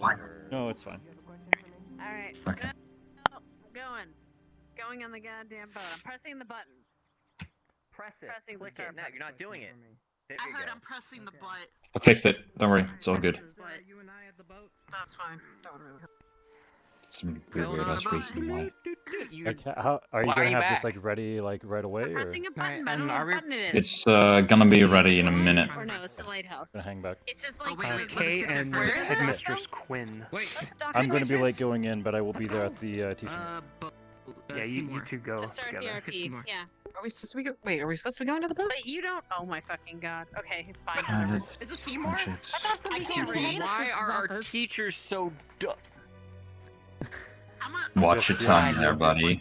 fine. No, it's fine. Alright. Okay. No, going on the goddamn boat. I'm pressing the button. Press it. Pressing Click start it. No, you're not doing it. There I you heard go. I'm pressing the butt. I fixed it. Don't worry. It's all good. You and I at the boat. That's fine. Don't really. Some Build weird on ass a boat. reason why. How, are you Why are gonna you have this back? like ready like right away, or Pressing a button. I don't know what button it is. It's gonna be ready in a minute. Or no, it's the lighthouse. gonna hang back? It's just Oh, like wait, the- wait, let's Kay get and there first. Headmistress Quinn. Wait, I'm gonna be late Headmistress? going in, but I will be Let's there go. at the teaching. Yeah, you two go Just start the together. RP. Yeah. Are we supposed to be wait, are we supposed to be going to the boat? Wait, you don't. Oh my fucking god. Okay, it's fine. Let's Is it Seymour? checks. I can't read. Why are our teachers so dumb? I'm a... Watch your tongue there, buddy.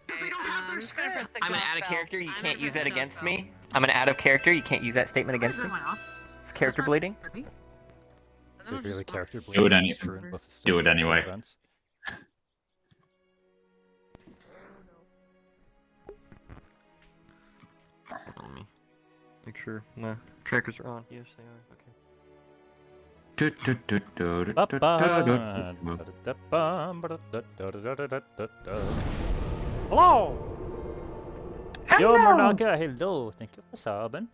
Because they don't have their just gonna press script. the I'm gonna go add a spell. character. You I'm can't gonna use press that the go against spell. me. I'm gonna add a character. You can't use that statement against me. It's character bleeding. So if you're the character, Do it it's any- true in both the do it story and anyway. events. Let me make sure my trackers are on. Yes, they are. Okay. Hello! Yo, Mornaka, hello. Thank you for subbing.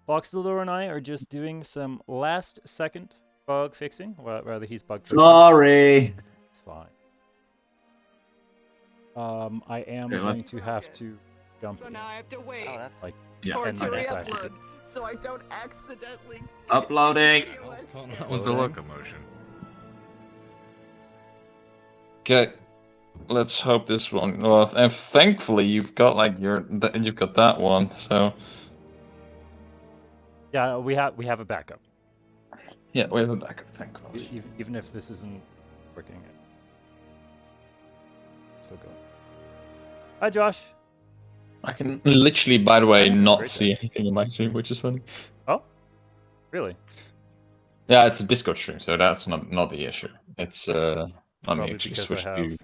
Foxdilor and I are just doing some last-second bug fixing. Well, rather, he's bug fixing. Sorry. It's fine. I am Okay, going to have to jump So in, now I have to wait Oh, that's like Yeah. for it 10 to minutes after. re-upload, so I don't accidentally Uploading. what's going on with the locomotion? Okay. Let's hope this one. Well, and thankfully you've got like you've got that one. So Yeah, we have a backup, yeah, we have a backup. Thank God. even if this isn't working. It's still going. Hi, Josh. I can literally, by the way, Yeah, not great see anything in my stream, which is funny. Oh, really? Yeah, it's a Discord stream, so that's not the issue. It's let me Probably actually because switch I to. have-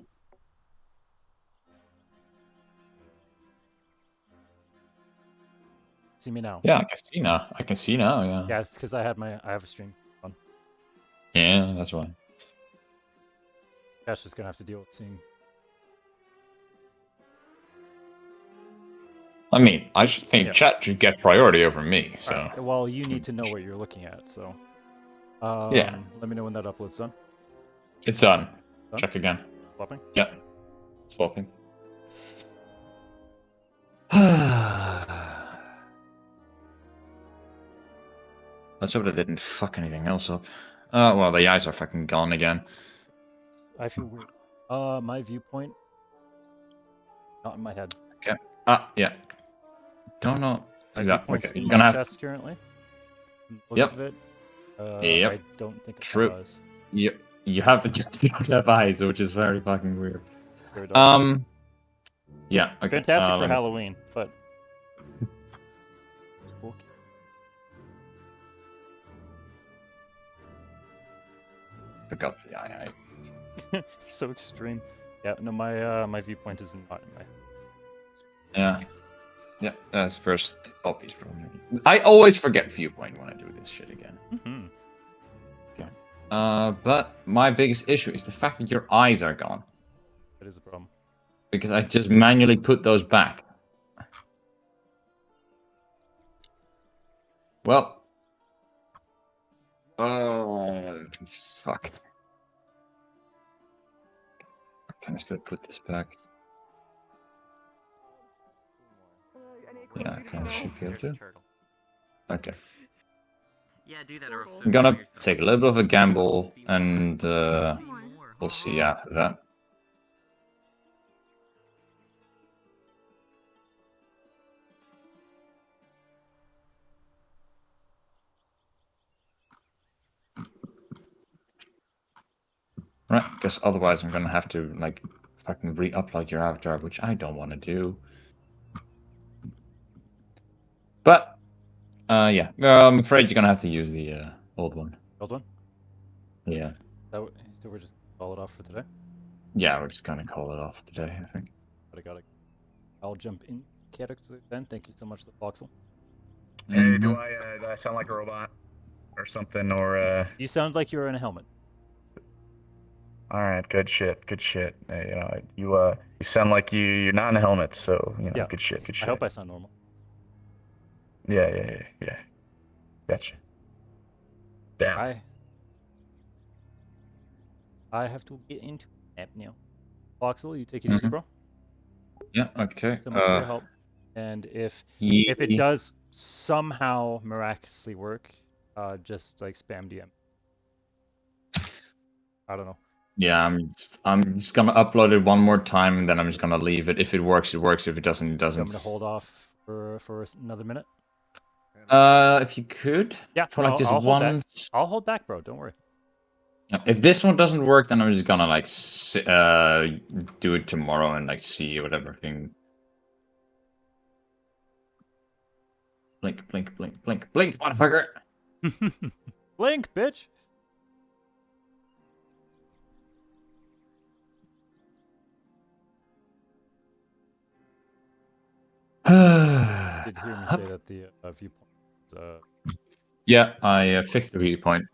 See me now. Yeah, I can see now. I can see now. Yeah. Yeah, it's because I have a stream on. Yeah, that's why. Cash is gonna have to deal with seeing. I mean, I should think Yeah. chat should get priority over me. So Alright, well, you need to know what you're looking at, so. Yeah. Let me know when that upload's done. it's done. Done? Check again. Swapping. Yep. Swapping. Let's hope that didn't fuck anything else up. Well, the eyes are fucking gone again. I feel weird. My viewpoint. Not in my head. Yeah. Don't know. My Yeah, viewpoint's okay. in You're my gonna have chest currently. Looks Yep. of it. Yep. I don't think it True. does. you have you don't have eyes, which is very fucking weird. Sure it does. Yeah. Okay. Fantastic for let me- Halloween, but. Spooky. Forgot the eye. So extreme. Yeah, no, my viewpoint is not in my. Yeah. Yeah, that's first obvious problem. I always forget viewpoint when I do this shit again. Mm-hmm. But my biggest issue is the fact that your eyes are gone. That is a problem. Because I just manually put those back. Well. Oh, fuck. Can I still put this back? Yeah, I should be able to. Okay. Yeah, do that or else. I'm gonna take a little bit of a gamble, and we'll see after that. Right, because otherwise I'm gonna have to like fucking re-upload your avatar, which I don't want to do. But yeah, I'm afraid you're gonna have to use the old one. Old one. Yeah. So we're just call it off for today. Yeah, we're just gonna call it off today, I think. But I'll jump in character then. Thank you so much, the Voxel. Hey, do I sound like a robot? or something, or You sound like you're in a helmet. All right, good shit, good shit. You sound like you're not in a helmet, so Yeah. good shit, good I shit. hope I sound normal. Yeah. Gotcha. Damn. I have to get into app now. Voxel, you take it easy, bro. Yeah. Okay. Thanks so much for your help. And if it does somehow miraculously work, just like spam DM. I don't know. Yeah, I'm just gonna upload it one more time, and then I'm just gonna leave it. If it works, it works. If it doesn't, it I'm doesn't. gonna hold off for another minute. If you could. Yeah, For like just I'll hold one. back. I'll hold back, bro. Don't worry. If this one doesn't work, then I'm just gonna like do it tomorrow and like see whatever thing. Blink, blink, blink, blink, blink, motherfucker. Blink, bitch. Did hear me say that the viewpoint is Yeah, I fixed the viewpoint,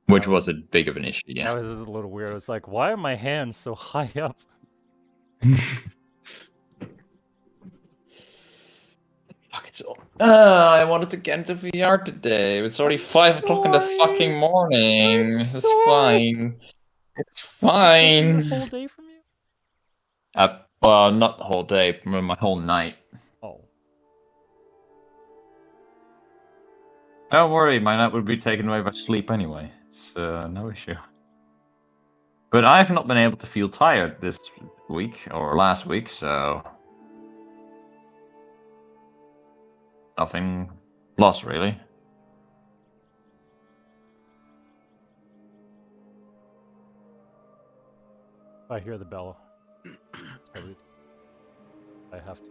which was a big of an issue. Yeah. That was a little weird. It's like, why are my hands so high up? I wanted to get into VR today. It's already 5 o'clock in the fucking morning. It's fine. It's fine. The whole day from you? Well, not the whole day, my whole night. Oh. Don't worry, my night would be taken away by sleep anyway. It's no issue. But I've not been able to feel tired this week or last week, so nothing lost really. I hear the bell. It's probably. I have to.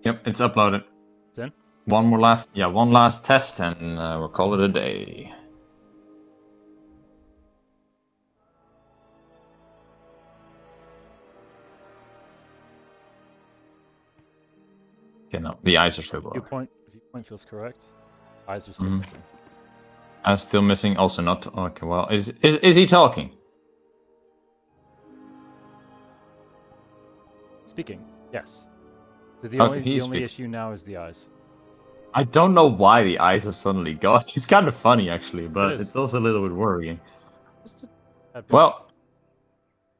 Yep, it's uploaded. It's in? One last test, and we'll call it a day. Okay, no, the eyes are still blurred. Viewpoint feels correct. Eyes are still missing. Eyes still missing. Also not. Okay, well, is he talking? Speaking, yes. So the Okay, only issue now is the eyes. I don't know why the eyes have suddenly gone. It's kind of funny actually, but is. it's also a little bit worrying. A bit. Well,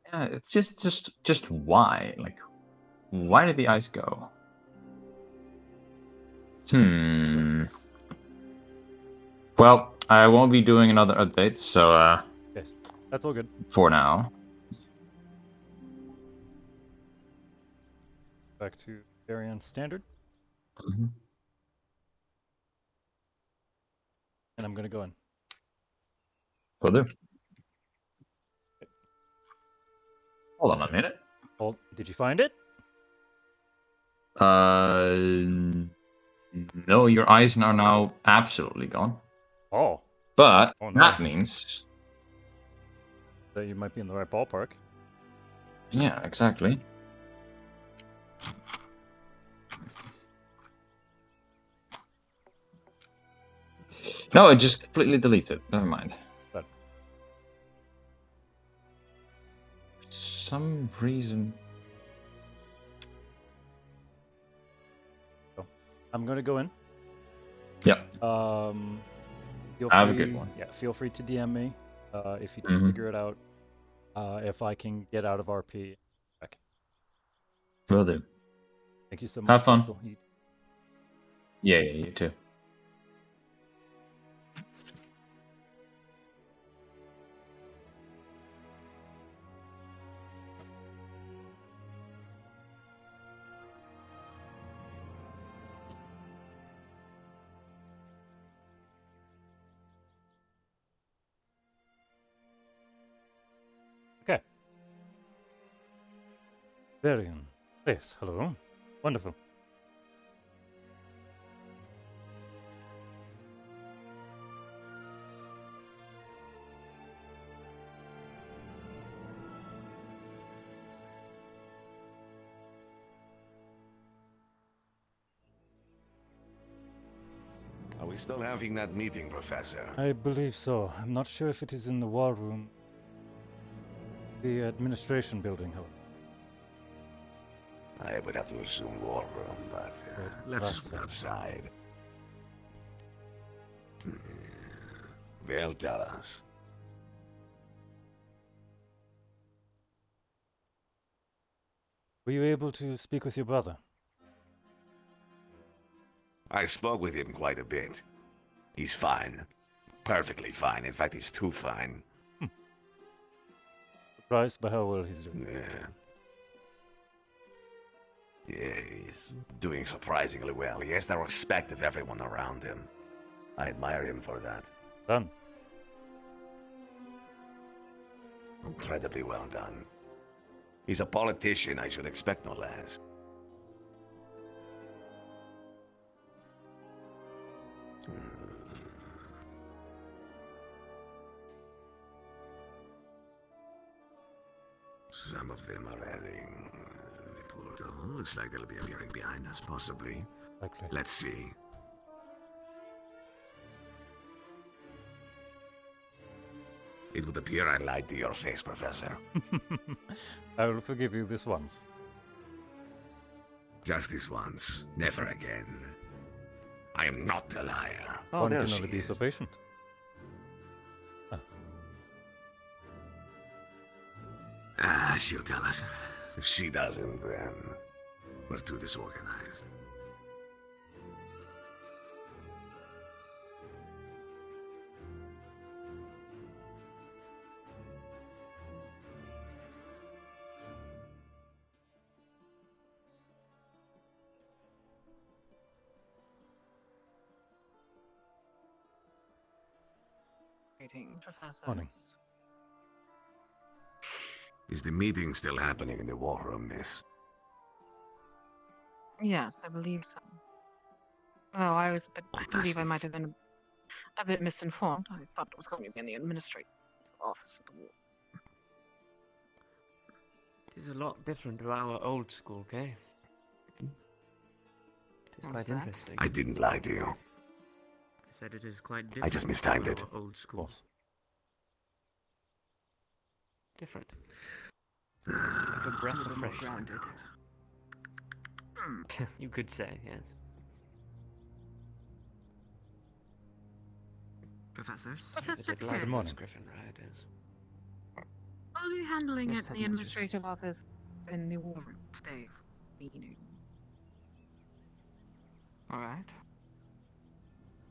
yeah, it's just why? Like, why did the eyes go? Well, I won't be doing another update, so Yes, that's all good. For now. Back to Berion standard. Mm-hmm. And I'm gonna go in. Will do. Hold on a minute. Did you find it? No, your eyes are now absolutely gone. Oh. But Oh, no. that means That you might be in the right ballpark. yeah, exactly. No, it just completely deletes it. Never mind. But for some reason. I'm gonna go in. Yep. Have a good one. Yeah, feel free to DM me if you can figure it out. If I can get out of RP. Will do. Thank you so much. Have fun. Pencil. Yeah, you too. Okay. Berion. Yes, hello. Wonderful. we still having that meeting, Professor? I believe so. I'm not sure if it is in the war room. The administration building, however. I would have to assume war room, but Right, let's last just time. outside. They'll tell us. Were you able to speak with your brother? I spoke with him quite a bit. He's fine. Perfectly fine. In fact, he's too fine. Surprised by how well he's doing. Yeah, he's doing surprisingly well. He has the respect of everyone around him. I admire him for that. Done. Incredibly well done. He's a politician, I should expect no less. Some of them are heading the portal. Looks like they'll be appearing behind us, possibly. Likely. Let's see. It would appear I lied to your face, Professor. I will forgive you this once. Just this once, never again. I am not a liar. One there can she only be so is. patient. She'll tell us. If she doesn't, then we're too disorganized. Greeting, Professor. Morning. Is the meeting still happening in the war room, miss? Yes, I believe so. Oh, I was a bit. I believe I Fantastic. might have been a bit misinformed. I thought it was going to be in the administrative office of the war. It is a lot different to our old school, okay? It is What's quite that? interesting. I didn't lie to you. I said it is quite different. I just mistimed to it. our old school. Course. Different. Like a breath of fresh air. Find out. You could say, yes. Professors? Professor It's a bit like Crick, morning. Griffin, right? Yes. I'll be handling Yes, it in the headmistress. administrative office in the war room today. Meeting. Alright.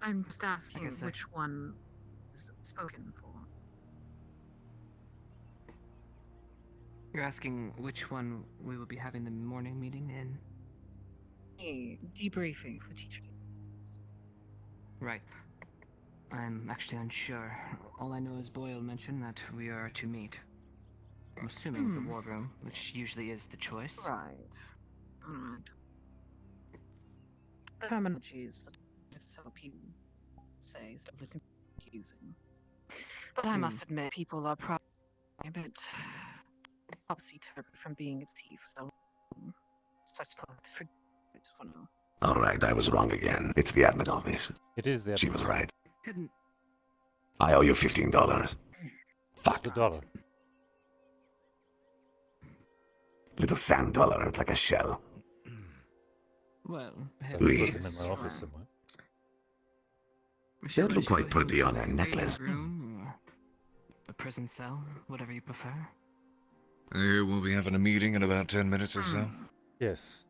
I'm just asking guess so. which one is spoken for. You're asking which one we will be having the morning meeting in? A debriefing for teacher. Right. I'm actually unsure. All I know is Boyle mentioned that we are to meet. I'm assuming the war room, which usually is the choice. Right. Alright. The terminologies that some people say is a little confusing. But I must admit, people are probably a bit topsy-turvy from being its thief, so I suppose forget it for now. Alright, I was wrong again. It's the admin office. It is the She was right. Hidden. I owe you $15. Fuck. the dollar. Little sand dollar, it's like a shell. Well, I've Oui. put them in my office somewhere. They look quite pretty on a necklace. Room or a prison cell, whatever you prefer. We'll be having a meeting in about 10 minutes or so. Yes.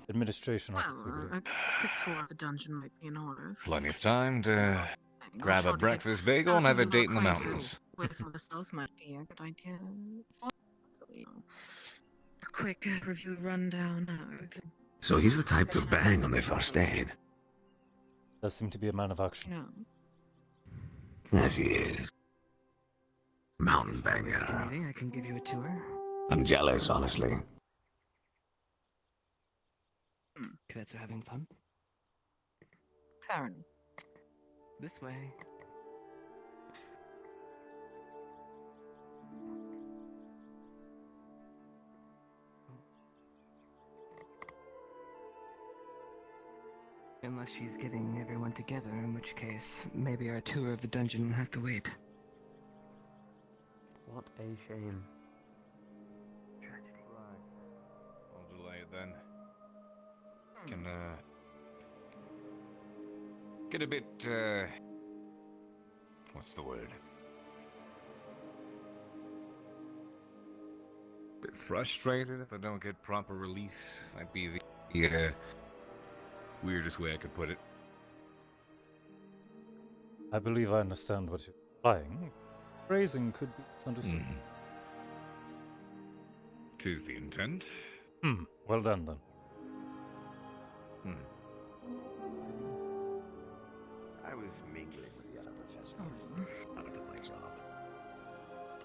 Administration office, we Well, believe. a quick tour of the dungeon might be in order. Plenty of time to I'm grab sure a to get breakfast bagel and have a thousands of date in the acquainted mountains. With the cells might be a good idea. So, you know, a quick review rundown. So he's the type to bang on the first date. Does seem to be a man of action. No. Yes, he is. Mountain After banger. the meeting, I can give you a tour. I'm jealous, honestly. Cadets are having fun. Apparently. This way. Unless she's getting everyone together, in which case, maybe our tour of the dungeon will have to wait. What a shame. I'll delay it then. Can, get a bit, what's the word? Bit frustrated if I don't get proper release. Might be the weirdest way I could put it. I believe I understand what you're implying. Phrasing could be misunderstood. Tis the intent. Well done, then. I was mingling with the other professors. Not at my job.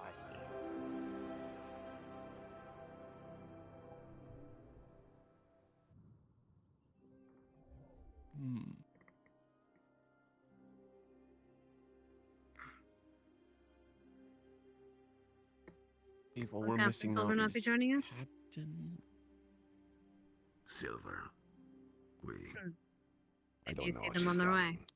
I see. If all Will we're Captain missing Silver now not be is joining us? Captain. Silver. We. I Did don't you know see if them she's on their way? coming.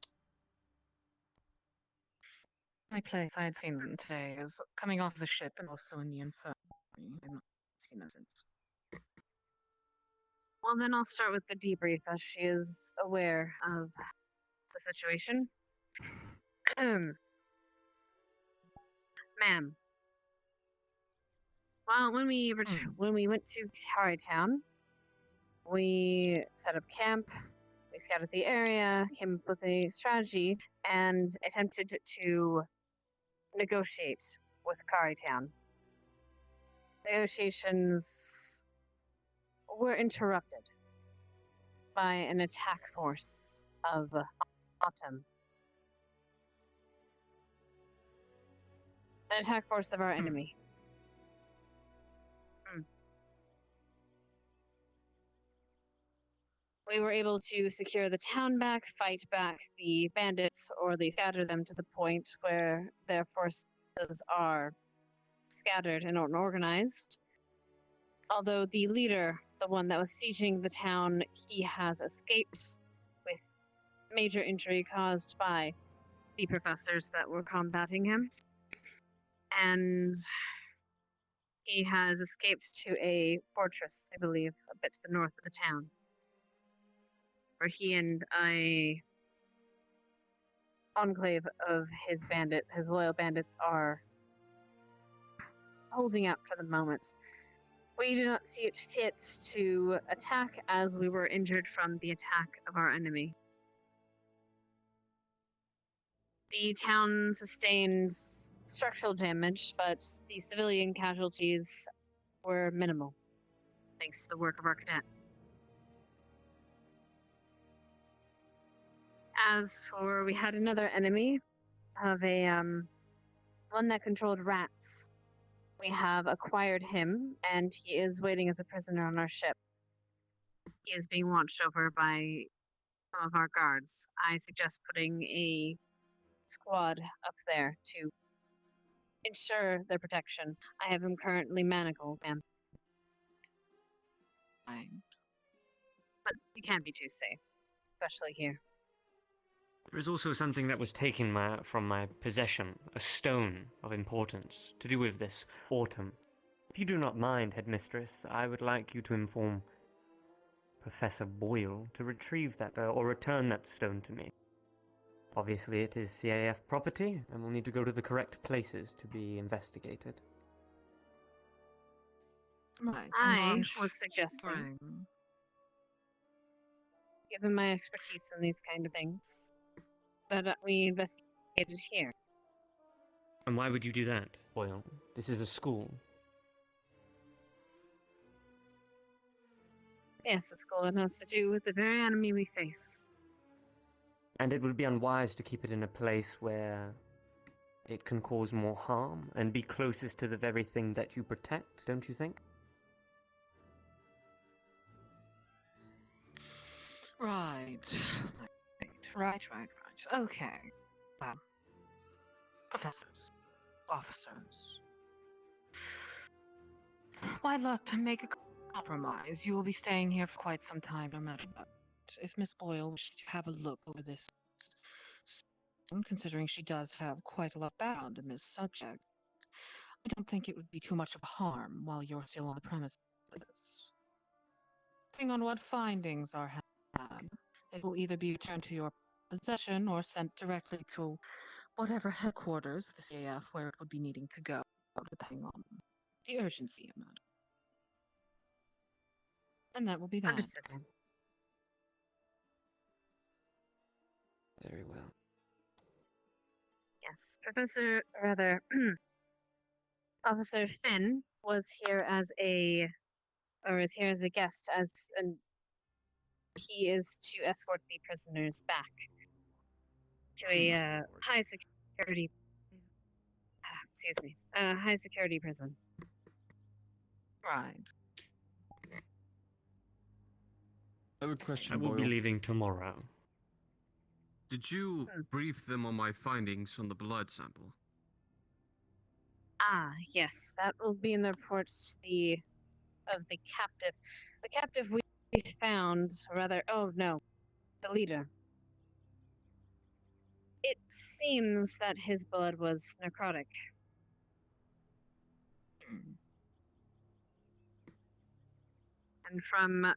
My place I had seen them today is coming off the ship and also in the infirmary. I've not seen them since. Well, then I'll start with the debrief as she is aware of the situation. Ma'am. Well, when we went to Kari Town, we set up camp, we scouted the area, came up with a strategy, and attempted to negotiate with Kari Town. Negotiations were interrupted by an attack force of Autumn. An attack force of our enemy. We were able to secure the town back, fight back the bandits, or they scatter them to the point where their forces are scattered and unorganized. Although the leader, the one that was sieging the town, he has escaped with major injury caused by the professors that were combating him. And he has escaped to a fortress, I believe, a bit to the north of the town, where he and a enclave of his loyal bandits are holding out for the moment. We do not see it fit to attack as we were injured from the attack of our enemy. The town sustained structural damage, but the civilian casualties were minimal, thanks to the work of our cadet. As for, we had another enemy of a one that controlled rats. We have acquired him, and he is waiting as a prisoner on our ship. He is being watched over by some of our guards. I suggest putting a squad up there to ensure their protection. I have him currently manacled, ma'am. Fine. But you can't be too safe, especially here. There is also something that was taken from my possession, a stone of importance, to do with this autumn. If you do not mind, headmistress, I would like you to inform Professor Boyle to retrieve that, or return that stone to me. Obviously, it is CAF property, and will need to go to the correct places to be investigated. Right. I was suggesting, given my expertise in these kind of things, that we investigated here. And why would you do that, Boyle? This is a school. Yes, the school, it has to do with the very enemy we face. And it would be unwise to keep it in a place where it can cause more harm and be closest to the very thing that you protect, don't you think? Right. Okay. Well, professors, officers. Why not make a compromise? You will be staying here for quite some time, no matter what. if Miss Boyle wishes to have a look over this, considering she does have quite a lot of background in this subject, I don't think it would be too much of a harm while you're still on the premises. Depending on what findings are had, it will either be returned to your possession or sent directly to whatever headquarters of the CAF where it would be needing to go, depending on the urgency of it. And that will be that. Understood, ma'am. Very well. Yes, Officer Finn was here as is here as a guest, and he is to escort the prisoners back to a high security, high security prison. Right. I have a question, I will be Boyle. leaving tomorrow. Did you brief them on my findings on the blood sample? Ah, yes, that will be in the reports of the captive. The captive we found, the leader. It seems that his blood was necrotic. And from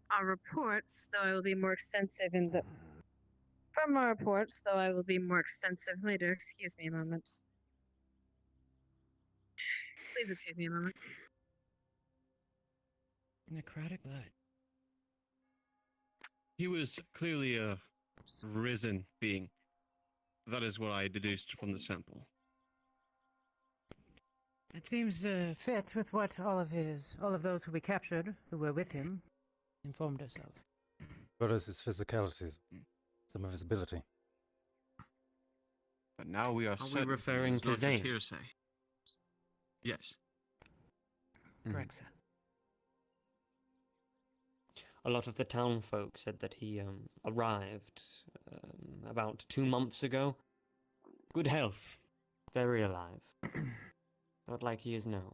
our reports, though I will be more extensive From our reports, though I will be more extensive later. Excuse me a moment. Please excuse me a moment. Necrotic blood. He was clearly a risen being. That is what I deduced from the sample. It seems fit with what all of those who we captured, who were with him, informed us of. What is his physicality? Some of his ability. But now we are we referring it's to not just Zane? hearsay. Yes. Correct, sir. A lot of the town folk said that he arrived about 2 months ago. Good health, very alive. Not like he is now.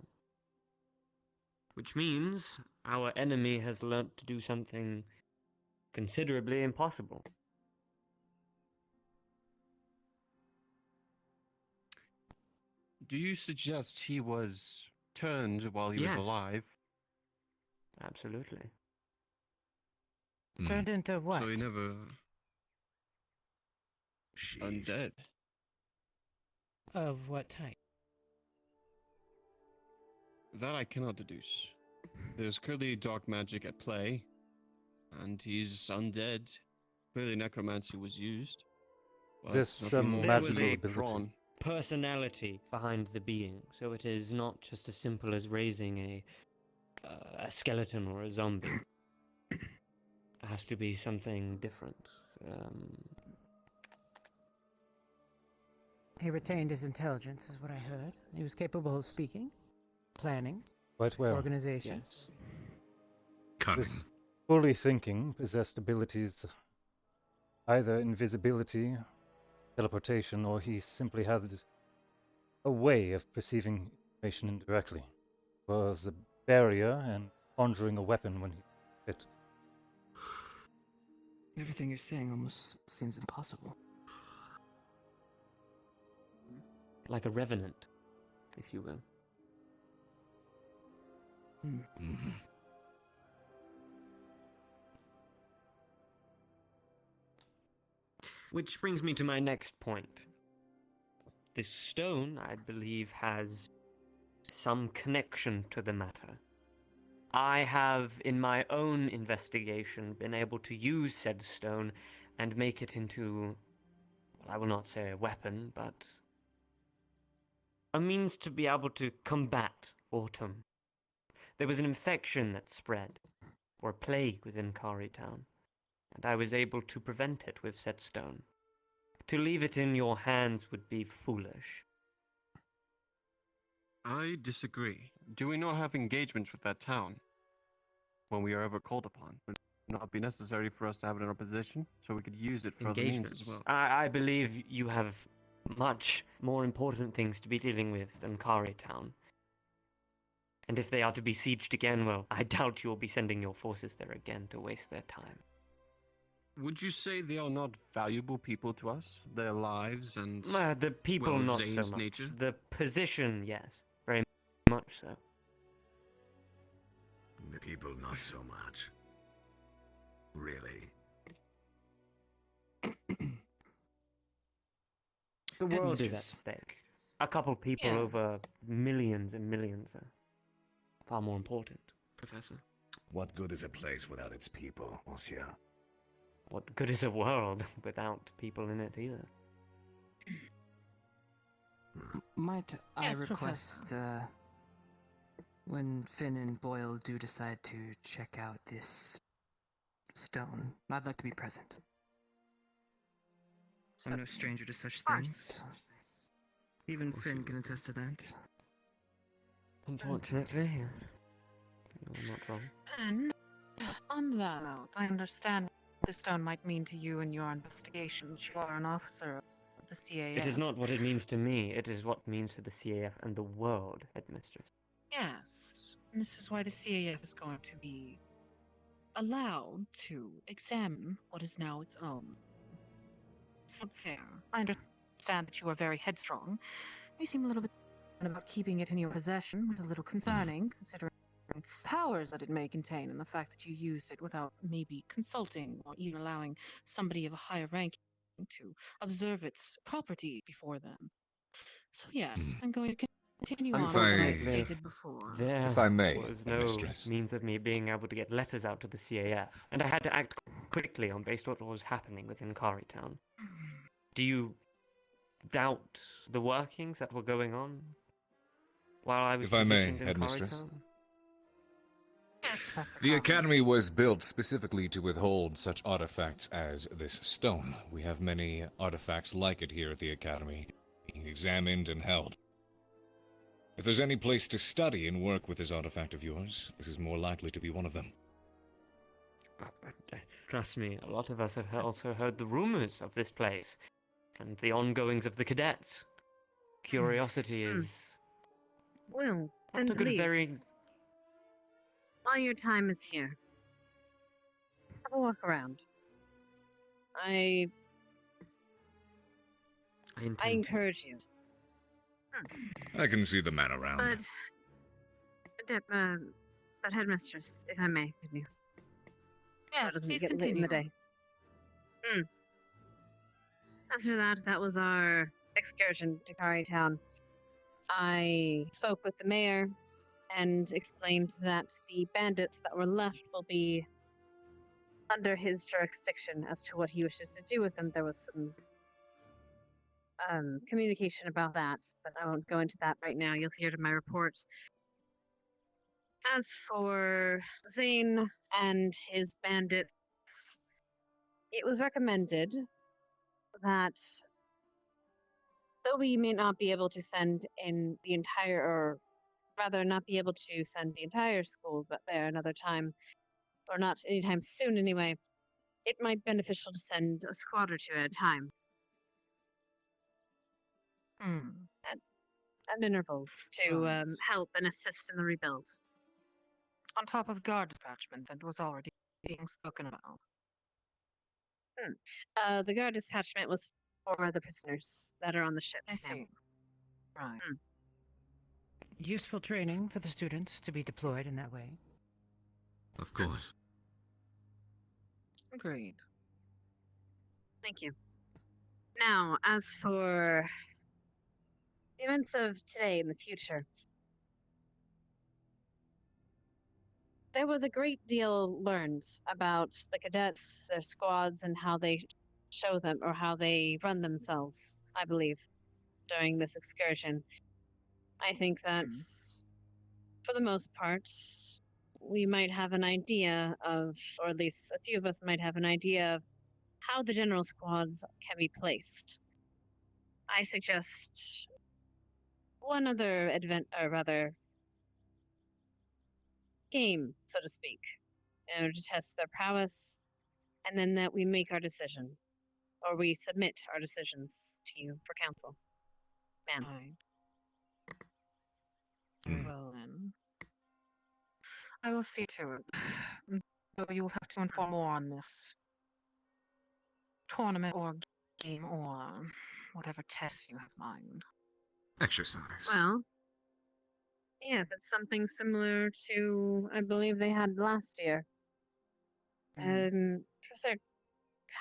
Which means our enemy has learnt to do something considerably impossible. Do you suggest he was turned while he was alive? Absolutely. Turned into what? So he never... Undead. Of what type? That I cannot deduce. There's clearly dark magic at play, and he's undead. Clearly necromancy was used. Is this nothing some more magical clearly ability? drawn. Personality behind the being, so it is not just as simple as raising a skeleton or a zombie. It has to be something different. He retained his intelligence, is what I heard. He was capable of speaking, planning, Quite well. organization. This fully thinking possessed abilities, either invisibility, teleportation, or he simply had a way of perceiving information indirectly. It was a barrier and conjuring a weapon when he fit. Everything you're saying almost seems impossible. Like a revenant, if you will. Which brings me to my next point. This stone, I believe, has some connection to the matter. I have, in my own investigation, been able to use said stone and make it into, well, I will not say a weapon, but a means to be able to combat autumn. There was an infection that spread, or a plague within Kari Town, and I was able to prevent it with said stone. To leave it in your hands would be foolish. I disagree. Do we not have engagements with that town? When we are ever called upon? Would it not be necessary for us to have it in our possession, so we could use it for other means as well? I believe you have much more important things to be dealing with than Kari Town. And if they are to be sieged again, well, I doubt you will be sending your forces there again to waste their time. Would you say they are not valuable people to us? Their lives and The people, well, not so Zane's much. nature? The position, yes, very much so. The people, not so much. Really. The world is at Headmistress. stake. A couple people Yes. over millions and millions are far more important, Professor. What good is a place without its people, monsieur? What good is a world without people in it either? Might I Yes, request, when Finn and Boyle do decide to check out this stone, I'd like to be present. I'm no stranger to such things. Even Finn can attest to that. Unfortunately, yes. You're not wrong. And on that note, I understand what this stone might mean to you in your investigations. You are an officer of the CAF. It is not what it means to me, it is what it means to the CAF and the world, Headmistress. Yes, and this is why the CAF is going to be allowed to examine what is now its own. It's not fair. I understand that you are very headstrong. You seem a little bit about keeping it in your possession, which is a little concerning, considering powers that it may contain and the fact that you used it without maybe consulting or even allowing somebody of a higher rank to observe its properties before them. So yes, I'm going to continue on what I stated before. There If I may, was no Mistress. means of me being able to get letters out to the CAF, and I had to act quickly on based on what was happening within Kari Town. Do you doubt the workings that were going on while I was If I may, positioned in Kari Headmistress. Town? Yes, Professor The Crowley. Academy was built specifically to withhold such artifacts as this stone. We have many artifacts like it here at the Academy, being examined and held. If there's any place to study and work with this artifact of yours, this is more likely to be one of them. Trust me, a lot of us have also heard the rumors of this place and the ongoings of the cadets. Curiosity is Well, not then a good please, very. while your time is here, have a walk around. I intend to. encourage you. I can see the man around. But headmistress, if I may, could you? Yes, Doesn't please get late in continue. the day. As for that, that was our excursion to Kari Town. I spoke with the mayor and explained that the bandits that were left will be under his jurisdiction as to what he wishes to do with them. There was some communication about that, but I won't go into that right now. You'll hear it in my reports. As for Zane and his bandits, it was recommended that though we may not be able to send in the entire, or rather not be able to send the entire school but there another time, or not anytime soon anyway, it might be beneficial to send a squad or two at a time. At intervals to help and assist in the rebuild. On top of guard detachment that was already being spoken about. The guard dispatchment was for the prisoners that are on the ship. I see. Right. Useful training for the students to be deployed in that way. Of course. Agreed. Thank you. Now, as for the events of today and the future, there was a great deal learned about the cadets, their squads, and how they show them or how they run themselves, I believe, during this excursion. I think that, for the most part, we might have an idea of, or at least a few of us might have an idea of, how the general squads can be placed. I suggest one other game, so to speak, in order to test their prowess, and then that we make our decision, or we submit our decisions to you for counsel. Ma'am. Very well then. I will see to it. Though you will have to inform more on this. tournament or game or whatever test you have in mind. Exercise. Well, yes, it's something similar to, I believe they had last year. Professor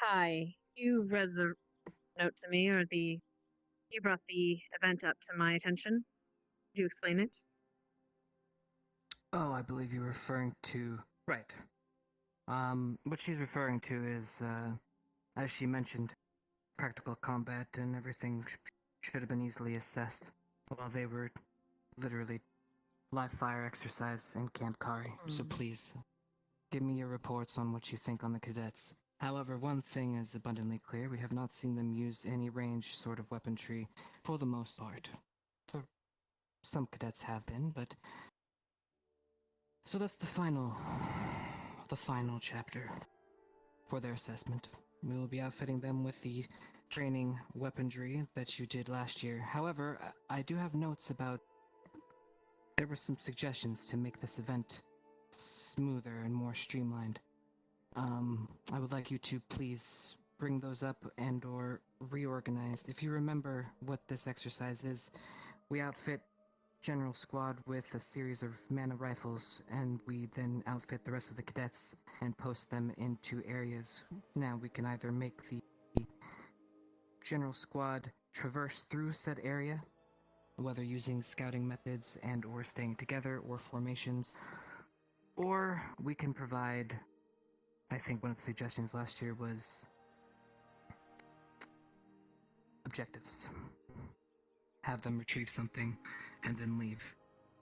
Kai, you read the note to me, or you brought the event up to my attention. Could you explain it? Oh, I believe you're referring to... Right. What she's referring to is, as she mentioned, practical combat and everything should have been easily assessed while they were literally live fire exercise in Camp Kari. So please, give me your reports on what you think on the cadets. However, one thing is abundantly clear. We have not seen them use any ranged sort of weaponry for the most part. Some cadets have been, but... So that's the final chapter for their assessment. We will be outfitting them with the training weaponry that you did last year. However, I do have notes about... There were some suggestions to make this event smoother and more streamlined. I would like you to please bring those up and or reorganize. If you remember what this exercise is, we outfit General Squad with a series of mana rifles, and we then outfit the rest of the cadets and post them into areas. Now we can either make the General Squad traverse through said area, whether using scouting methods and or staying together or formations, or we can provide... I think one of the suggestions last year was objectives. Have them retrieve something and then leave,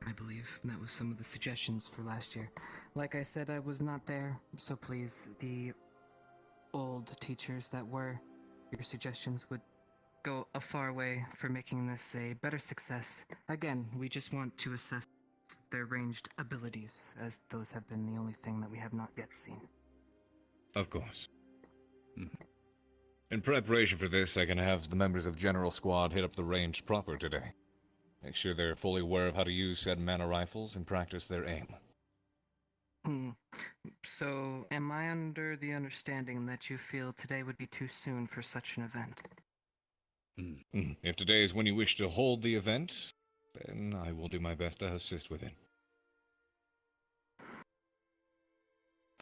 I believe. And that was some of the suggestions for last year. Like I said, I was not there, so please, the old teachers that were, your suggestions would go a far way for making this a better success. Again, we just want to assess their ranged abilities, as those have been the only thing that we have not yet seen. Of course. In preparation for this, I can have the members of General Squad hit up the range proper today. Make sure they're fully aware of how to use said mana rifles and practice their aim. So, am I under the understanding that you feel today would be too soon for such an event? If today is when you wish to hold the event, then I will do my best to assist with it.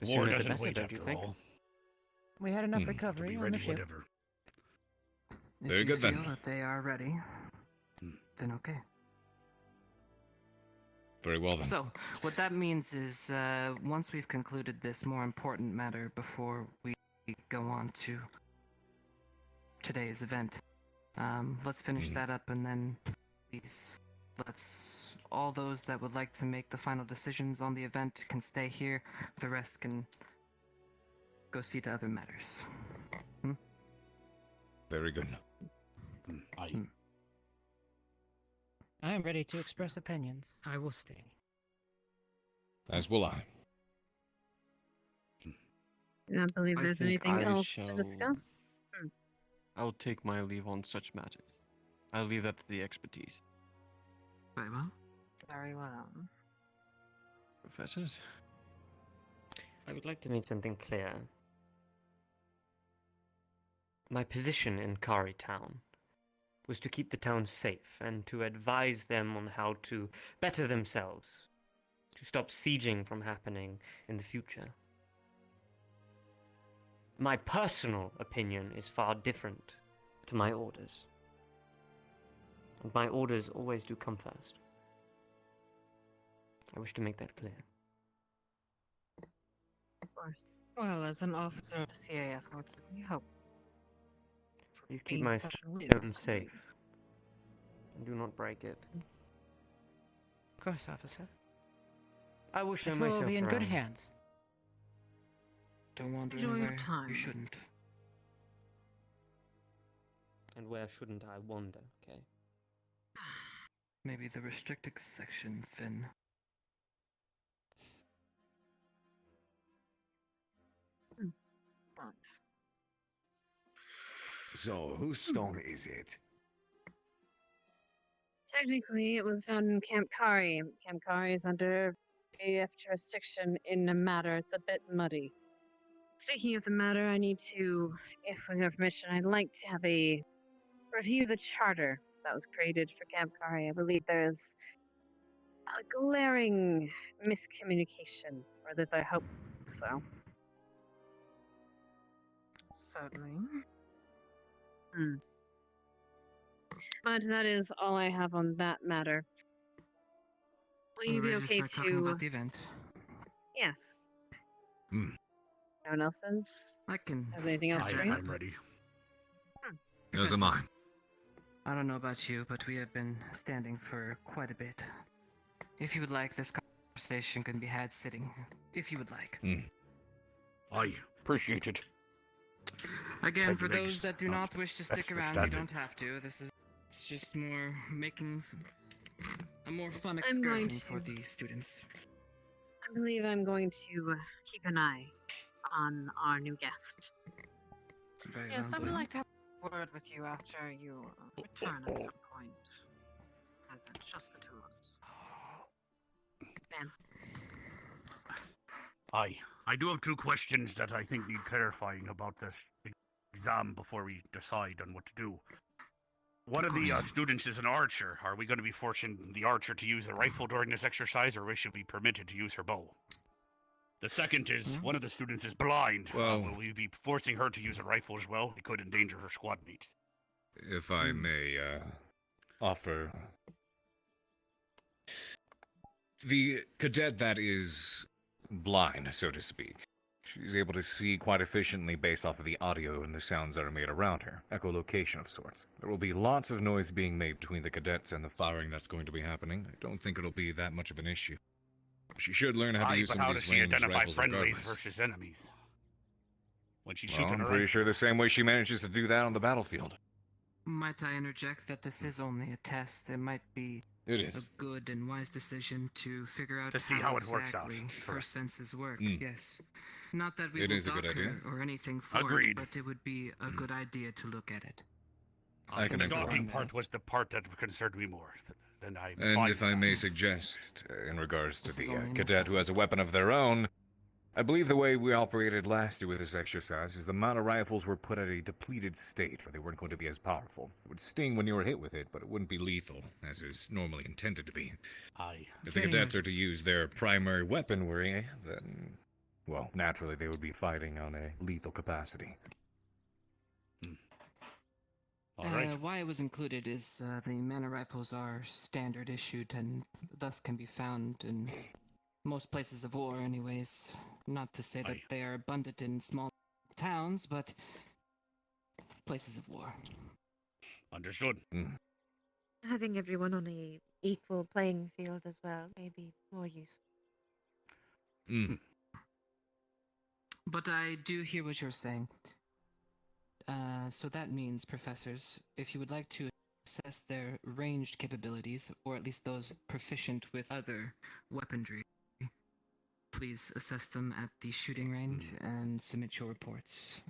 War doesn't wait, after all. We had enough recovery on the ship. Whatever. If Very you good, feel then. that they are ready, then okay. Very well, then. So, what that means is, once we've concluded this more important matter before we go on to today's event, let's finish that up, and then please, all those that would like to make the final decisions on the event can stay here. The rest can go see to other matters. Very good. I am ready to express opinions. I will stay. As will I. I don't believe I there's think anything I else shall- to discuss. I'll take my leave on such matters. I'll leave that to the expertise. Very well. Very well. Professors? I would like to make something clear. My position in Kari Town was to keep the town safe and to advise them on how to better themselves, to stop sieging from happening in the future. My personal opinion is far different to my orders. And my orders always do come first. I wish to make that clear. Of course. Well, as an officer of the CAF, I would certainly hope. Please keep Being my professional stone is safe. And do not break it. Of course, officer. I will show It myself will be in good around. hands. Don't wander Enjoy your anywhere time. you shouldn't. And where shouldn't I wander, okay? Maybe the restricted section, Finn. Right. So, whose stone is it? Technically, it was found in Camp Kari. Camp Kari is under AF jurisdiction in the matter. It's a bit muddy. Speaking of the matter, I need to, if with your permission, I'd like to have a review of the charter that was created for Camp Kari. I believe there's a glaring miscommunication, or at least I hope so. Certainly. But that is all I have on that matter. Will you We're be ready to okay start talking about the event. Yes. Hmm. No one else is? I can. Has anything else for you? I'm ready. As am I. I don't know about you, but we have been standing for quite a bit. If you would like, this conversation can be had sitting. If you would like. I appreciate it. Again, Thank for you, those ladies. that do not wish to stick for around, you standing. don't have to. It's just more making a more fun I'm going excursion for to- the students. I believe I'm going to keep an eye on our new guest. Very Yes, well, I would boy. like to have a word with you after you return at some point. And just the two of us. Ben. I do have 2 questions that I think need clarifying about this exam before we decide on what to do. One of the students is an archer. Are we going to be forcing the archer to use a rifle during this exercise, or should we be permitted to use her bow? The second is, one of the students is blind. Well- Will we be forcing her to use a rifle as well? It could endanger her squad mates. If I may offer. The cadet that is blind, so to speak. She's able to see quite efficiently based off of the audio and the sounds that are made around her. Echolocation of sorts. There will be lots of noise being made between the cadets and the firing that's going to be happening. I don't think it'll be that much of an issue. She should learn how to use but some how of does these she ranged identify rifles friendlies regardless. versus enemies? When she's Well, shooting I'm her pretty rifle? sure the same way she manages to do that on the battlefield. Might I interject that this is only a test? It might be It a is. good and wise decision to figure out To see how it works out. exactly her Correct. senses work. Mm. Yes. Not that we It will is a good dock idea. her or anything for Agreed. it, but it would be a good idea to look at it. I can The agree. docking part was the part that concerned me more. Then I'm And fine if with I that. may suggest, in regards to This is the only a cadet who has a weapon of their own, I believe the way we operated last year with this exercise is the amount of rifles were put at a depleted state where they weren't going to be as powerful. It would sting when you were hit with it, but it wouldn't be lethal, as is normally intended to be. If the Very cadets much. are to use their primary weaponry, then, well, naturally they would be fighting on a lethal capacity. All right. Why it was included is the mana rifles are standard issued and thus can be found in most places of war anyways. Not to say that they are abundant in small towns, but places of war. Understood. Having everyone on a equal playing field as well may be more useful. But I do hear what you're saying. So that means, professors, if you would like to assess their ranged capabilities, or at least those proficient with other weaponry, please assess them at the shooting range and submit your reports.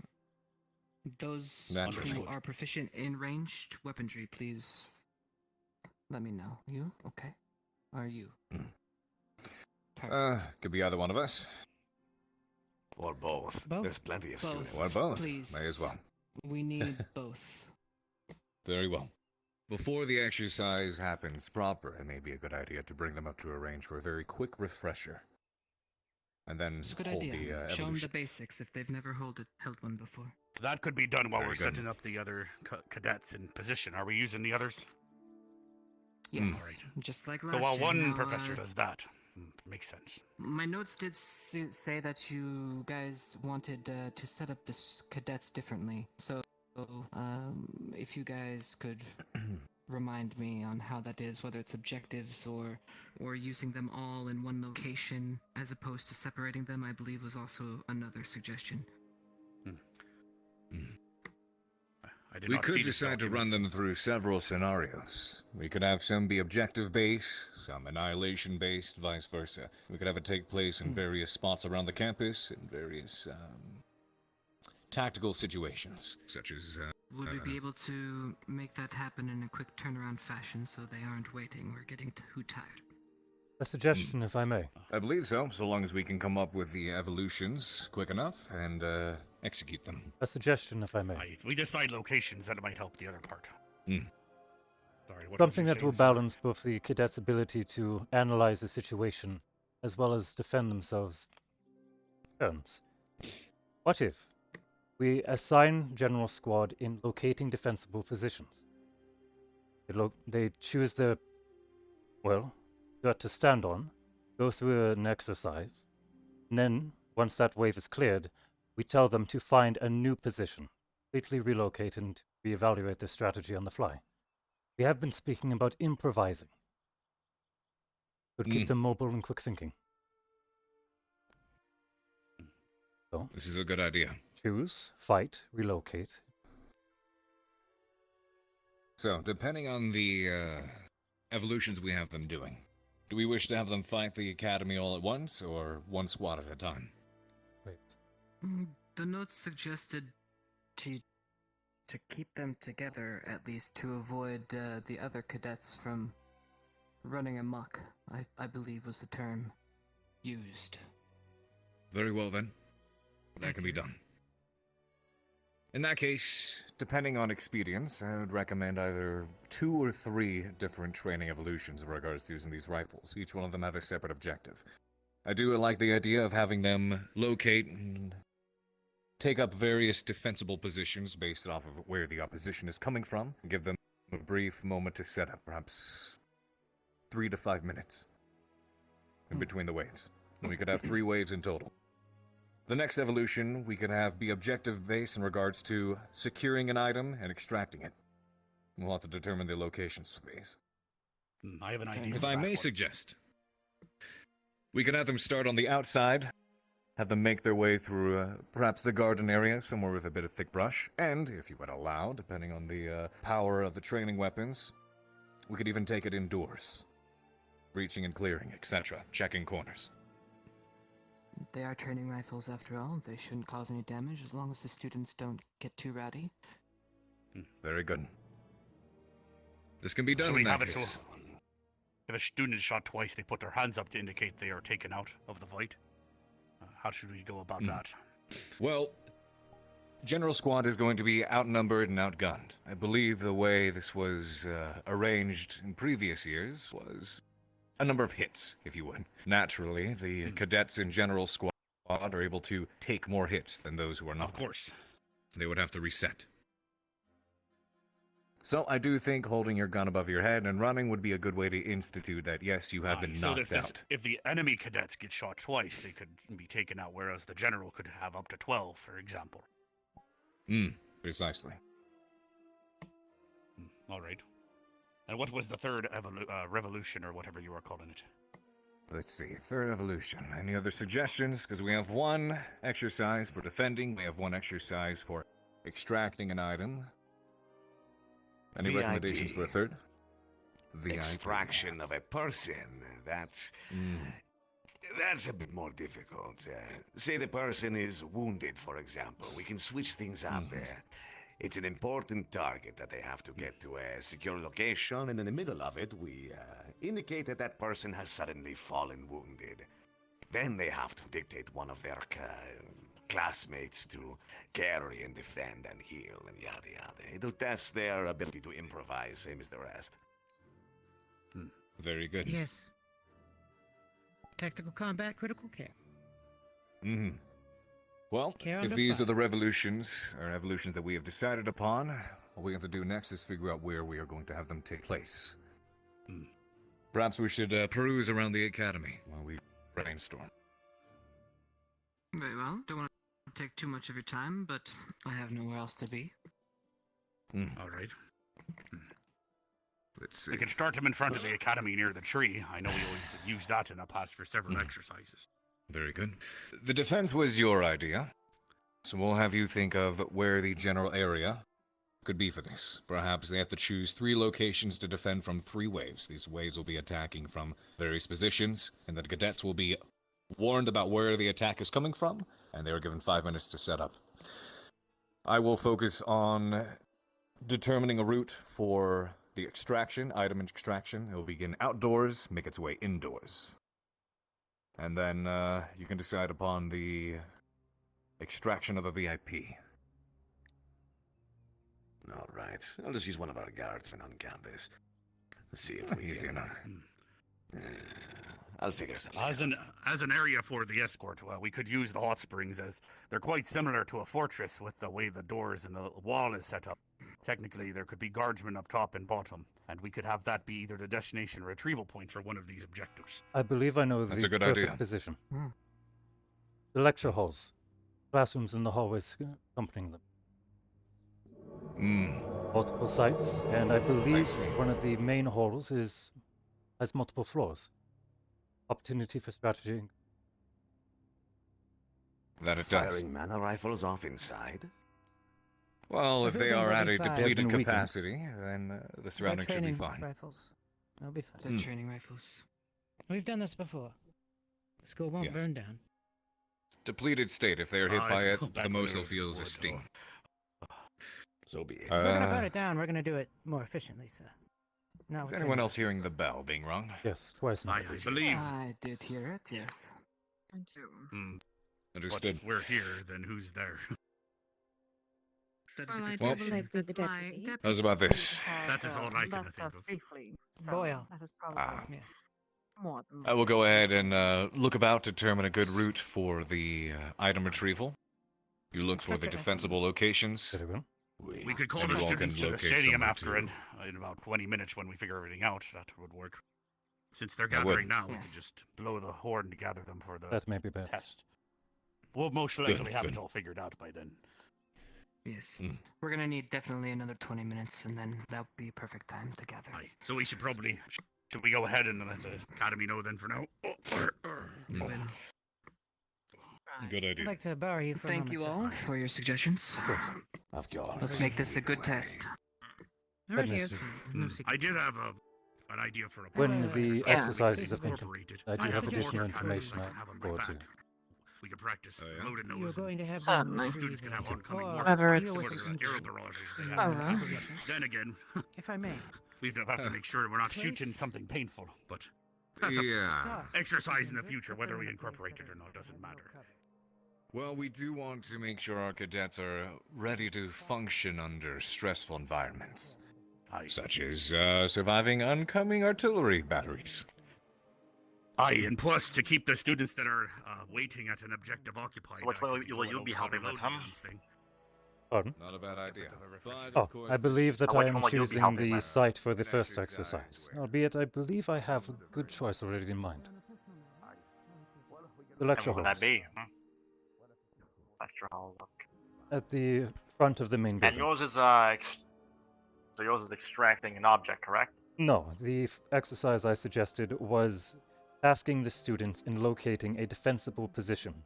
Those who are proficient in ranged weaponry, please let me know. You? Okay. Are you? Could be either one of us. Or both. Both? There's plenty of Both. students. Or both. Please. May as well. We need both. Very well. Before the exercise happens proper, it may be a good idea to bring them up to a range for a very quick refresher. And then It's a good hold idea. the Show them the evolution. basics if they've never held one before. That could be done while Very we're good. setting up the other cadets in position. Are we using the others? Yes, just like last So while year. one Now, professor does that, makes sense. My notes did say that you guys wanted to set up the cadets differently. So, if you guys could remind me on how that is, whether it's objectives or using them all in one location as opposed to separating them, I believe was also another suggestion. We could decide to run them through several scenarios. We could have some be objective-based, some annihilation-based, vice versa. We could have it take place in various spots around the campus, in various tactical situations, such as... Would we be able to make that happen in a quick turnaround fashion so they aren't waiting or getting too tired? A suggestion, if I may. I believe so, so long as we can come up with the evolutions quick enough and execute them. A suggestion, if I may. If we decide locations, that might help the other part. Sorry, what Something were you that will saying, sir? balance both the cadets' ability to analyze the situation as well as defend themselves. Turns. What if we assign General Squad in locating defensible positions? They choose their, well, dirt to stand on, go through an exercise, and then, once that wave is cleared, we tell them to find a new position, completely relocate and reevaluate their strategy on the fly. We have been speaking about improvising. Would keep them mobile and quick thinking. So, this is a good idea. Choose, fight, relocate. So, depending on the evolutions we have them doing, do we wish to have them fight the Academy all at once, or one squad at a time? Wait. The notes suggested to keep them together, at least to avoid the other cadets from running amok, I believe was the term used. Very well then. That can be done. In that case, depending on expedience, I would recommend either 2 or 3 different training evolutions in regards to using these rifles. Each one of them have a separate objective. I do like the idea of having them locate and take up various defensible positions based off of where the opposition is coming from, and give them a brief moment to set up, perhaps 3 to 5 minutes in between the waves. And we could have 3 waves in total. The next evolution we could have be objective-based in regards to securing an item and extracting it. We'll have to determine the locations for these. I have an idea. If I may suggest, we could have them start on the outside, have them make their way through perhaps the garden area, somewhere with a bit of thick brush, and, if you would allow, depending on the power of the training weapons, we could even take it indoors. Breaching and clearing, etc., checking corners. They are training rifles after all. They shouldn't cause any damage as long as the students don't get too rowdy. Very good. This can be done So in we that have it case. so if a student is shot twice, they put their hands up to indicate they are taken out of the fight. How should we go about that? Well, General Squad is going to be outnumbered and outgunned. I believe the way this was arranged in previous years was a number of hits, if you would. Naturally, the cadets in General Squad are able to take more hits than those who are not. Of course. They would have to reset. So I do think holding your gun above your head and running would be a good way to institute that, yes, you have been So knocked out. if the enemy cadets get shot twice, they could be taken out, whereas the general could have up to 12, for example. Precisely. All right. And what was the third revolution, or whatever you were calling it? Let's see, third evolution. Any other suggestions? Because we have 1 exercise for defending, we have 1 exercise for extracting an item. Any VIP. recommendations for a third? VIP. Extraction of a person. That's a bit more difficult. Say the person is wounded, for example. We can switch things up. It's an important target that they have to get to a secure location, and in the middle of it, we indicate that that person has suddenly fallen wounded. Then they have to dictate one of their classmates to carry and defend and heal and yada yada. It'll test their ability to improvise, same as the rest. Very good. Yes. Tactical combat, critical care. Well, Care if under these fire. are the revolutions, or evolutions that we have decided upon, all we have to do next is figure out where we are going to have them take place. Perhaps we should peruse around the academy while we brainstorm. Very well. Don't want to take too much of your time, but I have nowhere else to be. All right. Let's see. We can start them in front of the academy near the tree. I know we always use that in the past for several exercises. Very good. The defense was your idea, so we'll have you think of where the general area could be for this. Perhaps they have to choose 3 locations to defend from 3 waves. These waves will be attacking from various positions, and the cadets will be warned about where the attack is coming from, and they are given 5 minutes to set up. I will focus on determining a route for the extraction, item extraction, it will begin outdoors, make its way indoors. And then you can decide upon the extraction of a VIP. All right. I'll just use one of our guardsmen on campus. Let's see if we Easy can... enough. I'll figure something out. As an area for the escort, we could use the hot springs, as they're quite similar to a fortress with the way the doors and the wall is set up. Technically, there could be guardsmen up top and bottom, and we could have that be either the destination or retrieval point for one of these objectives. I believe I know That's the a good perfect idea. position. The lecture halls, classrooms in the hallways accompanying them. Multiple sites, and I believe one of the main halls has multiple floors. Opportunity for strategy. That it does. Firing mana rifles off inside? Well, I if think they they'll are be at a fine. depleted They've been weakened. capacity, then the surroundings should be training fine. rifles. They'll be fine. They're training rifles. We've done this before. The school won't Yes. burn down. Depleted state. If they are hit I by it, feel back the when Mosul it was feels a wood, sting. So be it. If we're gonna burn it down, we're gonna do it more efficiently, sir. No, Is anyone else hearing the bell being rung? Yes, twice now. I believe. I did hear it, yes. Understood. But if we're here, then who's there? That is a Well, I good do question. believe the But my deputy. How's about this? That is all I can left think us of. briefly, so Boyle. that is probably Yes. more than I will go ahead and look about to determine a good route for the item retrieval. You look for the defensible locations. Very well. We could call And the you all students can to the locate stadium somewhere after to- in about 20 minutes when we figure everything out. That would work. Since they're That would. gathering now, we Yes. could just blow the horn to gather them for the That may be best. test. We'll most likely Good, have good. it all figured out by then. Yes. Mm. We're gonna need definitely another 20 minutes, and then that'll be a perfect time to gather. Aye. So we should probably... Should we go ahead and let the academy know then for now? Good I'd idea. like to borrow you for a Thank moment, you sir. all for your suggestions. Of course. Let's make this a good test. Right Goodness. here. No secret. I did have an idea for a When project the exercise. exercises have been Incorporated. I do I have a additional border cannon information I I can have on look my forward to. back. We could practice Oh, yeah? loaded You're nose going to have Certainly. them students can have retrieve oncoming or mortars. However, deal with it's- the Aero injuries. barrages they have. However. Then again, If I may. we'd have to make sure we're not shooting Place- something painful, but that's a Yeah. exercise in the future, whether we incorporate it or not, doesn't matter. Well, we do want to make sure our cadets are ready to function under stressful environments, such as surviving oncoming artillery batteries. Aye, and plus to keep the students that are waiting at an objective occupied. So which one will you be helping with, him? Pardon? Not a bad idea. But, Oh, of course, I believe that which I am one will you be choosing helping the with? site for the first exercise, albeit I believe I have a good choice already in mind. The lecture And what would halls, that be? Lecture hall. Look. at the front of the main And building. yours is so yours is extracting an object, correct? No, the exercise I suggested was tasking the students in locating a defensible position.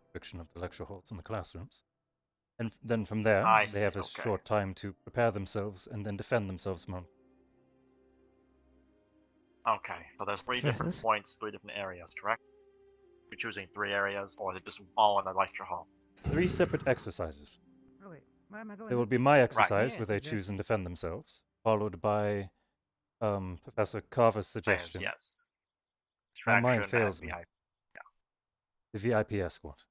Description of the lecture halls and the classrooms. And then from there, I they have see, a okay. short time to prepare themselves and then defend themselves more. Okay, so there's three different points, three different areas, correct? You're choosing 3 areas, or is it just all in the lecture hall? 3 separate exercises. Oh wait, where am I going? There will be my exercise Yeah, where they exactly. choose and defend themselves, followed by Professor Carver's suggestion. Yes. My mind Extraction and fails me. VIP. The VIP escort.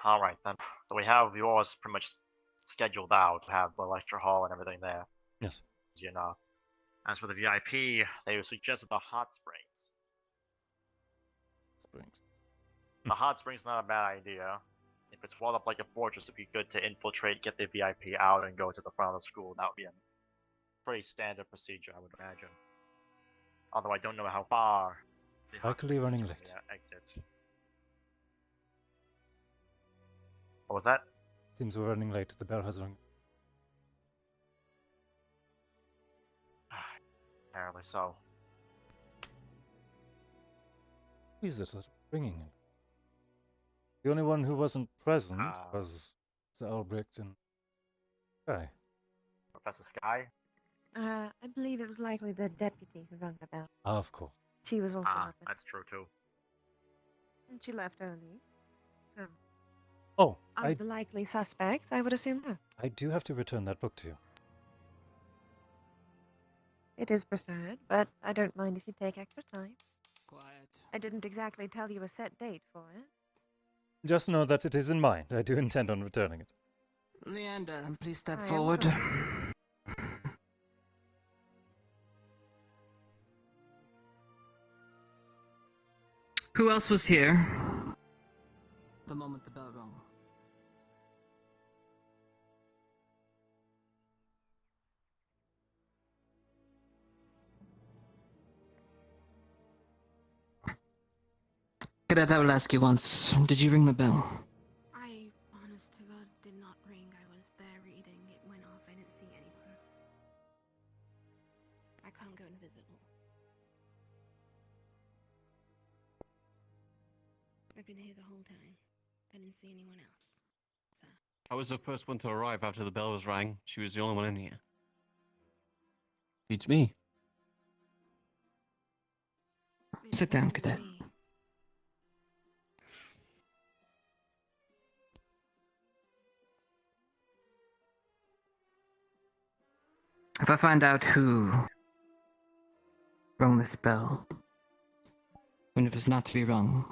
Alright then. So we have yours pretty much scheduled out to have the lecture hall and everything there. Yes. As you know. As for the VIP, they suggested the hot springs. Springs. The hot springs not a bad idea. If it's walled up like a fortress, it'd be good to infiltrate, get the VIP out, and go to the front of the school. That would be a pretty standard procedure, I would imagine. Although I don't know how far. the hot Likely springs running is from late. the exit. What was that? Seems we're running late. The bell has rung. Apparently so. Who is it that's ringing? The only one who wasn't present Ah. was Sir Albrecht and Guy. Professor Sky? I believe it was likely the deputy who rang the bell. Ah, of course. She was also Ah, with us. that's true too. And she left early. So, Oh, of the likely suspects, I would assume her. I do have to return that book to you. it is preferred, but I don't mind if you take extra time. Quiet. I didn't exactly tell you a set date for it. Just know that it is in mind. I do intend on returning it. Leander, please step I am forward. sorry. Who else was here the moment the bell rang? Cadet, I will ask you once. Did you ring the bell? I, honest to God, did not ring. I was there reading. It went off. I didn't see anyone. I can't go invisible. I've been here the whole time. I didn't see anyone else. So. I was the first one to arrive after the bell was rang. She was the only one in here. Beats me. Sit down, Cadet. If I find out who rung this bell, when it was not to be rung,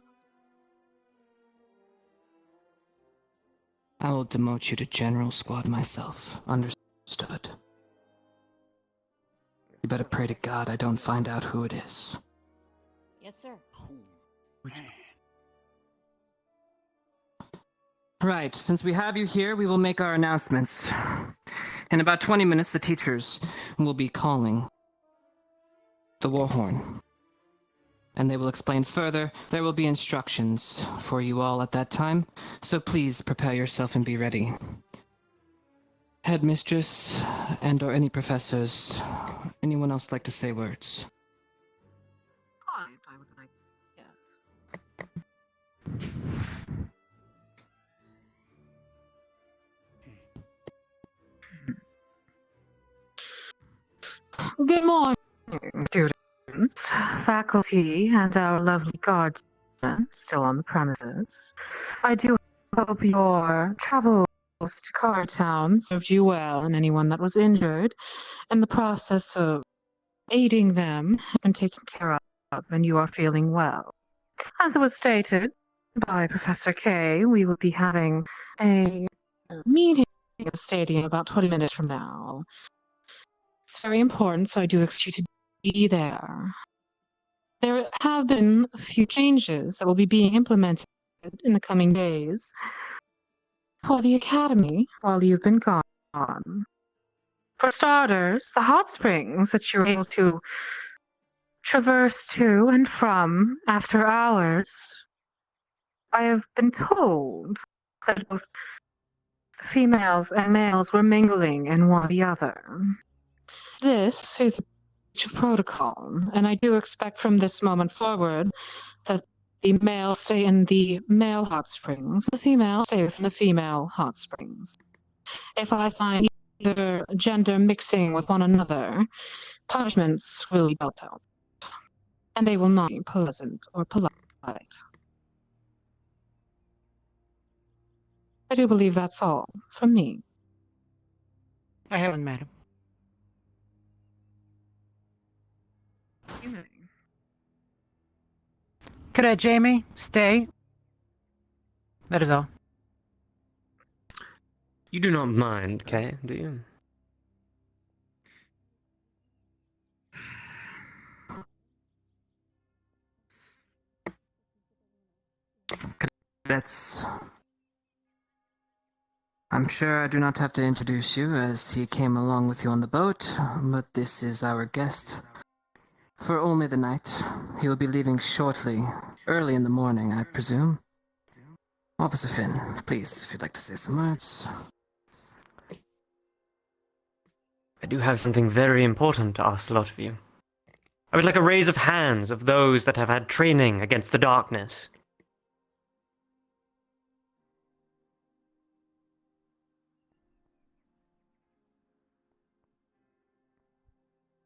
I will demote you to General Squad myself. Understood? You better pray to God I don't find out who it is. Yes, sir. Right, since we have you here, we will make our announcements. In about 20 minutes, the teachers will be calling the war horn. And they will explain further. There will be instructions for you all at that time, so please prepare yourself and be ready. Headmistress and/or any professors, anyone else like to say words? I would like, yes. Good morning, students, faculty, and our lovely guardsmen still on the premises. I do hope your travels to Cartown served you well, and anyone that was injured in the process of aiding them has been taken care of, and you are feeling well. As was stated by Professor K, we will be having a meeting in the stadium about 20 minutes from now. It's very important, so I do expect you to be there. There have been a few changes that will be being implemented in the coming days for the Academy while you've been gone. For starters, the hot springs that you're able to traverse to and from after hours. I have been told that both females and males were mingling in one or the other. This is a breach of protocol, and I do expect from this moment forward that the male stay in the male hot springs, the female stay within the female hot springs. If I find either gender mixing with one another, punishments will be dealt out, and they will not be pleasant or polite. I do believe that's all from me. I haven't, madam. You may. Cadet Jamie, stay. That is all. You do not mind, Kay, do you? Cadets, I'm sure I do not have to introduce you as he came along with you on the boat, but this is our guest. For only the night. He will be leaving shortly, early in the morning, I presume. Officer Finn, please, if you'd like to say some words. I do have something very important to ask a lot of you. I would like a raise of hands of those that have had training against the darkness.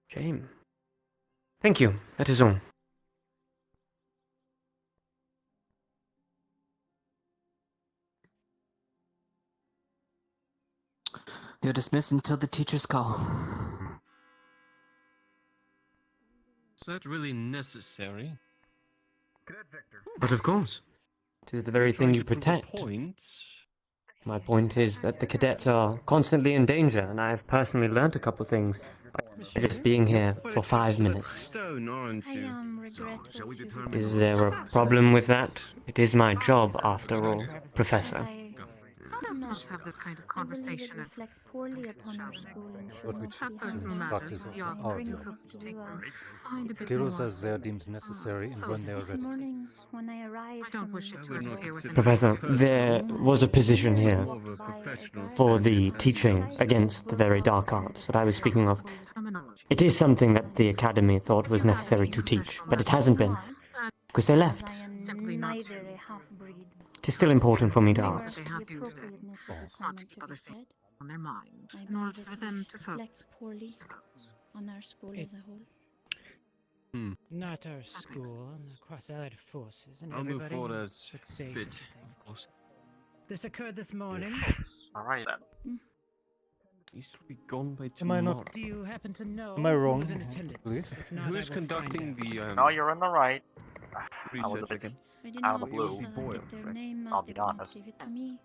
James. Thank you, that is all. You're dismissed until the teacher's call. Is that really necessary? But of course, it is the very thing you protect. Point. My point is that the cadets are constantly in danger, and I have personally learnt a couple things by just being here for 5 minutes. Stone, aren't you? Is there a problem with that? It is my job, after all, Professor. How does not have this kind of conversation reflects poorly upon our school and should What we not be students allowed practice to of have our bring view. it to us. find a bit Skiro more. says they are deemed necessary and when they are This ready. morning, when I arrived I don't from wish it to the interfere with Professor, there was a position here for the teaching against the very dark arts that I was speaking of. It is something that the Academy thought was necessary to teach, but it hasn't been, because they left. I am neither a half-breed. It is still important for me to Things ask. that they have to do there. Not to keep other things on their mind in order for them to focus. Poorly on our school as a whole. Not our school, and across allied forces, and I'll move everybody forward as should say fit, something. of course. This occurred this morning. Alright then. He should be gone by Am I tomorrow. not? Do you happen to know Am I who wrong? was in attendance? Believe? If not, Who I is will find conducting out. the No, you're in the right. I was a research bit again? I did out of not the blue. their name as I'll they be could not honest. give it to me.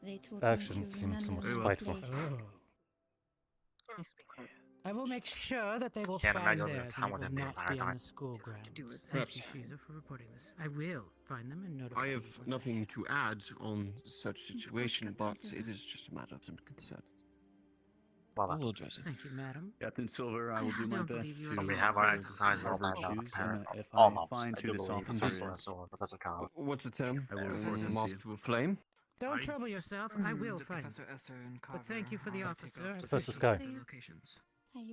They told Action me to seems remember somewhat the spiteful. place. I will make sure that they will Can't find imagine theirs, the time and it with will him the not entire be on time. the school grounds. Perhaps. Thank you, Shiza, for reporting this. I will find them and notify I you have once I nothing to add on such situation, but it is just a matter of some concern. Well, I will address it. Thank you, madam. Captain Silver, I will do my best to we have our cover exercises all harbor planned out. issues, and if I Almost. find I who do this believe officer Professor is, Russell and Professor Kyle. What's the term? I will report this to Moth you. to a flame? Don't trouble yourself. I will find Professor them. Esser and But thank you for the officer. I Professor appreciate Sky. it. locations.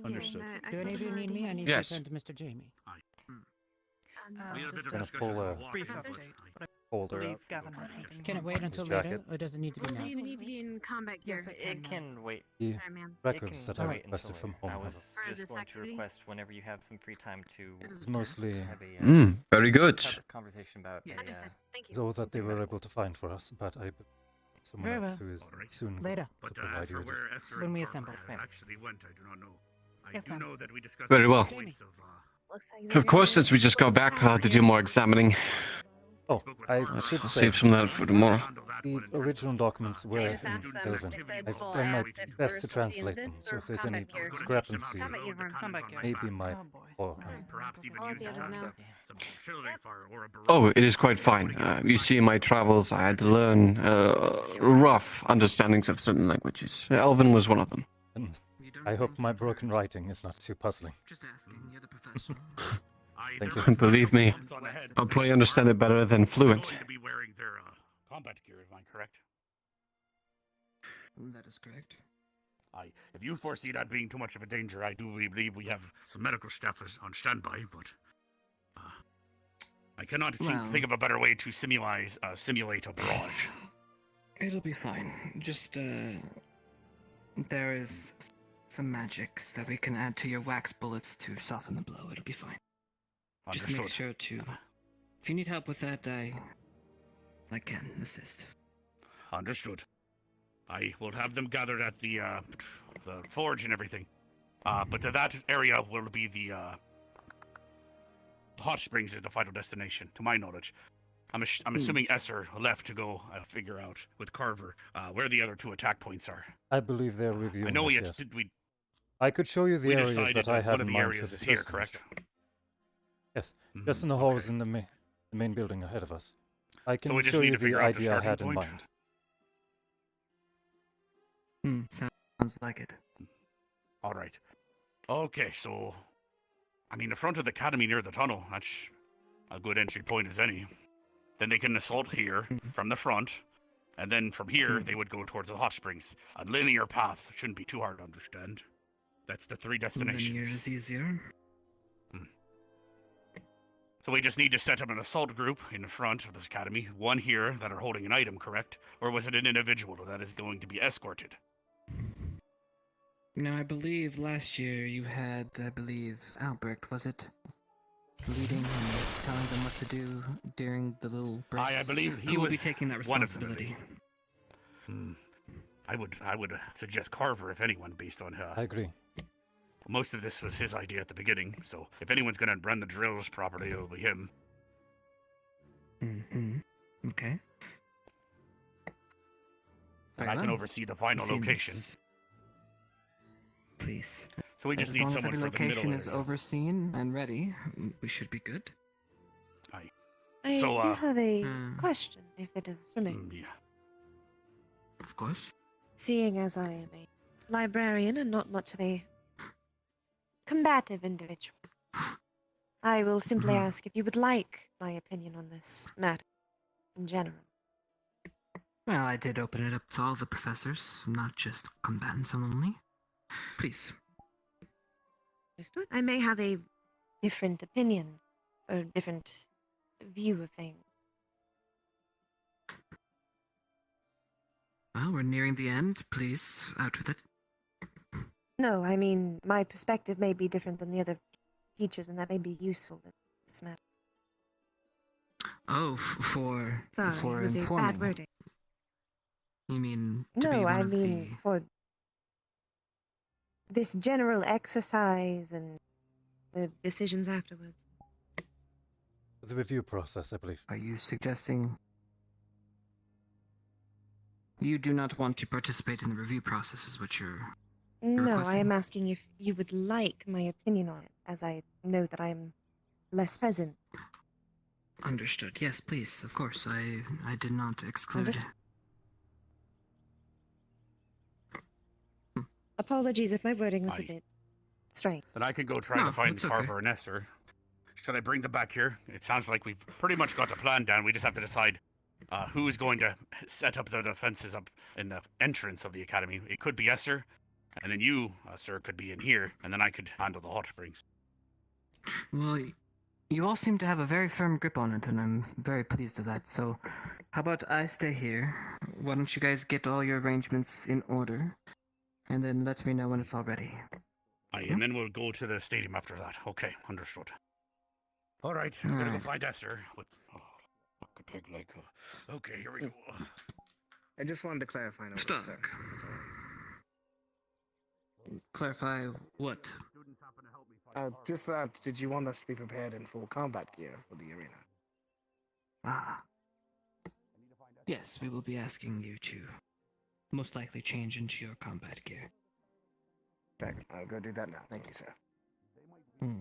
Understood. Do any of you need me? I need Yes. to return to Mr. Jamie. Just gonna pull a folder out. Can it wait until His later, jacket. or does it need to be now? You need to be in combat gear. Yes, it can wait. The Sorry, ma'am. records that I wait requested until from later. home I was have For just this going to activity? request whenever you have some free time to It's mostly have a Very good. separate conversation about Yes. a, Thank you. those that they were able to find for us, but I someone Very else well. who is soon Later. to But provide as you for with where it. Esther When and we Parker assemble. Yes, ma'am. actually went, I do not know. I Yes, do ma'am. know that we discussed Very well. points of, Looks like Of they're course, gonna since we just got back to do more examining, Oh, I I'll should say save some of that for tomorrow. the original documents were just asked in them Elven. if they'd I've full done my ass if best we're to supposed to translate use them, this so or if there's any combat gear. discrepancy, Combat uniform. maybe my or perhaps even All use the others now. some artillery fire or a barrage. Oh, it is quite fine. You see, in my travels, I had to learn rough understandings of certain languages. Elven was one of them. and I hope my broken writing is not too puzzling. Just asking, you're the professor. Thank you. Believe me, I'll probably understand it better than fluent. Going to be wearing their combat gear, am I correct? That is correct. If you foresee that being too much of a danger, I do believe we have some medical staff on standby, but I cannot Well- think of a better way to simulate a barrage. It'll be fine. Just, there is some magics that we can add to your wax bullets to soften the blow. It'll be fine. Just make Understood. sure to. If you need help with that, I can assist. Understood. I will have them gathered at the forge and everything. But to that area will be the hot springs is the final destination, to my knowledge. I'm assuming Esser left to go figure out with Carver where the other two attack points are. I believe they're reviewing I know this, we yes. we I could show you the we areas decided that I one had of in the mind for areas the is here, destination. correct? Yes, just in the halls in the main building ahead of us. I can we just show need you to figure the out the idea I starting had in point? mind. Sounds like it. All right. Okay, so I mean the front of the academy near the tunnel, that's a good entry point as any. Then they can assault here from the front, and then from here they would go towards the hot springs. A linear path shouldn't be too hard to understand. That's the three destinations. Linear is easier. So we just need to set up an assault group in the front of this academy. One here that are holding an item, correct? Or was it an individual that is going to be escorted? Now, I believe last year you had, Albrecht, was it? Leading and telling them what to do during the little breaks. I believe he Who will was be taking that one of them, at responsibility. least. I would suggest Carver, if anyone, based on her. I agree. Most of this was his idea at the beginning, so if anyone's going to run the drills properly, it'll be him. Mm-hmm. Okay. And Very I can well. oversee the final Seems- location. Please. So we just as need long as someone every for the middle location is area. overseen and ready, we should be good. I So, do have a Hmm. question, if it is permitted. Yeah. Of course. Seeing as I am a librarian and not much of a combative individual, I will simply Mhm. ask if you would like my opinion on this matter in general. Well, I did open it up to all the professors, not just combatants only. Please. Understood? I may have a different opinion or different view of things. Well, we're nearing the end. Please, out with it. No, I mean, my perspective may be different than the other teachers, and that may be useful in this matter. Oh, for Sorry, for it was informing. a bad wording. You mean to be No, one I of mean for this general exercise and the decisions afterwards. The review process, I believe. Are you suggesting you do not want to participate in the review process? Is what you're No, I requesting? am asking if you would like my opinion on it, as I know that I'm less present. Understood. Yes, please. Of course. I did not exclude. Understood. Apologies if my wording was a bit strange. Then I could go try No, to find it's okay. Carver and Esther. Should I bring them back here? It sounds like we've pretty much got the plan down. We just have to decide who's going to set up the defenses up in the entrance of the academy. It could be Esther, and then you, sir, could be in here, and then I could handle the hot springs. Well, you all seem to have a very firm grip on it, and I'm very pleased with that. So, how about I stay here? Why don't you guys get all your arrangements in order, and then let me know when it's all ready. Aye, and then we'll go to the stadium after that. Okay, understood. All right, I'm gonna go Alright. find Esther. With fuck a pig like. Okay, here we go. I just wanted to clarify. No, Stuck. Clarify what? Just that. Did you want us to be prepared in full combat gear for the arena? Ah. Yes, we will be asking you to most likely change into your combat gear. Okay, I'll go do that now. Thank you, sir. Hmm.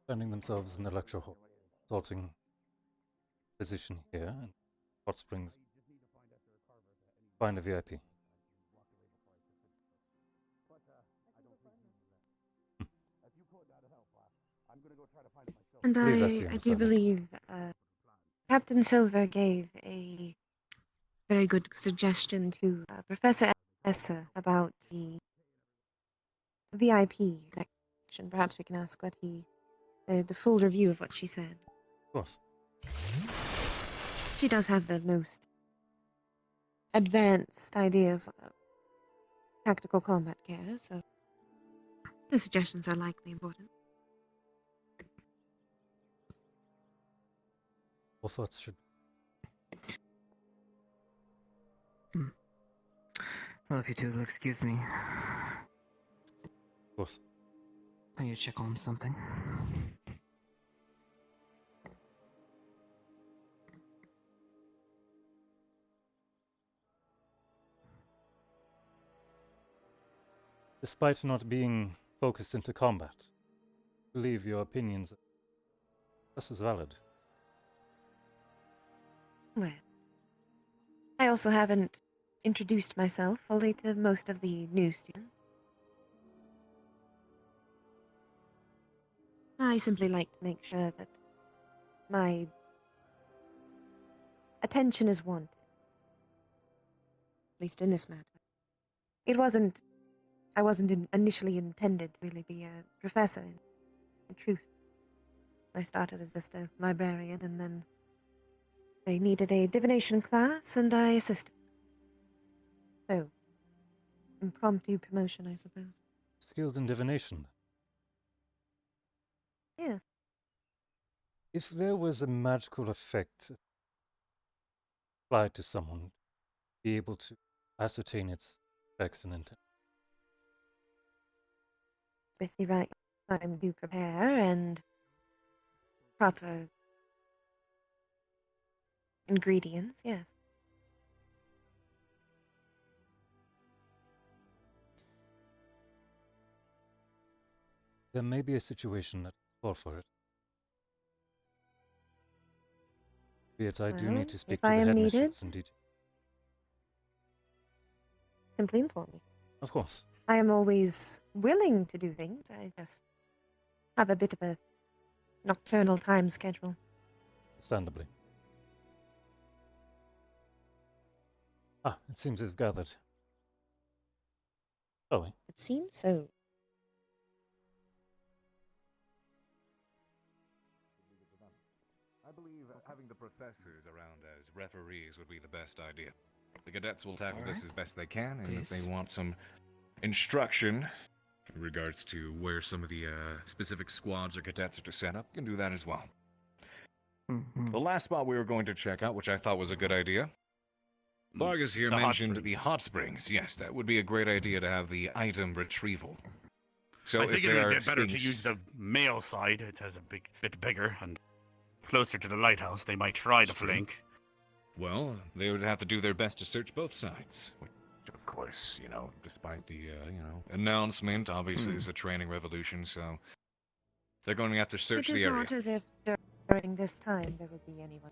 Finding themselves in the lecture hall, sorting position here, and Hot Springs. Find a VIP. And Believe that's the I do understanding. believe Captain Silver gave a very good suggestion to Professor Essa about the VIP section. Perhaps we can ask what the full review of what she said. Of course. She does have the most advanced idea of tactical combat care, so her suggestions are likely important. All thoughts should. Well, if you two will excuse me. Of course. I need to check on something. Despite not being focused into combat, I believe your opinions are just as valid. Well, I also haven't introduced myself fully to most of the new students. I simply like to make sure that my attention is wanted. At least in this matter. I wasn't initially intended to really be a professor, in truth. I started as just a librarian, and then they needed a divination class, and I assisted. So, impromptu promotion, I suppose. Skilled in divination. Yes. If there was a magical effect applied to someone, be able to ascertain its effects and intent. With the right time to prepare and proper ingredients, yes. There may be a situation that calls for it. Yet I do Well, need to speak if to I the am headmistress needed, indeed. simply inform me. Of course. I am always willing to do things. I just have a bit of a nocturnal time schedule. Understandably. Ah, it seems it's gathered. Shall we? It seems so. I believe having the professors around as referees would be the best idea. The cadets will tackle this as best they can, and if they want some instruction in regards to where some of the specific squads or cadets are to set up, you can do that as well. The last spot we were going to check out, which I thought was a good idea, Vargas here mentioned the hot springs. Yes, that would be a great idea to have the item retrieval. So I think if it they would are be better to being use the male side. It has a bit bigger and closer to the lighthouse. They might try to flank. Well, they would have to do their best to search both sides. Which, of course, despite the, announcement, obviously it's a training revolution, so they're going to have to search It is the area. not as if during this time there would be anyone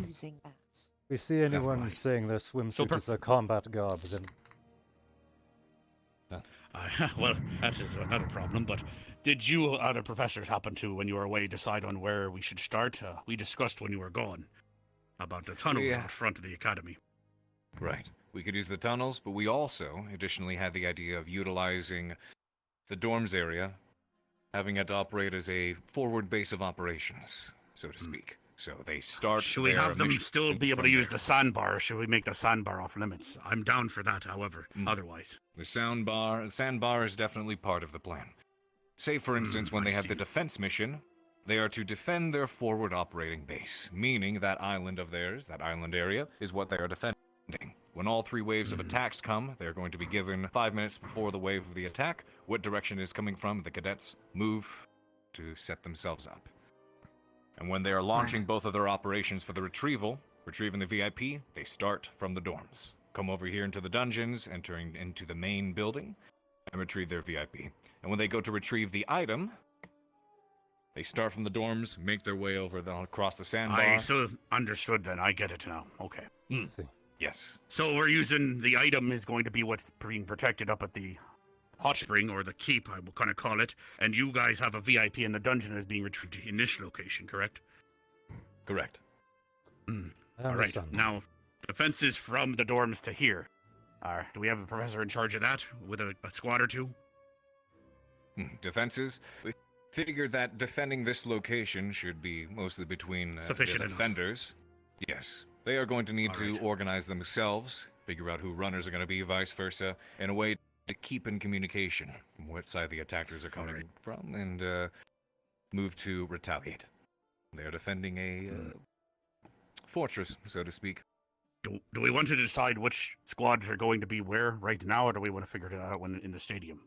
using bats. If we see anyone saying their swimsuit is their combat garb, then... Well, that is another problem, but did you other professors happen to, when you were away, decide on where we should start? We discussed when you were gone about the tunnels out front of the academy. Right. We could use the tunnels, but we also additionally had the idea of utilizing the dorms area, having it operate as a forward base of operations, so to speak. So they start. Should we have them still be able to use the sandbar, or should we make the sandbar off limits? I'm down for that, however, otherwise. The sandbar is definitely part of the plan. Say, for instance, when they have the defense mission, they are to defend their forward operating base, meaning that island of theirs, that island area, is what they are defending. When all three waves of attacks come, they're going to be given 5 minutes before the wave of the attack what direction it is coming from. The cadets move to set themselves up. And when they are launching both of their operations for the retrieving the VIP, they start from the dorms. Come over here into the dungeons, entering into the main building, and retrieve their VIP. And when they go to retrieve the item, they start from the dorms, make their way over across the sandbar. I so understood then. I get it now. Okay. Yes. So we're using the item is going to be what's being protected up at the hot spring, or the keep, I will kind of call it, and you guys have a VIP in the dungeon as being retrieved in this location, correct? Correct. All right. Now, defenses from the dorms to here. Do we have a professor in charge of that with a squad or two? Defenses? We figured that defending this location should be mostly between the defenders. Yes. They are going to need to organize themselves, figure out who runners are going to be, vice versa, in a way to keep in communication from what side the attackers are coming from, and move to retaliate. They are defending a fortress, so to speak. Do we want to decide which squads are going to be where right now, or do we want to figure it out when in the stadium?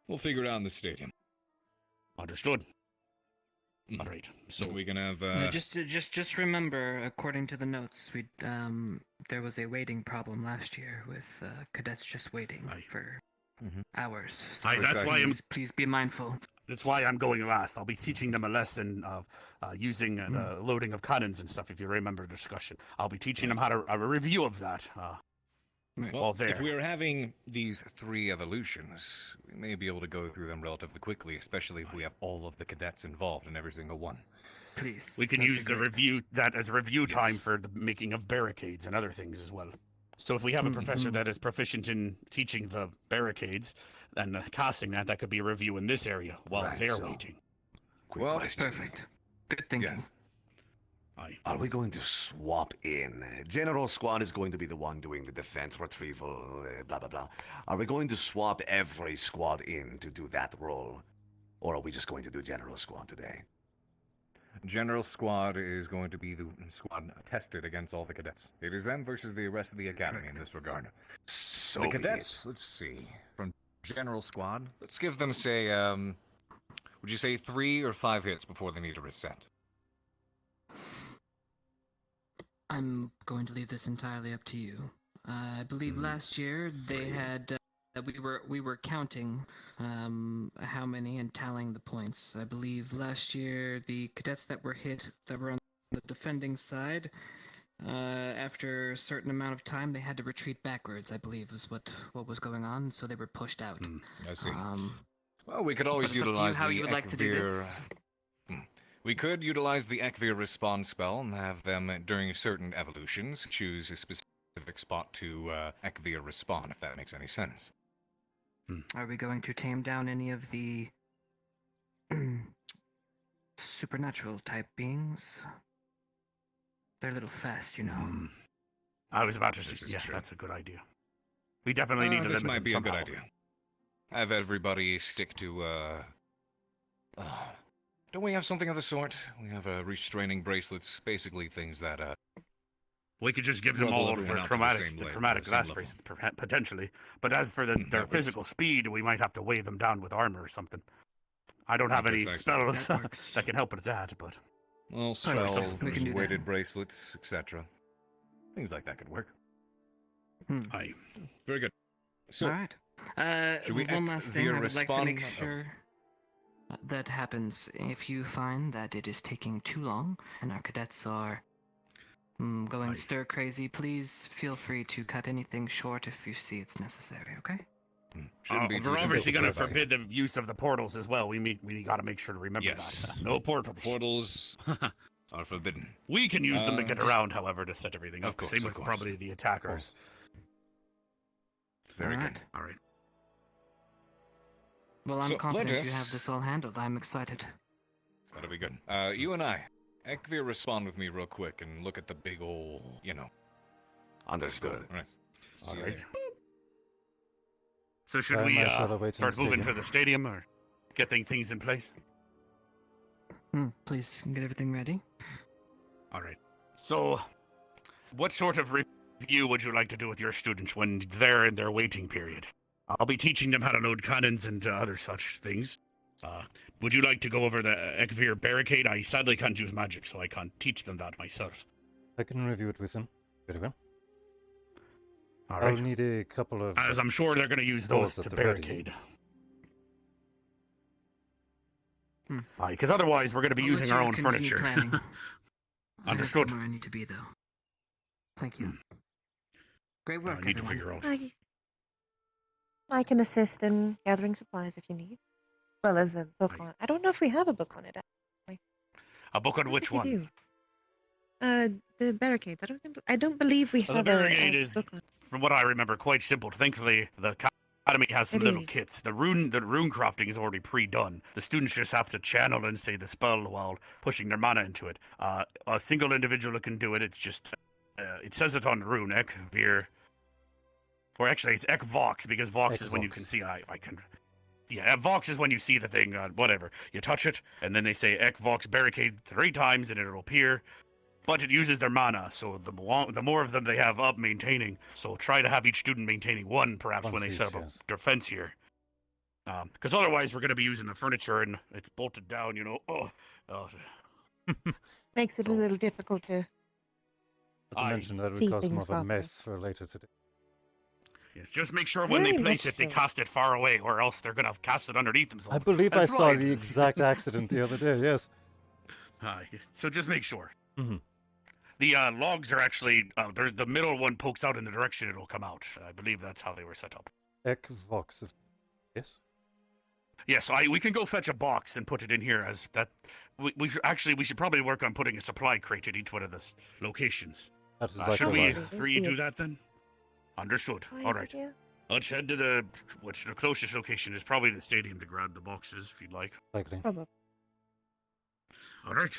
We'll figure it out in the stadium. Understood. All right, so we can have. Just remember, according to the notes, there was a waiting problem last year with cadets just waiting for hours. So that's why please be mindful. That's why I'm going last. I'll be teaching them a lesson of using the loading of cannons and stuff. If you remember the discussion, I'll be teaching them how to a review of that. Well, if we are having these 3 evolutions, we may be able to go through them relatively quickly, especially if we have all of the cadets involved in every single one. Please. We can use the review as review time for the making of barricades and other things as well. So if we have a professor that is proficient in teaching the barricades and casting that could be a review in this area while they're waiting. Quick question. Perfect. Good thinking. Yes. Are we going to swap in? General Squad is going to be the one doing the defense retrieval, blah, blah, blah. Are we going to swap every squad in to do that role? Or are we just going to do General Squad today? General Squad is going to be the squad tested against all the cadets. It is them versus the rest of the academy in this regard. So the cadets, let's see, from General Squad, let's give them, say, would you say 3 or 5 hits before they need a reset? I'm going to leave this entirely up to you. I believe last year they had we were counting how many and tallying the points. I believe last year the cadets that were hit that were on the defending side, after a certain amount of time they had to retreat backwards. I believe was what was going on, so they were pushed out. I see. Well, we could always utilize how the you would like to do this. We could utilize the Ekvir Respawn spell and have them, during certain evolutions, choose a specific spot to Ekvir Respawn, if that makes any sense. Are we going to tame down any of the supernatural type beings? They're a little fast, you know. I was about to say, yeah, that's a good idea. We definitely need to This limit might them be a good somehow. idea. Have everybody stick to, don't we have something of the sort? We have restraining bracelets, basically things that, We could just give them level all everyone the up to the chromatic same glass level. bracelets, potentially. But as for their that was- physical speed, we might have to weigh them down with armor or something. I don't have any guess I see. spells That works. that can help with that, but... Well, Sure, spells, we can do that. weighted bracelets, etc. Things like that could work. Aye. Very good. So, All right. should we One last thing, Ekvir I would like to make Respawn? sure that happens. If you find that it is taking too long and our cadets are going stir crazy, please feel free to cut anything short if you see it's necessary. Okay? Shouldn't be too We're obviously difficult going to about it. forbid the use of the portals as well. We got to make sure to remember Yes. that. No portals. Portals are forbidden. We can use them to get just- around, however, to set everything Of up. course, Same of with course. probably the attackers. Very Alright. good. All right. Well, I'm So, confident let you us- have this all handled. I'm excited. That'll be good. You and I, Ekvir, respond with me real quick and look at the big ol', Understood. All right. See All you right. later. So should I we might as well wait in start the moving to stadium. the stadium or getting things in place? Please get everything ready. All right. So, what sort of review would you like to do with your students when they're in their waiting period? I'll be teaching them how to load cannons and other such things. Would you like to go over the Ekvir barricade? I sadly can't use magic, so I can't teach them that myself. I can review it with them. Very well. All I'll right. need a couple of... As I'm sure they're going to use doors those at to the ready. barricade. Because otherwise we're going to be I'll using let our you own continue furniture. planning. I have Understood. somewhere I need to be, though. Thank you. Great work, I need to everyone. figure out. I can assist in gathering supplies if you need. Well, as a book on. I don't know if we have a book on it. Actually. A book on I don't which think we one? do. The barricades. I don't believe we Well, have the barricade a is, book on. from what I remember, quite simple. Thankfully, the academy has some It little is. kits. The rune crafting is already pre-done. The students just have to channel and say the spell while pushing their mana into it. A single individual can do it. It's just, it says it on the rune, Ekvir. Or actually, it's Ekvox, because Vox is when you can Ekvox. see. I can. Yeah, Vox is when you see the thing. Whatever. You touch it, and then they say Ekvox barricade 3 times, and it'll appear. But it uses their mana, so the more of them they have up maintaining. So try to have each student maintaining 1, perhaps, when Once they set each, up yes. a defense here. Because otherwise we're going to be using the furniture, and it's bolted down, you know. Makes it a little difficult to. Not to mention that it see would cause more things of a properly. mess for later today. Yes, just make sure when they Very place much it, they so. cast it far away, or else they're going to cast it underneath themselves. I believe and I saw fly. the exact accident the other day, yes. Aye, so just make sure. Mhm. The logs are actually, the middle one pokes out in the direction it'll come out. I believe that's how they were set up. Ekvox of... Yes? Yes, we can go fetch a box and put it in here as that. We should probably work on putting a supply crate at each one of the locations. That is like Should a we lot. free do that then? Understood. Why All is it right. here? Let's head to the closest location is probably the stadium to grab the boxes if you'd like. Likely. Probably. All right.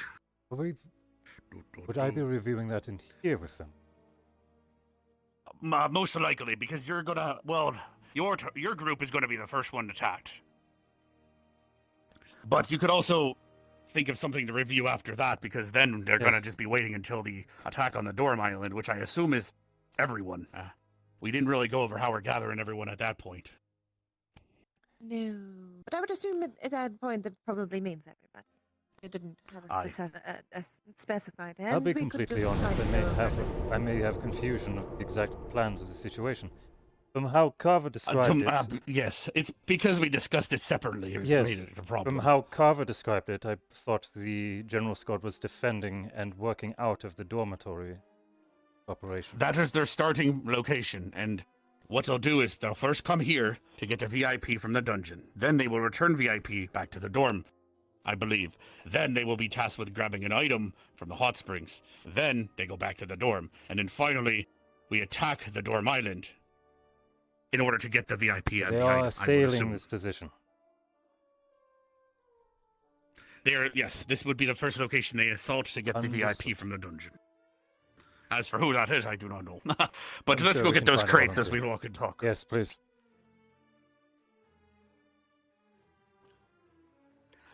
Would I be reviewing that in here with them? Most likely, because you're gonna. Well, your group is going to be the first one attacked. But you could also think of something to review after that, because then they're going to Yes. just be waiting until the attack on the Dorm Island, which I assume is everyone. We didn't really go over how we're gathering everyone at that point. No, but I would assume at that point that probably means everybody. It didn't have a specified end. I'll be We could completely just honest. fight over I may have confusion of the exact plans of the situation. From how Carver described it, yes, it's because we discussed it separately. It's yes. made it a problem. From how Carver described it, I thought the General Squad was defending and working out of the dormitory operation. That is their starting location, and what they'll do is they'll first come here to get their VIP from the dungeon. Then they will return VIP back to the dorm, I believe. Then they will be tasked with grabbing an item from the hot springs. Then they go back to the dorm. And then finally, we attack the dorm island in order to get the VIP at They the are island. assailing this position. Yes, this would be the first location they assault to get the VIP from the dungeon. As for who that is, I do not know. But I'm let's sure go we get can those find a crates as we volunteer. walk and talk. Yes, please.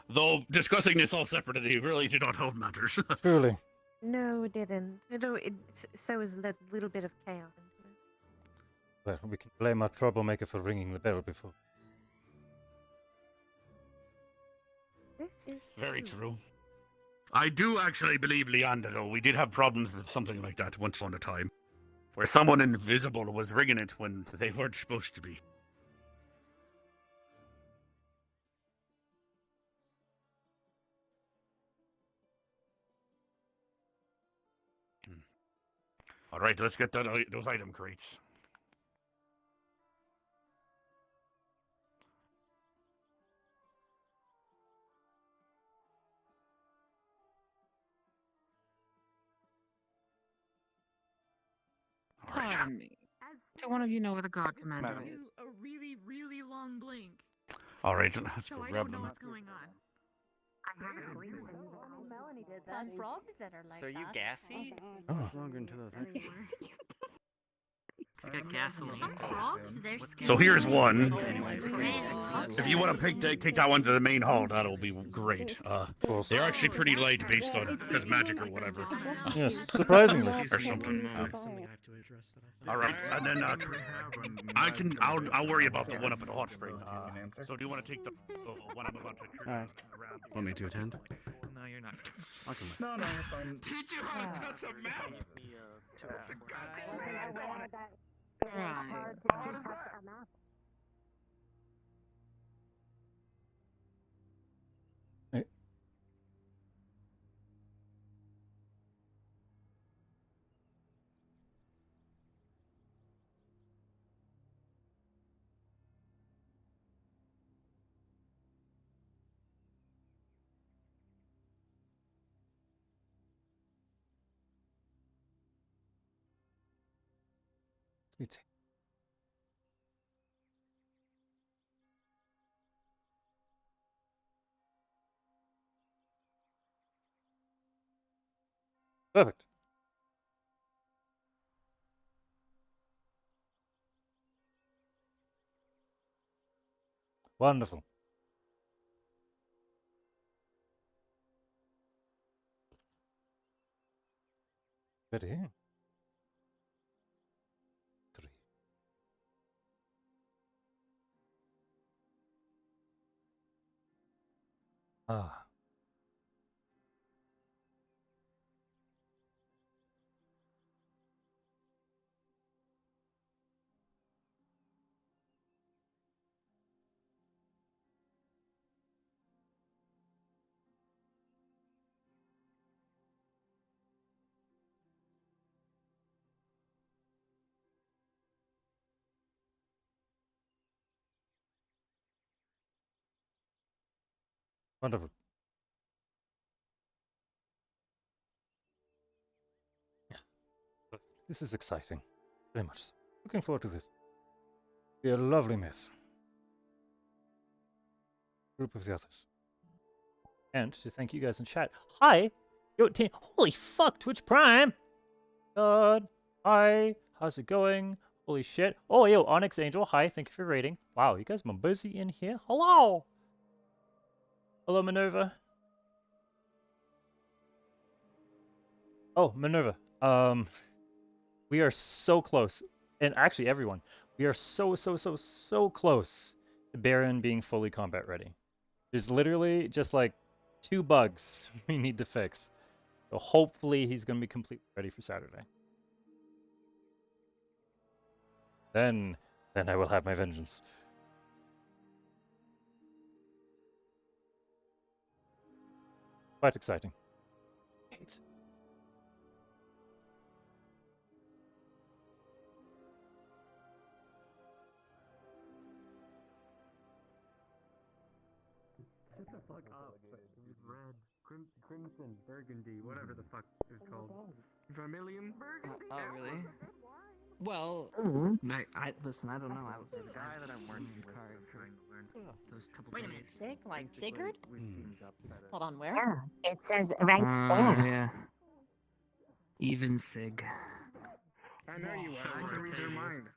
Though discussing this all separately really did not help matters. Truly. No, it didn't. It sows a little bit of chaos into it. Well, we can blame our troublemaker for ringing the bell before. This is Very true. I do actually believe, Leander, though, we did have problems with something like that once upon a time. Where someone invisible was ringing it when they weren't supposed to be. Alright, let's get those item crates. Pardon me. Do one of you know where the guard commander is? A really, really long blink. Alright, let's So go I grab don't know them. what's going on. Melanie did that. And frogs that are like So are you that. gassy? Oh. Longer until He's got gasoline. Some frogs, they're So here's one. Crazy. If you want to take that one to the main hall, that'll be great. They're actually pretty light based on because magic or whatever. Yes, surprisingly. Or something. All right, and then I'll worry about the one up at the hot spring. So do you want to take the one I'm about to? Alright. Want me to attend? No, you're not. I'll come with. No, no, you're fine. Teach you how to touch a map. Hey. Sweet. Perfect. Wonderful. Ready? 3. Ah. Wonderful. Yeah. This is exciting. Very much so. Looking forward to this. Be a lovely mess. Group of the others. And to thank you guys in chat. Hi! Yo, team. Holy fuck, Twitch Prime! God. Hi. How's it going? Holy shit. Oh, yo, Onyx Angel. Hi, thank you for rating. Wow, you guys are busy in here. Hello! Hello, Minerva. Oh, Minerva. We are so close, and actually everyone, we are so close to Berion being fully combat ready. There's literally just like 2 bugs we need to fix. So hopefully he's going to be completely ready for Saturday. Then I will have my vengeance. Quite exciting. Shut the fuck up. Red, crimson, burgundy, whatever the fuck it's called. Vermilion? Burgundy? Oh, really? Well, I listen. I don't know. There's a guy that I'm working with trying to learn. Those couple Wait a minute, days. Sig? Like Basically, Sigurd? we've teamed up at a... Hold on, where? Yeah, it says right there. Yeah. Even Sig. I know you are. I can read your mind.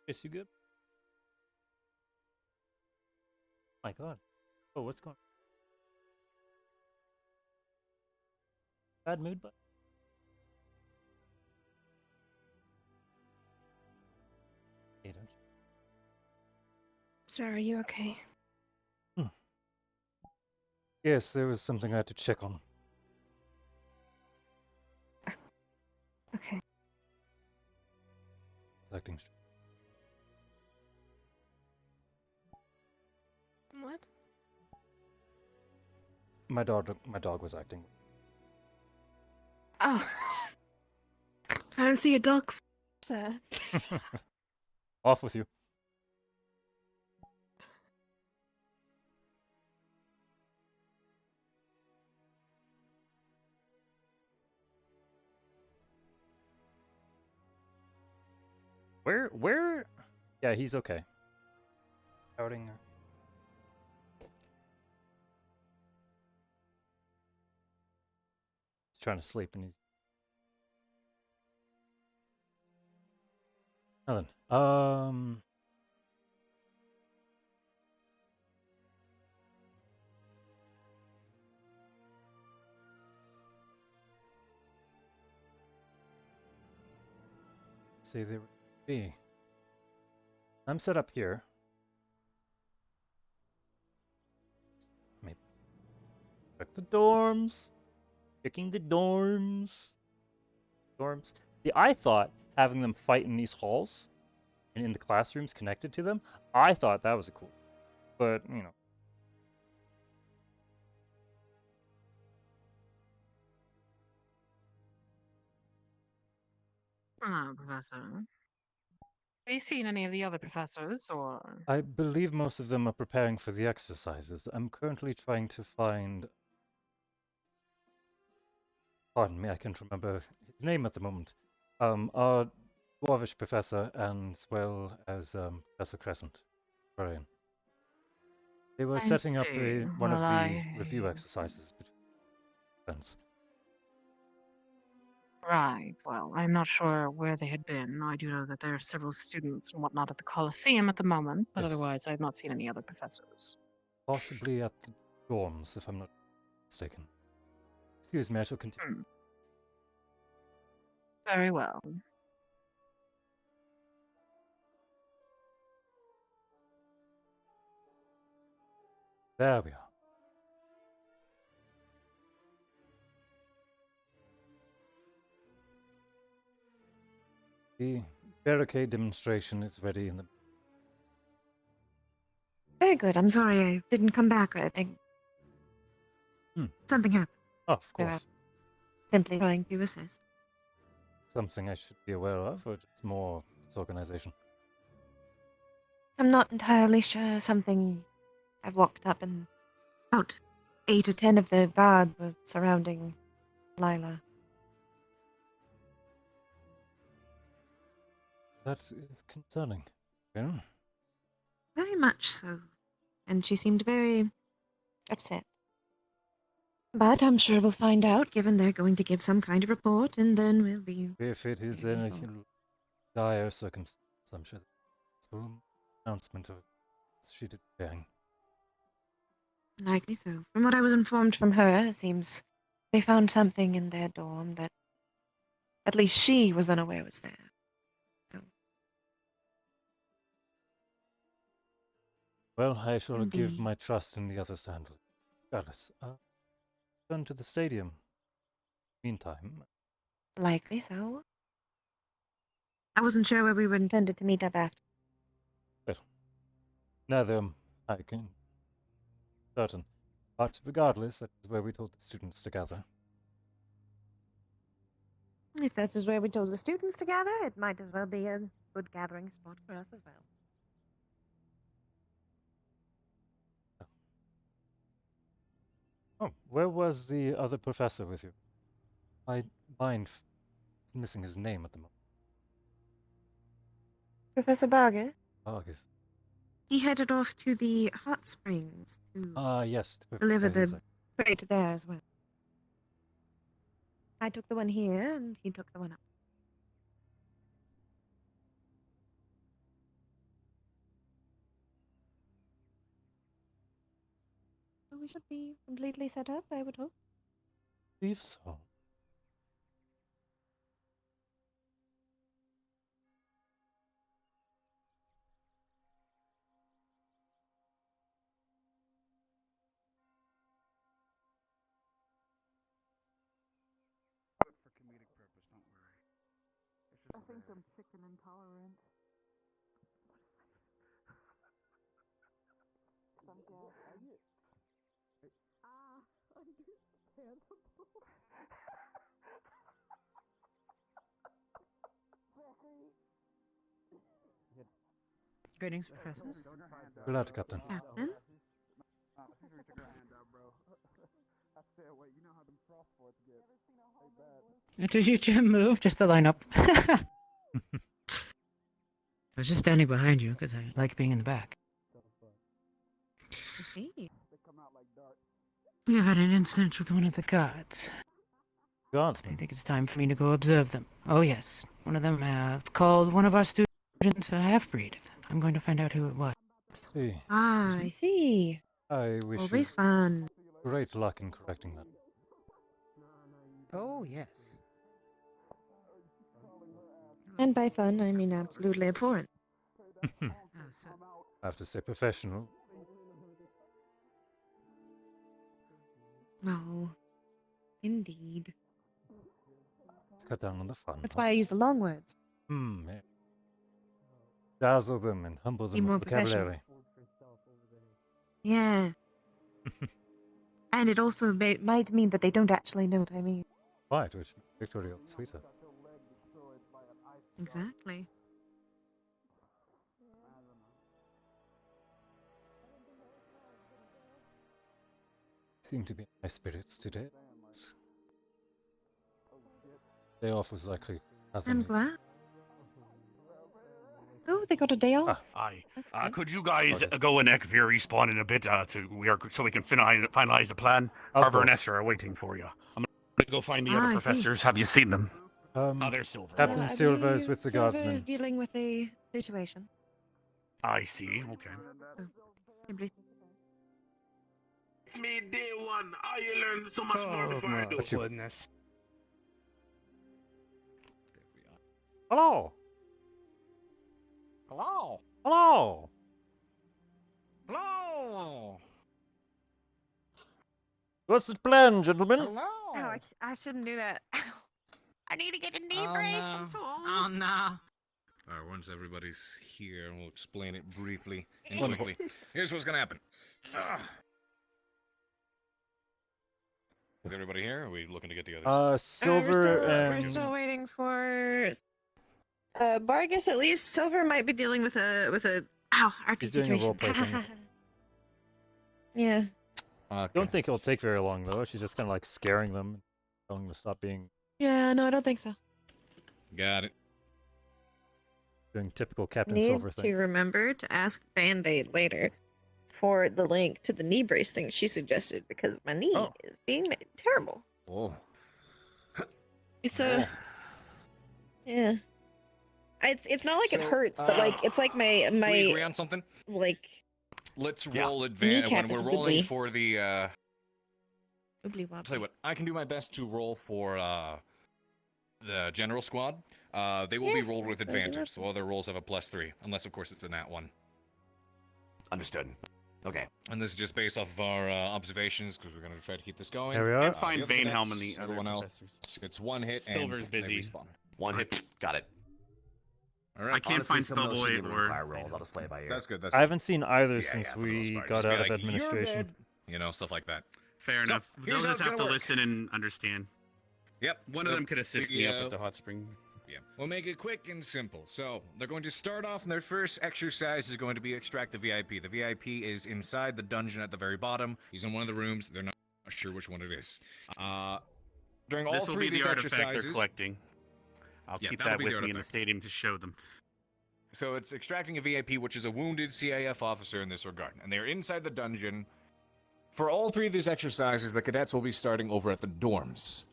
Is you good? My God. Oh, what's going on? Bad mood, but hey, don't you? Sir, are you okay? Yes, there was something I had to check on. Okay. It's acting. What? My dog was acting. Oh. I don't see a dog, sir. Off with you. Where? Yeah, he's okay. Shouting. He's trying to sleep and he's nothing. Say there would be. I'm set up here. Maybe check the dorms. Checking the dorms. See, I thought having them fight in these halls and in the classrooms connected to them, I thought that was a cool. But, you know. Professor. Have you seen any of the other professors, or...? I believe most of them are preparing for the exercises. I'm currently trying to find... Pardon me, I can't remember his name at the moment. Our Dwarvish professor, and as well as Professor Crescent. Berion. They were setting up one of the review exercises between events. Right, well, I'm not sure where they had been. I do know that there are several students and whatnot at the Colosseum at the moment, but Yes. otherwise I've not seen any other professors. Possibly at the dorms, if I'm not mistaken. Excuse me, I shall continue. Very well. There we are. The barricade demonstration is ready in the... Very good. I'm sorry I didn't come back. I think something happened. Oh, of course. Simply trying to assist. Something I should be aware of, or just more disorganization? I'm not entirely sure. Something I walked up and about 8 or 10 of the guards were surrounding Lila. That is concerning. Yeah? Very much so. And she seemed very upset. But I'm sure we'll find out, given they're going to give some kind of report, and then we'll be... If it is in a dire circumstance, I'm sure that's possible. announcement of she did bang. Likely so. From what I was informed from her, it seems they found something in their dorm that at least she was unaware was there. So, Well, I shall give Indeed. my trust in the others to handle it. Regardless, turn to the stadium. Meantime, likely so. I wasn't sure where we were intended to meet up after. well, neither am I certain. But regardless, that is where we told the students to gather. If that is where we told the students to gather, it might as well be a good gathering spot for us as well. Oh, where was the other professor with you? My mind is missing his name at the moment. Professor Vargas? Vargas. He headed off to the hot springs to Yes. deliver he's the crate there as well. I took the one here, and he took the one up. So we should be completely set up, I would hope. I believe so. For comedic purpose, don't worry. I think I'm chicken intolerant. Understandable. Greetings, professors. Good luck, Captain. Captain? Did you two move just to line up? I was just standing behind you because I like being in the back. I see. We have had an incident with one of the guards. Guardsmen? I think it's time for me to go observe them. Oh yes, one of them have called one of our students a half-breed. I'm going to find out who it was. See. Ah, I see. I wish Always you fun. great luck in correcting that. Oh yes. And by fun, I mean absolutely abhorrent. I have to say professional. No. Indeed. Let's cut down on the fun. That's why I use the long words. Yeah. Dazzle them and humble Be them more with vocabulary. Yeah. And it also might mean that they don't actually know what I mean. Right, which makes victory all the sweeter. Exactly. Seem to be in high spirits today. Day off was likely. I'm glad. Oh, they got a day off. Aye. Could you guys go and Ekvir respawn in a bit so we can finalize the plan? Carver and Esther are waiting for you. I'm gonna go find the other I see. professors. Have you seen them? There's Silver. Captain I Silva is believe with the Silver guardsmen. is dealing with a situation. I see. Okay. Me day one, I learned so much more before I do. Goodness. Hello. Hello. Hello. Hello. What's the plan, gentlemen? Hello. Oh, I shouldn't do that. I need to get a knee Oh, brace. no. I'm so old. Oh, no. Alright, once everybody's here, we'll explain it briefly and quickly. Here's what's gonna happen. Is everybody here? Or are we looking to get the others? Silver we're and... still waiting for Vargas. At least Silver might be dealing with a RP He's doing a situation. roleplay thing. Yeah. Don't think it'll take very long, though. She's just kind of like scaring them, telling them to stop being... Yeah, no, I don't think so. Got it. Doing typical Captain Need Silver to thing. remember to ask Band-Aid later for the link to the knee brace thing she suggested because my knee is being made terrible. Oh. It's a... Yeah. It's not like it So, hurts, but like it's like my we agree on something? like. Let's roll advantage Kneecap when we're is rolling wibbly. for the. Wibbly I'll tell you what, I can do my best to roll for the general squad. They will be Yes, rolled with that's what I advantage, love. so other rolls have a +3, unless of course it's a nat 1. Understood. Okay. And this is just based off of our observations, because we're going to try to keep this going. There we are. Can't find the other Vanehelm cadets, and the other everyone else, professors. it's one hit Silver's and busy. they respawn. One hit. Got it. All right. I can't Honestly, find some of those shouldn't Spellblade even or require rolls. I'll just play it by ear. That's good. That's I good. haven't seen either Yeah, since for the most we part. got Just be out of like, "You're administration. dead," you know, stuff like that. Fair So, enough. here's They'll how just it's have to gonna work. listen and understand. Yep. One of them could assist me up at the hot spring. Yeah. We'll make it quick and simple. So, they're going to start off, and their first exercise is going to be extract the VIP. The VIP is inside the dungeon at the very bottom. He's in one of the rooms. They're not sure which one it is. During all This will three be of these the artifact exercises... they're collecting. I'll Yeah, keep that'll that be with the me in the artifact. stadium to show them. So it's extracting a VIP, which is a wounded CIF officer in this regard. And they're inside the dungeon. For all three of these exercises, the cadets will be starting over at the dorms.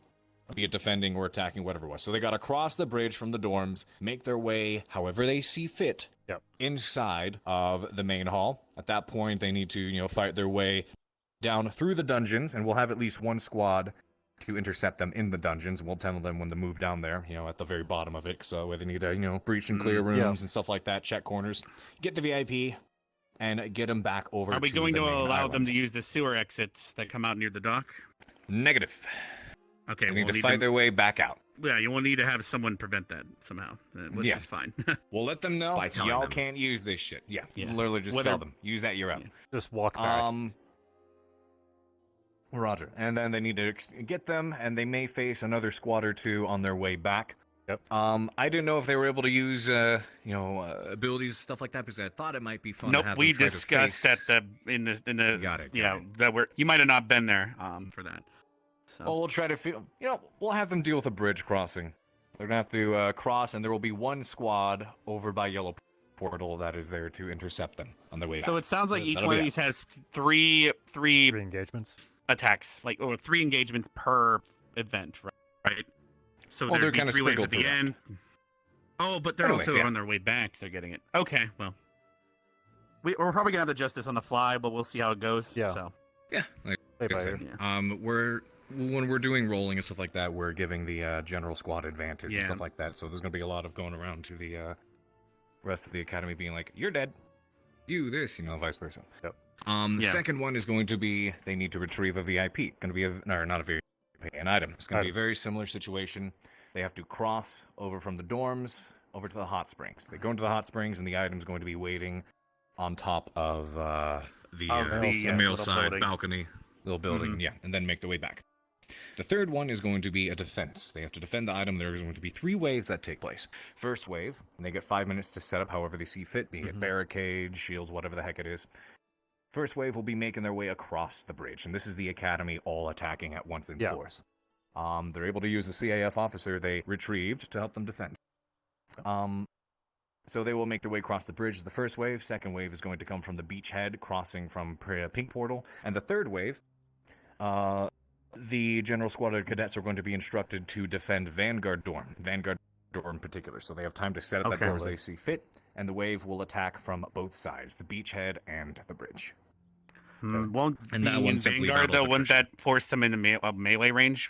Be it defending or attacking, whatever it was. So they got to cross the bridge from the dorms, make their way however they see fit inside of the main hall. At that point, they need to, fight their way down through the dungeons, and we'll have at least one squad to intercept them in the dungeons, and we'll tell them when to move down there, at the very bottom of it, so they need to, breach and clear rooms and stuff like that, check corners, get the VIP, and get them back over to Are we going the to main allow them island. to use the sewer exits that come out near the dock? Negative. Okay, They need we'll to fight their way back out. Yeah, you will need to have someone prevent that somehow, which Yeah. is fine. We'll let them know By telling y'all them. can't use this shit. Yeah, Yeah. literally just Whether- tell them. Use that, you're out. Just walk back. Roger. And then they need to get them, and they may face another squad or two on their way back. Yep. I didn't know if they were able to use, abilities, stuff like that, because I thought it might be fun Nope, to have we them try to discussed face... at in the Got it, that we're you might have not been there for that. So Well, we'll try to feel. We'll have them deal with a bridge crossing. They're gonna have to cross, and there will be one squad over by Yellow Portal that is there to intercept them on their way back. So it sounds like each That'll one be of it. these has three engagements attacks, or 3 engagements per event, right? So Well, they're there'd be kinda 3 waves at sprinkled the throughout. end. Oh, but they're Anyways, also yeah. on their way back. They're getting it. Okay, well, we're probably gonna have the justice on the fly, but we'll see how it goes. Yeah. So Yeah, like Play I by said, ear. when we're doing rolling and stuff like that, we're giving the general squad advantage Yeah. and stuff like that. So there's gonna be a lot of going around to the rest of the academy being like, "You're dead, you this," vice versa. Yep. The Yeah. second one is going to be they need to retrieve a VIP. Going to be not a VIP, an item. It's going to be a very similar situation. They have to cross over from the dorms over to the hot springs. They go into the hot springs, and the item's going to be waiting on top of the male little side building. balcony, little building, Mhm. yeah, and then make their way back. The third one is going to be a defense. They have to defend the item. There's going to be 3 waves that take place. First wave, and they get 5 minutes to set up however they see fit, be it barricades, shields, whatever the heck it is. First wave will be making their way across the bridge, and this is the academy all attacking at once in force. They're able to use the CAF officer they retrieved to help them defend. So they will make their way across the bridge. The first wave. Second wave is going to come from the beachhead, crossing from Pink Portal. And the third wave, the general squad of cadets are going to be instructed to defend Vanguard Dorm in particular. So they have time to set up that door as they see fit, and the wave will attack from both sides, the beachhead and the bridge. Won't And that being one in simply Vanguard battles though? Wouldn't attrition. that force them into melee range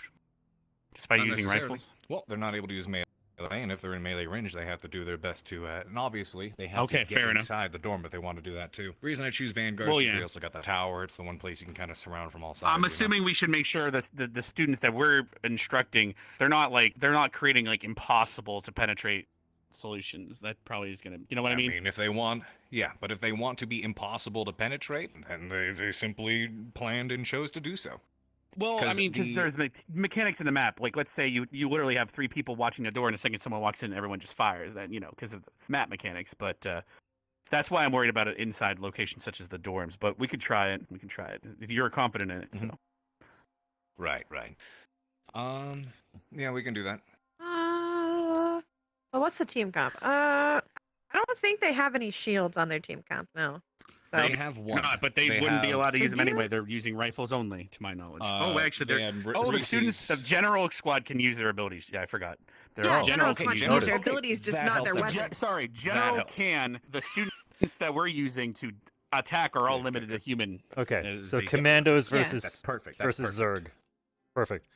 just by Not using necessarily. rifles? Well, they're not able to use melee, and if they're in melee range, they have to do their best to. And obviously, they have Okay, to get fair enough. inside the dorm, but they want to do that too. The reason I choose Vanguard Well, is because yeah. they also got the tower. It's the one place you can kind of surround from all sides. I'm assuming we should make sure that the students that we're instructing, they're not creating impossible to penetrate solutions. That probably is gonna, you know what I mean? if they want, yeah, but if they want to be impossible to penetrate, then they simply planned and chose to do so. Well, I mean, because the- there's mechanics in the map. Like, let's say you literally have 3 people watching the door, and the second someone walks in, everyone just fires. That, because of the map mechanics. But that's why I'm worried about an inside location such as the dorms. But we could try it. If you're confident in it. So. Right. Yeah, we can do that. Well, what's the team comp? I don't think they have any shields on their team comp. No. They have one. No, but they wouldn't be allowed to use them anyway. They're using rifles only, to my knowledge. Actually, the students, the general squad can use their abilities. Yeah, I forgot. General squad can use their abilities, just not their weapons. Sorry, general can. The students that we're using to attack are all limited to human. Okay, so commandos versus That's perfect. versus Zerg. Perfect.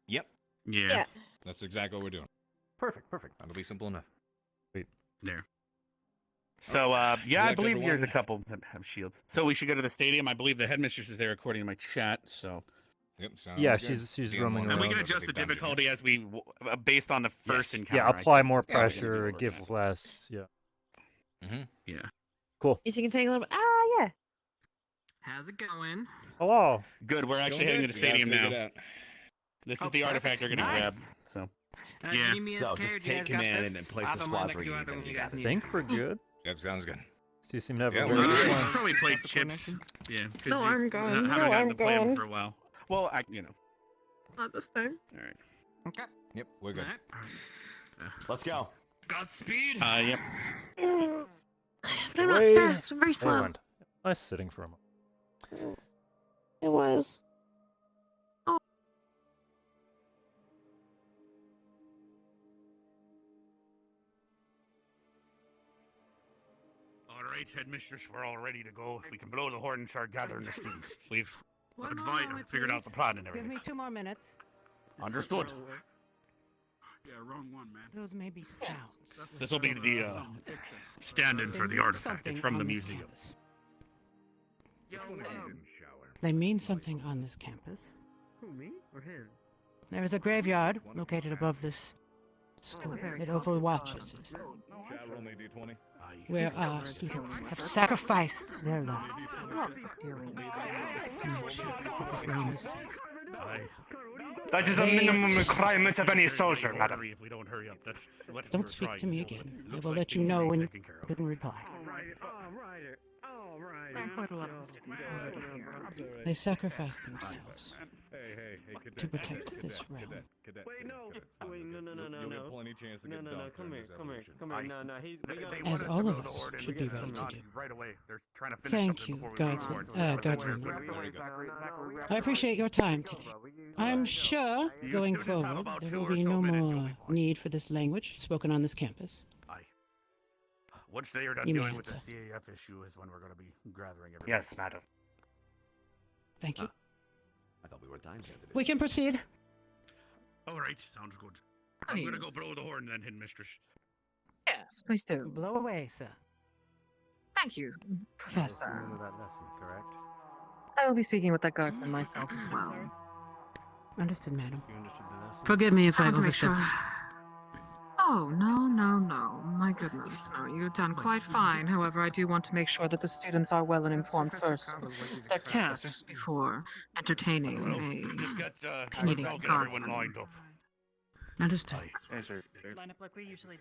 Yep. Yeah. That's exactly what we're doing. Perfect. That'll be simple enough. Sweet. There. So, I believe there's a couple that have shields. So we should go to the stadium. I believe the headmistress is there according to my chat, so... Yep, yeah, she's roaming around. And we can adjust the difficulty as we, based on the first encounter. Yeah, apply more pressure, give less, yeah. Yeah. Cool. Yes, you can take a little. Yeah. How's it going? Hello. Good, we're actually heading to the stadium now. This is the artifact they're going to grab, so... Yeah. So just take command and then place the squad ready. I think we're good. Yep, sounds good. You seem to have we should probably play chips. Yeah. No, I'm gone. Haven't gotten to play them for a while. Well, Not this time. All right. Okay. Yep, we're good. Let's go. Godspeed. Yep. But I'm not fast. I'm very slow. Never mind. Nice sitting for a moment. It was. All right, headmistress, we're all ready to go. We can blow the horn and start gathering the students. We've figured out the plan and Give me everything. 2 more minutes. Understood. Yeah, wrong one, man. Those may be sounds. This will be the stand-in for the artifact. It's from the museum. They mean something on this campus. Who, me or him? There is a graveyard located above this school. It overwatches it, where students have sacrificed their lives to make sure that this land is safe. That is a minimum requirement of any soldier, madam. If we don't hurry up, that's Don't speak to me again. I will let you know when you can reply. There are quite a lot of the students already here. They sacrificed themselves to protect this realm. Wait, no, come here, no, As all of us should be ready to do. Thank you, guardsmen. I appreciate your time today. I'm sure, going forward, there will be no more need for this language spoken on this campus. Once they are done You may dealing with the answer. CAF issue is when we're going to be gathering everything. Yes, madam. Thank you. I thought we were time sensitive. We can proceed. All right, sounds good. I'm going to go blow the horn then, headmistress. Yes, please do. Blow away, sir. Thank you, Professor. That lesson, correct? I will be speaking with that guardsman myself as well. Understood, madam. You understood the lesson? Forgive me if I want to make sure. overstepped. Oh, no. My goodness. No, you've done quite fine. However, I do want to make sure that the students are well and informed first of their tasks before entertaining a meeting of guardsmen. Lined up. Understood.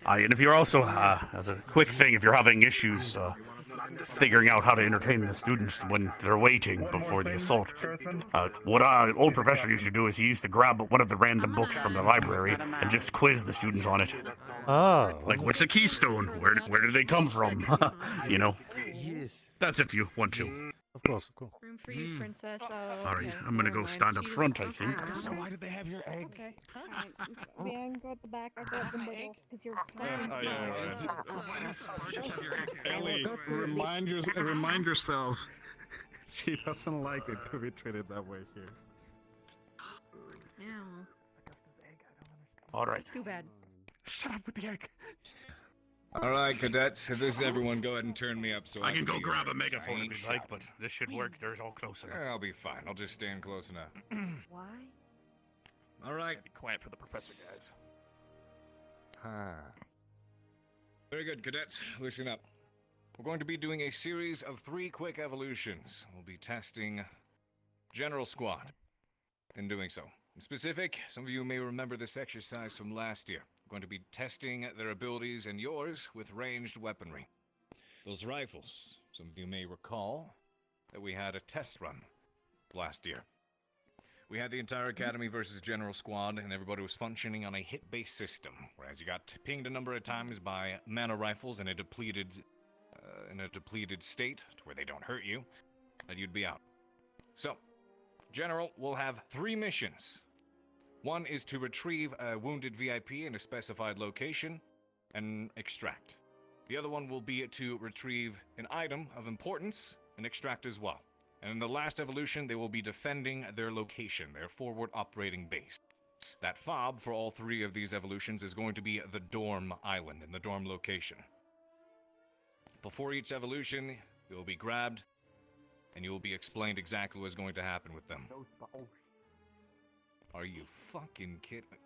And if you're also, as a quick thing, if you're having issues figuring out how to entertain the students when they're waiting before the assault, what our old professor used to do is he used to grab one of the random books from the library and just quiz the students on it. Oh. Like, what's a keystone? Where did they come from? You know? That's if you want to. Of course. Room for you, princess. All right, I'm gonna go stand up front, I think. So why did they have your egg? Okay. May I go at the back? I'll go at the middle. Because you're Ellie, remind yourself. She doesn't like it to be treated that way here. Yeah. All right. Too bad. Shut up with the egg. All right, cadets. If this is everyone, go ahead and turn me up so I can can go be grab a heard. megaphone I if ain't you'd like, shouting. but this should work. There's all close enough. Yeah, I'll be fine. I'll just stand close enough. Why? All right. Be quiet for the professor, guys. Very good, cadets. Listen up. We're going to be doing a series of 3 quick evolutions. We'll be testing General Squad. In doing so, in specific, some of you may remember this exercise from last year. We're going to be testing their abilities and yours with ranged weaponry. Those rifles, some of you may recall that we had a test run last year. We had the entire Academy versus General Squad, and everybody was functioning on a hit-based system, whereas you got pinged a number of times by mana rifles and a depleted in a depleted state, to where they don't hurt you, then you'd be out. So, General will have 3 missions. One is to retrieve a wounded VIP in a specified location and extract. The other one will be to retrieve an item of importance and extract as well. And in the last evolution, they will be defending their location, their forward operating base. That fob for all 3 of these evolutions is going to be the dorm island and the dorm location. Before each evolution, you will be grabbed, and you will be explained exactly what's going to happen with them. Are you fucking kidding?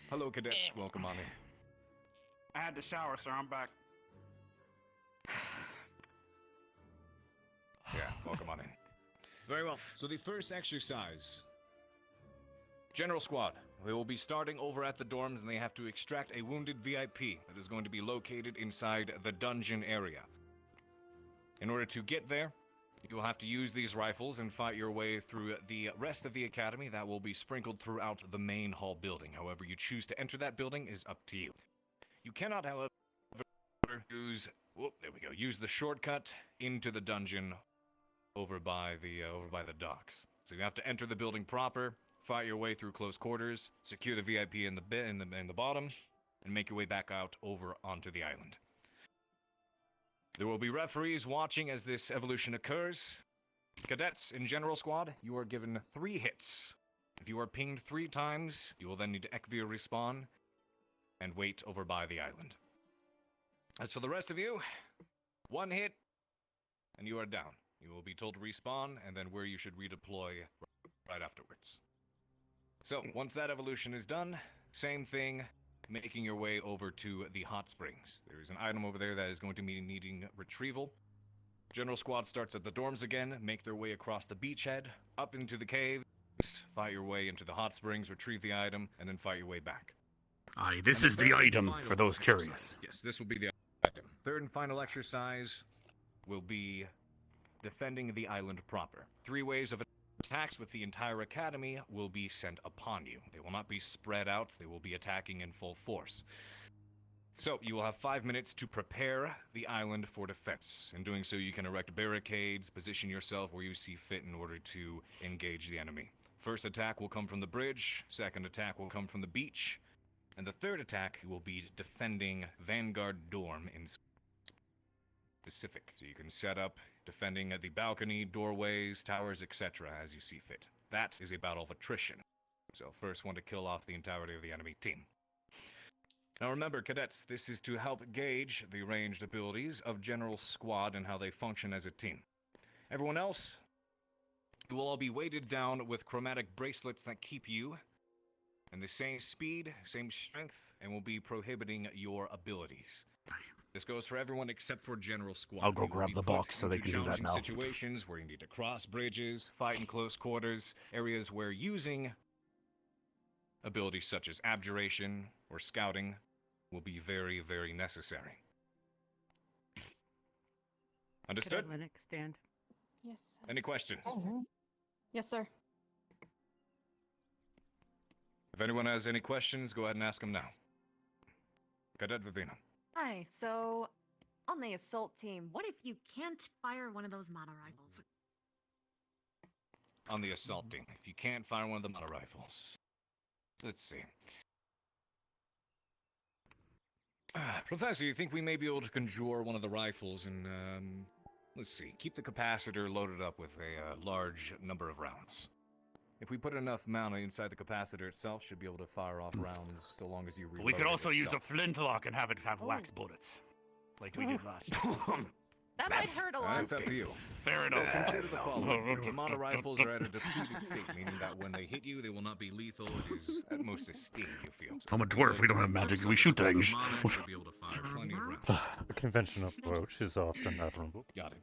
Hello, cadets. Welcome on in. I had to shower, sir. I'm back. Yeah, welcome on in. Very well. So the first exercise. General Squad. They will be starting over at the dorms, and they have to extract a wounded VIP that is going to be located inside the dungeon area. In order to get there, you will have to use these rifles and fight your way through the rest of the academy that will be sprinkled throughout the main hall building. However you choose to enter that building is up to you. You cannot, however, use the shortcut into the dungeon over by the docks. So you have to enter the building proper, fight your way through close quarters, secure the VIP in the bottom, and make your way back out over onto the island. There will be referees watching as this evolution occurs. Cadets in General Squad, you are given 3 hits. If you are pinged 3 times, you will then need to Ekvir respawn and wait over by the island. As for the rest of you, 1 hit, and you are down. You will be told to respawn, and then where you should redeploy right afterwards. So, once that evolution is done, same thing, making your way over to the hot springs. There is an item over there that is going to be needing retrieval. General Squad starts at the dorms again, make their way across the beachhead, up into the caves, fight your way into the hot springs, retrieve the item, and then fight your way back. Aye, this is the item for those curious. Yes, this will be the item. Third and final exercise will be defending the island proper. 3 waves of attacks with the entire academy will be sent upon you. They will not be spread out, they will be attacking in full force. So, you will have 5 minutes to prepare the island for defense. In doing so, you can erect barricades, position yourself where you see fit in order to engage the enemy. First attack will come from the bridge, second attack will come from the beach, and the third attack will be defending Vanguard Dorm in specific. So you can set up defending the balcony, doorways, towers, etc. as you see fit. That is a battle of attrition. So first one to kill off the entirety of the enemy team. Now remember, cadets, this is to help gauge the ranged abilities of General Squad and how they function as a team. Everyone else, you will all be weighted down with chromatic bracelets that keep you in the same speed, same strength, and will be prohibiting your abilities. This goes for everyone except for General Squad. I'll go You will grab be the put box so they into can do that challenging now. situations where you need to cross bridges, fight in close quarters, areas where using abilities such as abjuration or scouting will be very, very necessary. Understood? Could I Linux stand? Yes. Any questions? Yes, sir. If anyone has any questions, go ahead and ask them now. Cadet Vivina. Hi, so on the assault team, what if you can't fire one of those mono rifles? On the assault team, if you can't fire one of the mono rifles. Let's see. Professor, you think we may be able to conjure one of the rifles and, let's see, keep the capacitor loaded up with a large number of rounds. If we put enough mana inside the capacitor itself, should be able to fire off rounds so long as you reload We could it also use a itself. flintlock and have it have wax bullets, like we did last time. That might hurt a lot. That's up to you. Fair enough. Consider the following. The mono rifles are at a depleted state, meaning that when they hit you, they will not be lethal. It is at most a sting, you feel. I'm a dwarf, we don't have magic, we shoot things. Mana should be able to fire plenty of rounds. The conventional approach is often admirable. Got it.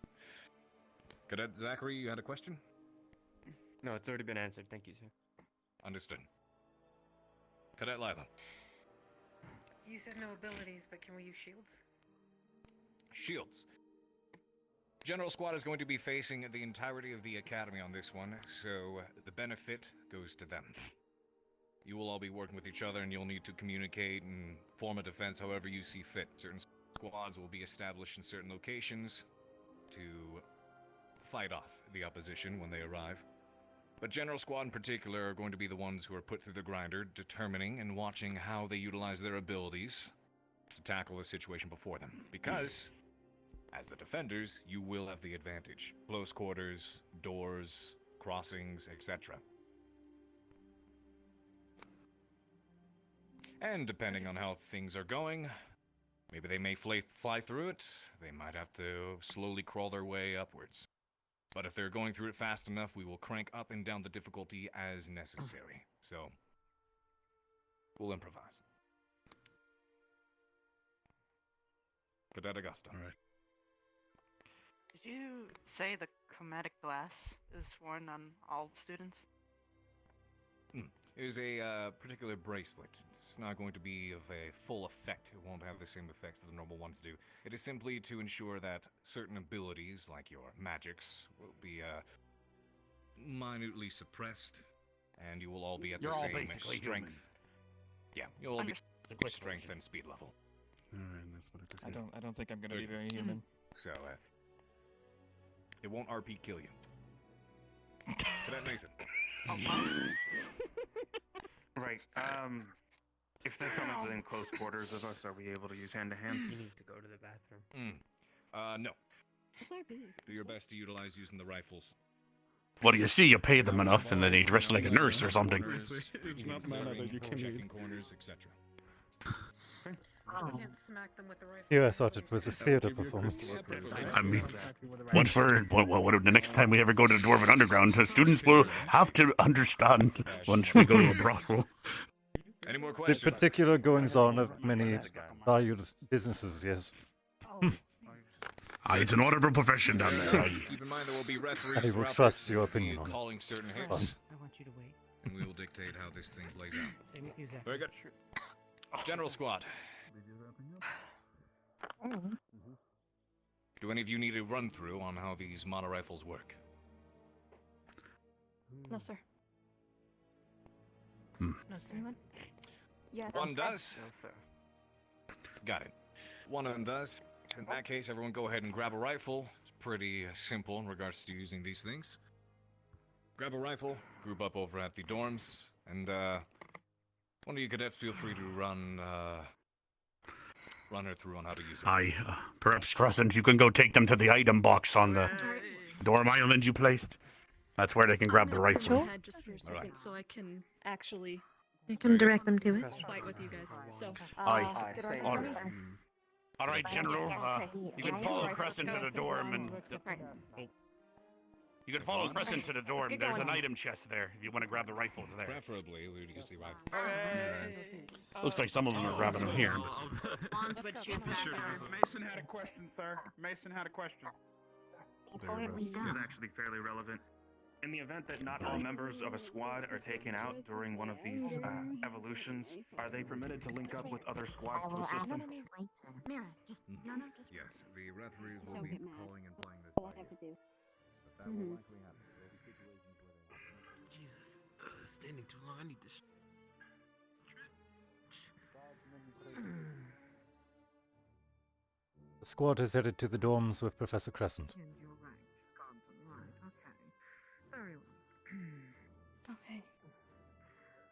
Cadet Zachary, you had a question? No, it's already been answered. Thank you, sir. Understood. Cadet Lila. You said no abilities, but can we use shields? Shields. General Squad is going to be facing the entirety of the Academy on this one, so the benefit goes to them. You will all be working with each other, and you'll need to communicate and form a defense however you see fit. Certain squads will be established in certain locations to fight off the opposition when they arrive. But General Squad in particular are going to be the ones who are put through the grinder, determining and watching how they utilize their abilities to tackle the situation before them. Because, as the defenders, you will have the advantage. Close quarters, doors, crossings, etc. And depending on how things are going, maybe they may fly through it, they might have to slowly crawl their way upwards. But if they're going through it fast enough, we will crank up and down the difficulty as necessary. So, we'll improvise. Cadet Augusta. All right. Did you say the chromatic glass is worn on all students? It is a particular bracelet. It's not going to be of a full effect. It won't have the same effects that the normal ones do. It is simply to ensure that certain abilities, like your magics, will be minutely suppressed, and you will all be at the same strength. Human. Yeah, you'll all be at the strength and speed level. Alright, that's what I took. I don't think I'm gonna be very human. So, it won't RP kill you. Cadet Mason. Right. If they come within close quarters of us, are we able to use hand-to-hand? You need to go to the bathroom. No. What's our beef? Do your best to utilize using the rifles. What do you see? You pay them enough, and then they dress like a nurse or something. It's not mana that you can checking read. corners, etc. You can't smack them with the rifle. Yeah, I thought it was a theater performance. I mean, once we're the next time we ever go to the Dwarven Underground, the students will have to understand once we go to a brothel. Any more The questions? particular goings on of many valued businesses, yes. It's an honorable profession down there. Keep in mind there will be referees I will throughout trust this. your We'll be opinion on it. calling certain hits, I want you to wait. and we will dictate how this thing plays out. Same with you, Zach. Very good. General Squad. Do any of you need a run through on how these mono rifles work? No, sir. No, sir. Anyone? Yes. One does. No, sir. Got it. One of them does. In that case, everyone go ahead and grab a rifle. It's pretty simple in regards to using these things. Grab a rifle, group up over at the dorms, and one of you cadets feel free to run her through on how to use it. Perhaps Crescent, you can go take them to the item box on the dorm island you placed. That's where they can grab the rifle. Ahead just for a second, so I can actually You can direct them to it. fight with you guys. So, Aye. All right, General. You can follow Crescent to the dorm, and you can follow Crescent to the dorm. There's an item chest there if you want to grab the rifles there. Preferably, we would use the rifle. Looks like some of them are grabbing them here. Wands would shoot faster. Mason had a question, sir. Mason had a question. This is actually fairly relevant. In the event that not all members of a squad are taken out during one of these evolutions, are they permitted to link up with other squads to assist them? Mira, just just. Yes, the referees will be calling and playing this All I by have to ear. do. But that will likely happen. There will be situations where they have to. Jesus, standing too long. I need to. The squad has headed to the dorms with Professor Crescent. And you're right. Wisconsin, right. Okay. Very well. okay.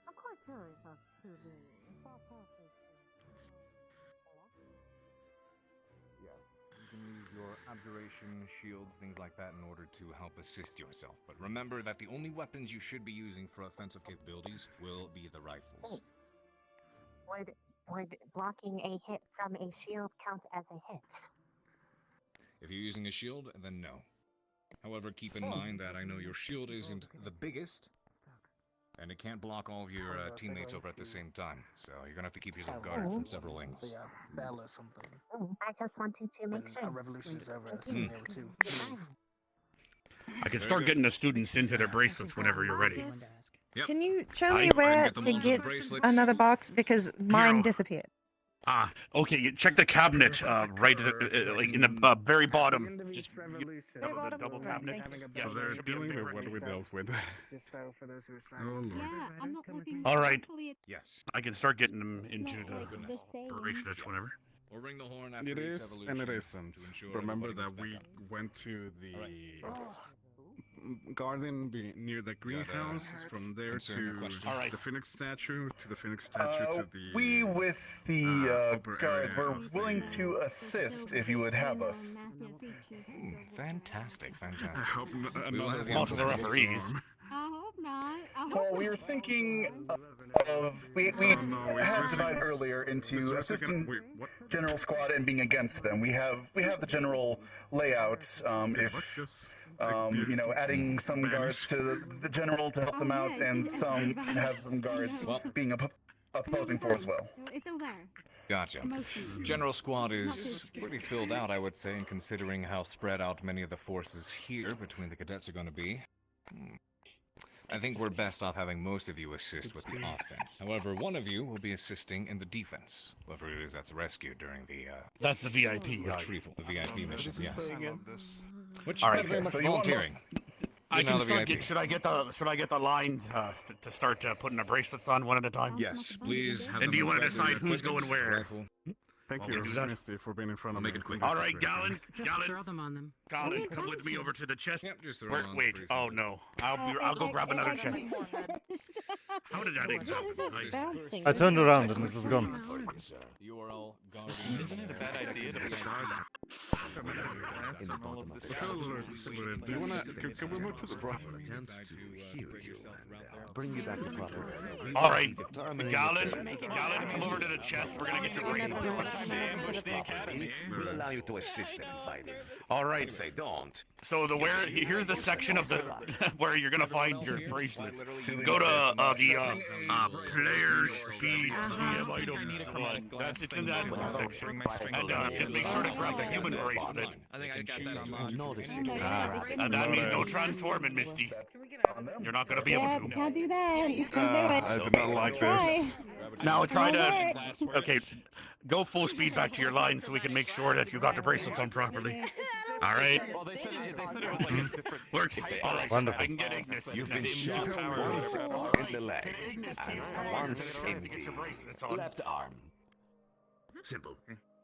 I'm quite curious as to the thought process. Yes, you can use your abjuration, shields, things like that in order to help assist yourself. But remember that the only weapons you should be using for offensive capabilities will be the rifles. Would blocking a hit from a shield count as a hit? If you're using a shield, then no. However, keep in mind that I know your shield isn't the biggest, and it can't block all of your teammates over at the same time. So you're gonna have to keep yourself guarded from several angles. Bell or something. I just wanted to make sure. A revolution's over. Thank you. Too. I can start getting the students into their bracelets whenever you're ready. Yep. Can you show me I where get them to onto the get bracelets. another box? Because mine disappeared. Okay, you check the cabinet right at the, like in the very bottom. Just the double cabinet. So they're dealing with what we dealt with. Oh lord. I'm not looking. All right. Hopefully Yes. I can start getting them into the the same. bracelets whenever. Or ring the horn after It each is evolution and it to isn't. ensure Remember everybody that gets we back up. went to the Alright. garden near the greenhouse. From there concerning to question? the Phoenix statue, to the Phoenix statue, to the We, with the upper guards, area we're of willing the- to assist if you would have us. Fantastic, fantastic. I hope We will another have the one info of for those referees. storm. I hope not. Well, we were thinking of we had divided earlier into assisting general squad and being against them. We have the general layout. If you know, adding some guards to the general to help them out, and some have some guards being opposing for as well. It's over. Gotcha. General squad is pretty filled out, I would say, and considering how spread out many of the forces here between the cadets are going to be. I think we're best off having most of you assist with the offense. However, one of you will be assisting in the defense. Whoever it is that's rescued during the That's the VIP retrieval, the VIP mission. Yes. Which All is right. very much So you want volunteering. I You're now can the start. VIP. Should I get the lines to start putting the bracelets on one at a time? Yes, please. Have And do them you want to grab their decide who's going equipment, where? rifle. Thank Well, you, we do that. Misty, for being in front of Make me. it quick. All right, Galen. Just throw them on them. Galen, come with me over to the chest. Yep, just throw Wait, it on, wait. pretty Oh simple. no, I'll go grab another chest. How did that exist? I turned around and it was gone. You are all guarding. Isn't it a bad idea to In the bottom of the do you wanna? Can we move to the front? Attempts to heal you and bring you back to proper. All right, Galen, come over to the chest. We're gonna get your bracelets. We'll allow you to assist them in fighting. All right. If they don't, So here's the section of the where you're gonna find your bracelets. Go to the players BGM items one. It's in that section. And just make sure to grab the human bracelet. I think I got that online. notice it. And that means no transforming, Misty. You're not gonna be able to. Can't do that. Can't do I it. do not like this. Now try to. Okay, go full speed back to your line so we can make sure that you got the bracelets on properly. All right. Well, they said it was like a different. Works. All right. Wonderful. I can get Ignis. You've been shot once in the leg and once in the left arm. Simple.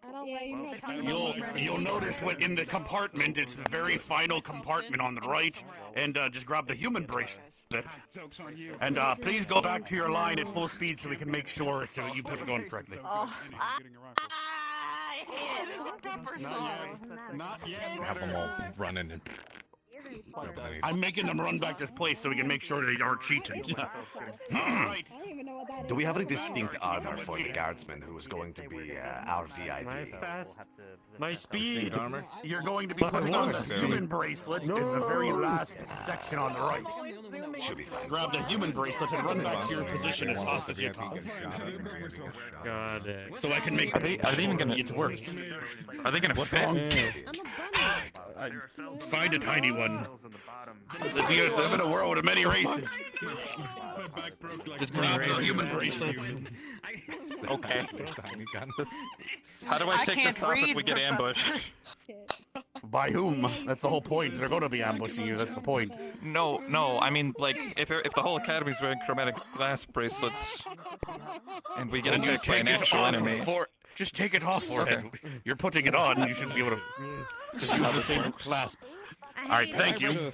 I don't like You'll notice what in the compartment. It's the very final compartment on the right, and just grab the human bracelet. And please go back to your line at full speed so we can make sure that you put it on correctly. Not yet. Have them all running and. I'm making them run back this place so we can make sure they aren't cheating. Do we have any distinct armor for the guardsman who is going to be our VIP? My speed. Distinct armor? You're going to be putting on the human bracelet in the very last section on the right. Should be fine. Grab the human bracelet and run back to your position as fast as you can. God. So I can make Are they even gonna? it work. Are they gonna fit? Find a tiny one. We live in a world of many races. Just grab the human bracelet. Okay. Tiny gun. How do I take this off if we get ambushed? By whom? That's the whole point. They're going to be ambushing you. That's the point. No, I mean, like, if the whole academy's wearing chromatic glass bracelets, and we get Then attacked by an actual enemy. Just take it off for Okay. him. You're putting it on. You should be able to use the same clasp. All right, thank you.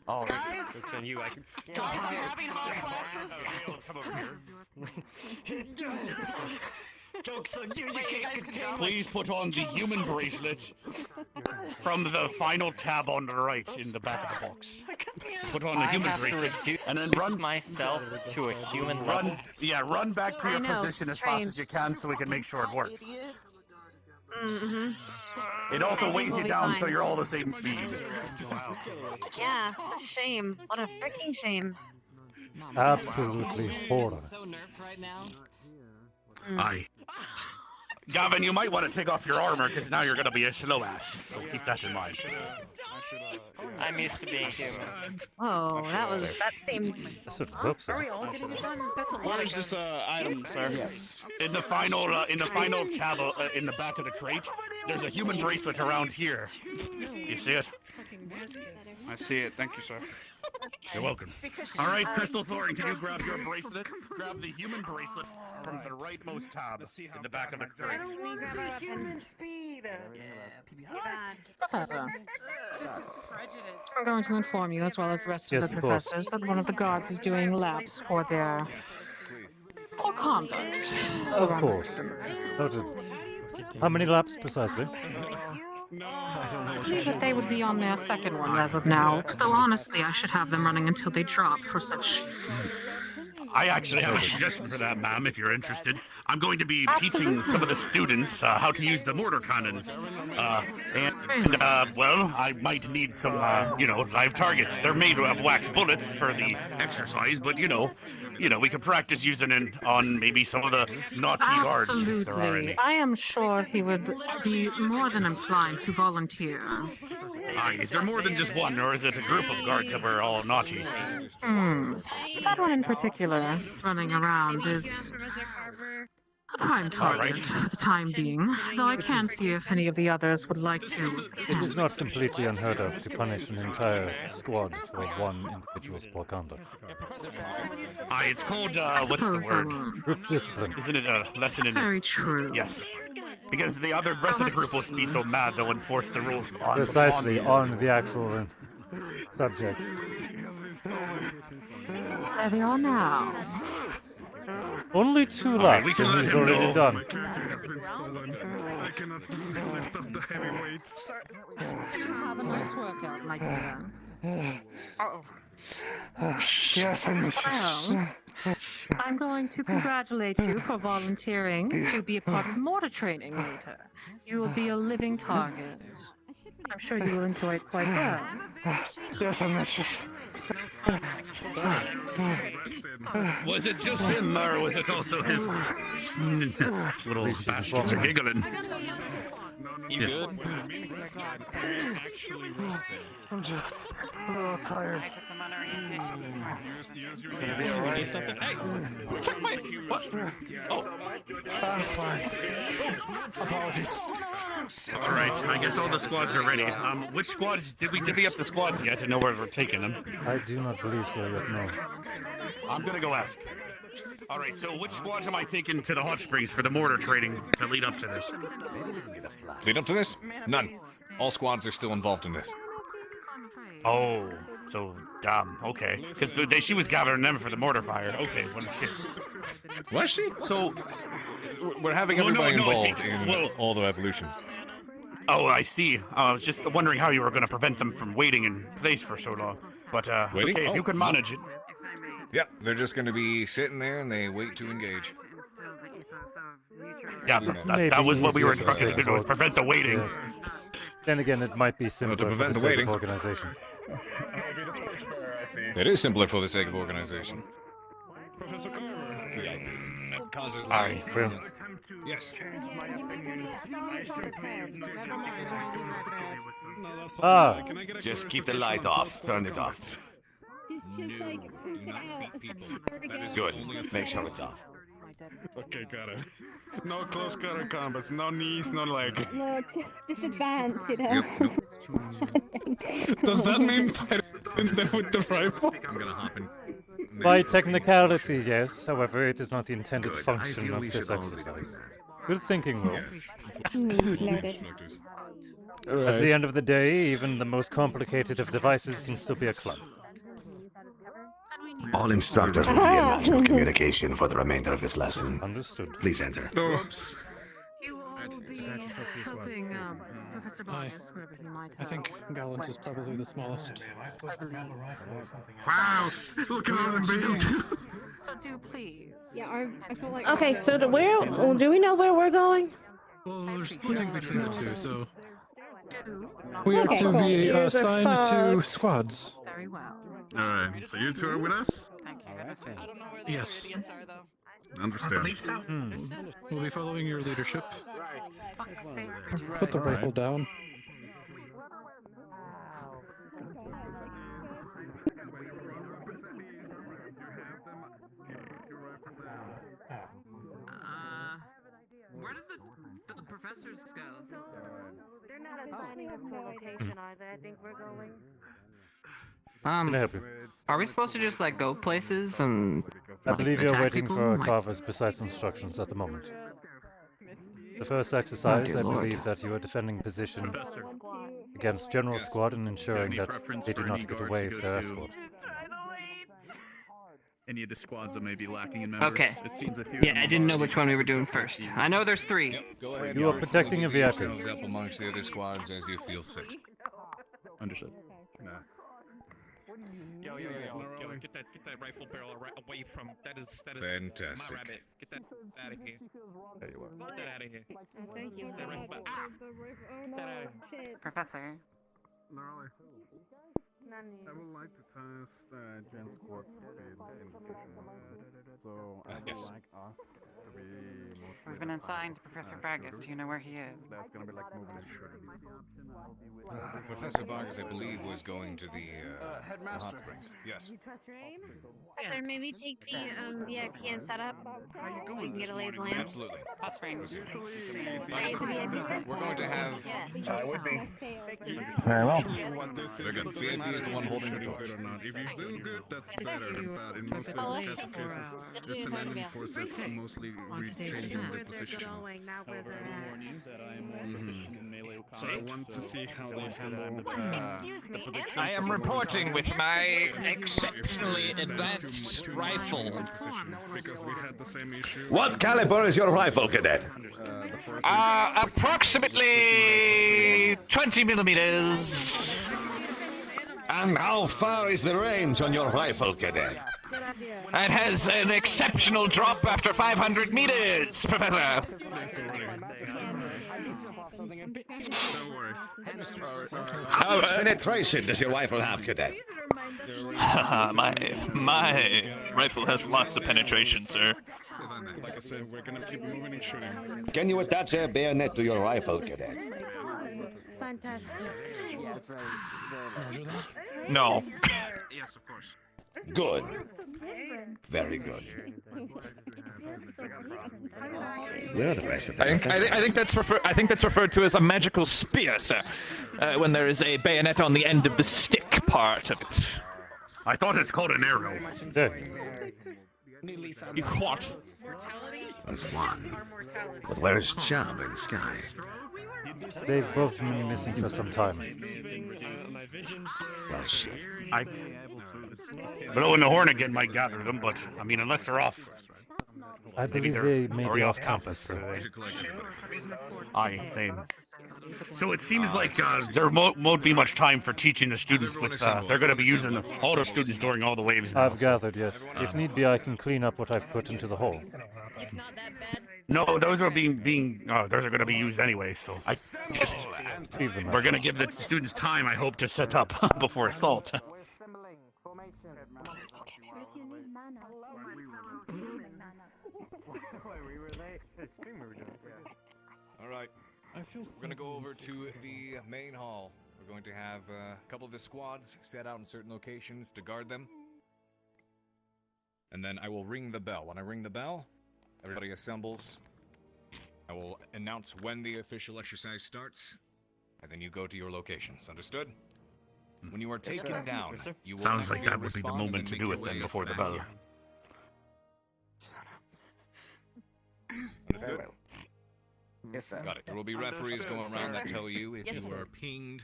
All right. Then you, I can. Guys, I'm having hot flashes. Please put on the human bracelet from the final tab on the right in the back of the box. So put on the human bracelet and then run myself to a human run. Yeah, run back to your position as fast strange. as you can so we can make sure it works. Mm-hmm. It also weighs you down so fine. you're all the same speed. Yeah, shame. What a freaking shame. Absolutely horror. So nerfed right now. Aye. Gavin, you might want to take off your armor because now you're going to be a slow ass. So keep that in mind. I'm used to being human. Oh, that seemed. That's what hope so. Are we all getting it done? That's a lot. Where's this item, sir? In the final tab in the back of the crate, there's a human bracelet around here. You see it? I see it. Thank you, sir. You're welcome. All right, Crystal Thorn, can you grab your bracelet? Grab the human bracelet from the rightmost tab in the back of the crate. I don't want to do human speed. Professor, I'm going to inform you, as well as the rest of Yes, the of course. professors, that one of the guards is doing laps for their poor conduct. Of around course. systems. Noted. How many laps precisely? I believe that they would be on their second one as of now, though honestly I should have them running until they drop for such... I actually have a suggestion for that, ma'am, if you're interested. I'm going to be teaching some of the students how to use the mortar cannons. Well, I might need some, live targets. They're made of wax bullets for the exercise, but, we could practice using it on maybe some of the naughty guards, if there are any. Absolutely. I am sure he would be more than inclined to volunteer. Is there more than just one, or is it a group of guards that were all naughty? That one in particular, running around, is a prime target for the time being, though I can see if any of the others would like to It attend. is not completely unheard of to punish an entire squad for one individual's poor conduct. It's called, what's the word? Group discipline. Isn't it a lesson in... That's very true. Yes. Because the rest of the group will be so mad they'll enforce the rules on Precisely on the actual subjects. There they are now. Only 2 Alright, we laps can and let he's him already know. done. My character has been stolen. I cannot lift up the heavy weights. Have a nice workout, my dear. Yes, Well, I'm going to congratulate you for volunteering to be a part of mortar training later. You will be a living target. I'm sure you will enjoy it quite well. Yes, mistress. Was it just him, or was it also his little bastards are giggling? You Yes. good? I'm just a little tired. You need something? Hey! Check my... What? Oh. I'm fine. Apologies. All right, I guess all the squads are ready. Which squad did we divvy up the squads yet to know where we're taking them? I do not believe so yet, no. I'm gonna go ask. All right, so which squad am I taking to the hot springs for the mortar training to lead up to this? Lead up to this? None. All squads are still involved in this. Oh, so okay. Because she was gathering them for the mortar fire. Okay, well shit. Was she? So we're having everybody involved in all the evolutions. Oh, I see. I was just wondering how you were going to prevent them from waiting in place for so long. But Waiting? okay, if you can manage it. Yeah, they're just going to be sitting there and they wait to engage. Yeah, that was what we were instructed to do, was prevent the waiting. Yes. Then again, it might be simpler for prevent the the sake waiting. of organization. It is simpler for the sake of organization. Professor Carver. It causes... Aye. Well, yes. Ah. Just keep the light off. Turn it off. Good. Make sure it's off. Okay, got it. No close quarter combats, no knees, no leg. No, just advance, you know. Does that mean fighting them with the rifle? I'm gonna hop in. By technicality, yes. However, it is not the intended function feel of we this should all be exercise. Good thinking, Will. Noted. At the end of the day, even the most complicated of devices can still be a club. All instructors will be in national communication for the remainder of this lesson. Understood. Please enter. Oops. You will be helping Professor Bonus, wherever he might I think Gallant is probably the smallest. Wow! Look at all them built. So do please. Yeah, I feel like. Okay, so do we know where we're going? Well, we're splitting between the two, so Do we are to be Ears are assigned to fucked. squads. very well. Alright, so you two are with us? Yes. Understand. We'll be following your leadership. Put the rifle down. Where did the professors go? They're not assigning us to a location, are they? I think we're going. Can I help you? Are we supposed to just like go places and I believe you're attack waiting people? for Like- Carver's precise instructions at the moment. The first exercise, dear I Lord. believe that you are defending position Professor. against General Yes. Squad and ensuring Any that preference they do for not any get guards away to with go their to- escort. Any of the squads that may be lacking in members? Okay. It seems a few. Yeah, I didn't know which one we were doing first. I know there's 3. Yep, go ahead. You are guards. protecting a Divvy VIP. yourselves up amongst the other squads as you feel fit. Understood. Nah. Yo, get that rifle barrel away from that is Fantastic. my rabbit. Get that out of here. There you are. Get that out of here. Thank you. That rifle barrel. Oh no, shit. Professor. Gnarly. I would like to test Gen Squad in position. So I would Yes. like us to be mostly We've been assigned to Professor Vargas. Do you know where he is? That's gonna be like moving and shooting. Professor Vargas, I believe, was going to the hot springs. Yes. Professor, may we take the VIP and set up? How you We going can this get a lay of the morning, land. Absolutely. Hot Springs. We're going to have. I would be. Very well. They're good. VIP is the one holding the torch. Or not. If you do good, that's Yes, better. you But in took most it of away these for cases, hours. it's an enemy force that's mostly changing their position. Not where they're So I want to see how they handle the predictions. I am reporting with my exceptionally advanced rifle. Because we had the same issue. What caliber is your rifle, cadet? Approximately 20 millimeters. And how far is the range on your rifle, cadet? It has an exceptional drop after 500 meters, Professor. Don't worry. How much penetration does your rifle have, cadet? my rifle has lots of penetration, sir. Like I said, we're gonna keep moving and shooting. Can you attach a bayonet to your rifle, cadet? Fantastic. No. Yes, of course. Good. Very good. Where are the rest of the I think that's referred to as a magical spear, sir. When there is a bayonet on the end of the stick part of it. I thought it's called an arrow. You what? That's one. But where is Chubb and Sky? They've both been missing for some time. Well, shit. Blowing the horn again might gather them, but I mean, unless they're off. I believe they may be off campus, sir. Aye, same. So it seems like there won't be much time for teaching the students. With they're going to be using all the students during all the waves now. I've gathered, yes. If need be, I can clean up what I've put into the hole. No, those are those are going to be used anyway. So I just we're going to give the students time, I hope, to set up before assault. All right. We're going to go over to the main hall. We're going to have a couple of the squads set out in certain locations to guard them. And then I will ring the bell. When I ring the bell, everybody assembles. I will announce when the official exercise starts, and then you go to your locations. Understood? When you are taken down, you will Sounds like actively that would be the respond and moment to make do your it then way before the back bell. here. Understood? Yes, sir. Got it. There will be referees going around that tell you if Yes, you sir. are pinged,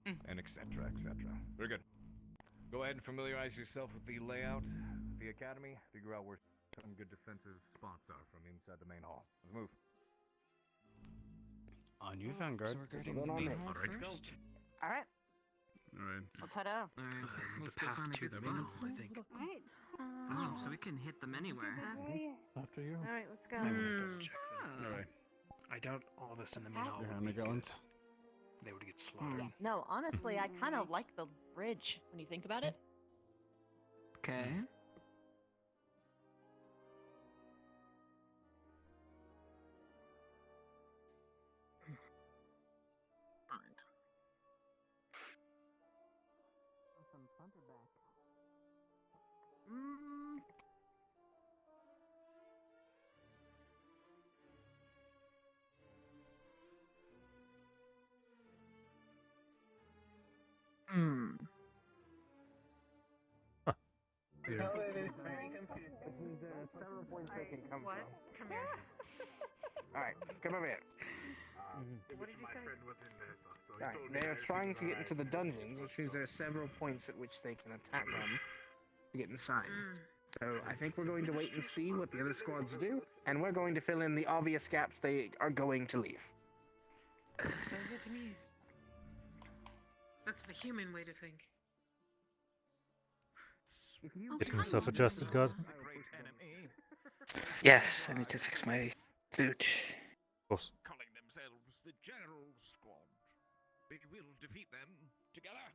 and etc., etc. Very good. Go ahead and familiarize yourself with the layout of the academy. Figure out where some good defensive spots are from inside the main hall. Let's move. On you, Vanguard. So then on me. All right. All right, All right. let's head out. Let's go find a good spot. I think. Alright. Oh, so we can hit them anywhere. After you. Alright, let's go. All right. I doubt all of us in the main hall Your would hand McGillans. they would get slaughtered. No, honestly, I kind of like the bridge when you think about it. Okay. Hmm. here. Several points they can come What? from. Come here. Alright, come over here. What did you say? Alright, they are trying to get into the dungeons, which means there are several points at which they can attack them to get inside. So I think we're going to wait and see what the other squads do, and we're going to fill in the obvious gaps they are going to leave. Sounds good to me. That's the human way to think. Getting yourself adjusted, Gosman? Yes, I need to fix my boot. Of course. Calling themselves the General Squad. We will defeat them together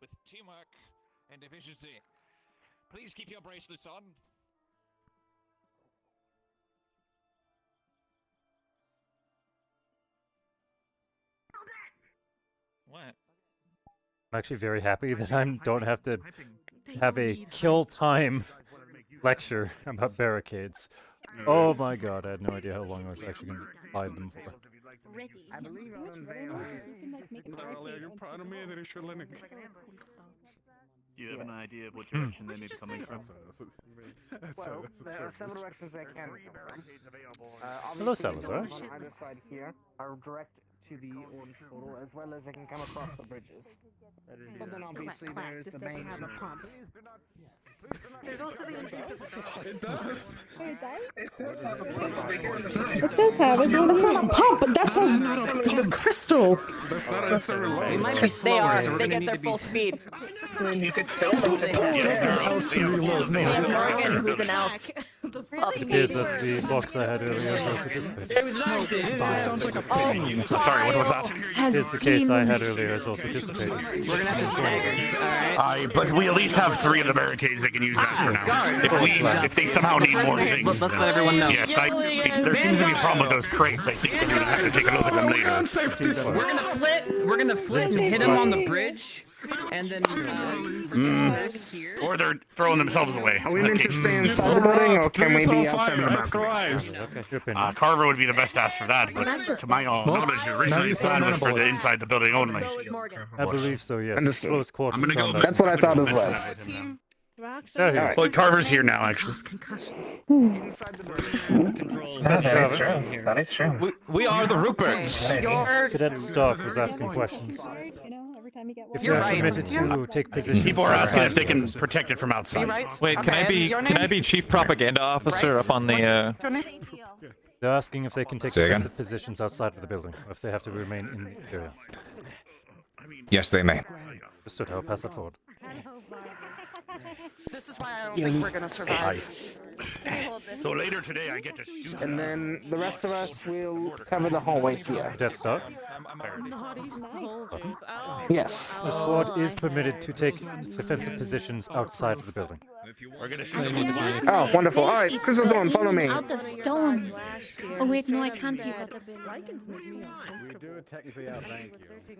with teamwork and efficiency. Please keep your bracelets on. What? I'm actually very happy that I don't have to have a kill time lecture about barricades. Oh my god, I had no idea how long I was actually going to hide them for. I believe I'll unveil You're proud of me that you should let it. Do you have an idea of what direction they may be coming from? Well, there are several directions they can come from. Hello, Obviously, the Salazar. doors on either side here are direct to the orange portal, as well as they can come across the bridges. But then obviously there's the main entrance. There's also the entrance of It does. It does have it. That's not a pump, that's a crystal. That's not a reload. It might be slower, so they get their full speed. You could still move it. We have Morgan, who's an elf. Is that the box I had earlier was also dissipated? Sounds like a pain. Sorry, what was that? Is the case I had earlier is also dissipated. We're gonna have to stagger. Alright. But we at least have 3 of the barricades they can use that for now. If they somehow need more things. Let's let everyone know. Yes, there seems to be a problem with those crates. I think we're gonna have to take a look at them later. We're gonna flit and hit him on the bridge, and then Or they're throwing themselves away. Are we meant to stay inside the building, or can we be outside of the balcony? Carver would be the best ass for that, but to my knowledge, originally the plan was for the inside the building only. I believe so, yes. Understood. Close quarters combat. That's what I thought as well. Well, Carver's here now, actually. That is true. We are the Ruperts. Cadet Stark was asking questions. If You're you're right. permitted to take positions People are asking if they can outside protect it from outside. Wait, can I be chief propaganda officer up on the? They're asking if they can take Say again? defensive positions outside of the building, or if they have to remain in the area. Yes, they may. Understood. I'll pass that forward. This is why I don't think we're gonna survive. So later today, I get to shoot. And then the rest of us will cover the hallway here. Death Star. Yes. The squad is permitted to take defensive positions outside of the building. We're gonna shoot. Oh, wonderful. All right, Crystal Dawn, follow me. Out of stone. Oh wait, no, I can't use out of building. We do technically outrank you.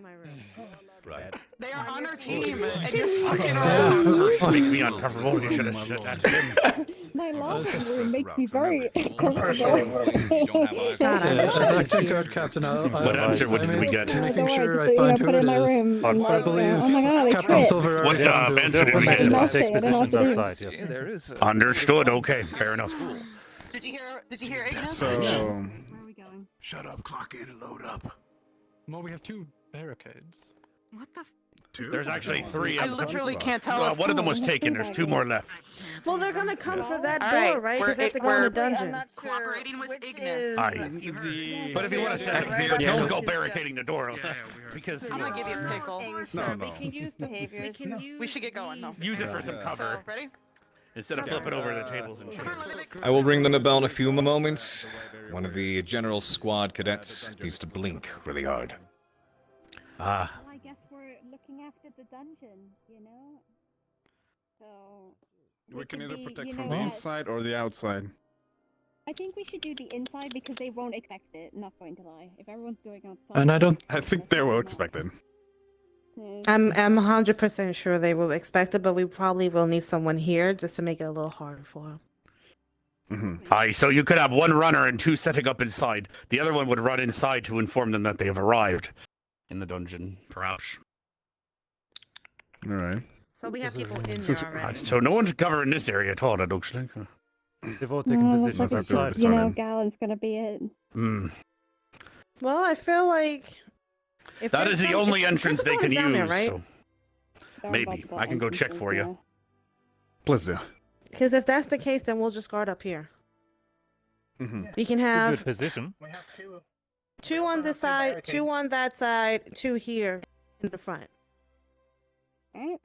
Right. They are on our team, and you're fucking around. Make me uncomfortable. You should have asked him. My last room makes me very uncomfortable. Captain. What answer? What did we get? Making sure I find who it is. I believe Oh my god, Captain Silver. What answer did we Permitted to get? take positions outside, yes. There is. Understood. Okay, fair enough. Did you hear Ignis? So, Where are we going? shut up, clock in and load up. Well, we have 2 barricades. What the? There's actually 3. I literally can't tell. Well, one of them was taken. There's 2 more left. Well, they're gonna come for that All door, right, right? we're- Because they have to go in the we're- dungeon. Cooperating with Ignis. Aye. But if you want to set but don't go barricading the door. Because I'm gonna give you a pickle. No. We can use behaviors. We should get going though. use it for some cover. So, ready? Instead of flipping over the tables and shit. I will ring the bell in a few moments. One of the General Squad cadets needs to blink really hard. Ah. Well, I guess we're looking after the dungeon, you know? So... We can either be, protect you from know, the inside or the outside. I think we should do the inside because they won't expect it, not going to lie. If everyone's going outside... And I think they will expect it. I'm 100% sure they will expect it, but we probably will need someone here just to make it a little harder for them. Aye, so you could have 1 runner and 2 setting up inside. The other one would run inside to inform them that they have arrived in the dungeon, perhaps. All right. So we have people in So, there already. so no one's covering this area at all, I don't think. They've all taken looks positions like it's outside. just, you know, Gallon's gonna be it. Hmm. Well, I feel like if That there's is the some- only if entrance they Crucible can is down use. there, right? So maybe I can go check for you. Please do. Because if that's the case, then we'll just guard up here. We can A have good position. two on this side, two on that side, two here in the front.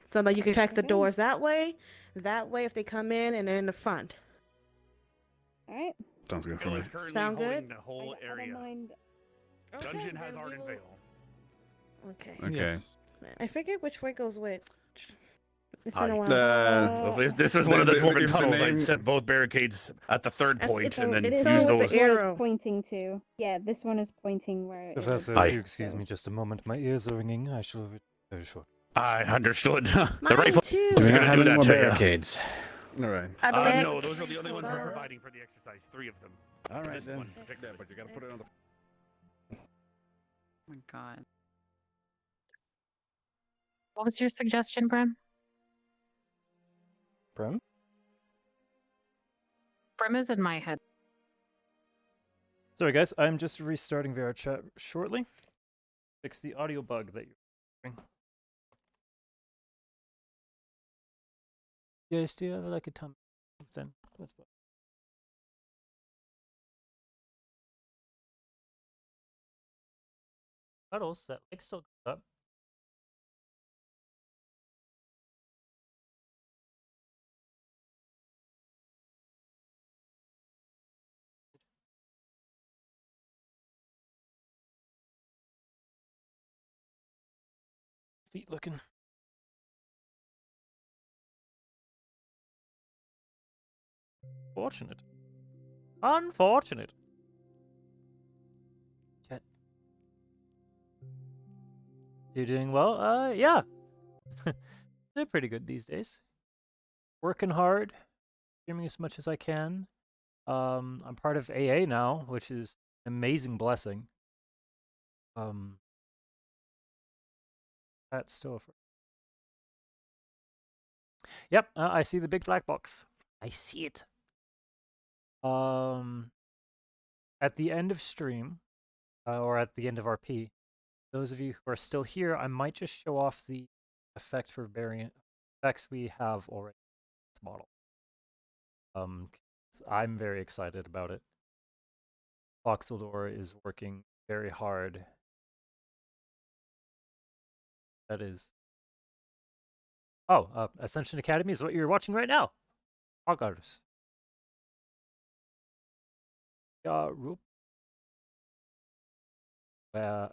So that you can check the doors that way. That way, if they come in and they're in the front. Alright. Sounds good for Bill me. is currently Sound holding good? the whole area. Dungeon has Arden Vale. Okay. Okay. I forget which way goes which. It's Aye. been a while. Well, if this was one of the dwarven tunnels, I'd set both barricades at the third point and then use those. It's pointing to. Yeah, this one is pointing where. Professor, if you excuse me just a moment, my ears are ringing. I shall be very short. I understood. The Mine rifle too. is Do we going not to have do any that more to you. barricades? All right. No, those are the only ones we're providing for the exercise. 3 of them. All right This then. one, Yeah, but you gotta put it on the. Oh my god. What was your suggestion, Brim? Brim? Brim is in my head. Sorry, guys. I'm just restarting VR chat shortly. Fix the audio bug that you're having. Guys, do you have like a time? Then what's about? Puddles, that lake still goes up. Feet looking. Fortunate. Unfortunate. Chat. You're doing well? Yeah. They're pretty good these days. Working hard. Streaming as much as I can. I'm part of AA now, which is an amazing blessing. That's still Yep, I see the big black box. I see it. At the end of stream, or at the end of RP, those of you who are still here, I might just show off the effect for Berion effects we have already in this model. I'm very excited about it. Voxeldor is working very hard. That is. Oh, Ascension Academy is what you're watching right now. Hoggars.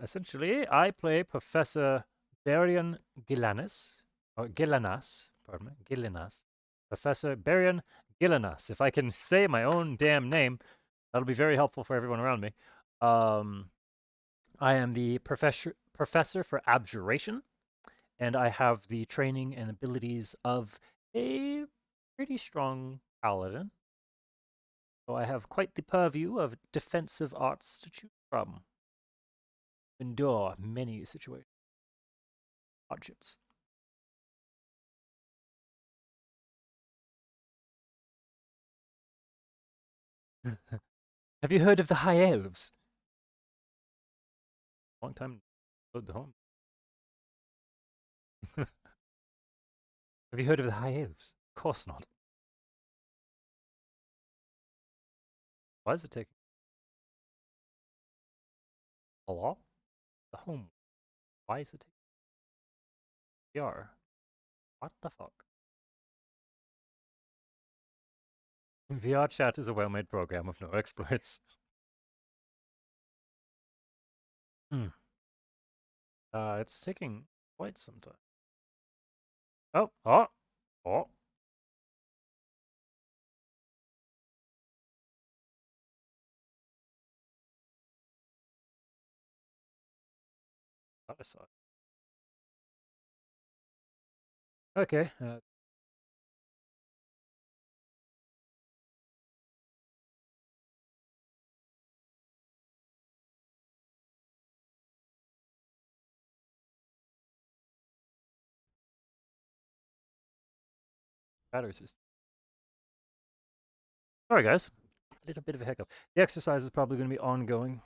Essentially, I play Professor Berion Gilanas, or Gilanas, pardon me, Gilanas. Professor Berion Gilanas. If I can say my own damn name, that'll be very helpful for everyone around me. I am the professor for abjuration, and I have the training and abilities of a pretty strong paladin. So I have quite the purview of defensive arts to choose from. Endure many situations. Hardships. Have you heard of the High Elves? Long time load the home. Have you heard of the High Elves? Of course not. Why is it taking? Hello? The home. Why is it taking? VR. What the fuck? VR chat is a well-made program with no exploits. It's taking quite some time. Oh. Other side. Okay. battery system. Sorry, guys. I did a bit of a hiccup. The exercise is probably going to be ongoing.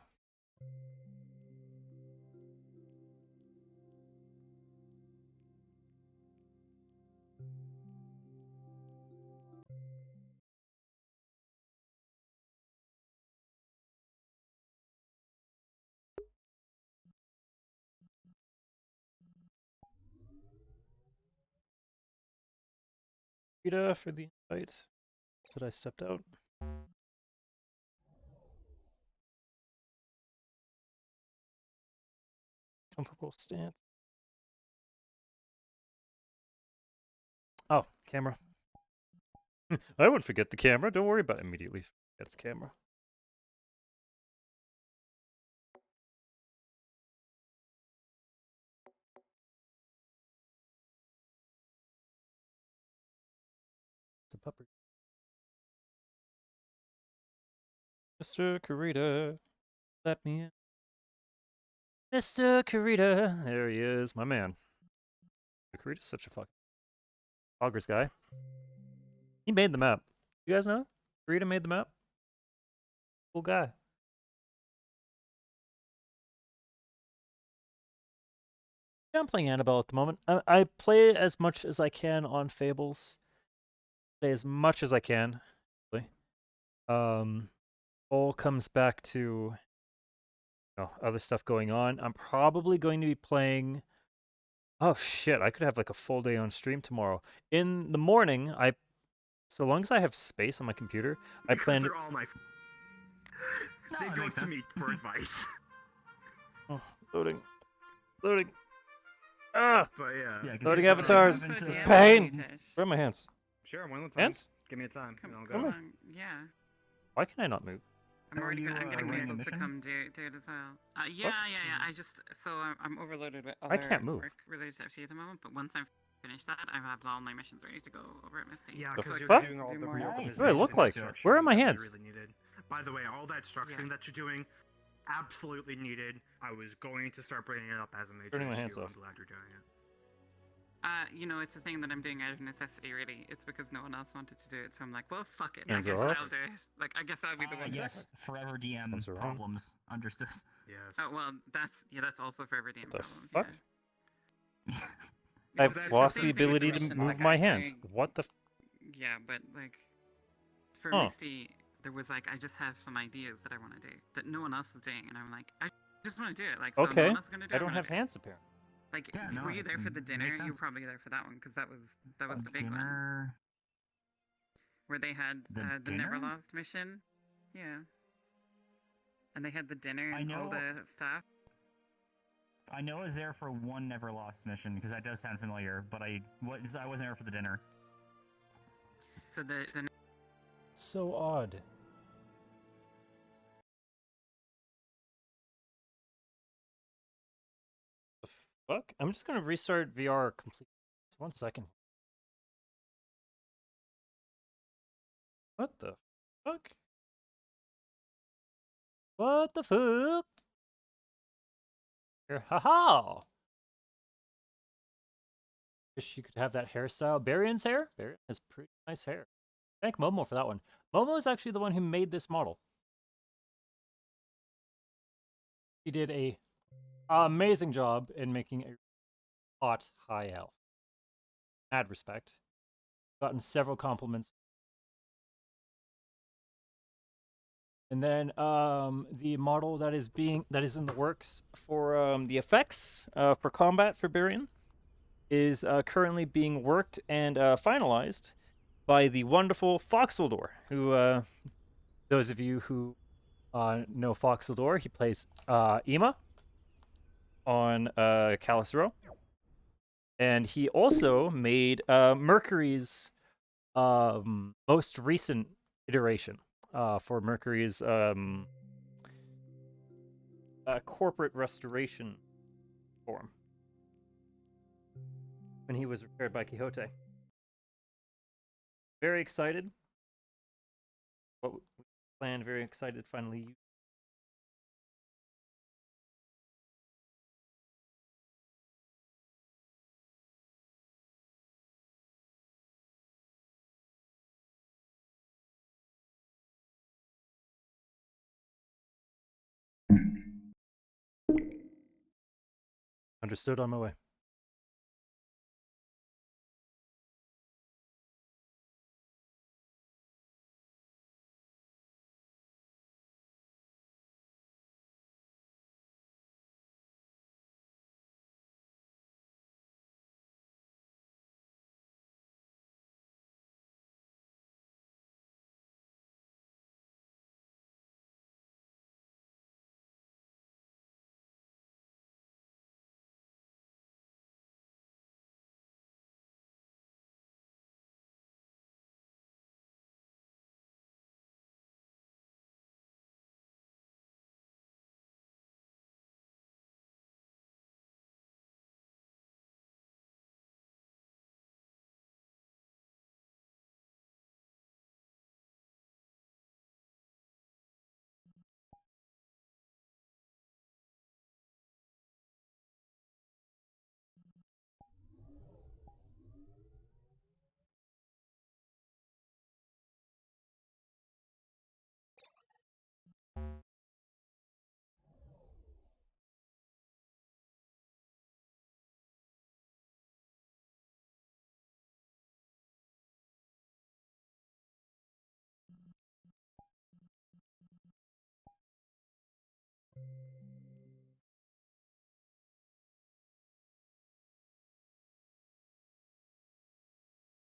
Rita for the invite. Said I stepped out. Comfortable stance. Oh, camera. I won't forget the camera. Don't worry about it. Immediately forgets camera. It's a pupper. Mr. Kurita, let me in. Mr. Kurita, there he is, my man. Kurita's such a fucking progress guy. He made the map. You guys know? Kurita made the map. Cool guy. Yeah, I'm playing Annabelle at the moment. I play as much as I can on Fables. Play as much as I can. All comes back to other stuff going on. I'm probably going to be playing. Oh shit! I could have like a full day on stream tomorrow. In the morning, so long as I have space on my computer, I plan. They're all my. They go to me for advice. Oh, loading. Ah! But yeah. Loading avatars. It's pain. Where are my hands? Sure, one at a time. Hands? Give me a time. And I'll Come go. on. Yeah. Why can I not move? I'm getting people to come do it as well. Yeah. I just I'm overloaded with other I can't move. work-related activity at the moment. But once I'm finished that, I have all my missions ready to go over at Misty. Yeah, The because you're fuck? doing all the What reorganization. do I look like? Where are my hands? Really needed. By the way, all that structuring that you're doing, absolutely needed. I was going to start bringing it up as a major Turning my issue. hands off. I'm glad you're doing it. It's a thing that I'm doing out of necessity, really. It's because no one else wanted to do it, so I'm like, well, fuck it. Hands I guess off? I'll do it. Like, I guess I'll be the one. Yes, forever DM problems. Understood. Yes. Oh well, that's also forever DM The problem. fuck? Yeah. I've That's lost the the same thing with ability to missions, move like, my I'm hands. doing- What the? Yeah, but like for Huh. Misty, there was like I just have some ideas that I want to do that no one else is doing, and I'm like, I just want to do it. Like, so no Okay. one else is gonna do it. I don't I'm have gonna do it. hands apparently. Like, Yeah, no, were you there for the it dinner? makes You were sense. probably there for that one because that was the big one Dinner. where they had The the Never dinner? Lost mission. Yeah. And they had the dinner I and all know- the staff. I know I was there for one Never Lost mission because that does sound familiar, but I wasn't there for the dinner. So the So odd. The fuck? I'm just gonna restart VR completely. Just 1 second. What the fuck? What the fuck? Here, haha! Wish you could have that hairstyle. Berion's hair? Berion has pretty nice hair. Thank Momo for that one. Momo is actually the one who made this model. He did a amazing job in making a hot high elf. Mad respect. Gotten several compliments. And then the model that is in the works for the effects for combat for Berion is currently being worked and finalized by the wonderful Foxeldor, who those of you who know Foxeldor, he plays Ema on Callus Row. And he also made Mercury's most recent iteration for Mercury's corporate restoration form when he was repaired by Quixote. Very excited. What we planned, very excited to finally use. Understood, on my way.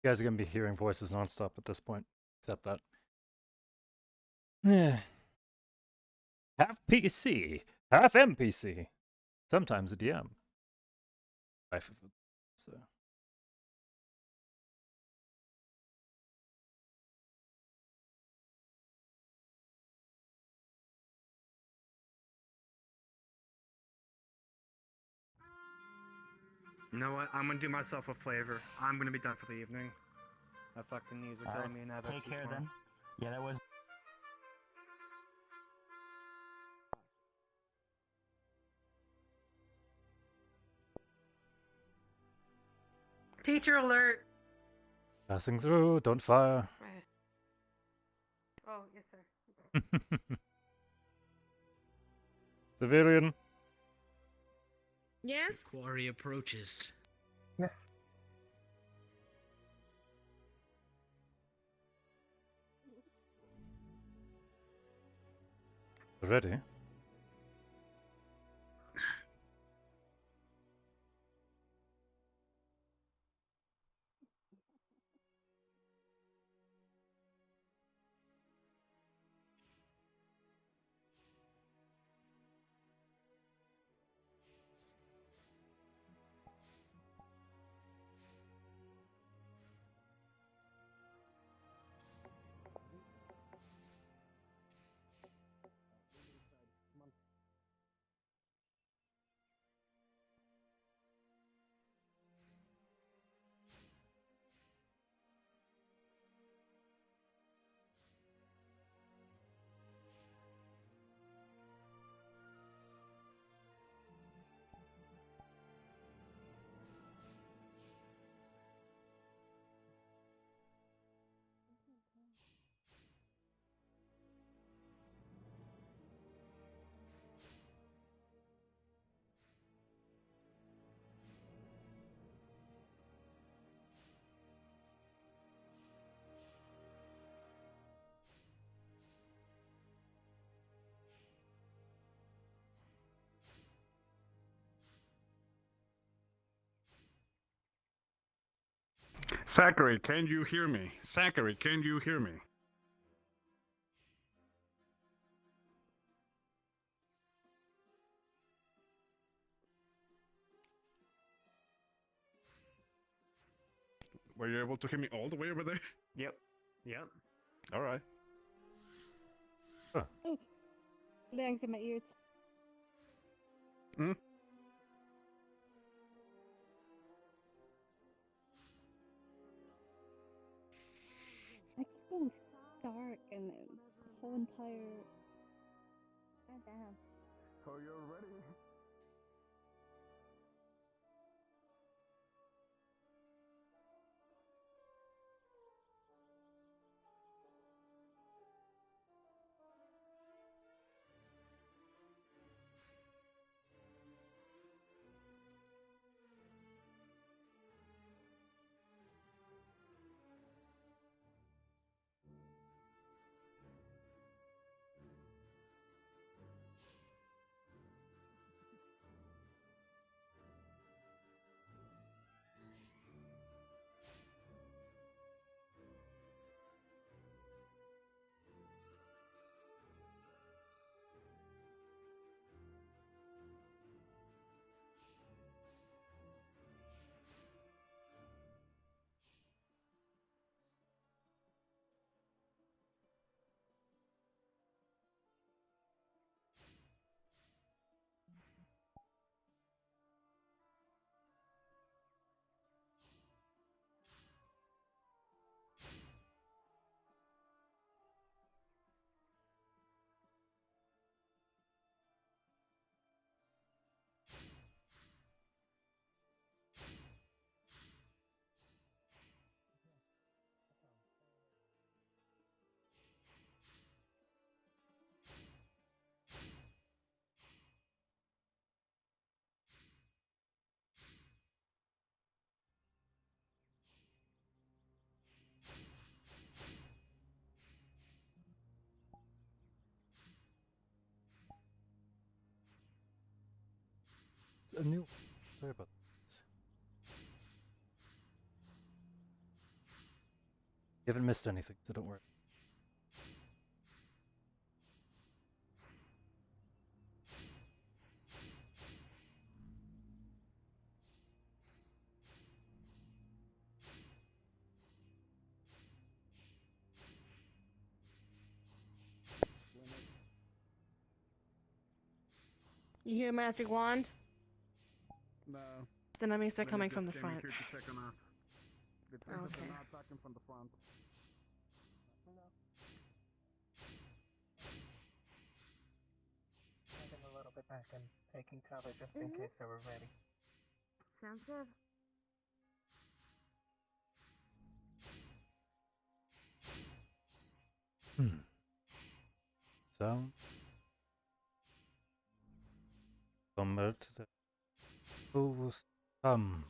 You guys are going to be hearing voices nonstop at this point. Except that. Yeah. Half PC, half NPC. Sometimes a DM. Life of it. So. You know what? I'm gonna do myself a flavor. I'm gonna be done for the evening. I fucking knees are telling me now. Take care then. Yeah, that was. Teacher alert. Passing through, don't fire. Right. Oh, yes, sir. Civilian. Yes? Quarry approaches. Yes. Ready? Zachary, can you hear me? Zachary, can you hear me? Were you able to hear me all the way over there? Yep. Yep. All right. Oh, bangs in my ears. Hmm? I keep getting dark and the whole entire. God damn. So you're ready. It's a new. Sorry about this. You haven't missed anything, so don't worry. You hear magic wand? No. Then that means they're They coming just from the came front. here to check on us. They think that Okay. they're not attacking from the front. Moving a little bit back and taking cover just in case they were ready. Sounds good. Sound. Combat that was come.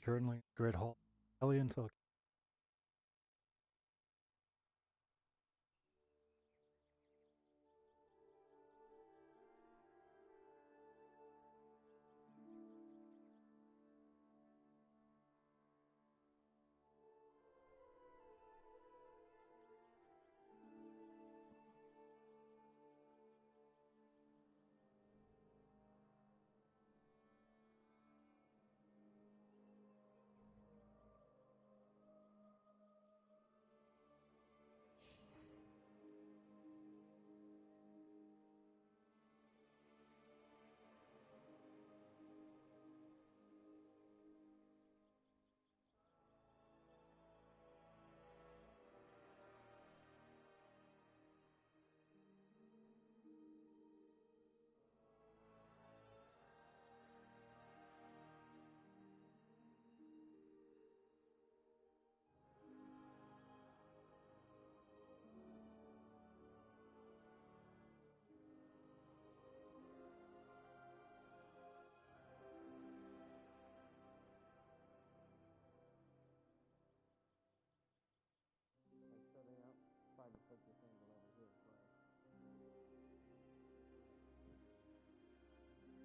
Currently, Great Hall. Alien Talk.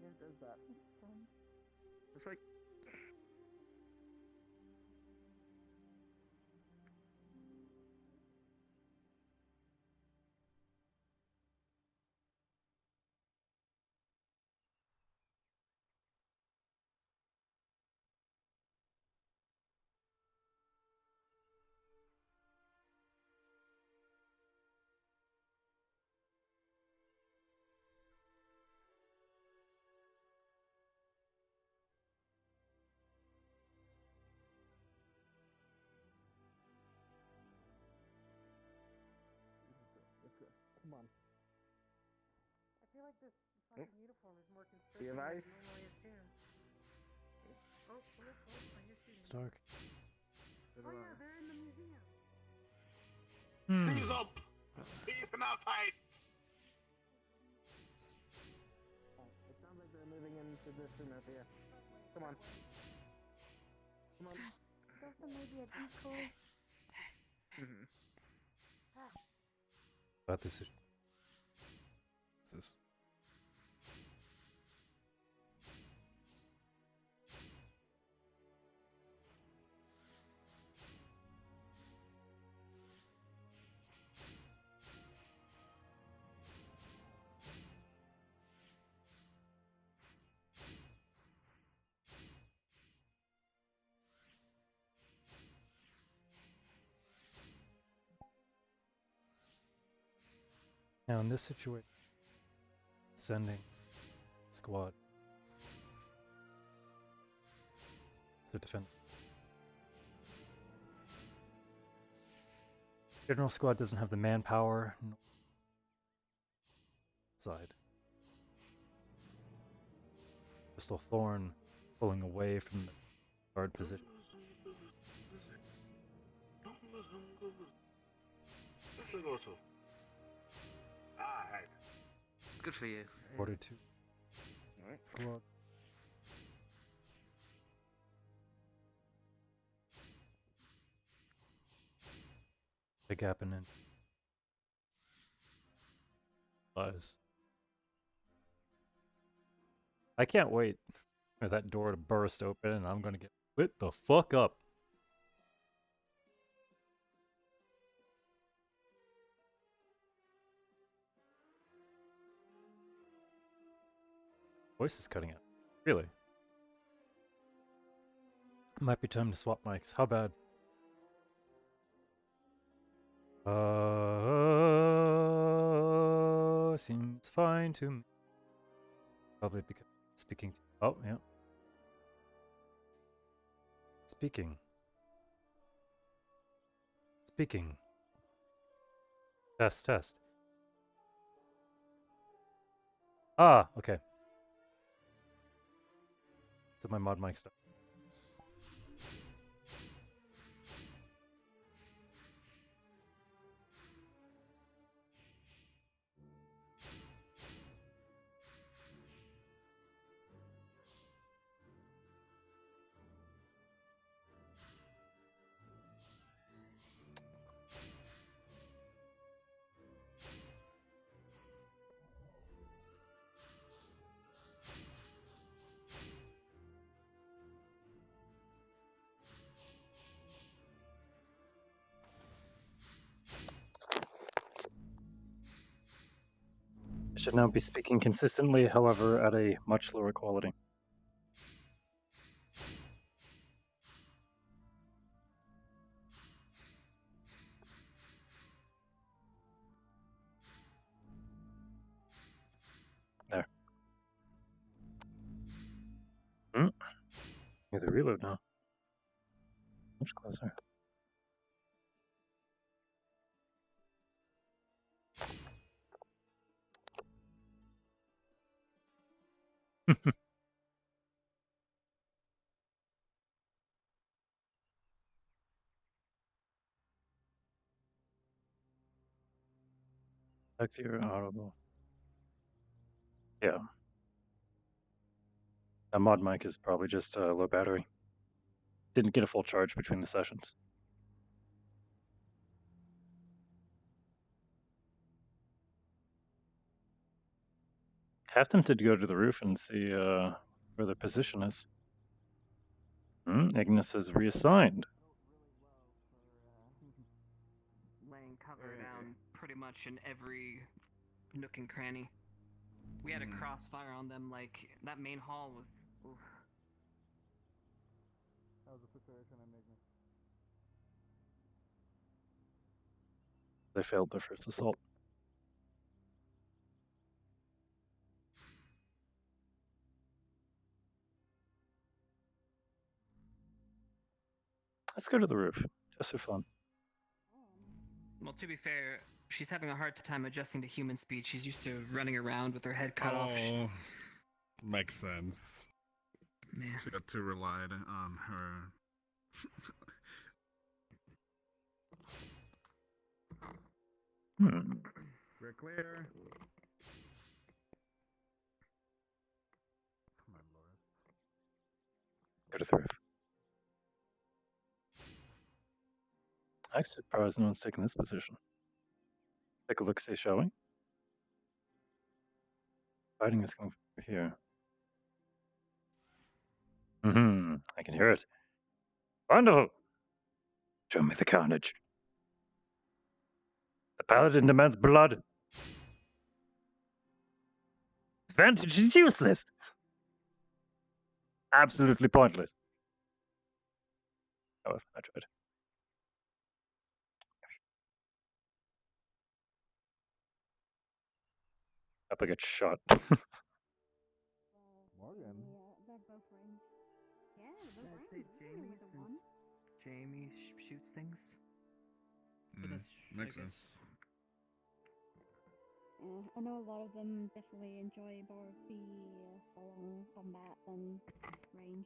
Who does that? That's right. Come on. I feel like this fucking uniform is more constricting You have than eyes? it normally is too. Oh, I hear shooting. It's dark. Oh yeah, they're in the museum. Seize up! Seize in our fight! It sounds like they're moving into this room over here. Come on. Come on. Delta may be a decoy. Bad decision. What's this? Now in this situation, sending squad. To defend. General squad doesn't have the manpower. Side. Crystal Thorn pulling away from the guard position. Good for you. Order 2. Alright. Squad. Big happening. Buzz. I can't wait for that door to burst open and I'm gonna get lit the fuck up. Voice is cutting out. Really? Might be time to swap mics. How bad? Seems fine to me. Probably because speaking to... Oh, yeah. Speaking. Test. Ah, okay. So my mod mic stuff. I should now be speaking consistently, however, at a much lower quality. There. Here's a reload now. Much closer. Back to your audible. Yeah. A mod mic is probably just a low battery. Didn't get a full charge between the sessions. Have them to go to the roof and see where their position is. Ignis is reassigned. Laying cover down pretty much in every nook and cranny. We had a crossfire on them, like, that main hall was... Oof. How's the situation in Ignis? They failed their first assault. Let's go to the roof, just for fun. Well, to be fair, she's having a hard time adjusting to human speech. She's used to running around with her head cut off. Oh, makes sense. Man. She got too relied on her. We're clear. Come on, Lord. Go to the roof. I'm surprised no one's taken this position. Take a look, see, shall we? Fighting is coming from here. I can hear it. Wonderful! Show me the carnage. The paladin demands blood. Advantage is useless. Absolutely pointless. Oh, I tried. Up I get shot. Jamie shoots things. But that's Makes I guess. sense. Yeah, I know a lot of them definitely enjoy more of the long combat than range.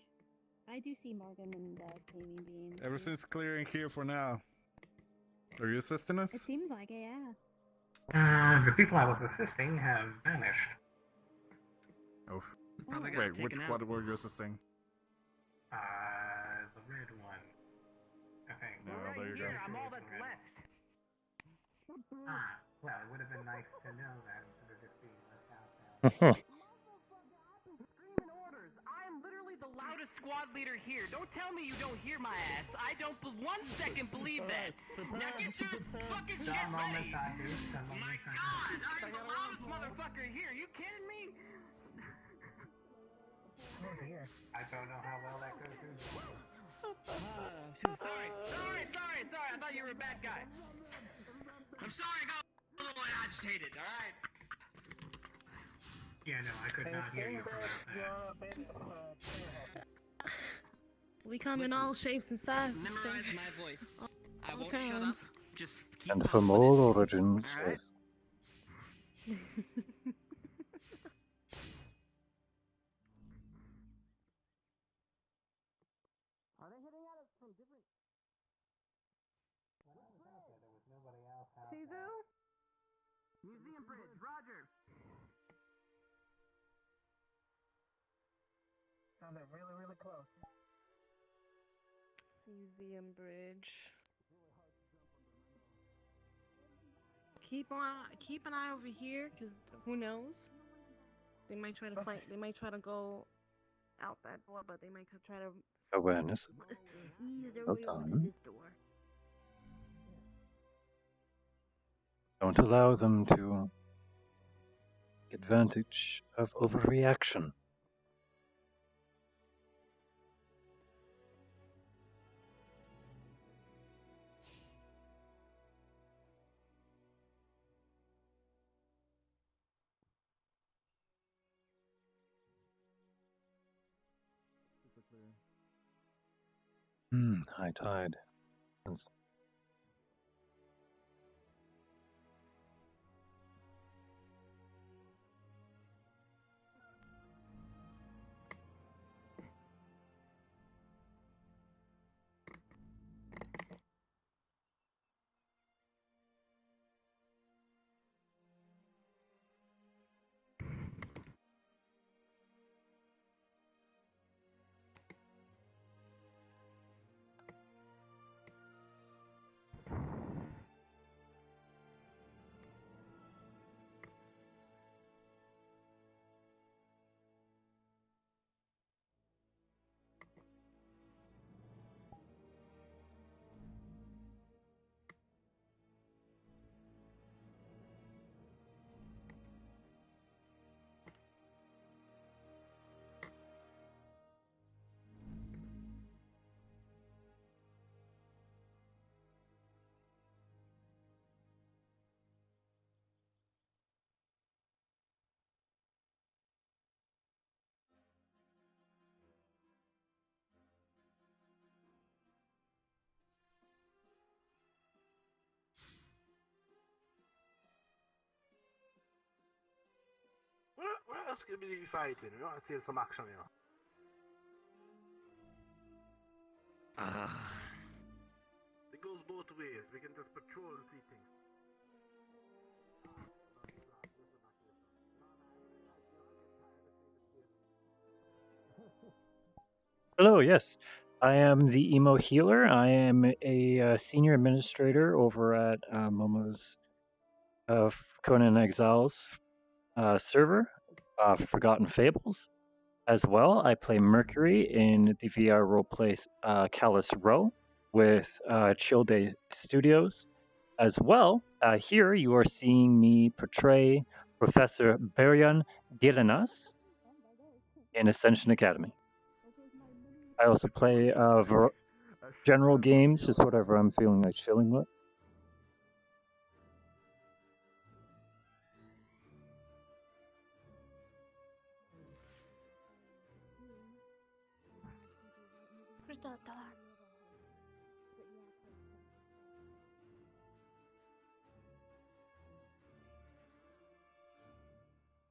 I do see Morgan and Jamie being. Everything's clearing here for now. Are you assisting us? It seems like it, yeah. The people I was assisting have vanished. Oh. Probably got Wait, which taken squad out. were you assisting? The red one. I think. Oh, there you go. I'm all that's left. Ah, well, it would have been nice to know that instead of just being left out there. Screaming orders. I am literally the loudest squad leader here. Don't tell me you don't hear my ass. I don't for 1 second believe that. Now get your fucking shit Some moments ready. I do, some My moments I God, don't. I'm the loudest motherfucker here. You kidding me? Oh dear. I don't know how well that goes through. Sorry. I thought you were a bad guy. I'm sorry, I got a little agitated, alright? Yeah, no, I could not hear you from out there. We come in all shapes and sizes. Memorize my voice. I all won't shut up. times. Just keep And talking from with all it. origins, Alright? yes. Are they hitting at us from different... Tizu? Museum Bridge, Roger. They're really, really close. Museum Bridge. Keep an eye over here, cause who knows? They might try to fight. They might try to go out that door, but they might try to Awareness. ease their Well way over to done. this door. Don't allow them to take advantage of overreaction. High tide. That's- What else could we be fighting? We want to see some action here. It goes both ways. We can just patrol and see things. Hello, yes. I am the emo healer. I am a senior administrator over at Momo's Conan Exiles server, Forgotten Fables. As well, I play Mercury in the VR roleplay Callus Row with Chill Day Studios. As well, here you are seeing me portray Professor Berion Girenas in Ascension Academy. I also play general games, just whatever I'm feeling like chilling with.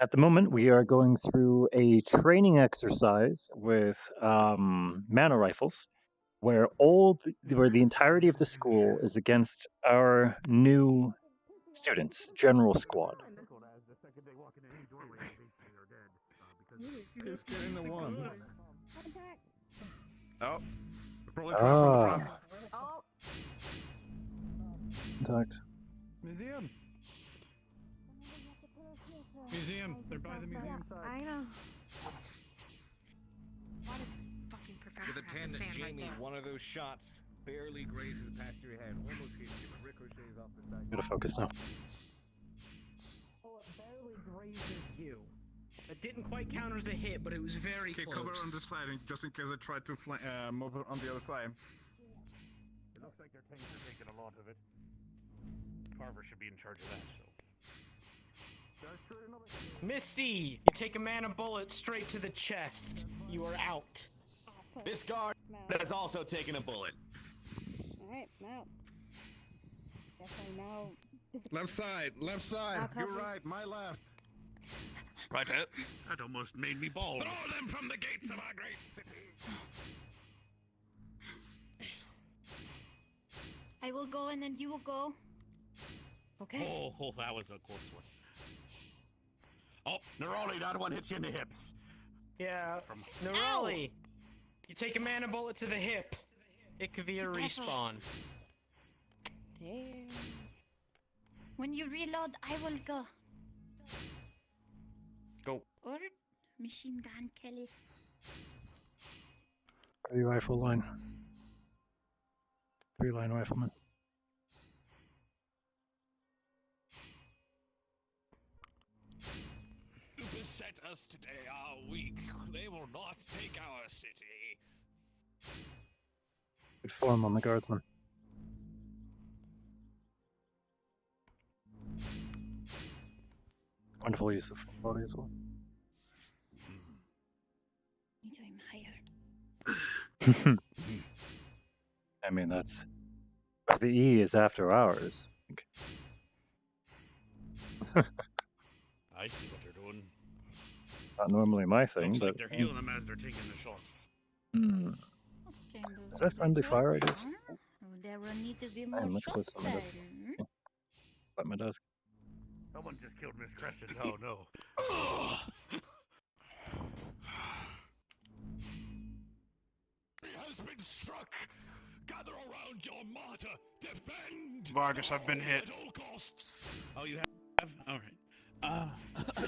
At the moment, we are going through a training exercise with mana rifles, where where the entirety of the school is against our new students, General Squad. Just get in the one. Oh, probably from the front. Contact. Museum. Museum. They're by the museum side. I know. With a 10, Jamie, one of those shots barely grazes past your head, almost hits you, but ricochets off the side. Gotta focus now. Oh, it barely grazes you. It didn't quite count as a hit, but it was very Okay, close. cover on this side, just in case I try to move on the other side. It looks like their tanks are taking a lot of it. Carver should be in charge of that, so. Misty, you take a mana bullet straight to the chest. You are out. This guard has also taken a bullet. Alright, now. Guess I now. Left side, left side. You're right, my left. Right, that almost made me bald. Throw them from the gates of our great city. I will go and then you will go. Okay. Oh, that was a close one. Oh, Neroli, that one hits you in the hips. Yeah, Neroli. You take a mana bullet to the hip. It could be a respawn. Damn. When you reload, I will go. Go. Or machine gun Kelly. Heavy rifle line. 3-line rifleman. To beset us today are weak. They will not take our city. Good form on the guardsman. Wonderful use of body as well. Need to aim higher. I mean, that's. But the E is after hours. I see what they're doing. Not normally my thing, Looks but. like they're healing them as they're taking the shots. Hmm. Is that friendly fire, I guess? There will need to be I more am much shots closer to my desk. then. Okay. At my desk. Someone just killed Miss Crescent. Oh no. He has been struck. Gather around your martyr. Defend. Vargas, I've been hit. At all costs. Oh, you have? Alright.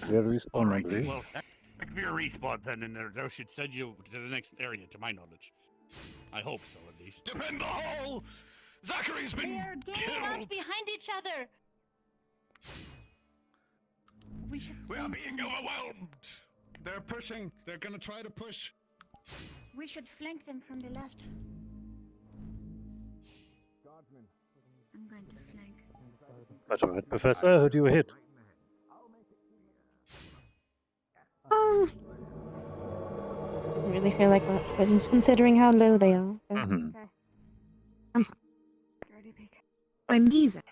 We have a respawn, I Alright, believe. well, if you're a respawn then, and they should send you to the next area, to my knowledge. I hope so, at least. Defend the hole. Zachary's They been are getting killed. us behind each other. We should. We are being overwhelmed. They're pushing. They're gonna try to push. We should flank them from the left. I'm going to flank. That's all right, Professor. Who do you hit? Doesn't really feel like much, but just considering how low they are. Mhm. I'm fine. My knees are.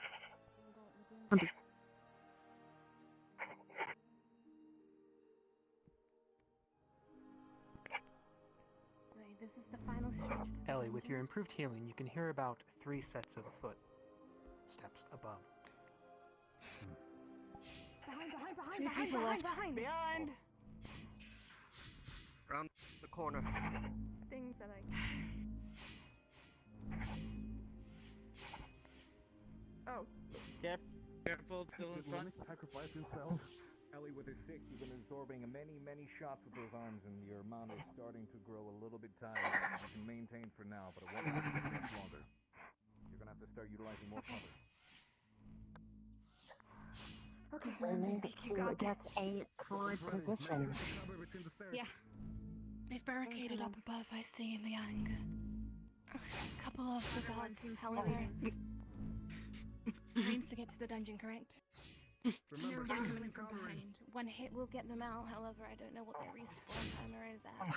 This is the final stretch. Ellie, with your improved healing, you can hear about 3 sets of foot steps above. Behind! Around the corner. Things that I. Oh. Careful, still in front. Sacrifice himself. Ellie, with her 6, you've been absorbing many shots with those arms, and your mana is starting to grow a little bit tired. You can maintain for now, but it won't take much longer. You're gonna have to start utilizing more cover. Okay, so maybe to get a forward position. Yeah. They've barricaded up above, I see in the young. A couple of the guards, however. Aims to get to the dungeon, correct? They're coming from behind. One hit will get them out, however, I don't know what their respawn timer is at.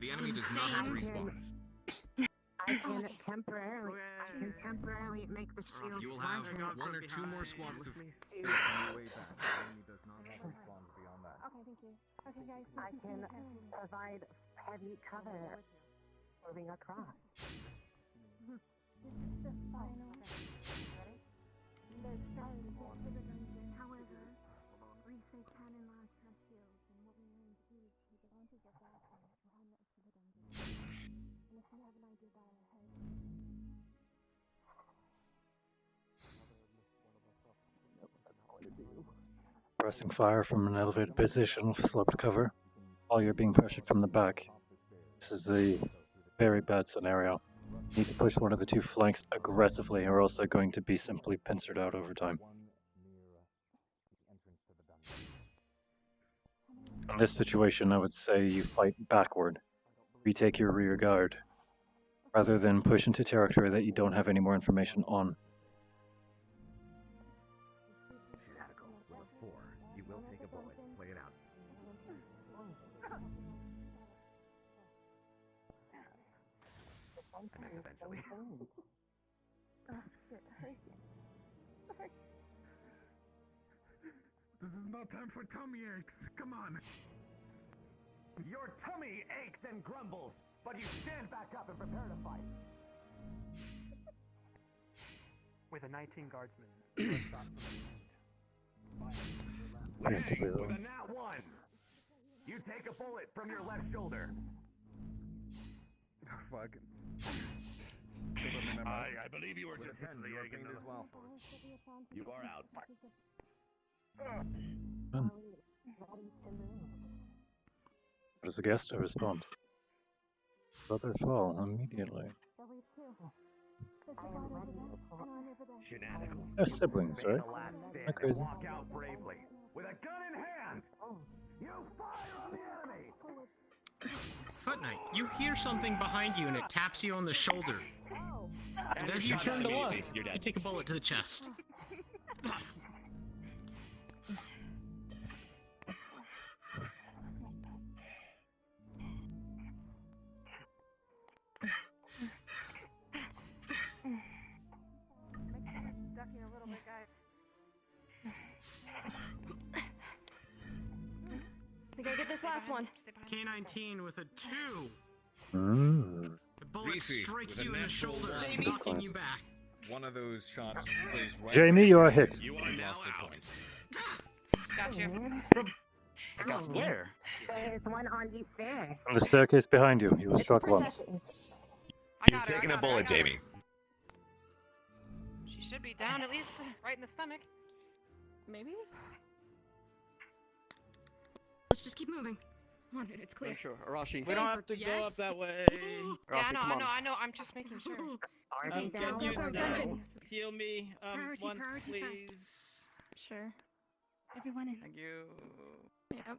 The enemy does not have respawns. I can temporarily make the shield You will have larger. one or two more squads to Two. take on your way back. The enemy does not have response beyond that. Okay, thank you. Okay, guys. I can provide heavy cover moving across. This is the final. Ready? The start to the dungeon. However, Reset Cannon Lodge has shields, and what we need to do is take advantage of that and run up to the dungeon. And if you have an idea about our head. Pressing fire from an elevated position with sloped cover, while you're being pressured from the back. This is a very bad scenario. You need to push one of the two flanks aggressively, or else they're going to be simply pincered out over time. In this situation, I would say you fight backward, retake your rear guard, rather than push into territory that you don't have any more information on. Level 4. You will take a bullet. Play it out. And eventually. This is no time for tummy aches. Come on. Your tummy aches and grumbles, but you stand back up and prepare to fight. With a 19 guardsman. Bang with a nat 1. You take a bullet from your left shoulder. Fuck. I believe you were With just a 10, you are paid as well. You are out. What does the guest respond? Brother fall immediately. Shenanigans. They're siblings, right? Not crazy. Walk out bravely with a gun in hand. You fire on the enemy. Foot Knight, you hear something behind you and it taps you on the shoulder. And as you turn to look, you take a bullet to the chest. Ducking a little bit, guys. We gotta get this last one. K-19 with a 2. Mm. The bullet VC strikes with a you in the natural shoulder, one. knocking you back. One of those shots plays right. Jamie, you are hit. You are now out. Got you. Where? There's one on these stairs. On the staircase behind you, you were struck once. You've taken a bullet, Jamie. She should be down at least right in the stomach. Maybe? Let's just keep moving. Come on, it's clear. Sure, Arashi. We don't have to go up that way. Arashi, Yeah, come on. I know. I'm just making sure. Can you Heal me, priority first. Sure. Everyone in. Thank you. Yep.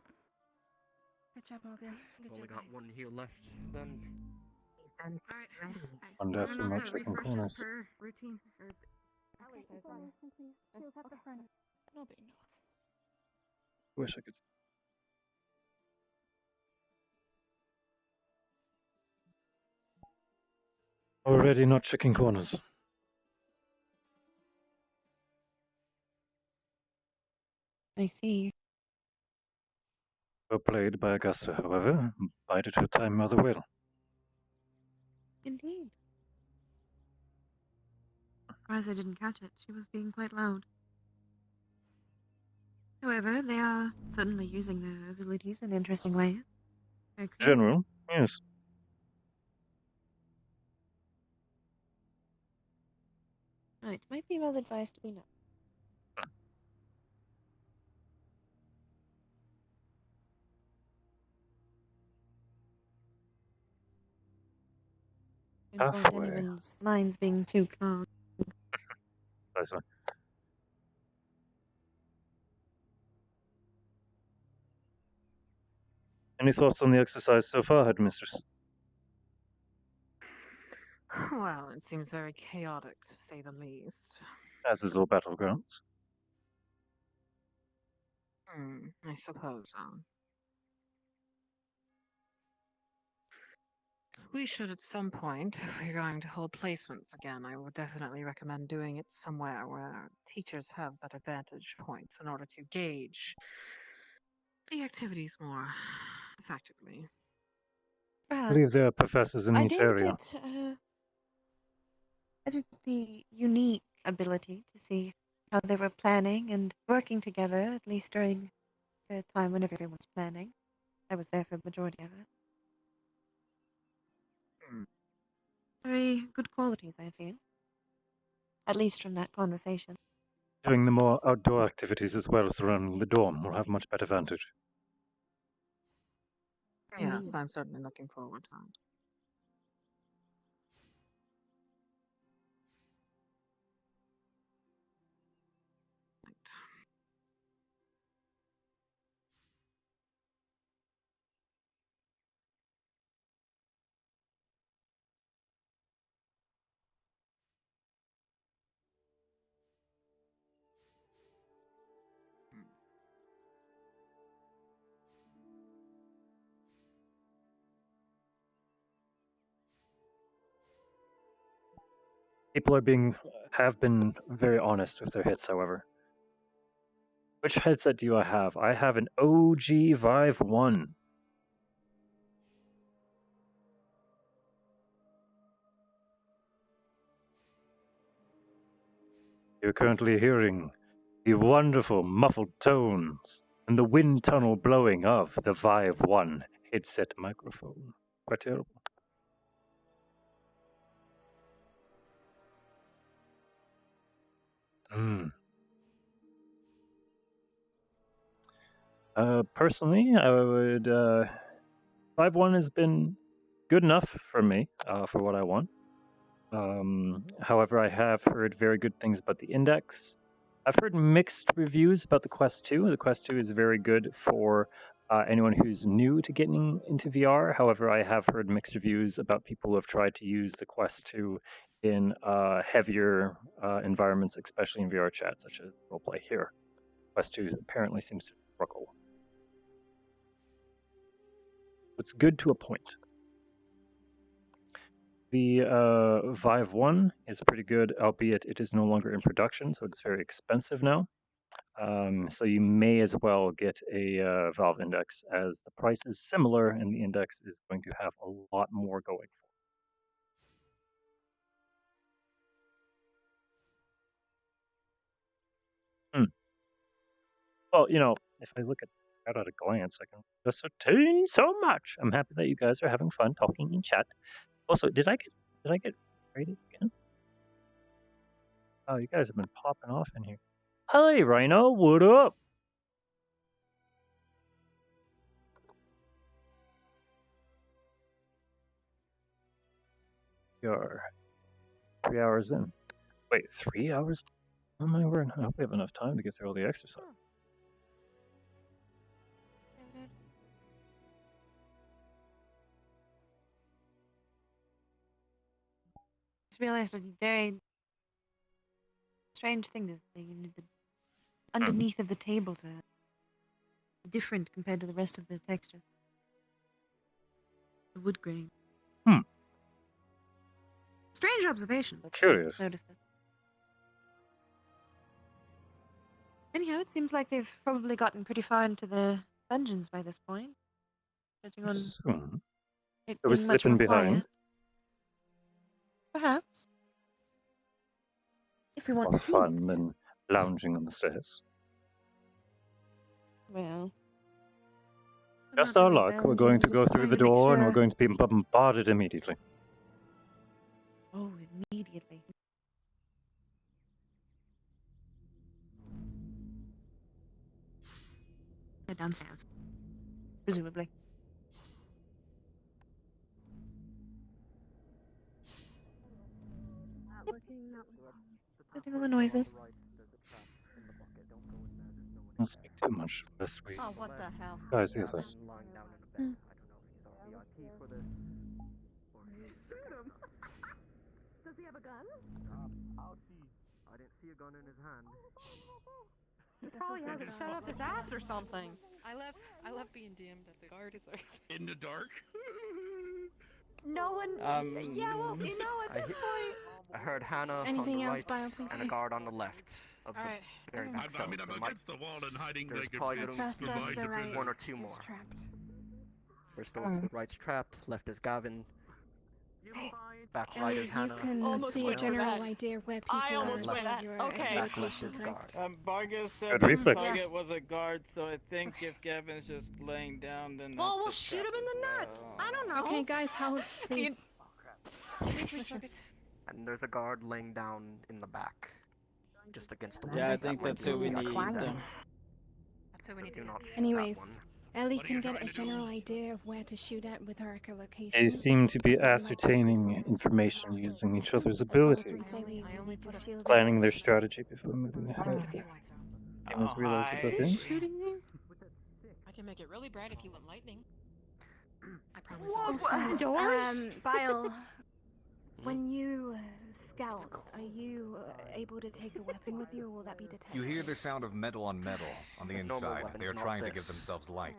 Good job, Morgan. Good Only job, got one heal left. Then. Alright. One death from not checking corners. Per routine. No big no. Wish I could. Already not checking corners. I see. Well played by Augusta, however. Bided her time rather well. Indeed. Surprised I didn't catch it. She was being quite loud. However, they are certainly using their abilities in interesting ways. Very creative. General, yes. Right, might be well advised to be not. Don't want Halfway. anyone's minds being too clouded. Precisely. Any thoughts on the exercise so far, Headmistress? Well, it seems very chaotic, to say the least. As is all battlegrounds. I suppose so. We should at some point, if we're going to hold placements again, I would definitely recommend doing it somewhere where teachers have better vantage points in order to gauge the activities more effectively. I believe there are professors in I each did area. get I did the unique ability to see how they were planning and working together, at least during the time when everyone's planning. I was there for the majority of it. Very good qualities, I've seen. At least from that conversation. Doing the more outdoor activities as well surrounding the dorm will have much better vantage. Yes, I'm certainly looking forward to it. People have been very honest with their hits, however. Which headset do I have? I have an OG Vive 1. You're currently hearing the wonderful muffled tones and the wind tunnel blowing of the Vive 1 headset microphone. Quite terrible. Personally, I would. Vive 1 has been good enough for me for what I want. However, I have heard very good things about the Index. I've heard mixed reviews about the Quest 2. The Quest 2 is very good for anyone who's new to getting into VR. However, I have heard mixed reviews about people who have tried to use the Quest 2 in heavier environments, especially in VR chat, such as roleplay here. Quest 2 apparently seems to struggle. It's good to a point. The Vive 1 is pretty good, albeit it is no longer in production, so it's very expensive now. So you may as well get a Valve Index, as the price is similar and the Index is going to have a lot more going for. Well, you know, if I look at a glance, I can just attain so much. I'm happy that you guys are having fun talking in chat. Also, did I get rated again? Oh, you guys have been popping off in here. Hi, Rhino. What up? You're 3 hours in. Wait, 3 hours? Oh my word! I hope we have enough time to get through all the exercise. Just realized a very strange thing is the underneath of the tables are different compared to the rest of the texture. The wood grain. Strange observation, but Curious. I noticed it. Anyhow, it seems like they've probably gotten pretty far into the dungeons by this point. Judging on Soon. it Are we being much slipping more quiet. behind? Perhaps. If we want More to see. fun than lounging on the stairs. Well. Just our luck. We're going to go through the door and we're going to be bombarded immediately. Oh, immediately. They're downstairs. Presumably. Getting all the noises. Don't speak too much, lest we Oh, what the hell? guys hear this. Does he have a gun? I'll see. I didn't see a gun in his hand. He probably has it shut up his ass or something. I love being DM'd at the guard is In the dark. No one. Yeah, well, you know, at this point. I heard Hannah Anything on the else, right Bio, please? and a guard on the left of the Alright. very back cell. I mean, I'm There might- against the wall and hiding There's like a probably big gonna First be goes the right. one or two more. Is trapped. First goes to the right's trapped, left is Gavin. Back right Ellie, is you Hannah. can see a general idea where people I are almost went outside that. your Okay. Back left location, is correct? guard. Vargas said Good the reflex. target was a guard, so I think if Gavin's just laying down, then Well, we'll that's a shoot him trap in the as nuts. well. I don't know. Okay, guys, hold, please. And there's a guard laying down in the back. Just against the wall. Yeah, I That think might that's be who we the need. guard. That's what we need Do to not do. shoot that Anyways, one. Ellie What are can you get trying a to do? general idea of where to shoot at with her echolocation. They seem to be ascertaining information using each other's abilities, planning their strategy before moving ahead. Demons realize what goes in. Shooting there? I can make it really bright if you want lightning. I promise. Also, doors? Bile, when you scout, are you able to take a weapon with you, or will that be detected? You hear the sound of metal on metal on the Normal inside. weapons, They are not trying to this. give themselves light.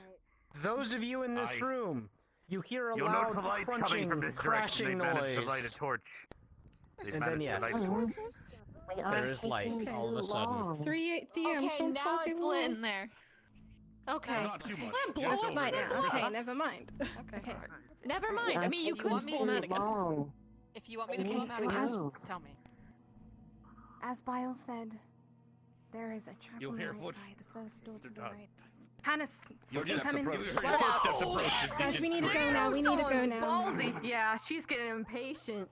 Those of you in this room, you hear a You'll loud notice the lights coming crunching, from this direction. crashing They managed to noise. light a torch. They And then managed to yes. light a torch. There is light all of a sudden. 3 DMs Okay, don't now talk it's at lit in once. there. Okay. Not too much. I'm Just That's over light there. now. Okay, never mind. Okay. Never mind. I mean, you If you could want me to pull make that it- again. If you want me to Okay, pull out so again, tell me. As Bile said, there is a trap You'll on the hear right foot- side, the first door to the uh, right. Hannah, Footsteps come in. approach. Footsteps approach. Guys, we need to go now. We need to go Someone's now. Ballsy. Yeah, she's getting impatient.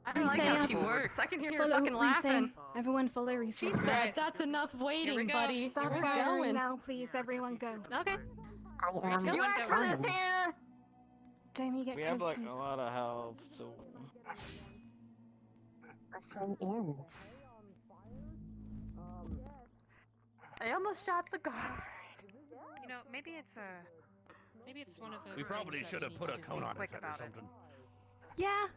I don't We like say how up. she works. I can hear her Follow fucking laughing. Resay. Everyone follow Resay. She said, "That's enough waiting, go. buddy. Stop We're firing going." now, please. Everyone go. Okay. I am. You asked for this, Hannah. Jamie, get We close, have like please. a lot of health, so. in. I almost shot the guard. You know, maybe it's one of those. We probably things that should we have need put to a just cone be on quick his head or about it. something. Yeah.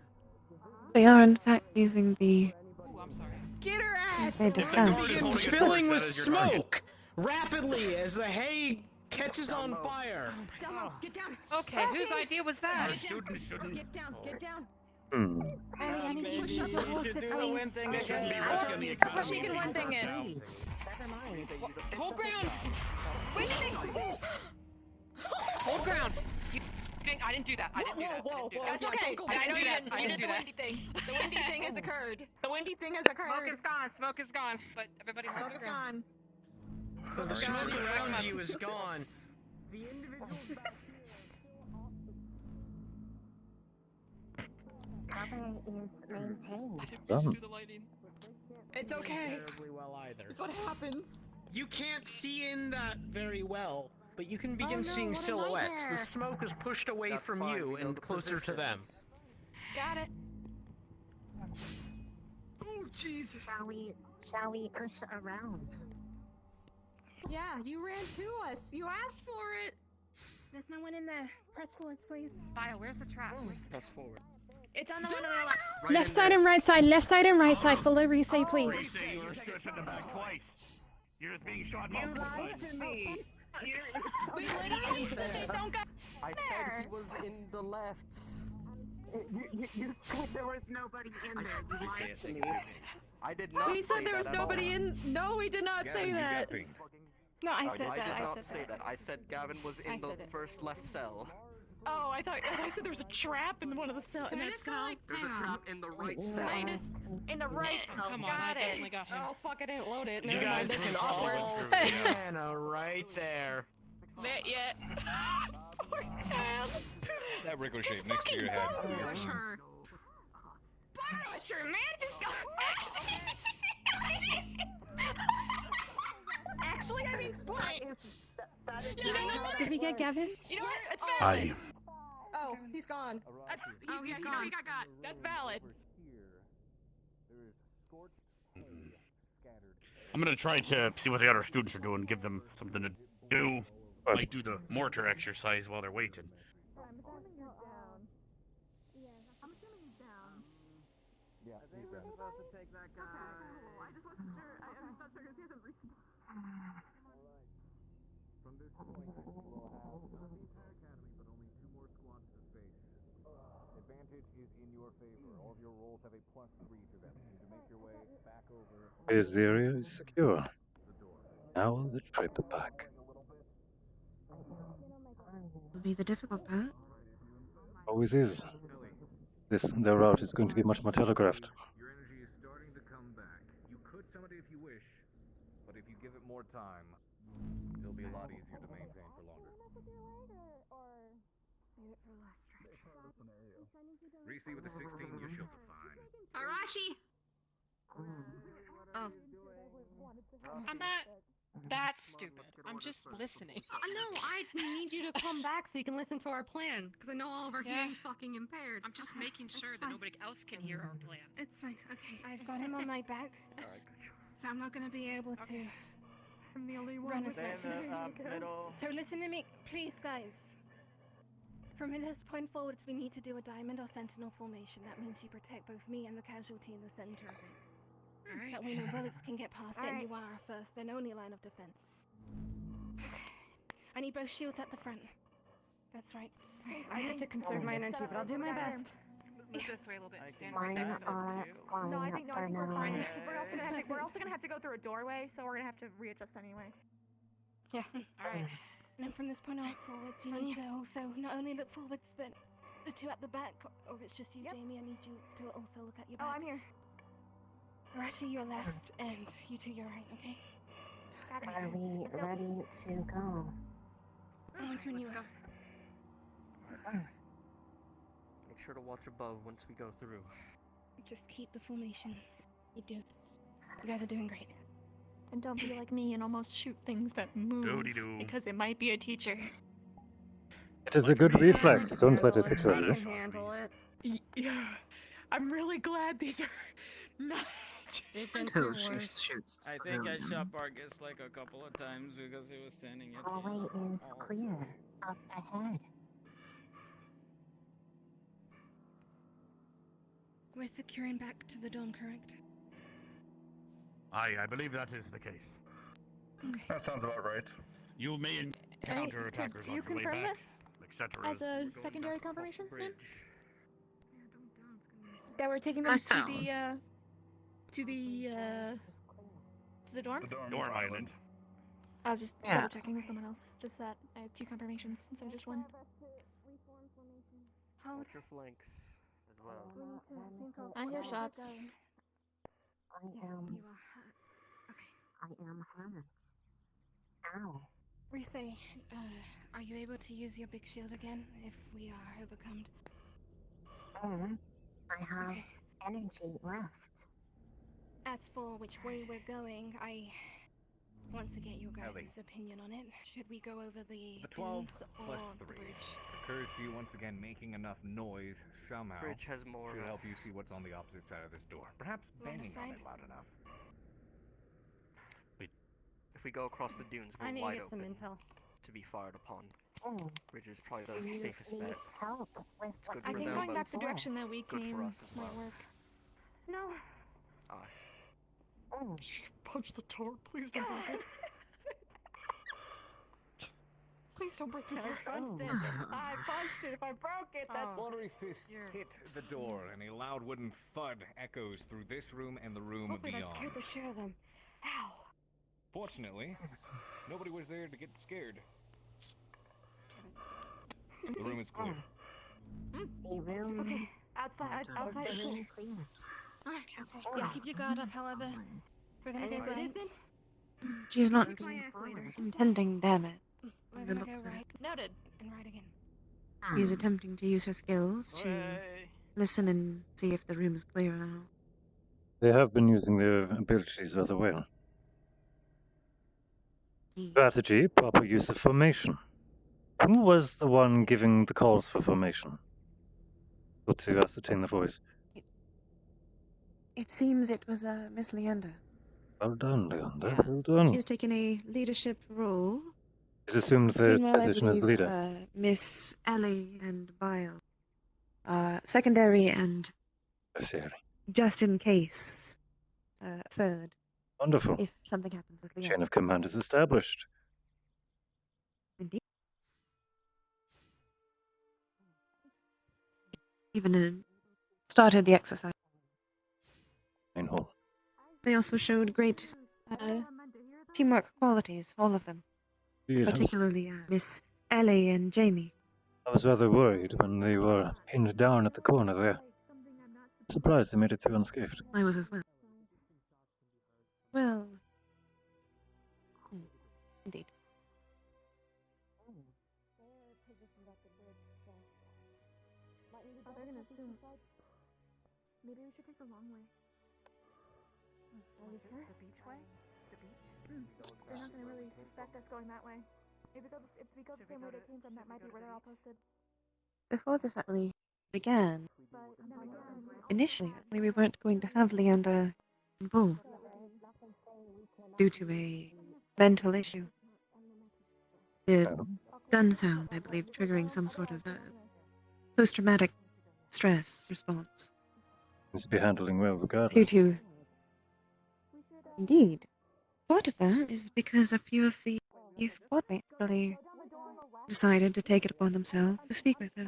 They are in fact using the. Ooh, I'm sorry. Get her ass. They If the descend. guard is Begins holding a torch, filling that with is your target. smoke rapidly as the hay catches on fire. Down low, get down. Oh, Okay, whose idea was that? Our students shouldn't. Get down, get down. Hmm. Annie, Maybe push you us your should water, do the win please. thing They shouldn't be again. risking the economy. She can one thing in. Never mind. Hold ground. Wait, Hold ground. I didn't do that. I didn't do that. Whoa, whoa, That's whoa. okay. Don't go I back. know you didn't. I You did didn't do the that. windy thing. The windy thing has occurred. The windy thing has Smoke occurred. is gone. Smoke is gone. But everybody hold Smoke is ground. gone. So the smoke around you is gone. Cover is maintained. Done. Do the lighting. It's okay. Terribly well either. It's what happens. You can't see in that very well, but you can begin no, seeing what a silhouettes. The nightmare. smoke is pushed away That's from fine, you we know and the closer to them. positions. Got it. Oh, jeez. Shall we push around? Yeah, you ran to us. You asked for it. There's no one in there. Press forwards, please. Bio, where's the trap? Press forward. It's on the one on the left. Right Left in side there. and right side, left side and right side. Follow Resay, please. Resay, you were shot in the back twice. You're just being shot multiple times. We literally said they don't go I said there. he was in the left. You said there was nobody in there. You lied to me. I did not. We say said there was that at all. nobody in. No, we did not say that. No, I I said that. did I not said say that. I said Gavin was I in the said it. first left cell. Oh, I thought said there was a trap in one of the cells. Can I just go like There's a trap in the right cell. In the right cell. Come on, got I it. definitely got him. Oh fuck! I didn't load it. You Never guys mind. can all Yeah. see Hannah right there. Lit yet. Poor Cam. That ricochet next to your head. Rush her. Rush her, man. Just go. Actually, I mean, point. You know what? Did we get Gavin? You know what? It's valid. Oh, he's gone. Oh, he's gone. He got. That's valid. I'm gonna try to see what the other students are doing, give them something to do. Might do the mortar exercise while they're waiting. Yeah, he's down. Supposed to take that guy. I just wasn't sure. I'm not sure because he hasn't reached. From this point, we'll have not the entire academy, but only 2 more squads to face. Advantage your favor. All of your rolls have a +3 to them. You need to make your way back over. This area is secure. Now the trip back. Will be the difficult part. Always is. Their route is going to be much more telegraphed. Your energy is starting to come back. You could summon it if you wish, but if you give it more time, it'll be a lot easier to maintain for longer. Reese with the 16, your shields are fine. Arashi! Oh. I'm not that stupid. I'm just listening. No, I need you to come back so you can listen to our plan, because I know all of our hearing's fucking impaired. I'm just making sure that nobody else can hear our plan. It's fine. Okay, I've got him on my back, so I'm not gonna be able to I'm the only run as one. much as I can. So listen to me, please, guys. From this point forwards, we need to do a diamond or sentinel formation. That means you protect both me and the casualty in the center of it. Alright. That way no bullets can get past it, and you are our first and only line of defense. Okay. I need both shields at the front. That's right. I have to conserve my energy, but I'll do my best. Move this way a little bit. Stand Mine right are flying No, I up think for we're now. fine. We're also gonna have to go through a doorway, so we're gonna have to readjust anyway. Yeah. Alright. And then from this point on forwards, you need to also not only look forwards, but the two at the back, or if it's just you, Jamie, I need you to also look at your back. Oh, I'm here. Rashi, your left, and you to your right, okay? Are we ready to go? Once when you are. Make sure to watch above once we go through. Just keep the formation. You do. You guys are doing great. And don't be like me and almost shoot things that move. Doody-doo. Because it might be a teacher. It is a good reflex. Don't let it betray you. Handle it. Yeah. I'm really glad these are not. They've been Until through she worse. shoots I think I them. shot Bargus like a couple of times because he was standing at the Hallway is clear. Up ahead. We're securing back to the dome, correct? Aye, I believe that is the case. Okay. That sounds about right. You may encounter attackers on you the way confirm back, this etc. as a secondary confirmation, ma'am? That we're taking them Myself. To the dorm? Dorm Island. I was just Yes. double checking with someone else. Just that I have 2 confirmations instead of just 1. Watch your flanks as well. I hear shots. I am. I am hurt. Ow. Risei, are you able to use your big shield again if we are overcome? I have energy left. As for which way we're going, I want to get your guys' Ellie. opinion on it. Should we go over the The 12 dunes or plus the 3 bridge? occurs to you once again making enough noise somehow Bridge has more. to help you see what's on the opposite side of this door. Perhaps Line of banging on sight? it loud enough. If we go across the dunes, I we're need to wide get some open intel. to be fired upon. Oh, Bridge is probably do the you safest need bet. help with It's what good I for think them, going but back the for? direction that we good came for us as might well. work. No. Aye. Oh, Punch the door. Please don't break it. Please don't break the door. I punched it. I punched it. If I broke it, that's... Fluttery fists hit the door, and a loud wooden thud echoes through this room and the room Hopefully that beyond. scared the shit out of them. Ow. Fortunately, nobody was there to get scared. The room is clear. the room. Okay, outside The is room clear. Yeah, keep your guard up, however. We're gonna And go if it right. isn't, She's not kick my ass later. intending damage. We're The gonna go looks of it. right. Noted. And right again. She's attempting to use her skills to listen and see if the room is clear now. They have been using their abilities rather well. Strategy, proper use of formation. Who was the one giving the calls for formation? Got to ascertain the voice. It seems it was Miss Leander. Well done, Leander. Well done. She has taken a leadership role. She's assumed the Meanwhile, I position as believe, leader. Miss Ellie and Bile. Secondary and Tertiary. just in case, third. Wonderful. If something happens with Leander. Chain of command is established. Indeed. Even started the exercise. Hole. They also showed great teamwork qualities, all of them. Indeed, Particularly Miss Ellie and Jamie. I was rather worried when they were pinned down at the corner there. Surprised they made it through unscathed. I was as well. Well, indeed. They're gonna assume. Maybe we should take the long way. Are you sure? The beach way? The beach? They're not gonna really suspect us going that way. If we go the same way they came from, that might be where they're all posted. Before this actually began, initially we weren't going to have Leander involved due to a mental issue. The gun sound, I believe, triggering some sort of post-traumatic stress response. Seems to be handling well regardless. Due to... Indeed. Part of that is because a few of the youth squad mates really decided to take it upon themselves to speak with her.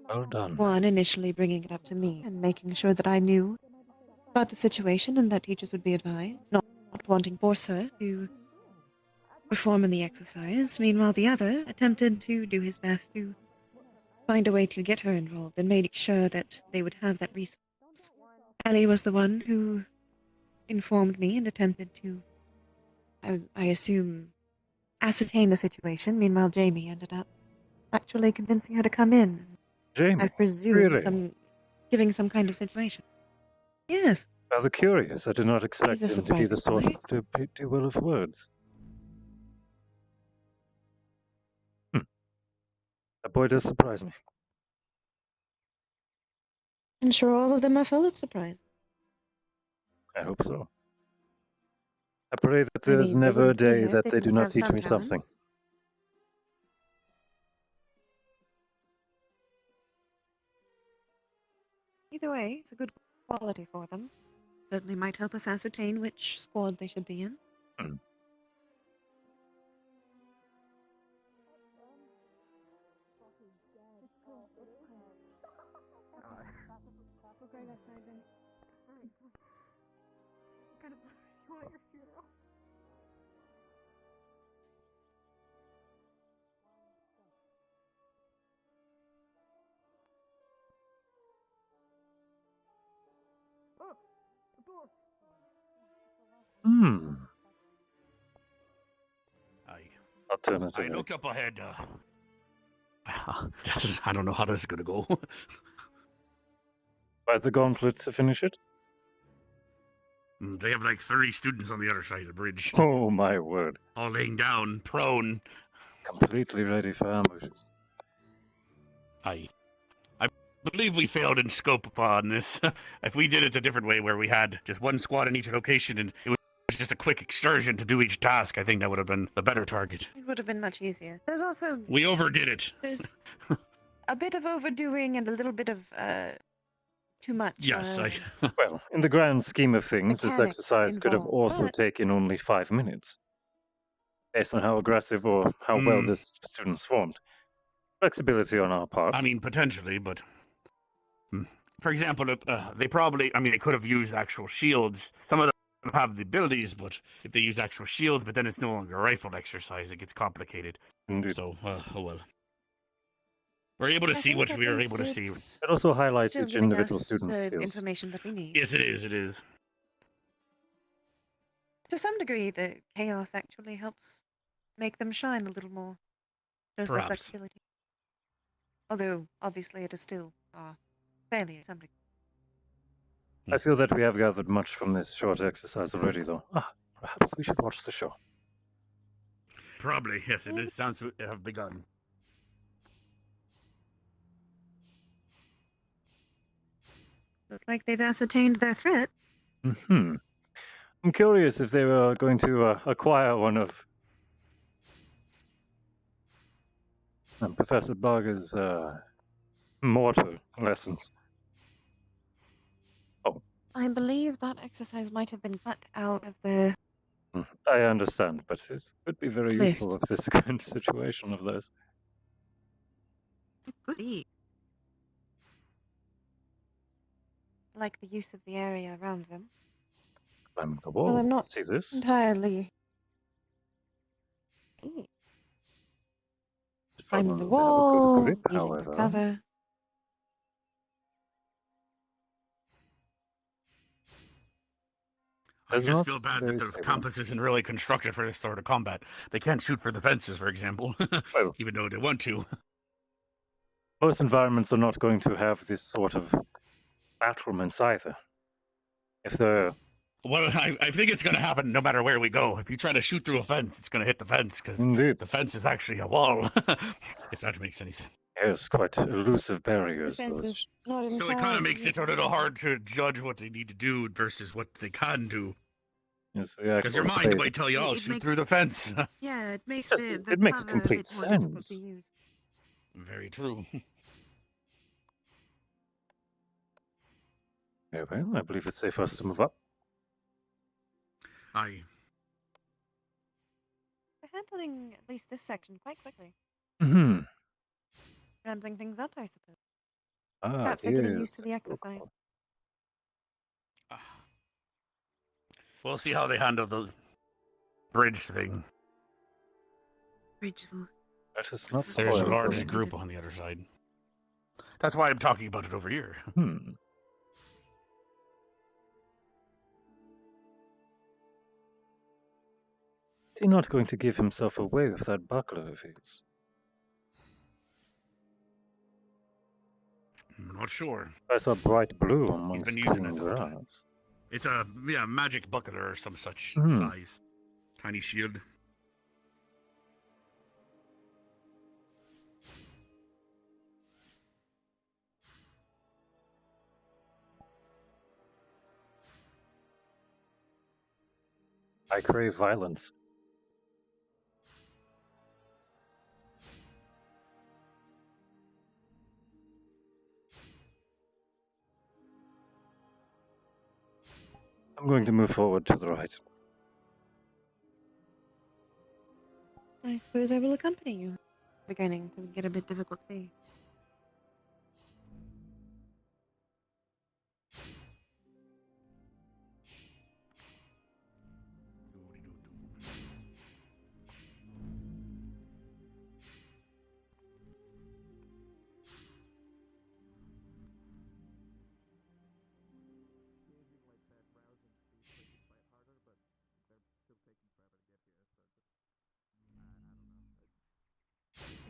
Well done. One initially bringing it up to me and making sure that I knew about the situation and that teachers would be advised, not wanting to force her to perform in the exercise. Meanwhile, the other attempted to do his best to find a way to get her involved and made sure that they would have that resource. Ellie was the one who informed me and attempted to, I assume, ascertain the situation. Meanwhile, Jamie ended up actually convincing her to come in. Jamie? I presume Really? giving some kind of situation. Yes. Rather curious. I did not expect He's a him to be the surprising sort to do well of words. That boy does surprise me. I'm sure all of them are full of surprise. I hope so. I pray that I there's mean, they never a wouldn't be day here if that they they do didn't not have teach some me something. talents. Either way, it's a good quality for them. Certainly might help us ascertain which squad they should be in. We're going outside then. Alright. Kind of you want your funeral. Oh, the door. Alternative. I look up ahead. I don't know how this is gonna go. Fight the gauntlet to finish it? They have like 30 students on the other side of the bridge. Oh my word. All laying down, prone. Completely ready for ambush. I believe we failed in scope upon this. If we did it a different way where we had just one squad in each location and it was just a quick excursion to do each task, I think that would have been the better target. It would have been much easier. There's also... We overdid it. There's a bit of overdoing and a little bit of too much. Yes, Well, in the grand scheme of things, this mechanics exercise could have involved, also but- taken only 5 minutes. Based on how aggressive or how well the students formed. Flexibility on our part. I mean, potentially, but... For example, they probably... I mean, they could have used actual shields. Some of them have the abilities, but if they use actual shields, but then it's no longer a rifle exercise, it gets complicated. Indeed. So, oh well. We're able to see what we were able to see. It also highlights Still each giving individual us student's the skills. information that we need. Yes, it is, it is. To some degree, the chaos actually helps make them shine a little more. Shows their Perhaps. flexibility. Although, obviously, it is still fairly to some degree. I feel that we have gathered much from this short exercise already, though. Perhaps we should watch the show. Probably, yes, it is. Sounds to have begun. Looks like they've ascertained their threat. I'm curious if they were going to acquire one of Professor Barger's mortar lessons. I believe that exercise might have been cut out of the... I understand, but it would be very List. useful if this kind of situation of theirs. It could be. like the use of the area around them. Climbing the Well, wall. I'm not See this? entirely climbing the Struggle to have a good wall, grip, using the however. cover. I Does just not feel bad that very the stable. compass isn't really constructed for this sort of combat. They can't shoot for the fences, for example, Well, even though they want to. most environments are not going to have this sort of battlements either. If they're Well, I think it's going to happen no matter where we go. If you try to shoot through a fence, it's going to hit the fence, because indeed, the fence is actually a wall, if that makes any sense. there's quite elusive barriers. Defenses not So it kind of entirely makes it a little hard to judge what they need to do versus what they can do. Yes, the Because your actual mind space. might tell you, "Oh, It shoot makes- through the fence." Yeah, it makes Yes, the it makes cover a complete bit more difficult to sense. use. Very true. Very well, I believe it's safe for us to move up. Aye. We're handling at least this section quite quickly. Mm-hmm. Ramping things up, I suppose. Ah, Perhaps they're getting yes. used to the exercise. We'll see how they handle the bridge thing. Bridge will... That is not There's a spoiled. large group on the other side. That's why I'm talking about it over here. Is he not going to give himself away with that buckler of his? I'm not sure. I saw bright blue He's amongst been using green it. Though. grass. It's a magic buckler or some such size. Tiny shield. I crave violence. I'm going to move forward to the right. I suppose I will accompany you. Beginning to get a bit difficult to see.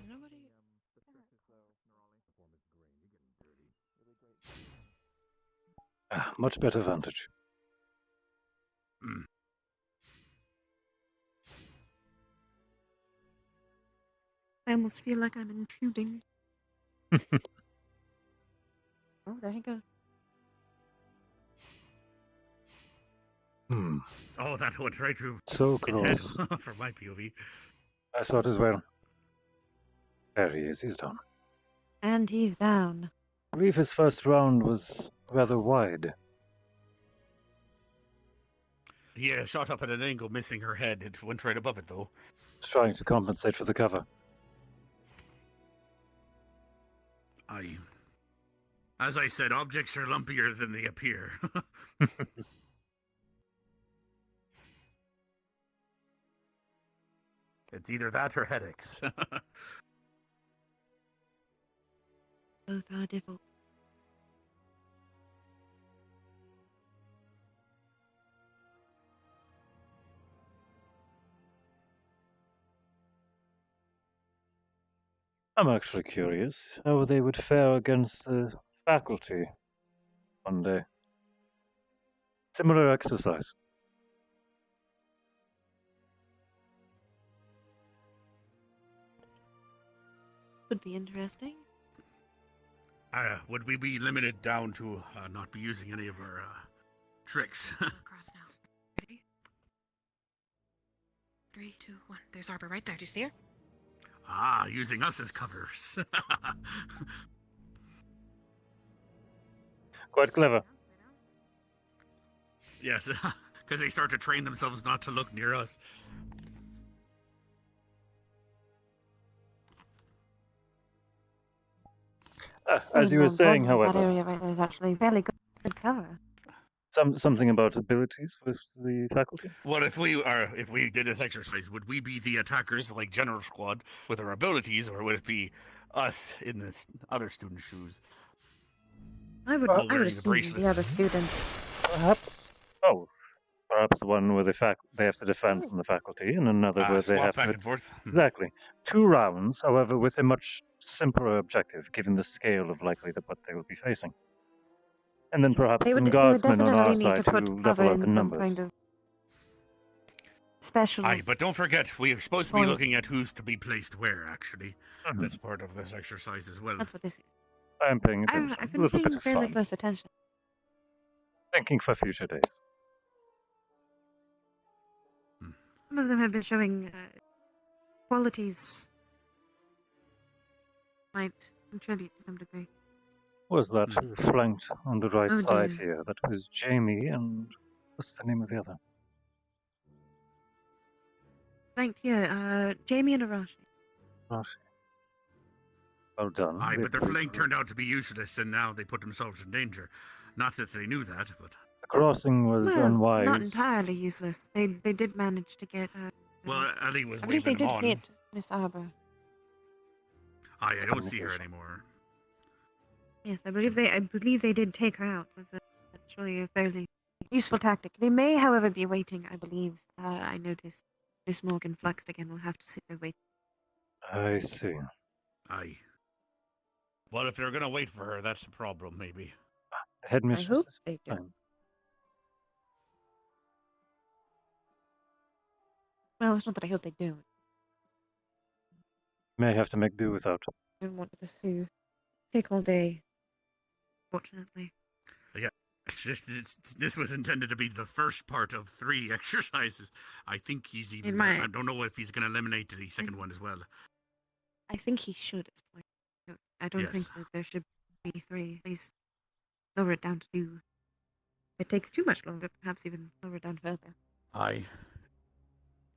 Nobody. Ah, much better vantage. I almost feel like I'm intruding. Oh, there you go. Oh, that went right through So his head close. from my POV. I saw it as well. There he is, he's done. And he's down. I believe his first round was rather wide. Yeah, shot up at an angle, missing her head. It went right above it, though. Just trying to compensate for the cover. As I said, objects are lumpier than they appear. It's either that or headaches. Both are difficult. I'm actually curious how they would fare against the faculty one day. Similar exercise. Would be interesting. Would we be limited down to not be using any of our tricks? Cross now. Ready? 3, 2, 1. There's Arbor right there. Do you see her? Using us as covers. Quite clever. Yes, because they start to train themselves not to look near us. As you were saying, That however, area right there is actually fairly good. Good cover. Something about abilities with the faculty? What if we did this exercise? Would we be the attackers like General Squad with our abilities, or would it be us in this other student's shoes? I would assume the other students. Perhaps both. Perhaps one where they have to defend from the faculty, and another where they have back to and forth. Exactly. 2 rounds, however, with a much simpler objective, given the scale of likely what they will be facing. And then perhaps some guardsmen on our side to level out the numbers. Kind of special. Aye, but don't forget, we're supposed to be looking at who's to be placed where, actually. That's part of this exercise as well. That's what this is. I am paying attention. I've been paying fairly close attention. Thinking for future days. Some of them have been showing qualities might contribute to some degree. Was that who flanked on the right side here? That was Jamie and what's the name of the other? Flanked here, Jamie and Arashi. Arashi. Well done. Aye, but their flank turned out to be useless, and now they put themselves in danger. Not that they knew that, but... The crossing was unwise. Not entirely useless. They did manage to get... well, Ali was I believe they waving did on. hit Miss Arbor. Aye, I don't see her anymore. Yes, I believe they did take her out. That's actually a fairly useful tactic. They may, however, be waiting. I believe. I noticed Miss Morgan fluxed again. We'll have to sit there wait. I see. Aye. Well, if they're gonna wait for her, that's the problem, maybe. Headmistress. I hope they do. Well, it's not that I hope they do. May have to make do without. I don't want this to take all day. Fortunately. Yeah, this was intended to be the first part of 3 exercises. I think he's even... I don't know if he's going to eliminate the second one as well. I think he should at this point. I don't think that there should be 3. At least lower it down to 2. If it takes too much longer, perhaps even lower it down further. I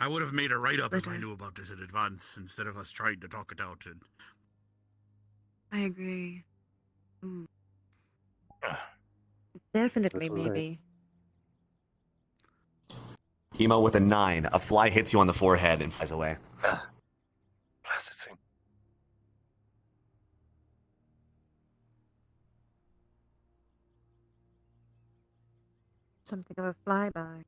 would have made a write-up if I knew about this in advance, instead of us trying to talk it out. And... I agree. Ooh. Definitely, maybe. Chemo with a 9. A fly hits you on the forehead and flies away. Blessed thing. Something of a flyby.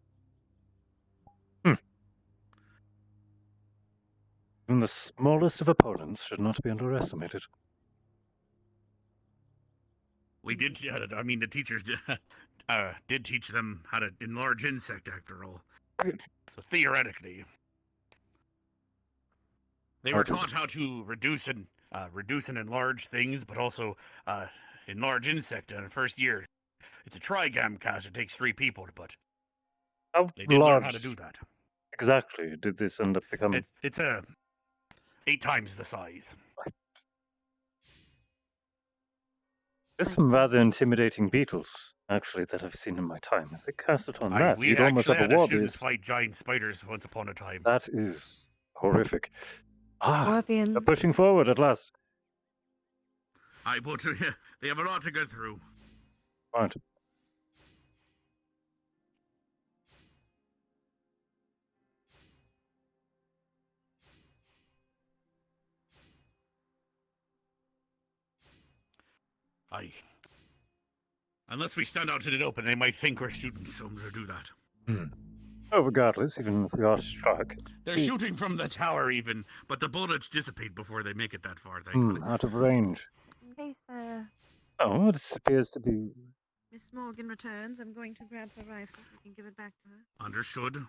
Even the smallest of opponents should not be underestimated. We did, I mean, the teachers did teach them how to enlarge insect, after all. So theoretically, they were taught how to reduce and enlarge things, but also enlarge insect in the first year. It's a trigam cast. It takes 3 people, but they did learn how to do that. Exactly. Did this end up becoming? It's 8 times the size. There's some rather intimidating beetles, actually, that I've seen in my time. If they cast it on that, we you'd almost have a war students beast. fight giant spiders once upon a time. That is horrific. Scorpions. They're pushing forward at last. But they have a lot to go through. Right. Aye. Unless we stand out in the open, they might think we're students, so I'm going to do that. Oh, regardless, even if we are struck. They're shooting from the tower even, but the bullets dissipate before they make it that far, thankfully. Out of range. In case Oh, this appears to be... Miss Morgan returns, I'm going to grab her rifle. I can give it back to her. Understood.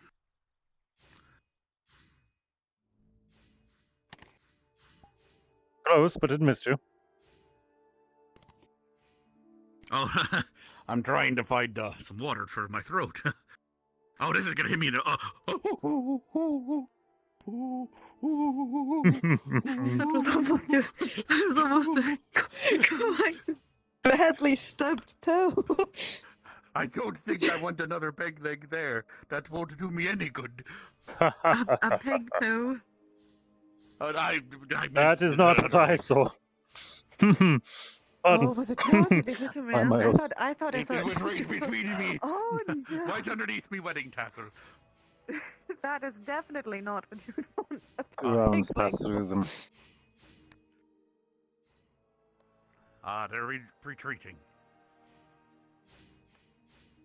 Close, but it missed you. Oh, I'm trying to find some water for my throat. Oh, this is going to hit me in the... That was almost a badly stubbed toe. I don't think I want another peg leg there. That won't do me any good. a peg toe. I That is not what I saw. Pardon. Oh, was it not? Did they hit somewhere else? I thought I saw It was right between me. Oh no! Right underneath me wedding tackle. That is definitely not what you would want. 2 rounds pass through them. They're retreating.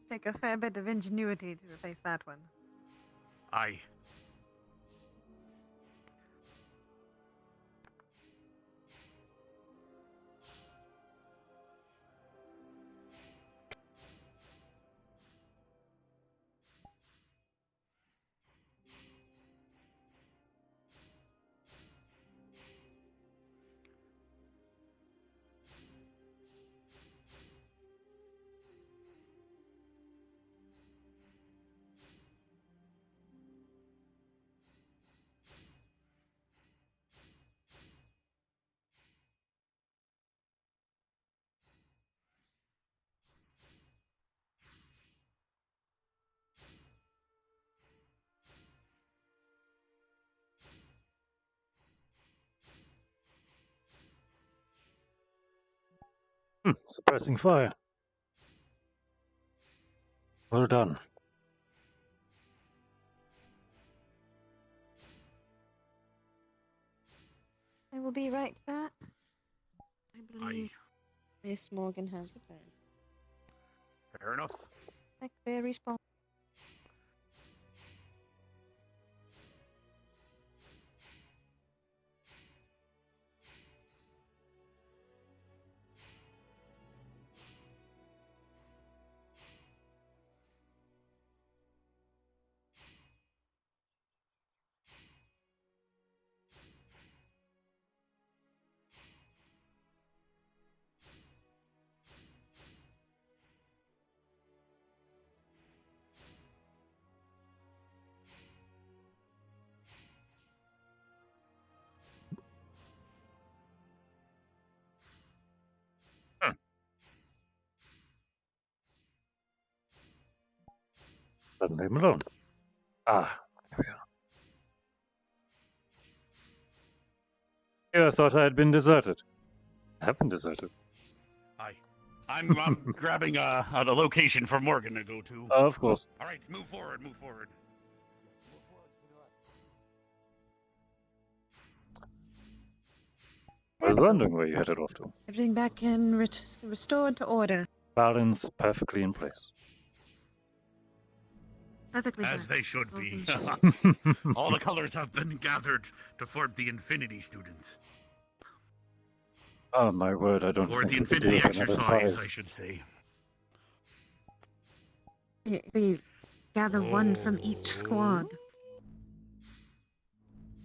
Take a fair bit of ingenuity to replace that one. Aye. Suppressing fire. Well done. I will be right back. I believe Miss Morgan has returned. Fair enough. Like very small. Leave him alone. Ah, here we are. Yeah, I thought I had been deserted. I have been deserted. Aye. I'm grabbing a location for Morgan to go to. Of course. All right, move forward, move forward. I was wondering where you headed off to. Everything back in restored to order. Balance perfectly in place. Perfectly As done. they should be. All the colors have been gathered to form the Infinity students. Oh my word, I don't Or think the we could do Infinity it for another exercise, 5. I should say. We gather one from each squad.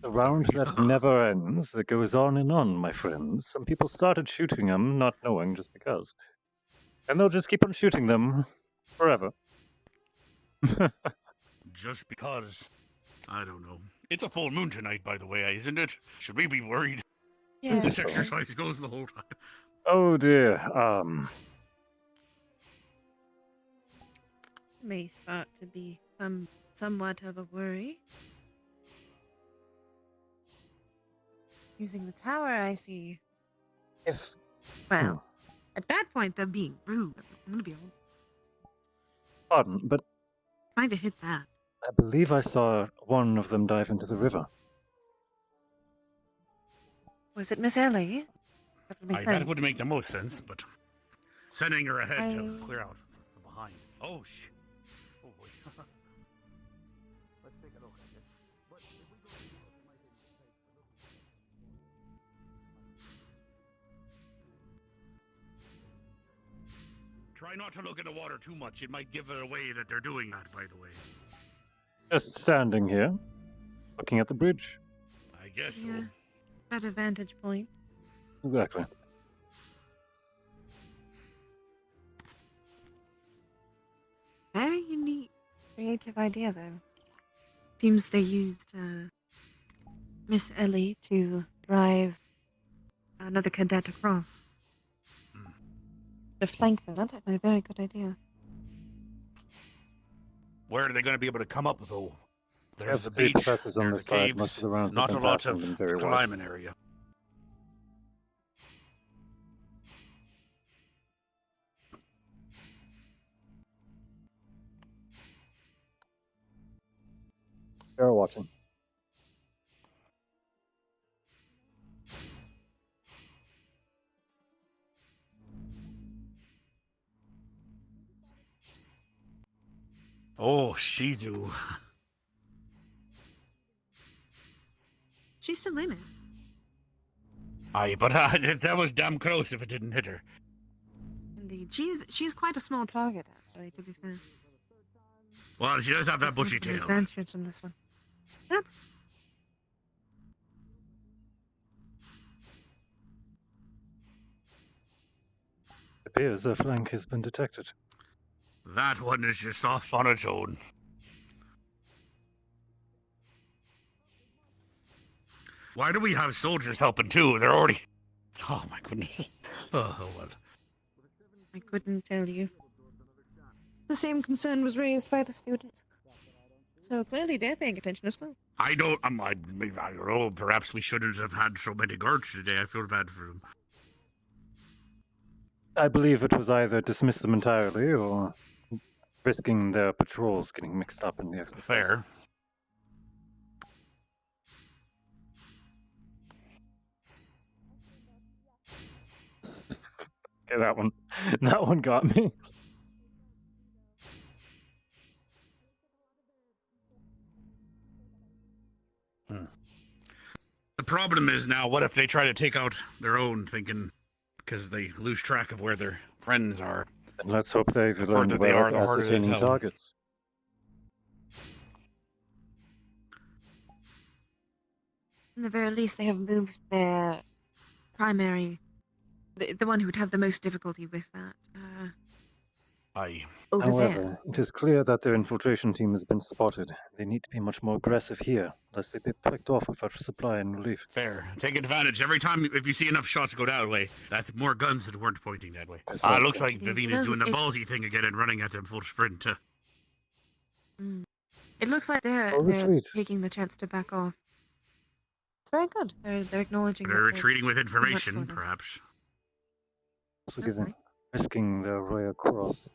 A round that never ends. It goes on and on, my friends. Some people started shooting them, not knowing, just because. And they'll just keep on shooting them forever. Just because. I don't know. It's a full moon tonight, by the way, isn't it? Should we be worried? Yeah. This exercise goes the whole time. Oh dear. May start to be somewhat of a worry. Using the tower, I see. If Well, at that point, they're being rude. I'm gonna be honest. Pardon, but Trying to hit that. I believe I saw one of them dive into the river. Was it Miss Ellie? That would make the most sense, but sending her ahead to clear out from behind. Oh, shit. Oh, boy. Let's take a look at this. But if we go to it might take Try not to look in the water too much. It might give it away that they're doing that, by the way. Just standing here, looking at the bridge. I guess so. Yeah. Better vantage point. Exactly. Very unique, creative idea, though. Seems they used Miss Ellie to drive another cadet across. To flank them. That's actually a very good idea. Where are they going to be able to come up, though? There's the 3 beach, professors on there's the the side. caves, Most of the rounds not have a been lot passing of them very wide. climbing area. watching. Oh, Shizu. She's still in it. Aye, but that was damn close if it didn't hit her. Indeed. She's quite a small target, actually, to be fair. Well, she does have that bushy There's an tail. advantage in this one. That's... It appears a flank has been detected. That one is just off on its own. Why do we have soldiers helping too? They're already... Oh my goodness. Oh, well. I couldn't tell you. The same concern was raised by the students. So clearly they're paying attention as well. I don't know, perhaps we shouldn't have had so many guards today. I feel bad for them. I believe it was either dismiss them entirely or risking their patrols getting mixed up in the exercise. Fair. Okay, that one got me. The problem is now, what if they try to take out their own, thinking, because they lose track of where their friends are. And let's hope they've The learned further they well are, at the harder they ascertaining tell. targets. In the very least, they have moved their primary... The one who would have the most difficulty with that. Aye. Over However, it is clear that their infiltration team has been spotted. They need to be much more aggressive here, lest they be picked off of our supply and relief. Fair. Take advantage. Every time, if you see enough shots go that way, that's more guns that weren't pointing that way. Precisely. Looks like Vivian is doing the ballsy thing again and running at them full sprint. It looks like they're retreat. taking the chance to back off. It's very good. They're acknowledging They're that retreating with too much information, for them. perhaps. Also risking their way across.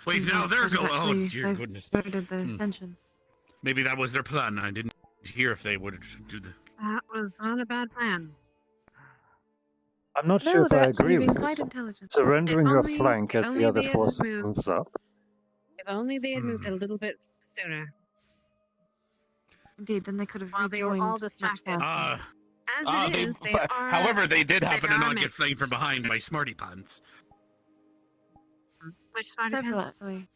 Wait, Seems now like they're that is going. Oh, actually- dear they've goodness. diverted the tension. Maybe that was their plan. I didn't hear if they would do the. That was not a bad plan. I'm not No, sure if they're I actually agree being with quite it. intelligent. Surrendering If your only- flank as only the other they had force moved. moves up. If only they had moved a little bit sooner. Indeed, then they could have While they were rejoined all much distracted. faster. As it is, they are... However, they did happen they to are not get mixed. flanked from behind by Smarty Pants. Which smarty Several, pants? actually.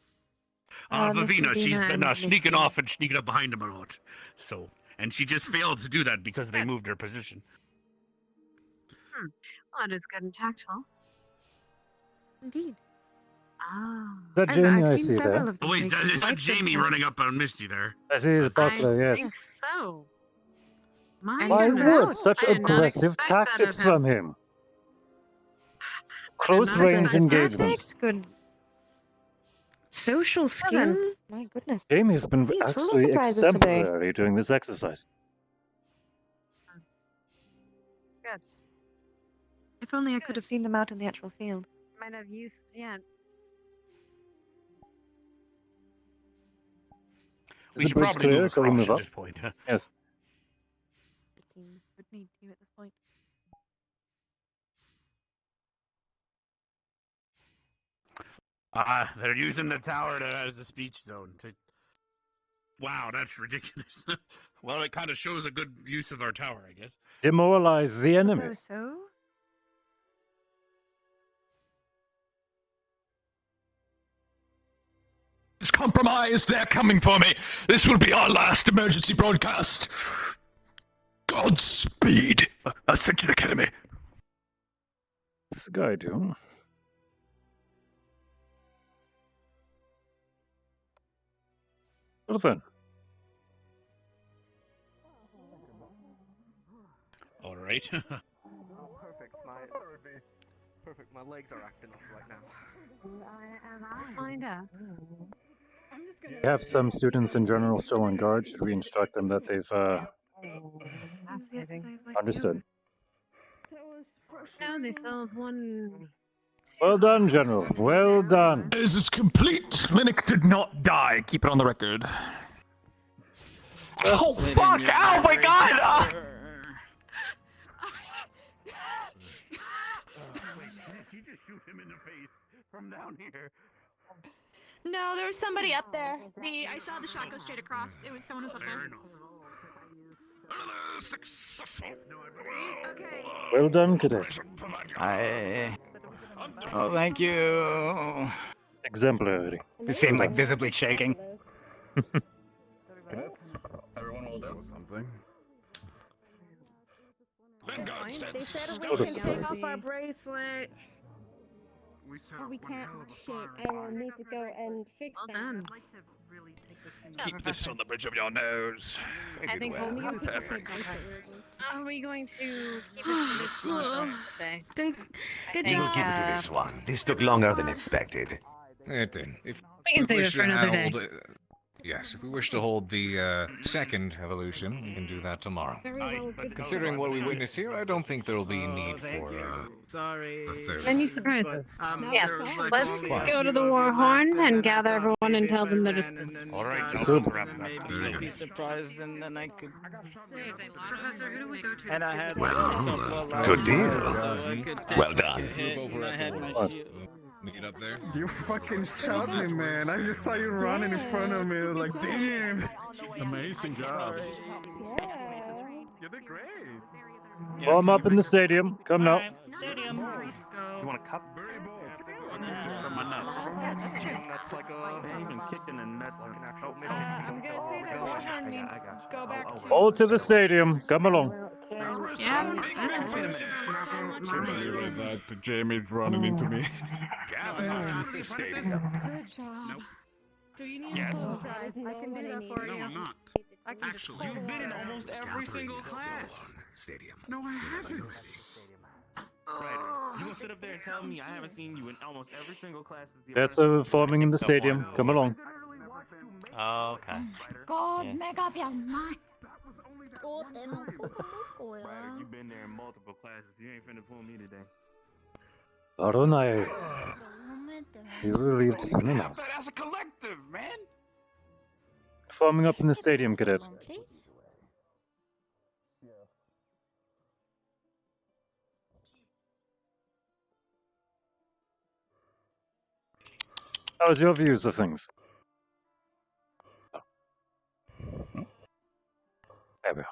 Vivina, Miss she's Vivina been and sneaking Miss- off and sneaking up behind them a lot. So, and she just failed to do that because they moved her position. Well, that is good and tactful. Indeed. Ah. Is that Jamie I seen see several there? of them Oh, wait, make is that quite good Jamie points. running up on Misty there? I see his buckler, I yes. think so. My And Why you goodness. know, would? Such I did not aggressive expect that of tactics him. from him. Close not range aggressive engagement. Tactics, good. Social skill? My goodness. Jamie has been He's full of actually surprises today. exemplary during this exercise. Good. If only I could have seen them out in the actual field. Might have used, yeah. Is We the should bridge probably clear? move Shall we across move at up? this point. Yes. It seems would need to at this point. They're using the tower as a speech zone. Wow, that's ridiculous. Well, it kind of shows a good use of our tower, I guess. Demoralize the enemy. So? It's compromised. They're coming for me. This will be our last emergency broadcast. Godspeed, Ascension Academy. What's the guy doing? Well then. All right. Perfect. Perfect. My legs are acting up right now. Find us. We have some students in general still on guard. Should we instruct them that they've Fascinating. understood? No, they still have 1, Well done, General. Well done. This is complete. Linux did not die. Keep it on the record. Oh, fuck! Oh my god! You just shoot him in the face from down here. No, there was somebody up there. I saw the shot go straight across. It was someone was up there. Well done, Cadet. Oh, thank you. Exemplary. You seem like visibly shaking. Cadets, everyone will do something. They said Go we to can take space. off our bracelet. Oh, we can't. Shit, I will need to go and fix that. Done. Keep this on the bridge of your nose. I think we'll keep it. Perfect. Are we going to keep it for this one today? Good We'll keep it to this one. This took longer than expected. It did. If We can save it wish for to another day. hold, yes, if we wish to hold the second evolution, we can do that tomorrow. Very well, good. Considering what we witnessed here, I don't think there will be need for Sorry. the third. Any surprises? Yes, Yes. there was Let's Fine. go to the war horn and gather everyone and tell them to dismiss. All right, Very Maybe good. be surprised and then I could. Professor, who do we go to? And I had Well, good deal. Well done. Hit, Move over and I at had the my wall. shield. Meet up there. You fucking shot me, man. I just saw you running in front of me. I was like, damn. Amazing job. You did great. Warm up in the stadium. Come now. Stadium. Let's go. You want a cup? From my nuts. That's like even kicking the nuts. I'm gonna say that war horn means go back to. All to the stadium. Come along. Yeah. Be right back, but Jamie's running into me. Good job. Do you need Yes. I can do that for No, you. I'm not. I can just Actually, you've been in almost every single class. Stadium. No, I haven't. Right. You gonna sit up there and tell me I haven't seen you in almost every single class? That's forming in the stadium. Come along. Oh, okay. God, Yeah. make up your mind. Ryder, you've been there in multiple classes. You ain't finna fool me today. Oh, nice. You relieved soon enough. That as a collective, man. Forming up in the stadium, Cadet. Please. How's your views of things? There we are.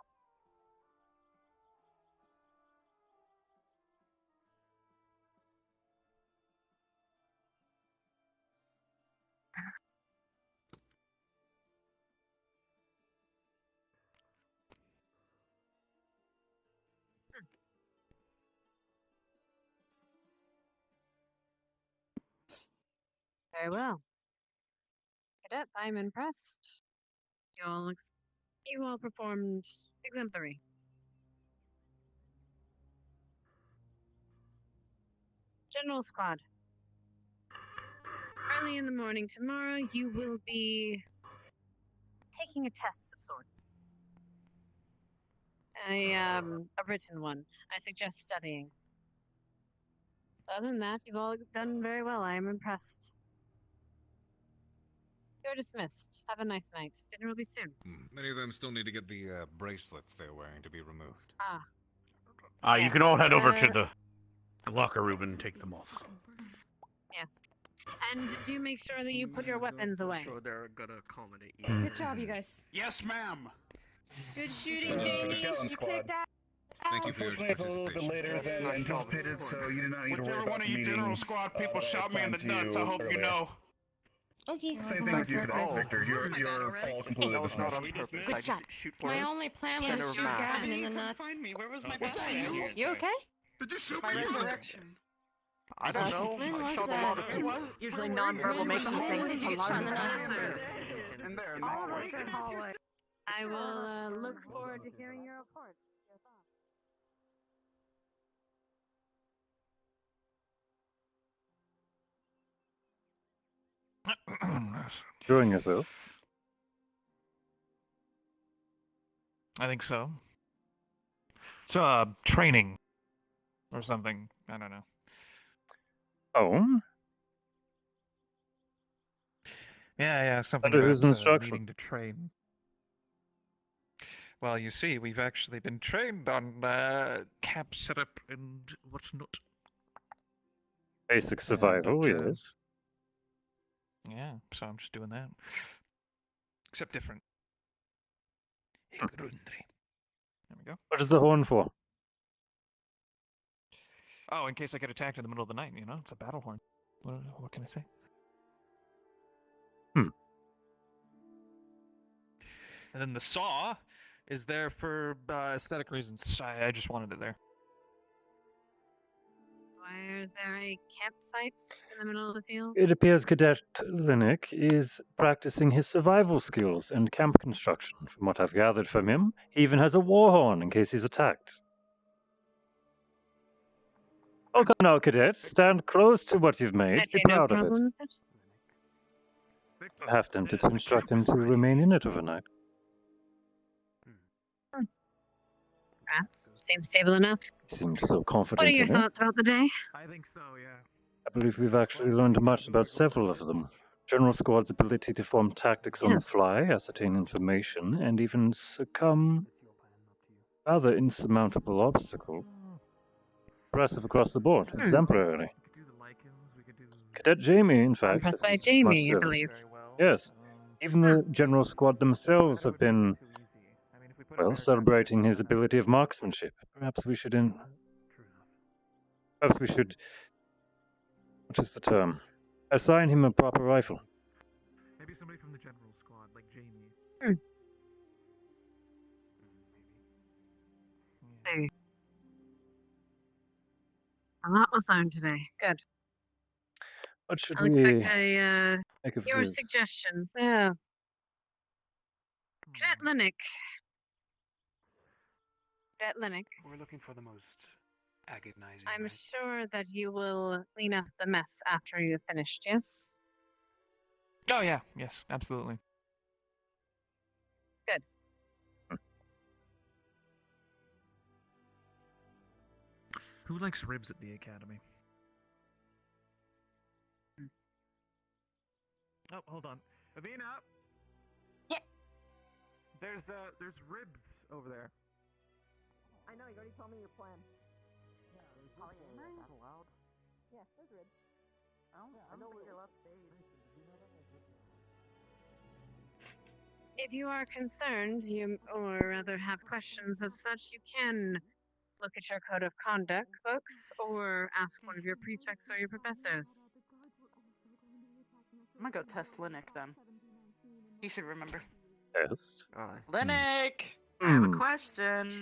Very well. Cadet, I'm impressed. You all performed exemplary. General Squad. Early in the morning tomorrow, you will be taking a test of sorts. A written one. I suggest studying. Other than that, you've all done very well. I am impressed. You're dismissed. Have a nice night. Dinner will be soon. Many of them still need to get the bracelets they're wearing to be removed. You can all head over to the locker room and take them off. Yes. And do make sure that you put your weapons away. Sure, they're gonna accommodate you. Good job, you guys. Yes, ma'am. Good shooting, Jamie. You kicked ass. Thank you for your Unfortunately, it's a little bit participation. later than anticipated, so you do not need to worry Whichever about one of the you meeting. General Squad people shot me in the assigned to nuts, I hope you earlier. know. Okay. Same thing with you, Cadet Victor. You're all completely dismissed. Good shot. My only plan was to shoot Gavin in the nuts. Find me. Where was my What's that, battle? you okay? Did you shoot My me? resurrection. I don't know. When I was shot a that? lot of people. Usually nonverbal makes you When think did you get shot in the nuts? In there, in the hallway. I will look forward to hearing your report. Enjoying yourself? I think so. It's training or something. I don't know. Oh? Yeah, something Under whose about instruction? needing to train. Well, you see, we've actually been trained on camp setup and whatnot. Basic survival, yes. Yeah, so I'm just doing that. Except different. There we go. What is the horn for? Oh, in case I get attacked in the middle of the night, you know? It's a battle horn. What can I say? And then the saw is there for aesthetic reasons. I just wanted it there. Why is there a campsite in the middle of the field? It appears Cadet Linnick is practicing his survival skills and camp construction. From what I've gathered from him, he even has a war horn in case he's attacked. Oh, come now, Cadet. Stand close to what you've made. I Be see no proud of it. problem with it. I'm half tempted to instruct him to remain in it overnight. Perhaps. Seems stable enough. He seemed so confident What are your in it. thoughts throughout the day? I think so, yeah. I believe we've actually learned much about several of them. General Squad's ability to form tactics on the fly, ascertain information, and even succumb rather insurmountable obstacle. Impressive across the board, exemplary. Cadet Jamie, in fact. Impressed by has Jamie, much you of- believe? Yes. Even the General Squad themselves have been, well, celebrating his ability of marksmanship. Perhaps we should what is the term? Assign him a proper rifle. Maybe somebody from the general squad, like Jamie. See. A lot was learned today. Good. What should I'll we expect make of your this? suggestions. Yeah. Cadet Linnick. Cadet Linnick. We're looking for the most agonizing. I'm sure that you will clean up the mess after you've finished, yes? Oh, yeah. Yes, absolutely. Good. Who likes ribs at the academy? Oh, hold on. Avina! Yeah. There's ribs over there. I know, you already told me your plan. Yeah, there's ribs. Is that allowed? Yeah, there's ribs. I know where you're allowed to stay. If you are concerned, or rather have questions of such, you can look at your code of conduct books or ask one of your prefects or your professors. I'm gonna go test Linnick then. He should remember. Test? Linnick! I have a question.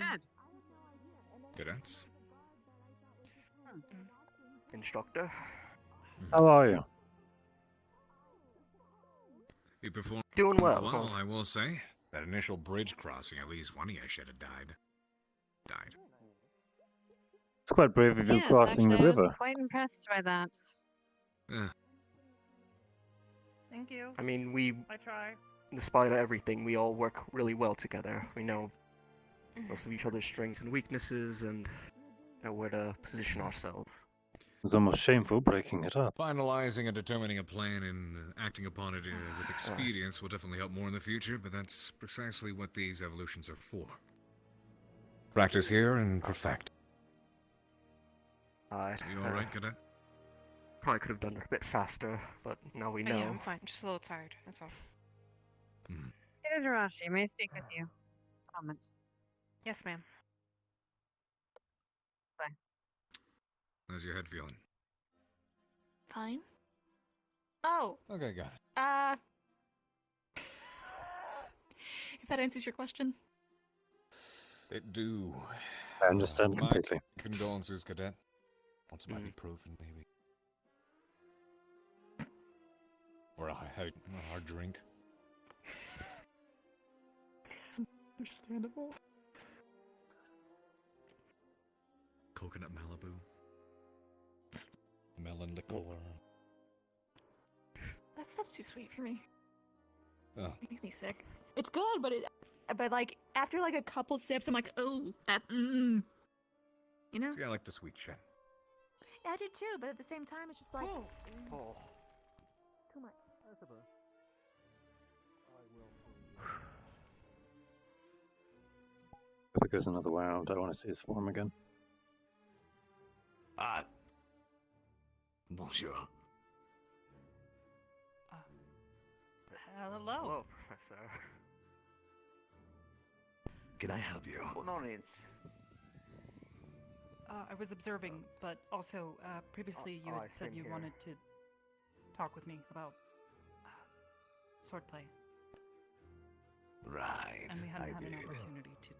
Cadets. Instructor. How are you? You performed Doing well. Well, I will say. That initial bridge crossing, at least one of you should have died. It's quite brave of you Yes, crossing actually, the I was river. quite impressed by that. Yeah. Thank you. I mean, we, I try. despite everything, we all work really well together. We know most of each other's strengths and weaknesses and know where to position ourselves. It's almost shameful breaking it up. Finalizing and determining a plan and acting upon it with expedience will definitely help more in the future, but that's precisely what these evolutions are for. Practice here and perfect. You alright, Cadet? Probably could have done it a bit faster, but now we Oh, know. yeah, I'm fine. Just a little tired. That's all. Cadet Arashi, may I speak with you? Comment. Yes, ma'am. Bye. How's your head feeling? Fine. Oh. Okay, got it. If that answers your question. It do. I understand My completely. condolences, Cadet. Want some ibuprofen, maybe? Or a hard drink? Understandable. Coconut Malibu? Melon liqueur? That stuff's too sweet for me. Oh. It makes me sick. It's good, but like after like a couple sips, I'm like, oh, that. You know. See, I like the sweet shit. I do too, but at the same time, it's just like Oh. too much. If it goes another round, I want to see his form again. Ah, bonjour. Hello. Hello, Professor. Can I help you? No needs. I was observing, but also previously you had said same you here. wanted to talk with me about swordplay, Right, and we hadn't I had did. an opportunity to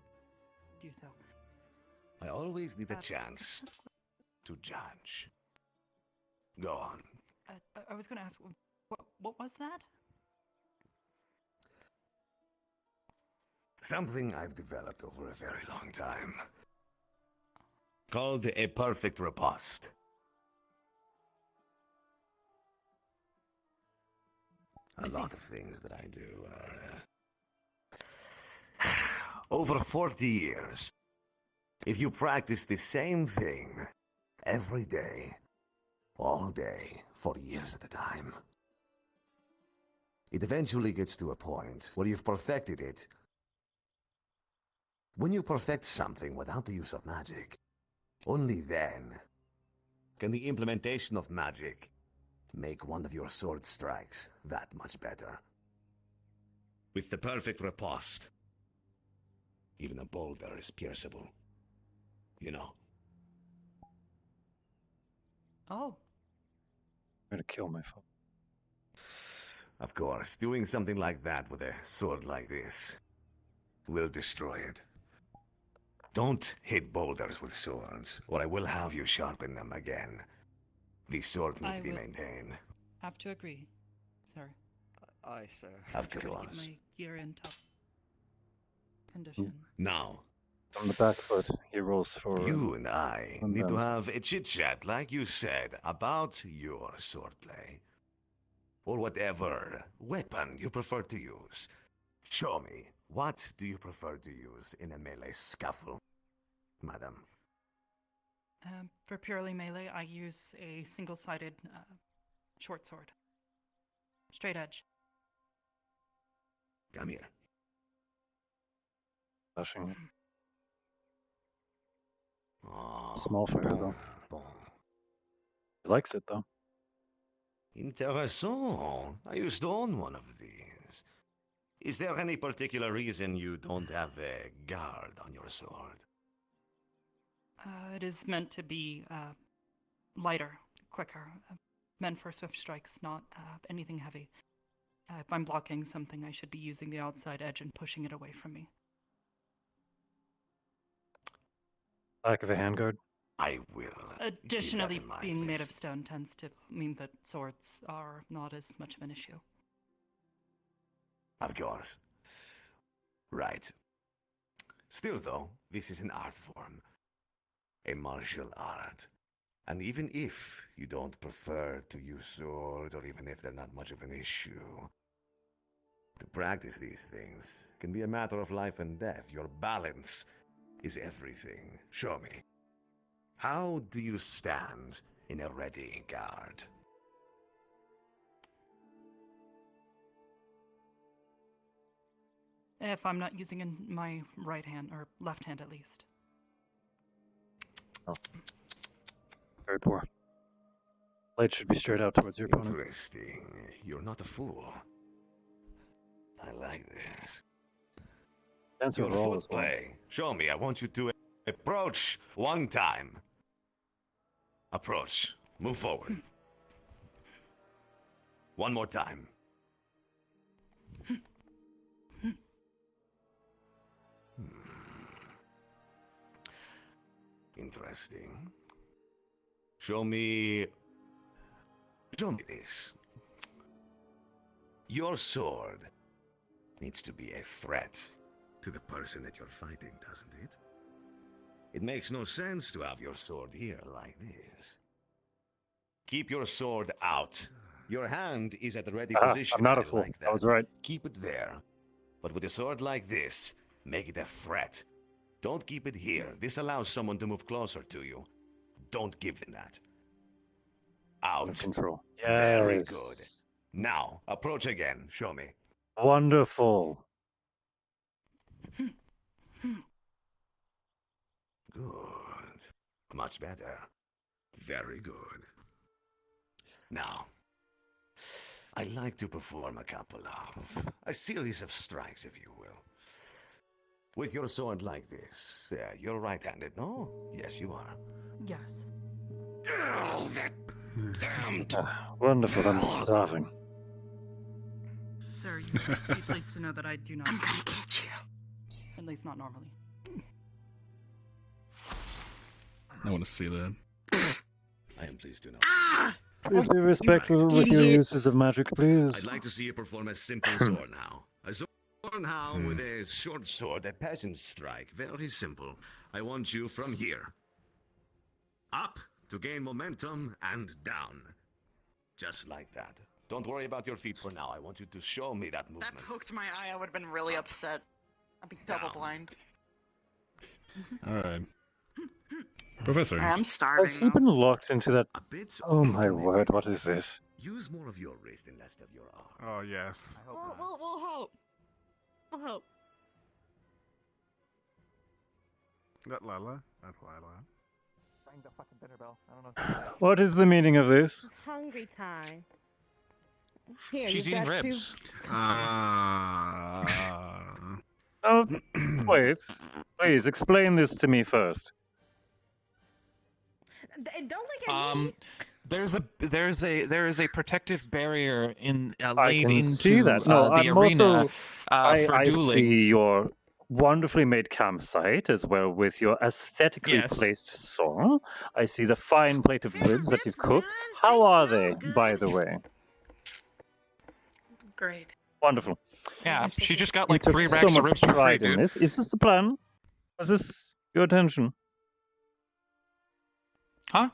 do so. I always need a chance to judge. Go on. I was going to ask, what was that? Something I've developed over a very long time. Called a perfect riposte. A lot of things that I do are... over 40 years. If you practice the same thing every day, all day, for years at a time, it eventually gets to a point where you've perfected it. When you perfect something without the use of magic, only then can the implementation of magic make one of your sword strikes that much better. With the perfect riposte, even a boulder is pierceable. You know. Oh. I'm gonna kill my phone. Of course, doing something like that with a sword like this will destroy it. Don't hit boulders with swords, or I will have you sharpen them again. These swords need to be maintained. Have to agree, sir. Aye, sir. Of Keep course. my gear in top condition. Now, On the back foot, he rolls for... you and I and need to then- have a chit-chat, like you said, about your swordplay. Or whatever weapon you prefer to use. Show me, what do you prefer to use in a melee scuffle, madam? For purely melee, I use a single-sided short sword. Straight edge. Come here. Flashing. Oh, Small fire, though. He likes it, though. Intéressant. I used to own one of these. Is there any particular reason you don't have a guard on your sword? It is meant to be lighter, quicker, meant for swift strikes, not anything heavy. If I'm blocking something, I should be using the outside edge and pushing it away from me. Lack of a handguard. I will. Additionally, mind, being made please. of stone tends to mean that swords are not as much of an issue. Of course. Right. Still, though, this is an art form. A martial art. And even if you don't prefer to use swords, or even if they're not much of an issue, to practice these things can be a matter of life and death. Your balance is everything. Show me. How do you stand in a ready guard? If I'm not using in my right hand, or left hand at least. Oh. Very poor. Blade should be straight out towards your opponent. Interesting. You're not a fool. I like this. Dance Your with roll as well. footplay. Show me. I want you to approach one time. Approach. Move forward. One more time. Interesting. Show me this. Your sword needs to be a threat to the person that you're fighting, doesn't it? It makes no sense to have your sword here like this. Keep your sword out. Your hand is at the ready position. I'm not a I fool. like I was that. right. Keep it there. But with a sword like this, make it a threat. Don't keep it here. This allows someone to move closer to you. Don't give them that. Out. Control. Very Yes. good. Now, approach again. Show me. Wonderful. Good. Much better. Very good. Now, I'd like to perform a series of strikes, if you will. With your sword like this. You're right-handed, no? Yes, you are. Yes. Oh, that damned... Wonderful, I'm starving. Sir, you should be pleased to know that I do not. I'm gonna get you. At least not normally. I want to see that. I am pleased to know. Please be respectful with your uses of magic, please. I'd like to see you perform a simple sword now. A sword now with a short sword, a peasant strike. Very simple. I want you from here. Up to gain momentum and down. Just like that. Don't worry about your feet for now. I want you to show me that movement. That poked my eye. I would have been really upset. I'd be double blind. Alright. Professor. I'm starving. Has he been locked into that? Oh my word, what is this? Use more of your wrist and less of your arm. Oh, yes. We'll help. We'll help. That Lila? That's Lila. Ring the fucking dinner bell. I don't know. What is the meaning of this? It's hungry time. Here, She's you've eating got ribs. Oh, wait. Please, explain this to me first. Don't look at me. There is a protective barrier in I laid can into see that. No, the I'm arena also. for I dueling. see your wonderfully made campsite as well with your aesthetically Yes. placed song. I see the fine plate of ribs that you've cooked. How are they, by the way? Great. Wonderful. Yeah, she just got You like took 3 so racks of much ribs for free, pride in dude. this. Is this the plan? Was this your intention? Huh?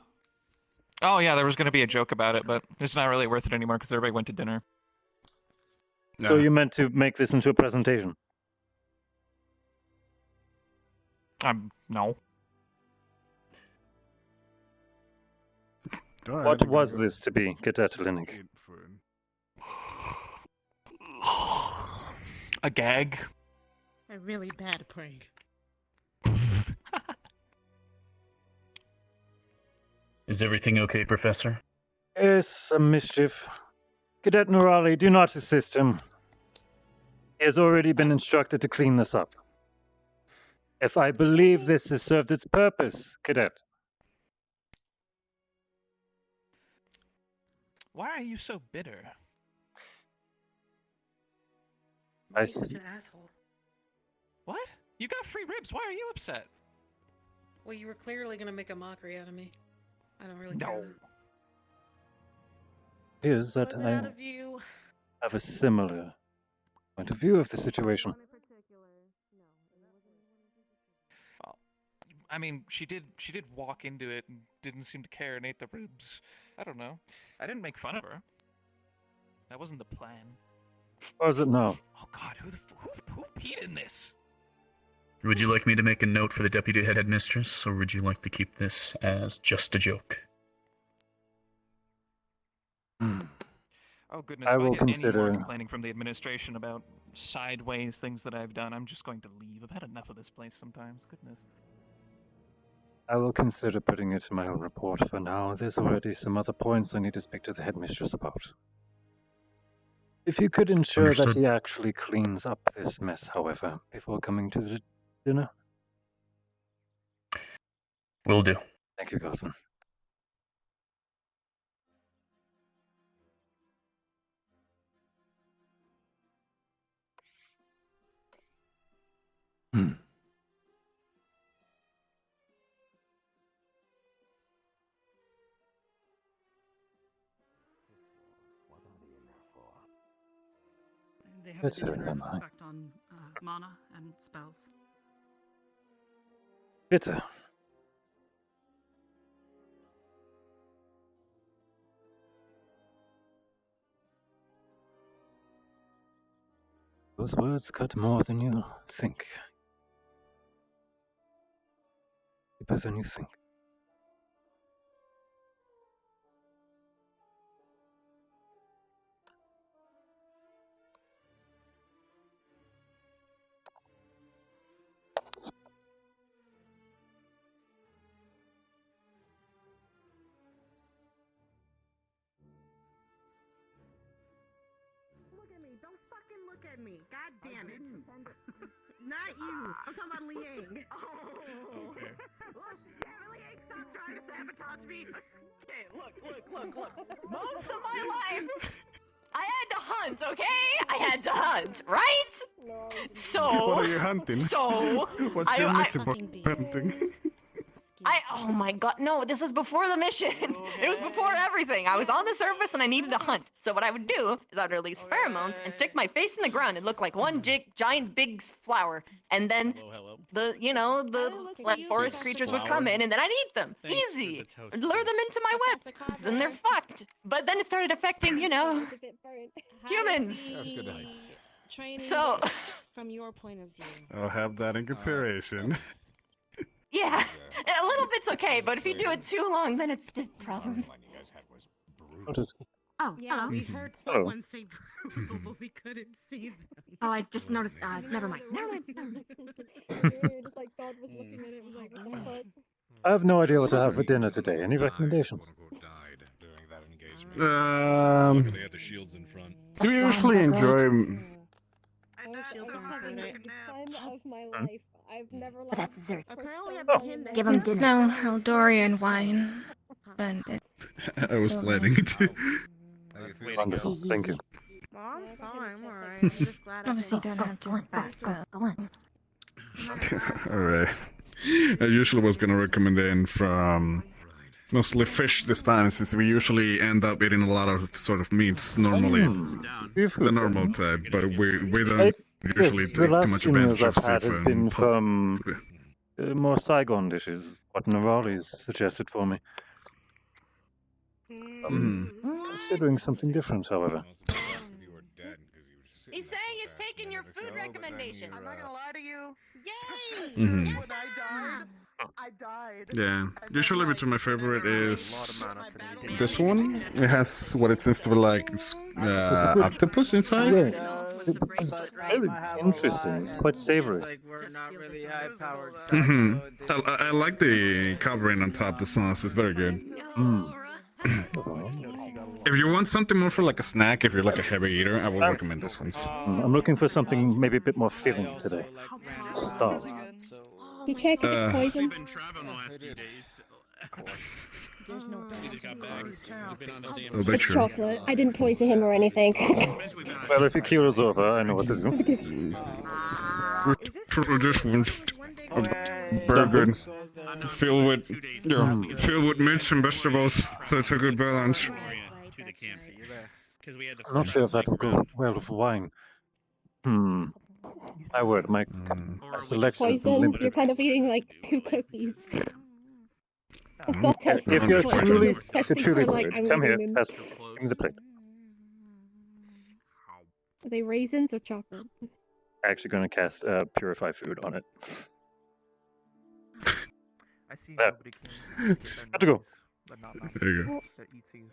Oh yeah, there was going to be a joke about it, but it's not really worth it anymore because everybody went to dinner. So you meant to make this into a presentation? No. What was this to be, Cadet Linux? A gag. A really bad prank. Is everything okay, Professor? Yes, some mischief. Cadet Nurali, do not assist him. He has already been instructed to clean this up. If I believe this has served its purpose, Cadet. Why are you so bitter? I Such see. an asshole. What? You got free ribs. Why are you upset? Well, you were clearly gonna make a mockery out of me. I don't really No. care. Is that Was it I out of you? have a similar point of view of the situation. I mean, she did walk into it and didn't seem to care and ate the ribs. I don't know. I didn't make fun of her. That wasn't the plan. Or is it no? Oh God, who peed in this? Would you like me to make a note for the deputy headmistress, or would you like to keep this as just a joke? Oh goodness, I if will I get any consider- more complaining from the administration about sideways things that I've done, I'm just going to leave. I've had enough of this place sometimes. Goodness. I will consider putting it in my own report for now. There's already some other points I need to speak to the headmistress about. If you could ensure that Understood. he actually cleans up this mess, however, before coming to the dinner. Will do. Thank you, Carson. They have a Bitter, deterrent am I? effect on mana and spells. Bitter. Those words cut more than you think. Deeper than you think. Don't fucking look at me. God damn it. Not you. I'm talking about Liang. Oh. Okay. Look, yeah, Liang, stop trying to sabotage me. Okay, look. Most of my life, I had to hunt, okay? I had to hunt, right? So. What are you hunting? So. What's your mission for hunting? Oh my god, no, this was before the mission. It was before everything. I was on the surface and I needed to hunt. So what I would do is I'd release pheromones and stick my face in the ground and look like one giant big flower. And then the forest creatures would come in and then I'd eat them. Easy. Lure them into my web. And they're fucked. But then it started affecting, humans. So, from your point of view. I'll have that in consideration. Yeah, a little bit's okay, but if you do it too long, then it's problems. Oh, Yeah, hello. we heard someone say brutal, but we couldn't see them. Oh, I just noticed. Never mind. Just like God was looking at it, was like, what the fuck? I have no idea what to have for dinner today. Any recommendations? They had the shields in front. Do you usually enjoy? Time of my life. I've never But that's dessert. Apparently, Give him It's dinner. now Eldorian wine. But I was planning to. Wonderful, thank you. I'm fine, I'm alright. I'm just glad obviously don't have just that. Go on. Alright. I usually was gonna recommend it from mostly fish this time, since we usually end up eating a lot of sort of meats normally. The normal type, but we don't usually take too much advantage of I've had has seafood. been from more Saigon dishes, what Nerali's suggested for me. Considering something different, however. He's saying he's taking your food recommendation. I'm not gonna lie to you. Yay! Mhm. When I died. Yeah, usually between my favorite is this one. It has what it seems to be like octopus inside. Yes, it's very interesting. It's quite savory. Hmm. I like the covering on top. The sauce is very good. If you want something more for like a snack, if you're like a heavy eater, I would recommend this one. I'm looking for something maybe a bit more filling today. Starved. You check if it's poison. It's It's chocolate. I didn't poison him or anything. Well, if your cure is over, I know what to do. This one's very good. Filled with meats and vegetables, so it's a good balance. I'm not sure if that will go well with wine. My word, my selection has been Poison? You're limited. kind of eating like 2 cookies. If you're truly like, good, I'm come here, leaving them. give me the plate. Are they raisins or chocolate? Actually going to cast Purify Food on it. I see There. nobody can Good to go. but not There you go. that eats these.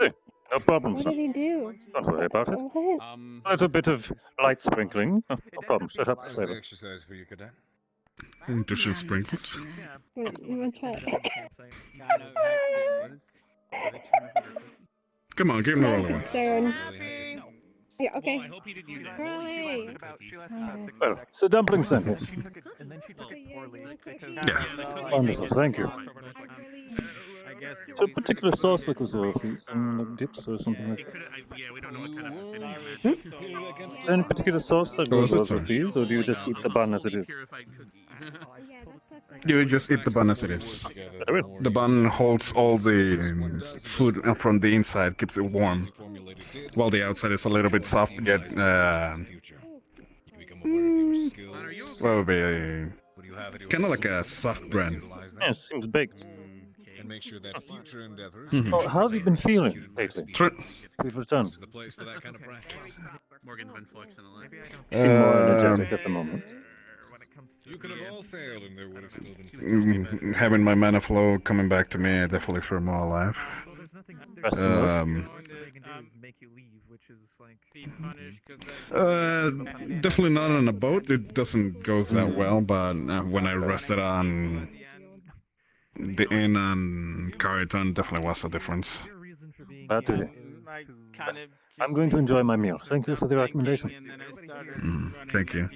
Hey, no problem, What son. did he do? Don't worry about it. What? A little bit of light sprinkling. No problem. Shut up, How's the flavor. exercise for you, cadet? Additional sprinkles. You want to try it? Come on, give him another one. Concern. Yeah, okay. Really? Well, so dumplings then, yes. And then she took it poorly because Yeah. Wonderful, thank you. I guess. So a particular sauce like was all of these, some like dips or something like that. Yeah, we don't know what kind of Is there any particular sauce that goes well with these, or do you just eat the bun as it is? You just eat the bun as it is. The bun holds all the food from the inside, keeps it warm, while the outside is a little bit soft, yet what would be kind of like a soft bread. Yeah, seems baked. And make sure that future endeavors. Oh, how have you been feeling lately? We've returned. The place for that kind of practice. Morgan's been flexing a lot. You seem more energetic at the moment. You could have all failed, and there would have still been. Having my mana flow coming back to me, I definitely feel more alive. Definitely not on a boat. It doesn't go that well, but when I rested on the inn on Cariton, definitely was a difference. Glad to hear. I kind of I'm going to enjoy my meal. Thank you for the recommendation. Thank you.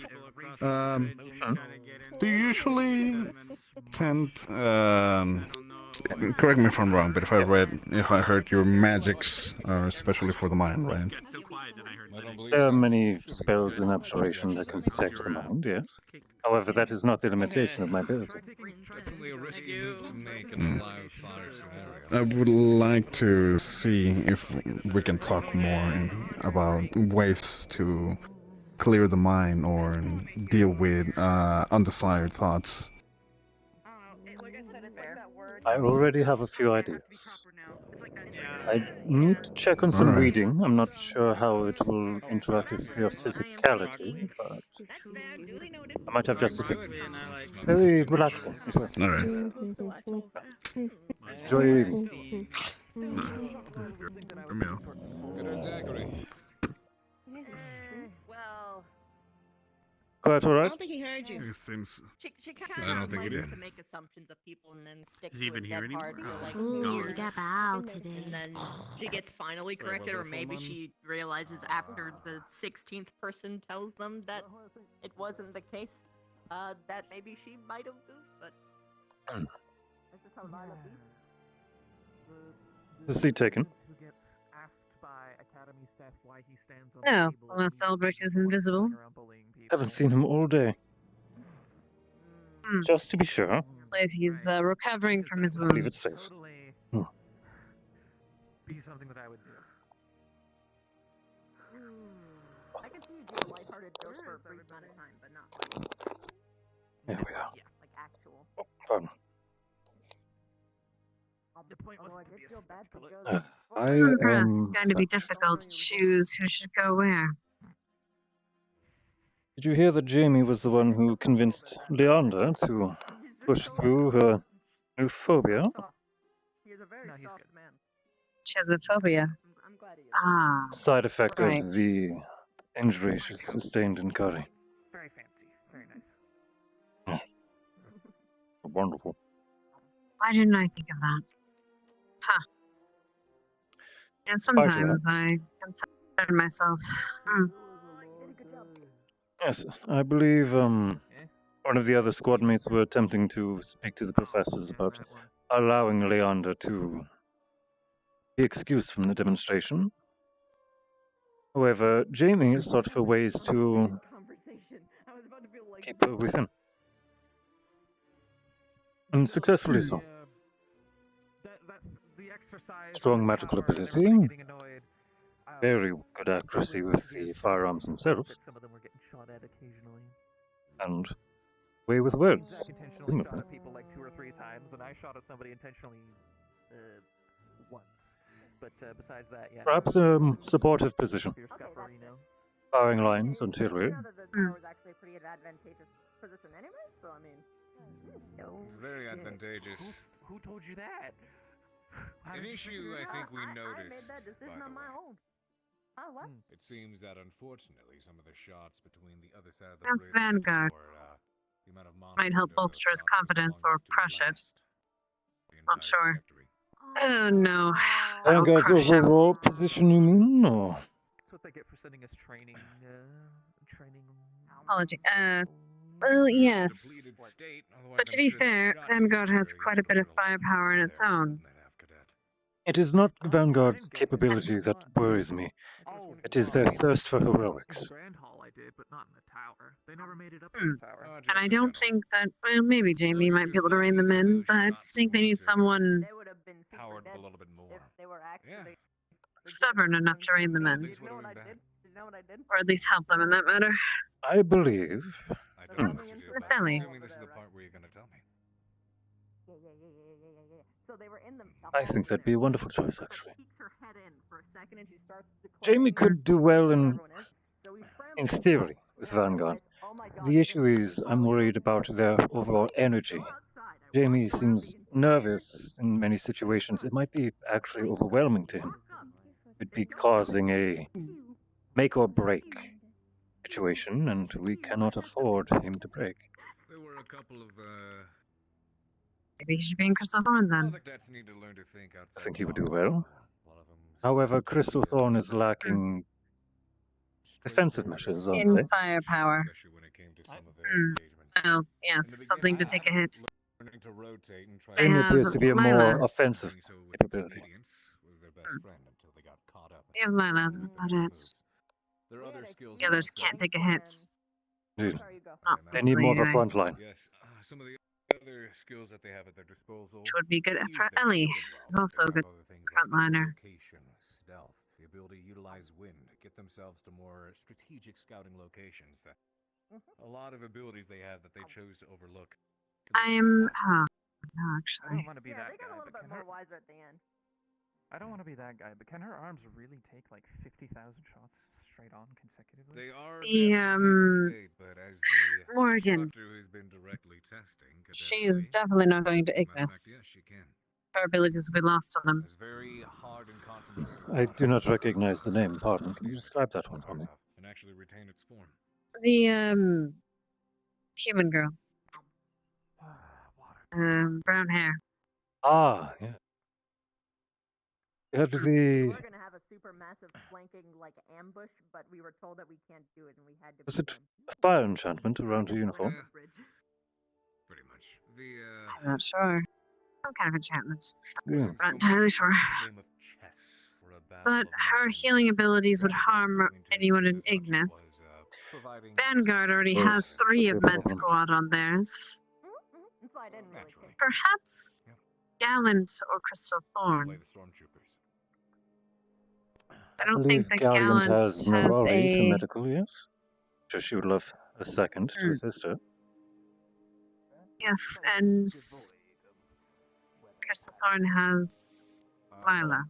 Do you usually tend, correct me if I'm wrong, but if I heard your magics are especially for the mind, right? There are many spells in abjuration that can protect the mind, yes. However, that is not the limitation of my ability. Definitely a risky move to make in a live fire scenario. I would like to see if we can talk more about ways to clear the mind or deal with undesired thoughts. I already have a few ideas. I need to check on some Alright. reading. I'm not sure how it will interact with your physicality, but I might have just a thing. Very relaxing as well. Alright. Enjoy your evening. Good on Zachary. Well, Quite I alright? don't think he heard you. It seems. She kind I don't of think he likes did. to make assumptions of people and then stick Is to he even it here dead anymore? hard for like Ooh, we years. got Bao today. And then she gets finally corrected, or maybe she realizes after the 16th person tells them that it wasn't the case, that maybe she might have goofed, but that's just how Lila be. The seat taken. No, unless Elbrecht is invisible. Haven't seen him all day. Just to be sure. If he's recovering from his I believe wounds. it's safe. Hmm. Be something that I would do. I can see you do a lighthearted joke for a brief amount of time, but not There we are. yeah, like actual. Pardon. The point was I to be did feel bad for I It's am. going to be difficult to choose who should go where. Did you hear that Jamie was the one who convinced Leander to push through her new phobia? He is a very soft man. She has a phobia. I'm glad he is. Ah. Side effect right. of the injury she sustained in Curry. very fancy. Very nice. Wonderful. Why didn't I think of that? Huh. And sometimes I consider myself. Yes, I believe one of the other squad mates were attempting to speak to the professors about allowing Leander to be excused from the demonstration. However, Jamie has sought for ways to keep her within. And successfully so. Strong magical ability, very good accuracy with the firearms themselves, Some of them were getting shot at occasionally. and way with words. Intentionally shot at people like 2 or 3 times, and I shot at somebody intentionally once. But besides that, yeah. Perhaps a supportive position. Your scupper, you know. Firing lines on artillery. That was actually a pretty advantageous position anyway, so I mean. It's very advantageous. Who told you that? An issue I think we noticed. I made that decision by on the my way. own. Oh, what? It seems that unfortunately some of the shots between the other side of the That's bridge Vanguard. or, the amount of Might help bolster his confidence or crush it. Not sure. Oh no. That'll Vanguard's crush him. overall position, you mean? Or? That's what they get for sending us training. Apology. Well, yes. But to be fair, Vanguard has quite a bit of firepower in its own. It is not Vanguard's capability that worries me. It is their thirst for heroics. Grand Hall I did, but not in the tower. They never made it up Hmm. in the tower. And I don't think that, well, maybe Jamie might be able to rein them in, but I just think they need someone Powered a little bit more. They were actually. stubborn enough to rein them in. You know what I did? You know what I did? Or at least help them in that matter. I believe. Miss Ellie. Assuming this is the part where you're gonna tell me. So they were in the. I think that'd be a wonderful choice, actually. Peeks her head in for a second, and she starts Jamie could do well in theory with Vanguard. The issue is I'm worried about their overall energy. Jamie seems nervous in many situations. It might be actually overwhelming to him. It'd be causing a make or break situation, and we cannot afford him to break. There were a couple of Maybe he should be in Crystal Thorn then. Vectats need to learn to think outside I think he would do well. A lot of them However, Crystal Thorn is lacking defensive measures, aren't In they? firepower. Oh, yes, something to take a hit. They Amy have appears to be a Lila. more offensive capability. They have Lila, that's not it. The others can't take a hit. Dude, Not they need easily, more of a anyway. front line. Yes, some of the other skills that they have at their disposal. Which would be good for Ellie, who's also a good frontliner. Location, stealth, the ability to utilize wind, get themselves to more strategic scouting locations. A lot of abilities they have that they chose to overlook. I'm, no, I actually. don't want to be that guy, but can her... wiser at the end. I don't want to be that guy, but can her arms really take like 50,000 shots straight on consecutively? They are The, but as the Morgan. instructor who's been directly testing, She's definitely not going to Ignis. yes, she can. Her abilities will be lost on them. It's very hard and confident. I do not recognize the name, pardon. Can you describe that one for me? And actually retain its form. The, human girl. Brown hair. Ah, yeah. Yeah, We the... were gonna have a super massive flanking like ambush, but we were told that we can't do it, and we had to. Was it a fire enchantment around her uniform? Pretty much. I'm not sure. Some kind of enchantment. Yeah. I'm not entirely sure. But her healing abilities would harm anyone in Ignis. Vanguard already has 3 of Med Squad on theirs. So I didn't really care. Perhaps Gallant or Crystal Thorn. I don't think that Gallant Gallant has Nerari for a... medical, yes. Just she would love a second to assist her. Yes, and Crystal Thorn has Lila.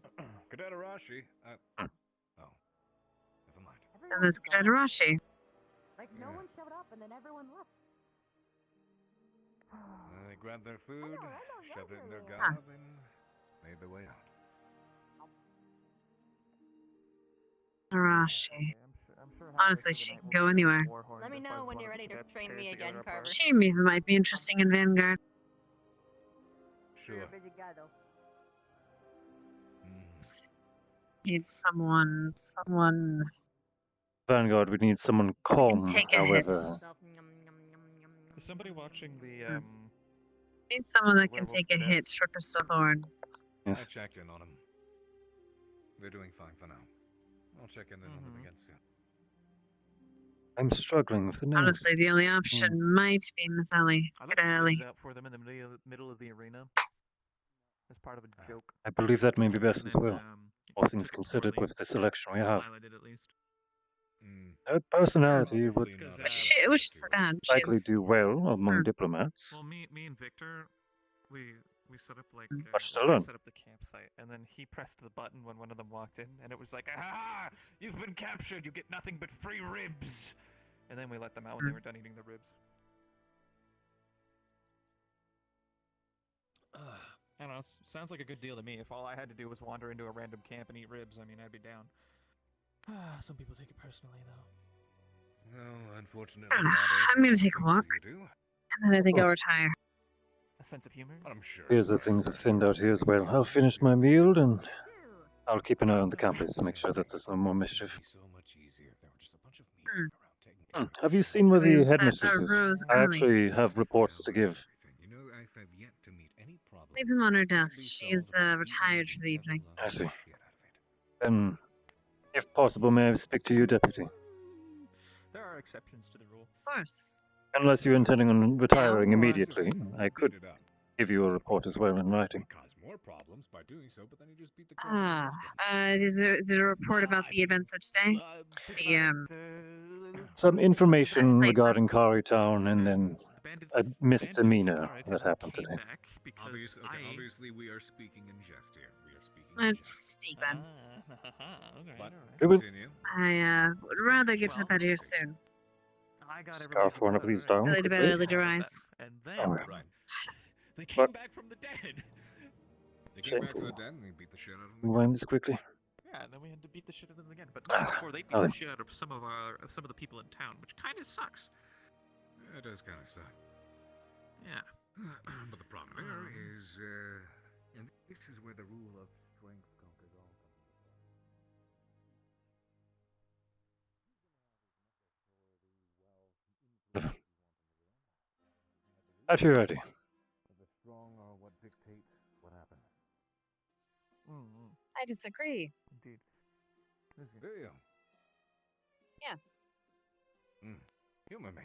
Cadet Arashi. Oh. Never mind. And there's Cadet Arashi. Like no one showed up, and then everyone left. They grabbed their food, shoved it in their gob, Huh. and made their way out. Arashi. Honestly, she can go anywhere. Let me know when you're ready to train me again, Carver. She even might be interesting in Vanguard. You're a busy guy, though. Need someone. Vanguard would need someone calm, take a hit. however. Is somebody watching the Need someone that can take a hit for Crystal Thorn. Yes. I checked in on them. They're doing fine for now. I'll check in on them again soon. I'm struggling with the names. Honestly, the only option might be Miss Ellie. I Good looked Ellie. it up for them in the middle of the arena as part of a joke. I believe that may be best as well. All things Victor considered poorly. with the selection we have. Lila did at least. Her personality would Which is bad. likely She's... do well among diplomats. Well, me and Victor, we set up like Much to we learn. set up the campsite, and then he pressed the button when one of them walked in, and it was like, "Ah, you've been captured. You get nothing but free ribs." And then we let them out when they were done eating the ribs. I don't know. Sounds like a good deal to me. If all I had to do was wander into a random camp and eat ribs, I mean, I'd be down. Some people take it personally, though. No, unfortunately. I'm gonna take a walk. And then I think I'll retire. A sense of humor? I'm sure. Here's the things have thinned out here as well. I'll finish my meal and I'll keep an eye on the campus to make sure that there's no more mischief. Have you seen where the We've set headmistress our is? rows I early. actually have reports to give. Leave them on her desk. She's retired for the evening. I see. Then, if possible, may I speak to you, Deputy? There are exceptions to the rule. Of course. Unless you're intending on retiring immediately, I could give you a report as well in writing. More problems by doing so, but then you just beat the Is there a report about the events of today? Some information Placements. regarding Kari Town and then a misdemeanor that happened today. Obviously, we are speaking in jest here. We are speaking. Let's speak then. We will I would rather get to bed here soon. scarf one of these down Early to bed, quickly. early to rise. And then Oh, they came But- back from the dead. They came back Shameful. from the dead and they beat the shit out of them. Wind this quickly. Yeah, and then we had to beat the shit out of them again. But not before they beat Oh. the shit out of some of the people in town, which kind of sucks. It does kind of suck. Yeah. But the problem there is, and this is where the rule of strength conquers all. If you're ready. The strong are what dictate what happens. I disagree. Indeed. Do you? Yes. Humor me.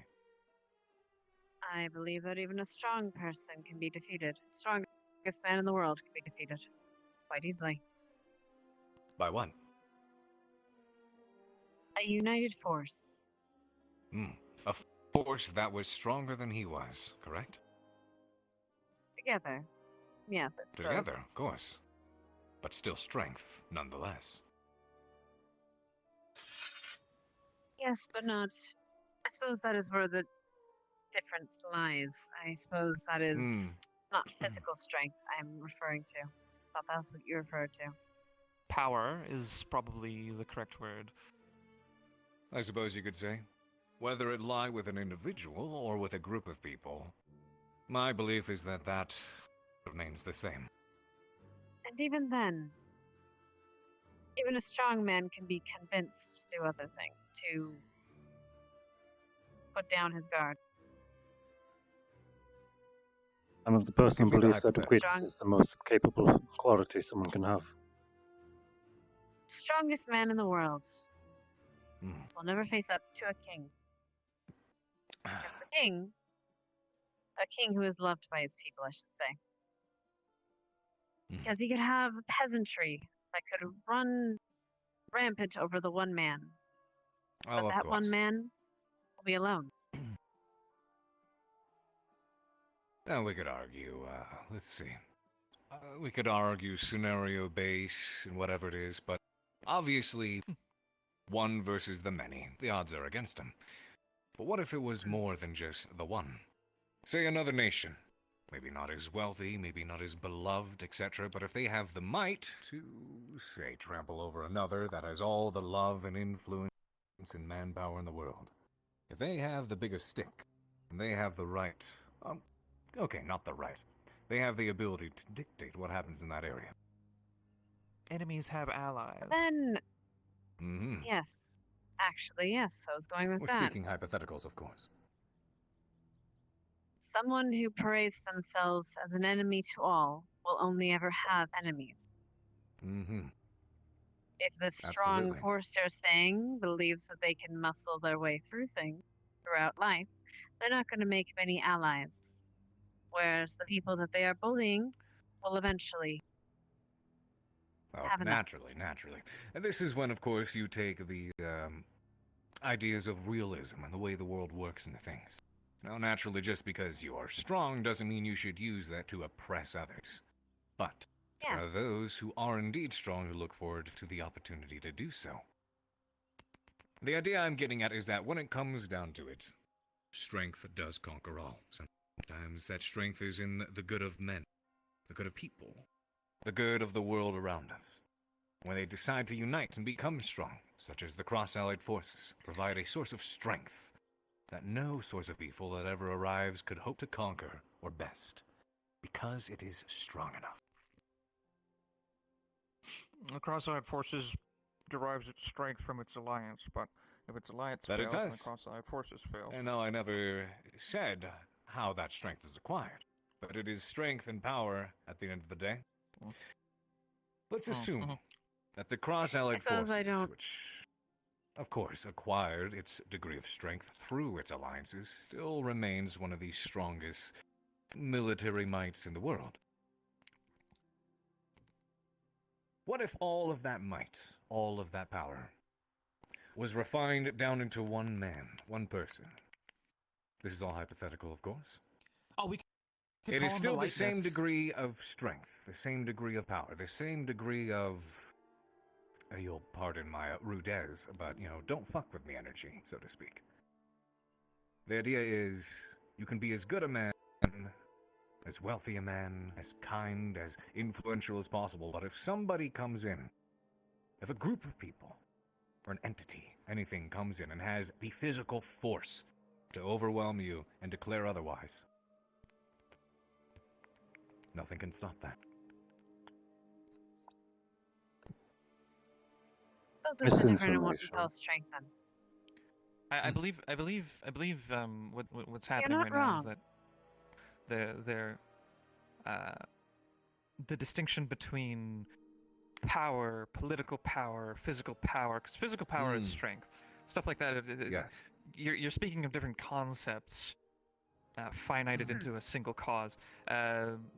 I believe that even a strong person can be defeated. Strongest man in the world can be defeated quite easily. By what? A united force. A force that was stronger than he was, correct? Together. Yes, I suppose. Together, of course. But still strength, nonetheless. Yes, but not. I suppose that is where the difference lies. I suppose that is not physical strength I'm referring to. I thought that's what you referred to. Power is probably the correct word. I suppose you could say. Whether it lie with an individual or with a group of people, my belief is that that remains the same. And even then, even a strong man can be convinced to do other things, to put down his guard. I'm of the personal Give me the belief that hypothesis. wits is the most capable quality someone can have. Strongest man in the world will never face up to a king. Because the king, a king who is loved by his people, I should say. Because he could have peasantry that could run rampant over the one man. But Oh, of that course. one man will be alone. Now we could argue, let's see. We could argue scenario base and whatever it is, but obviously, one versus the many, the odds are against him. But what if it was more than just the one? Say another nation. Maybe not as wealthy, maybe not as beloved, etc., but if they have the might to, say, trample over another that has all the love and influence and manpower in the world. If they have the biggest stick, and they have the right, okay, not the right. They have the ability to dictate what happens in that area. Enemies have allies. Then, Mm-hmm. yes. Actually, yes, I was going with We're that. speaking hypotheticals, of course. Someone who parades themselves as an enemy to all will only ever have enemies. Mm-hmm. If the strong Absolutely. force you're saying believes that they can muscle their way through things throughout life, they're not going to make many allies. Whereas the people that they are bullying will eventually have enough. Naturally. And this is when, of course, you take the ideas of realism and the way the world works into things. Now, naturally, just because you are strong doesn't mean you should use that to oppress others. But there are those who are indeed strong who look forward to the opportunity to do so. The idea I'm getting at is that when it comes down to it, strength does conquer all. Sometimes that strength is in the good of men, the good of people, the good of the world around us. When they decide to unite and become strong, such as the cross-allied forces, provide a source of strength that no source of evil that ever arrives could hope to conquer or best, because it is strong enough. The cross-allied forces derives its strength from its alliance, but if its alliance That it fails, then does. the cross-allied forces fail. And no, I never said how that strength is acquired, but it is strength and power at the end of the day. Let's assume that the cross-allied forces, which, of course, acquired its degree of strength through its alliances, still remains one of the strongest military mights in the world. What if all of that might, all of that power, was refined down into one man, one person? This is all hypothetical, of course. Oh, we could It call is him still the lightness. same degree of strength, the same degree of power, the same degree of, you'll pardon my rudez, but, don't fuck with me energy, so to speak. The idea is, you can be as good a man, as wealthy a man, as kind, as influential as possible, but if somebody comes in, if a group of people, or an entity, anything comes in and has the physical force to overwhelm you and declare otherwise, nothing can stop that. Those are different in what we call strength then. I believe what's happening not right now is wrong. that the distinction between power, political power, physical power, because physical power is strength, stuff like that. Yes. You're speaking of different concepts, finited into a single cause.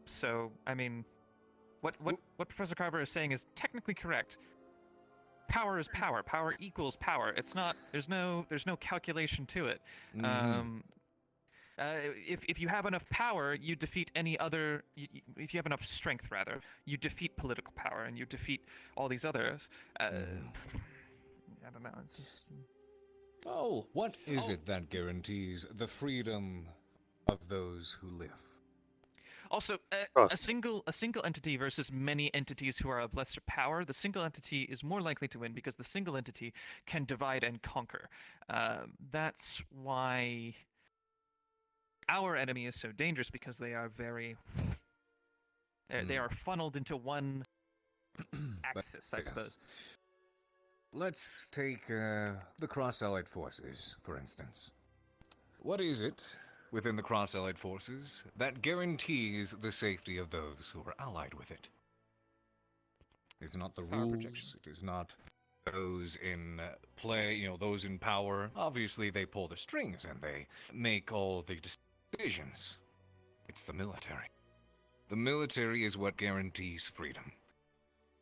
So I mean, what Professor Carver is saying is technically correct. Power is power. Power equals power. It's not. There's no calculation to it. If you have enough power, you defeat any other. If you have enough strength, rather, you defeat political power, and you defeat all these others. I don't know. It's just... Oh, what is it that guarantees the freedom of those who live? Also, a single entity versus many entities who are of lesser power, the single entity is more likely to win because the single entity can divide and conquer. That's why our enemy is so dangerous, because they are very... They are funneled into one axis, I suppose. Let's take the Cross-Allied Forces, for instance. What is it within the Cross-Allied Forces that guarantees the safety of those who are allied with it? It's not the rules, it is not those in play, those in power. Obviously, they pull the strings and they make all the decisions. It's the military. The military is what guarantees freedom.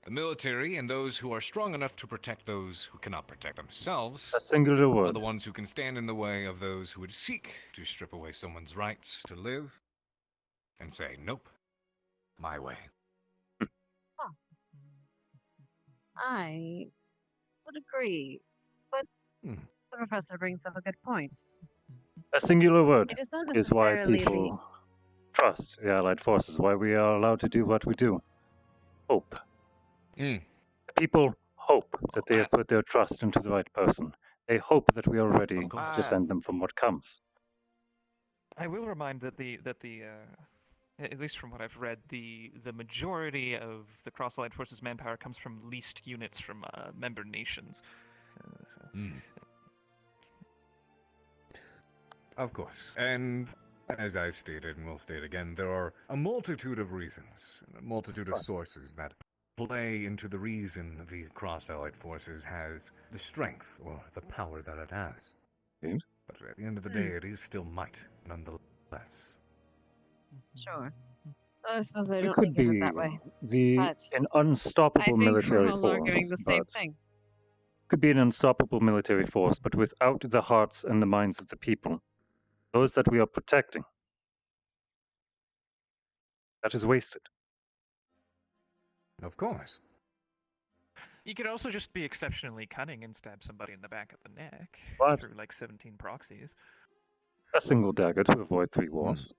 The military and those who are strong enough to protect those who cannot protect themselves A singular word. are the ones who can stand in the way of those who would seek to strip away someone's rights to live and say, nope, my way. I would agree, but the professor brings up a good point. A singular word It is not is why necessarily people trust the Allied Forces, why we are allowed to do what we do. Hope. People hope that they have put their trust into the right person. They hope that we are ready to defend them from what comes. I will remind that at least from what I've read, the majority of the Cross-Allied Forces manpower comes from leased units from member nations. Of course. And as I stated and will state again, there are a multitude of reasons, a multitude of sources that play into the reason the Cross-Allied Forces has the strength or the power that it has. But at the end of the day, it is still might, nonetheless. Sure. I suppose I It don't could think of be it that way. an unstoppable I think military we're all force. arguing the same but thing. could be an unstoppable military force, but without the hearts and the minds of the people, those that we are protecting, that is wasted. Of course. You could also just be exceptionally cunning and stab somebody in the back of the neck What? through like 17 proxies. A single dagger to avoid 3 wars.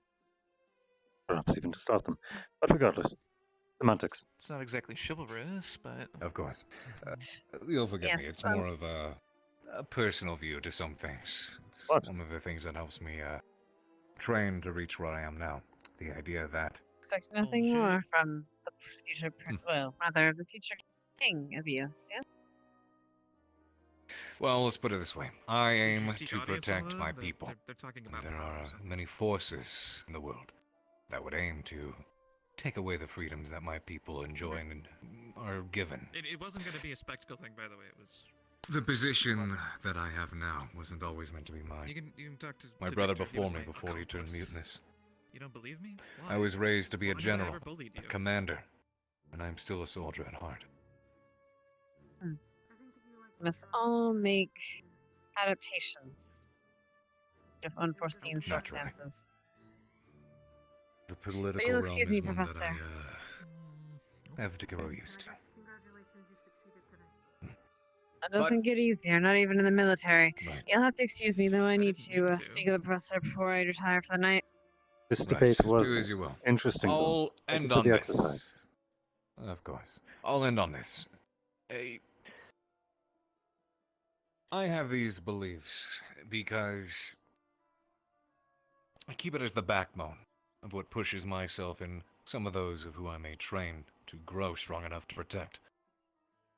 Perhaps even to start them. But regardless, semantics. It's not exactly chivalrous, but... Of course. You'll forgive me, Yes, it's more of a personal view to some things. It's one of the things that helps me train to reach where I am now. The idea that... Expect nothing more from the future, well, rather, the future king of Eos, yeah? Well, let's put it this way. I aim see to audience protect over my there? people. They're talking about There power, are so- many forces in the world that would aim to take away the freedoms that my people enjoy and are given. It wasn't going to be a spectacle thing, by the way. It was... The position that I have now wasn't always meant to be mine. You can talk to My to brother Victor. He before was me, my before he turned accomplice. mutinous. You don't believe me? I Why? was raised to be a When have I general, ever bullied a you? commander, and I'm still a soldier at heart. We must all make adaptations to unforeseen Naturally. circumstances. The political you'll realm excuse is me, one Professor. that I have to grow used to. That doesn't get easier, not even in the military. Right. You'll have to excuse me, though. I need to speak to the professor before I retire for the night. This Right, debate do as was you will. interesting, I'll though. Thank you end for on the this. exercise. Of course. I'll end on this. I have these beliefs because I keep it as the backbone of what pushes myself and some of those of who I may train to grow strong enough to protect.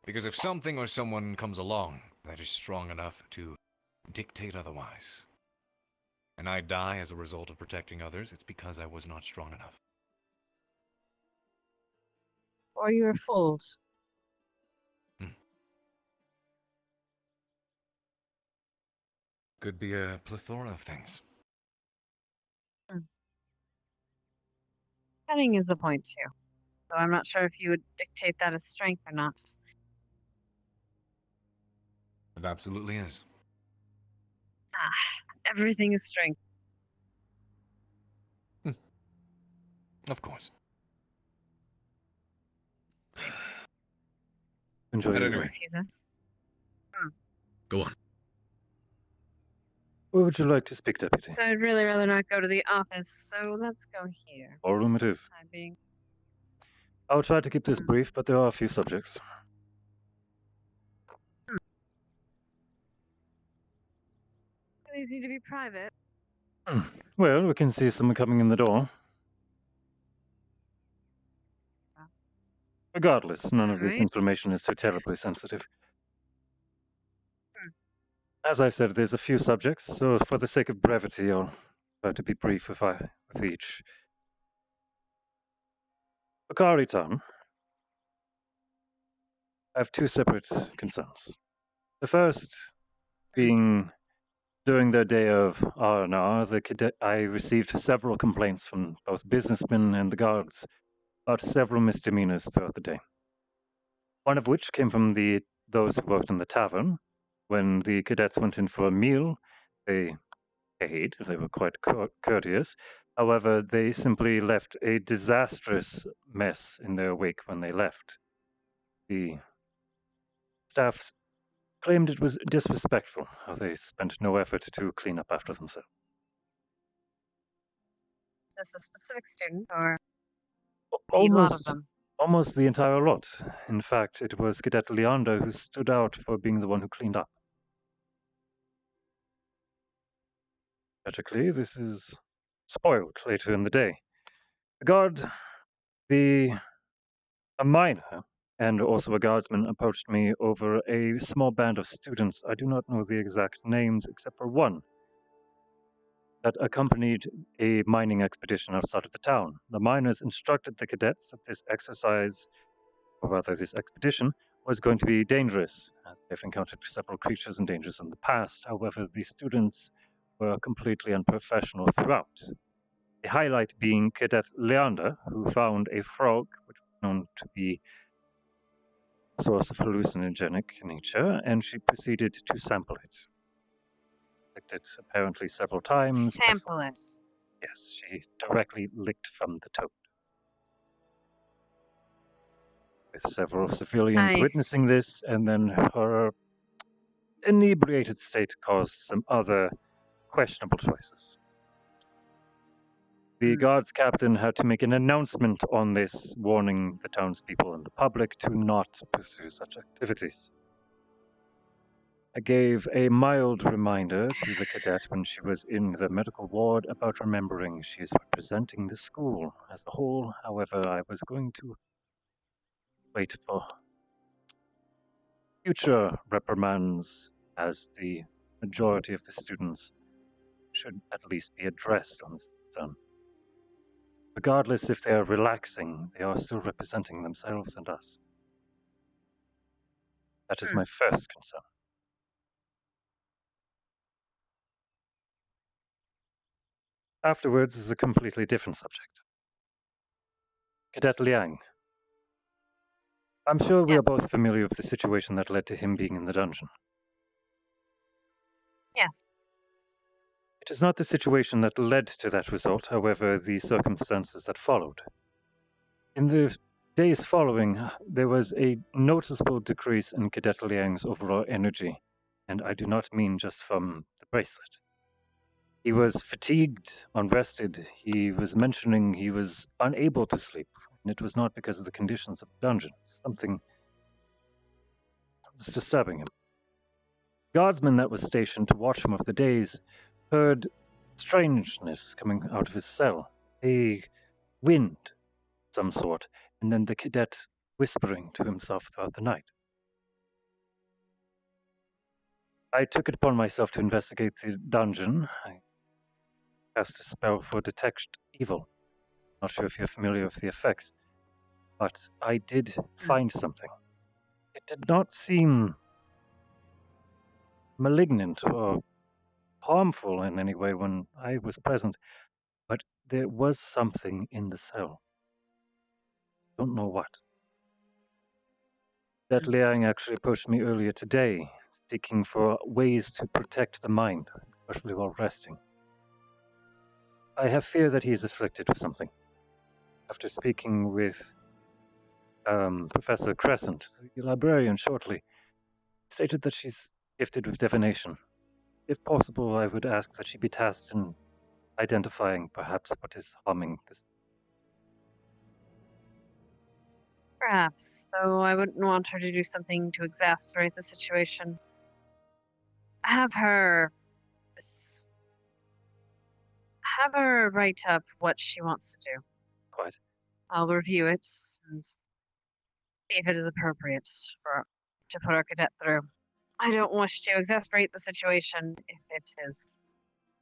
Because if something or someone comes along that is strong enough to dictate otherwise, and I die as a result of protecting others, it's because I was not strong enough. Or you were fooled. Could be a plethora of things. Cunning is the point too. So I'm not sure if you would dictate that as strength or not. It absolutely is. Everything is strength. Of course. Enjoy But your anyway. day. Excuse us. Go on. Where would you like to speak, Deputy? So I'd really rather not go to the office, so let's go here. Ballroom it is. I'm being I'll try to keep this brief, but there are a few subjects. These need to be private. Well, we can see someone coming in the door. Regardless, none of this Alright. information is too terribly sensitive. As I said, there's a few subjects, so for the sake of brevity, I'll try to be brief with each. Bakari-tan, I have two separate concerns. The first being during their day of R&R, I received several complaints from both businessmen and the guards about several misdemeanors throughout the day. One of which came from those who worked in the tavern. When the cadets went in for a meal, they paid. They were quite courteous. However, they simply left a disastrous mess in their wake when they left. The staff claimed it was disrespectful how they spent no effort to clean up after themselves. Just a specific student or a lot of them? Almost the entire lot. In fact, it was Cadet Leander who stood out for being the one who cleaned up. Tragically, this is spoiled later in the day. The guard, a minor, and also a guardsman approached me over a small band of students. I do not know the exact names except for one that accompanied a mining expedition outside of the town. The miners instructed the cadets that this exercise, or rather this expedition, was going to be dangerous, as they've encountered several creatures and dangers in the past. However, the students were completely unprofessional throughout. The highlight being Cadet Leander, who found a frog, which was known to be a source of hallucinogenic nature, and she proceeded to sample it. Licked it apparently several times. Sample it. Yes, she directly licked from the toad. With several civilians witnessing this, and then her inebriated state caused some other questionable choices. The guards captain had to make an announcement on this, warning the townspeople and the public to not pursue such activities. I gave a mild reminder to the cadet when she was in the medical ward about remembering she is representing the school as a whole. However, I was going to wait for future reprimands, as the majority of the students should at least be addressed on this concern. Regardless if they are relaxing, they are still representing themselves and us. That is my first concern. Afterwards is a completely different subject. Cadet Liang. I'm sure we are both familiar with the situation that led to him being in the dungeon. Yes. It is not the situation that led to that result, however, the circumstances that followed. In the days following, there was a noticeable decrease in Cadet Liang's overall energy, and I do not mean just from the bracelet. He was fatigued, unrested. He was mentioning he was unable to sleep, and it was not because of the conditions of the dungeon. Something was disturbing him. The guardsman that was stationed to watch him of the days heard strangeness coming out of his cell, a wind of some sort, and then the cadet whispering to himself throughout the night. I took it upon myself to investigate the dungeon. I cast a spell for detect evil. Not sure if you're familiar with the effects, but I did find something. It did not seem malignant or harmful in any way when I was present, but there was something in the cell. Don't know what. That Liang actually approached me earlier today, seeking for ways to protect the mind, especially while resting. I have fear that he is afflicted with something. After speaking with Professor Crescent, the librarian, shortly, stated that she's gifted with divination. If possible, I would ask that she be tasked in identifying perhaps what is harming this. Perhaps, though I wouldn't want her to do something to exasperate the situation. Have her write up what she wants to do. Quite. I'll review it and see if it is appropriate to put our cadet through. I don't wish to exasperate the situation if it is.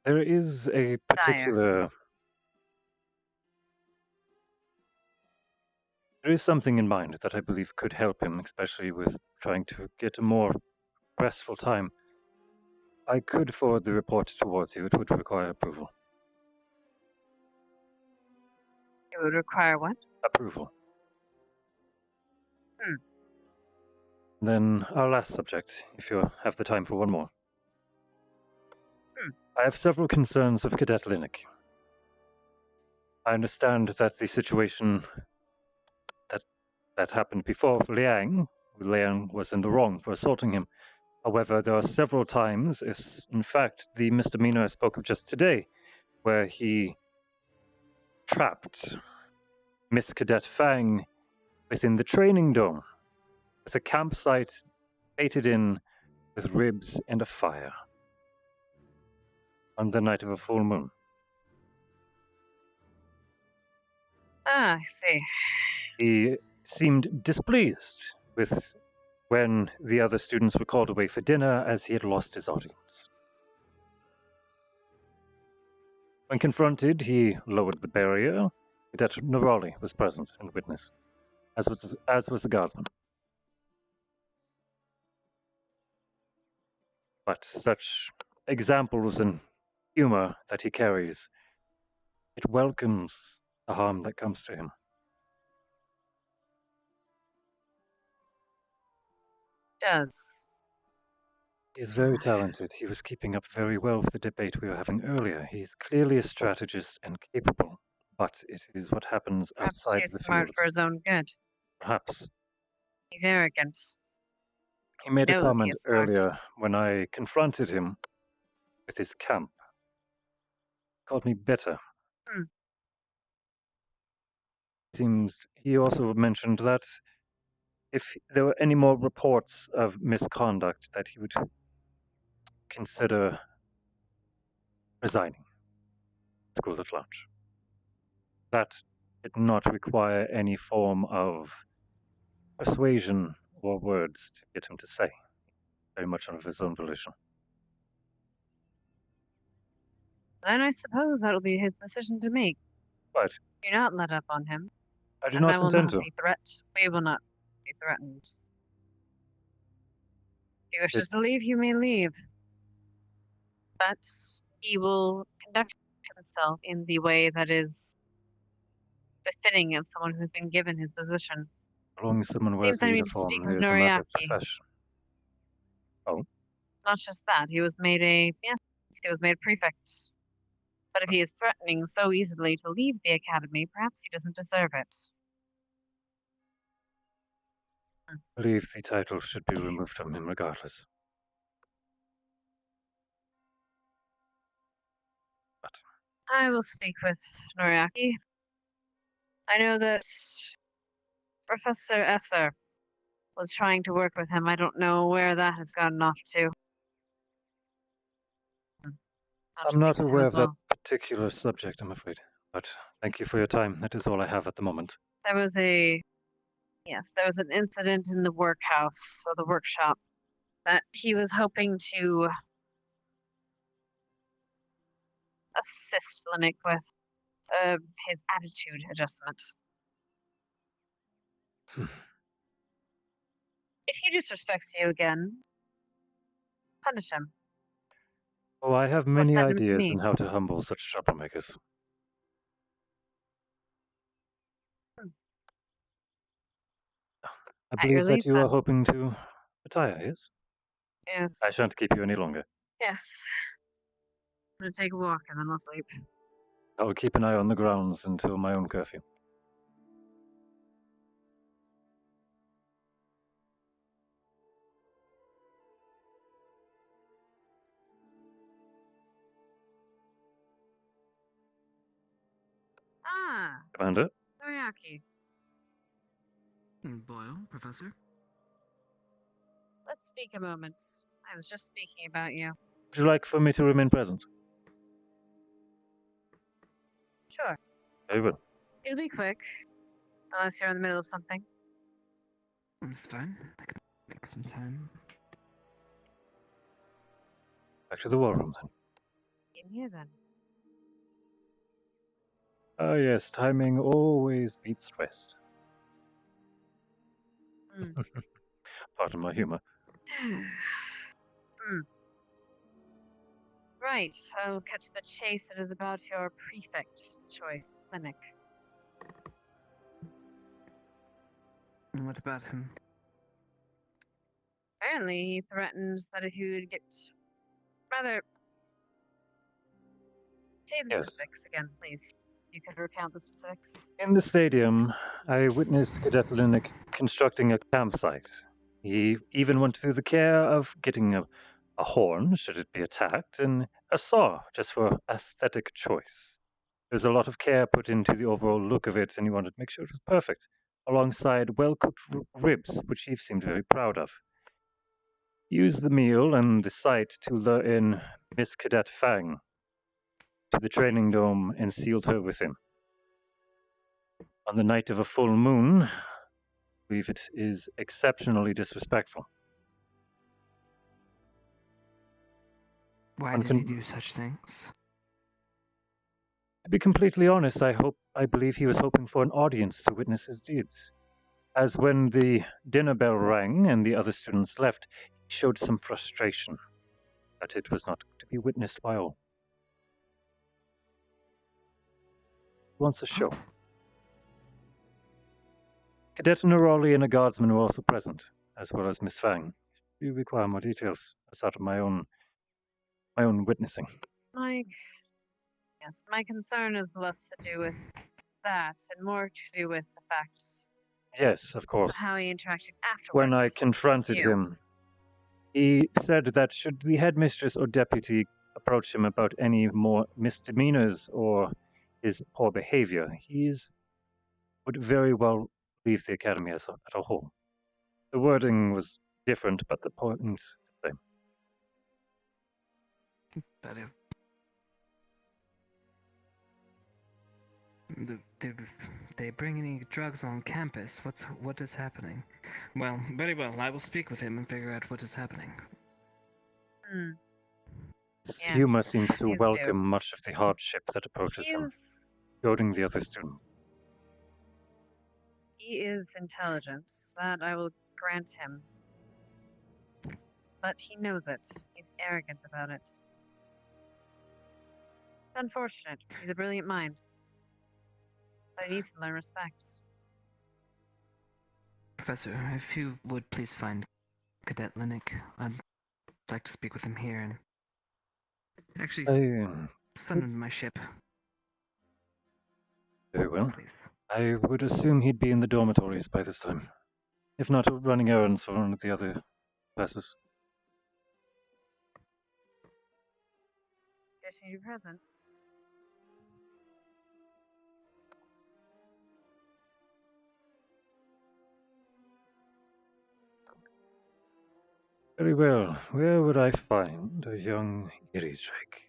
There is a particular. There is something in mind that I believe could help him, especially with trying to get a more restful time. I could forward the report towards you. It would require approval. It would require what? Approval. Then our last subject, if you have the time for one more. I have several concerns with Cadet Linnick. I understand that the situation that happened before for Liang was in the wrong for assaulting him. However, there are several times, in fact, the misdemeanor I spoke of just today, where he trapped Miss Cadet Fang within the training dome, with a campsite baited in with ribs and a fire, on the night of a full moon. Ah, I see. He seemed displeased with when the other students were called away for dinner, as he had lost his audience. When confronted, he lowered the barrier. Cadet Nerali was present and witness, as was the guardsman. But such examples and humor that he carries, it welcomes the harm that comes to him. Does. He is very talented. He was keeping up very well with the debate we were having earlier. He's clearly a strategist and capable, but it is what happens Perhaps outside he's the smart field. for his own good. Perhaps. He's arrogant. He made a Knows comment he is smart. earlier when I confronted him with his camp. He called me bitter. Seems he also mentioned that if there were any more reports of misconduct, that he would consider resigning school at large. That did not require any form of persuasion or words to get him to say. Very much of his own volition. Then I suppose that'll be his decision to make. Right. Do not let up on him. I do and not I will intend not to. be we will not be threatened. If he wishes to leave, he may leave. But he will conduct himself in the way that is befitting of someone who's been given his position. As long as someone wears Seems the I need to speak uniform, with it is a matter of Noriaki. profession. Oh? Not just that, he was made prefect. But if he is threatening so easily to leave the academy, perhaps he doesn't deserve it. I believe the title should be removed from him regardless. I will speak with Noriaki. I know that Professor Esser was trying to work with him. I don't know where that has gotten off to. I'm not aware of that particular subject, I'm afraid. But thank you for your time. That is all I have at the moment. There was an incident in the workhouse, or the workshop, that he was hoping to assist Linux with his attitude adjustment. If he disrespects you again, punish him. Oh, I have many send him to ideas me. on how to humble such troublemakers. I At your believe that leave, you are then. hoping to retire, yes? Yes. I shan't keep you any longer. Yes. I'm gonna take a walk and then I'll sleep. I will keep an eye on the grounds until my own curfew. Ah, Commander? Noriaki. Boyle, Professor? Let's speak a moment. I was just speaking about you. Would you like for me to remain present? Sure. Very well. It'll be quick. Unless you're in the middle of something. It's fine. I can make some time. Back to the war room, then. In here, then. Ah, yes, timing always beats rest. Pardon my humor. Right, I'll catch the chase. It is about your prefect choice, Clinic. And what about him? Apparently, he threatened that if you would get... Rather... Say the specifics again, please. You could recount the specifics. In the stadium, I witnessed Cadet Linnick constructing a campsite. He even went through the care of getting a horn, should it be attacked, and a saw, just for aesthetic choice. There's a lot of care put into the overall look of it, and he wanted to make sure it was perfect, alongside well-cooked ribs, which he seemed very proud of. He used the meal and the site to lure in Miss Cadet Fang to the training dome and sealed her with him. On the night of a full moon, I believe it is exceptionally disrespectful. Why did he do such things? To be completely honest, I believe he was hoping for an audience to witness his deeds. As when the dinner bell rang and the other students left, he showed some frustration that it was not to be witnessed by all. He wants a show. Cadet Neroli and a guardsman were also present, as well as Miss Fang. If you require more details, that's out of my own witnessing. Mike, yes, my concern is less to do with that and more to do with the facts Yes, of of course. how he interacted afterwards. When I confronted you. him, he said that should the headmistress or deputy approach him about any more misdemeanors or his poor behavior, he would very well leave the academy as a whole. The wording was different, but the point's the same. But they bring any drugs on campus? What is happening? Well, very well. I will speak with him and figure out what is happening. His Yes, humor seems to please welcome do. much of the hardship that approaches him, goading the other student. He is intelligent. That I will grant him. But he knows it. He's arrogant about it. It's unfortunate. He's a brilliant mind. But he needs to learn respect. Professor, if you would please find Cadet Linnick, I'd like to speak with him here and actually send him to my ship. Very well. Please. I would assume he'd be in the dormitories by this time. If not, running errands for one of the other classes. Guess you need a present. Very well. Where would I find a young Iridrake?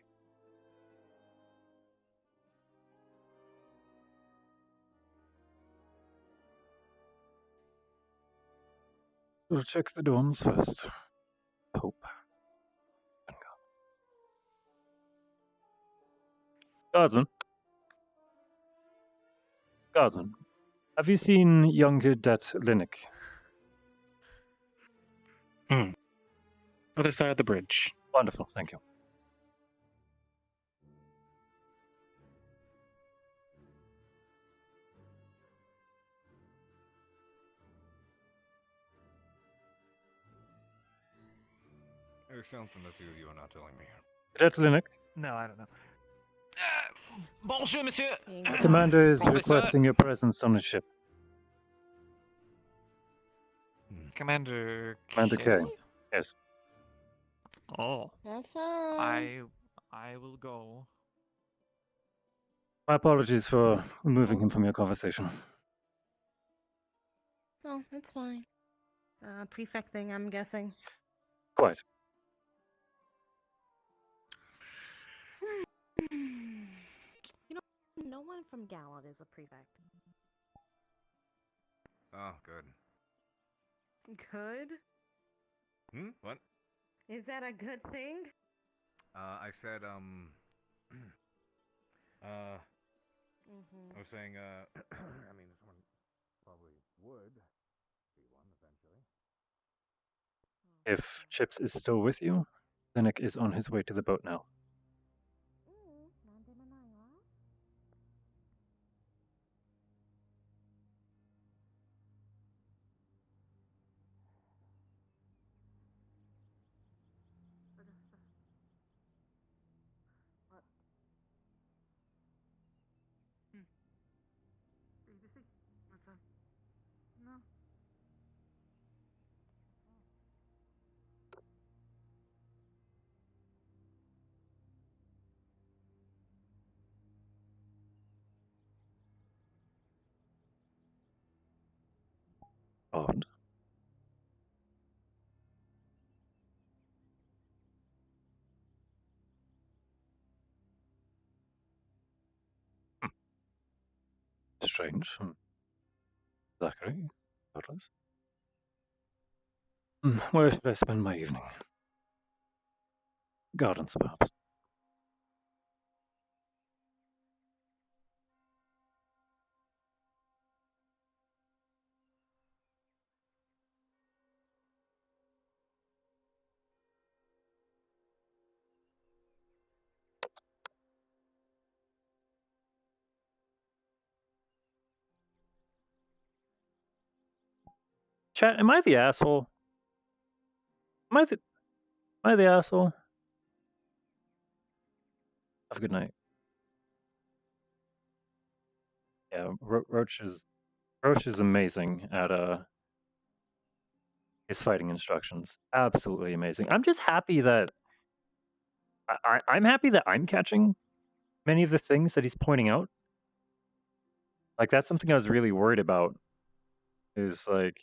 We'll check the dorms first. Hope. Guardsman. Guardsman. Have you seen young Cadet Linux? Other side of the bridge. Wonderful, thank you. There's something the two of you are not telling me. Cadet Linux? No, I don't know. Bonjour, monsieur. Commander is Professor. requesting your presence on the ship. Commander Commander K? K. Yes. Oh. Have fun. I will go. My apologies for removing him from your conversation. No, it's fine. Prefect thing, I'm guessing. Quite. You know, no one from Gallant is a prefect. Oh, good. Good? What? Is that a good thing? I said, I was saying, I mean, someone probably would be one eventually. If Chips is still with you, Linux is on his way to the boat now. What's up? No. Odd. Strange. Zachary? Douglas? Where should I spend my evening? Gardens, perhaps. Chat, am I the asshole? Am I the asshole? Have a good night. Yeah, Roach is amazing at his fighting instructions. Absolutely amazing. I'm just happy that I'm happy that I'm catching many of the things that he's pointing out. Like, that's something I was really worried about. Is like,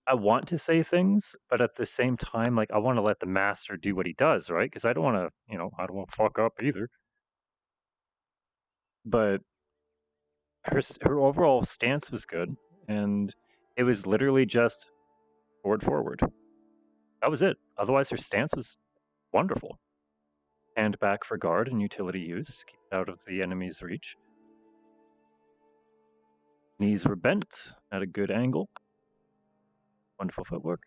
I want to say things, but at the same time, like, I want to let the master do what he does, right? Because I don't want to, I don't want to fuck up either. But her overall stance was good, and it was literally just forward. That was it. Otherwise, her stance was wonderful. Hand back for guard and utility use, keep it out of the enemy's reach. Knees were bent at a good angle. Wonderful footwork.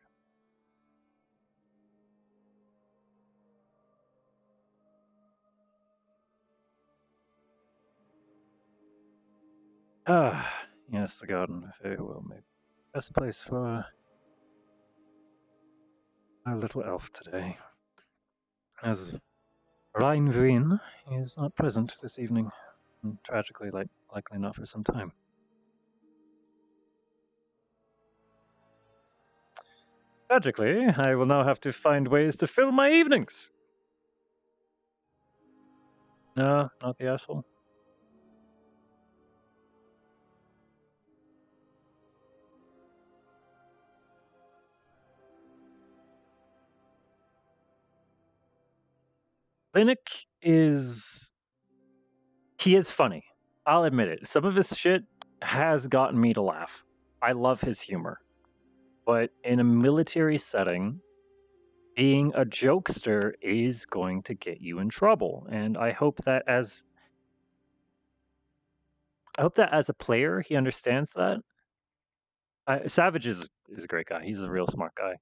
Yes, the garden. Very well, maybe. Best place for our little elf today. As Reinveen is not present this evening, and tragically, likely not for some time. Tragically, I will now have to find ways to fill my evenings. No, not the asshole. Linux he is funny. I'll admit it. Some of his shit has gotten me to laugh. I love his humor. But in a military setting, being a jokester is going to get you in trouble. And I hope that as I hope that as a player he understands that. Savage is a great guy. He's a real smart guy.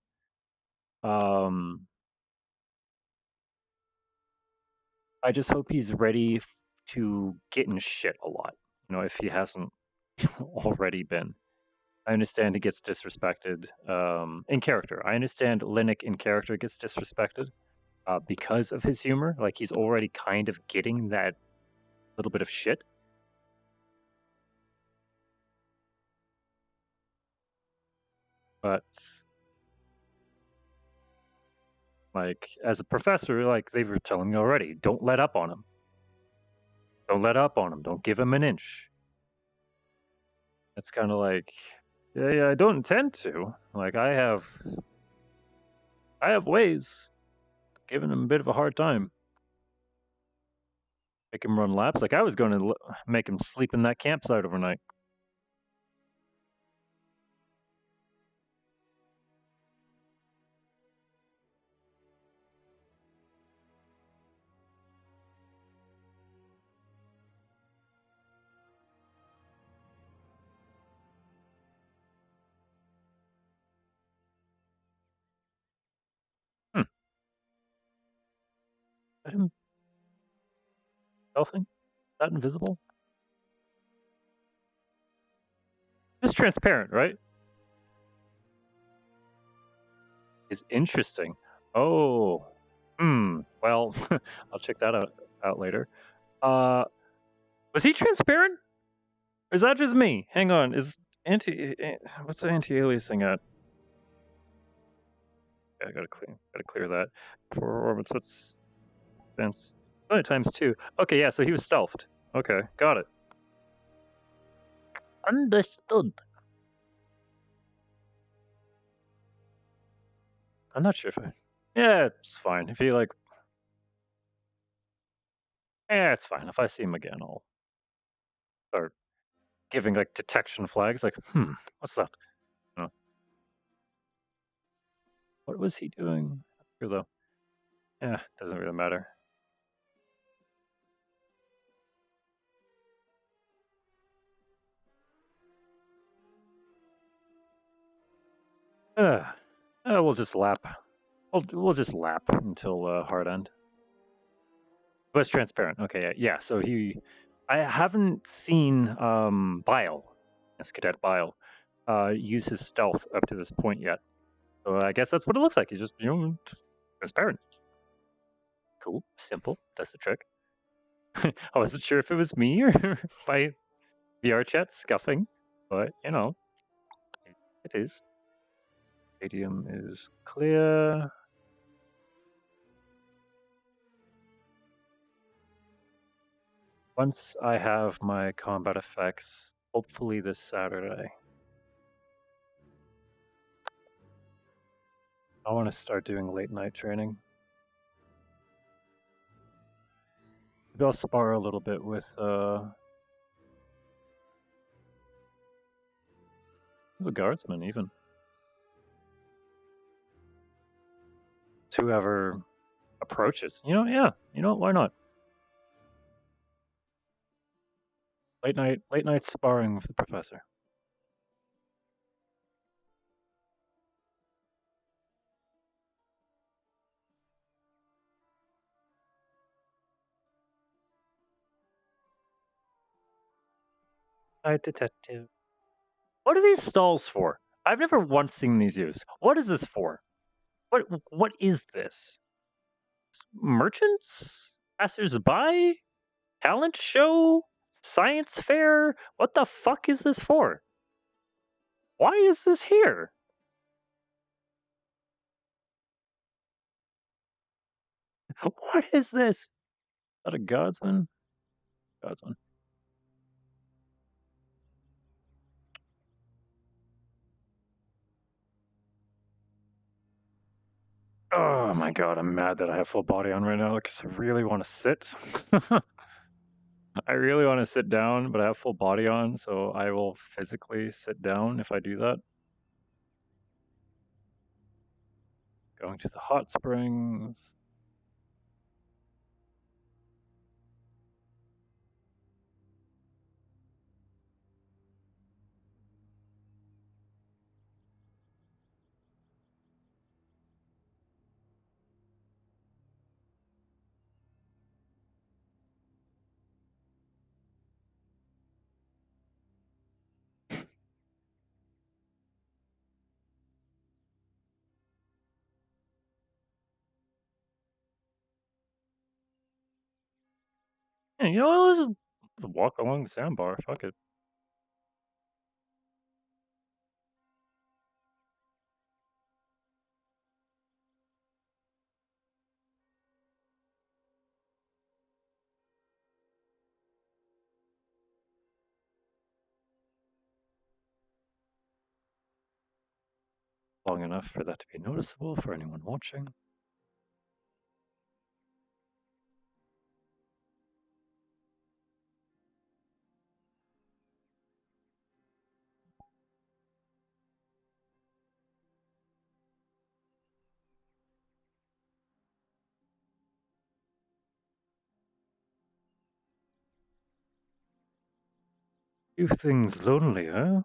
I just hope he's ready to get in shit a lot. You know, if he hasn't already been. I understand he gets disrespected in character. I understand Linux in character gets disrespected because of his humor. Like he's already kind of getting that little bit of shit. But like as a professor, like they were telling me already, don't let up on him. Don't let up on him. Don't give him an inch. It's kind of like, yeah, I don't intend to. Like I have ways of giving him a bit of a hard time. Make him run laps. Like I was going to make him sleep in that campsite overnight. Is that him stealthing? Is that invisible? Just transparent, right? Is interesting. Oh. Well, I'll check that out later. Was he transparent? Or is that just me? Hang on. Is what's the anti-aliasing at? Yeah, I gotta clear that. For orbits, what's fence? Only times 2. Okay, yeah, so he was stealthed. Okay, got it. Understood. I'm not sure if I... Yeah, it's fine. If he, like... Yeah, it's fine. If I see him again, I'll start giving, like, detection flags. Like, what's that? Oh. What was he doing? Here, though. Yeah, doesn't really matter. We'll just lap. We'll just lap until hard end. But it's transparent. Okay, yeah. So I haven't seen Bile, as Cadet Bile, use his stealth up to this point yet. So I guess that's what it looks like. He's just transparent. Cool, simple. That's the trick. I wasn't sure if it was me or my VR chat scuffing, but it is. Stadium is clear. Once I have my combat effects, hopefully this Saturday, I want to start doing late night training. Maybe I'll spar a little bit with the guardsman even. To whoever approaches. Yeah. Why not? Late night sparring with the professor. Hi, detective. What are these stalls for? I've never once seen these used. What is this for? What is this? Merchants? Passers-by? Talent show? Science fair? What the fuck is this for? Why is this here? What is this? Is that a guardsman? Guardsman. Oh my god, I'm mad that I have full body on right now because I really want to sit. I really want to sit down, but I have full body on, so I will physically sit down if I do that. Going to the hot springs. Yeah, you know, let's just walk along the sandbar. Fuck it. Long enough for that to be noticeable for anyone watching. Few things lonelier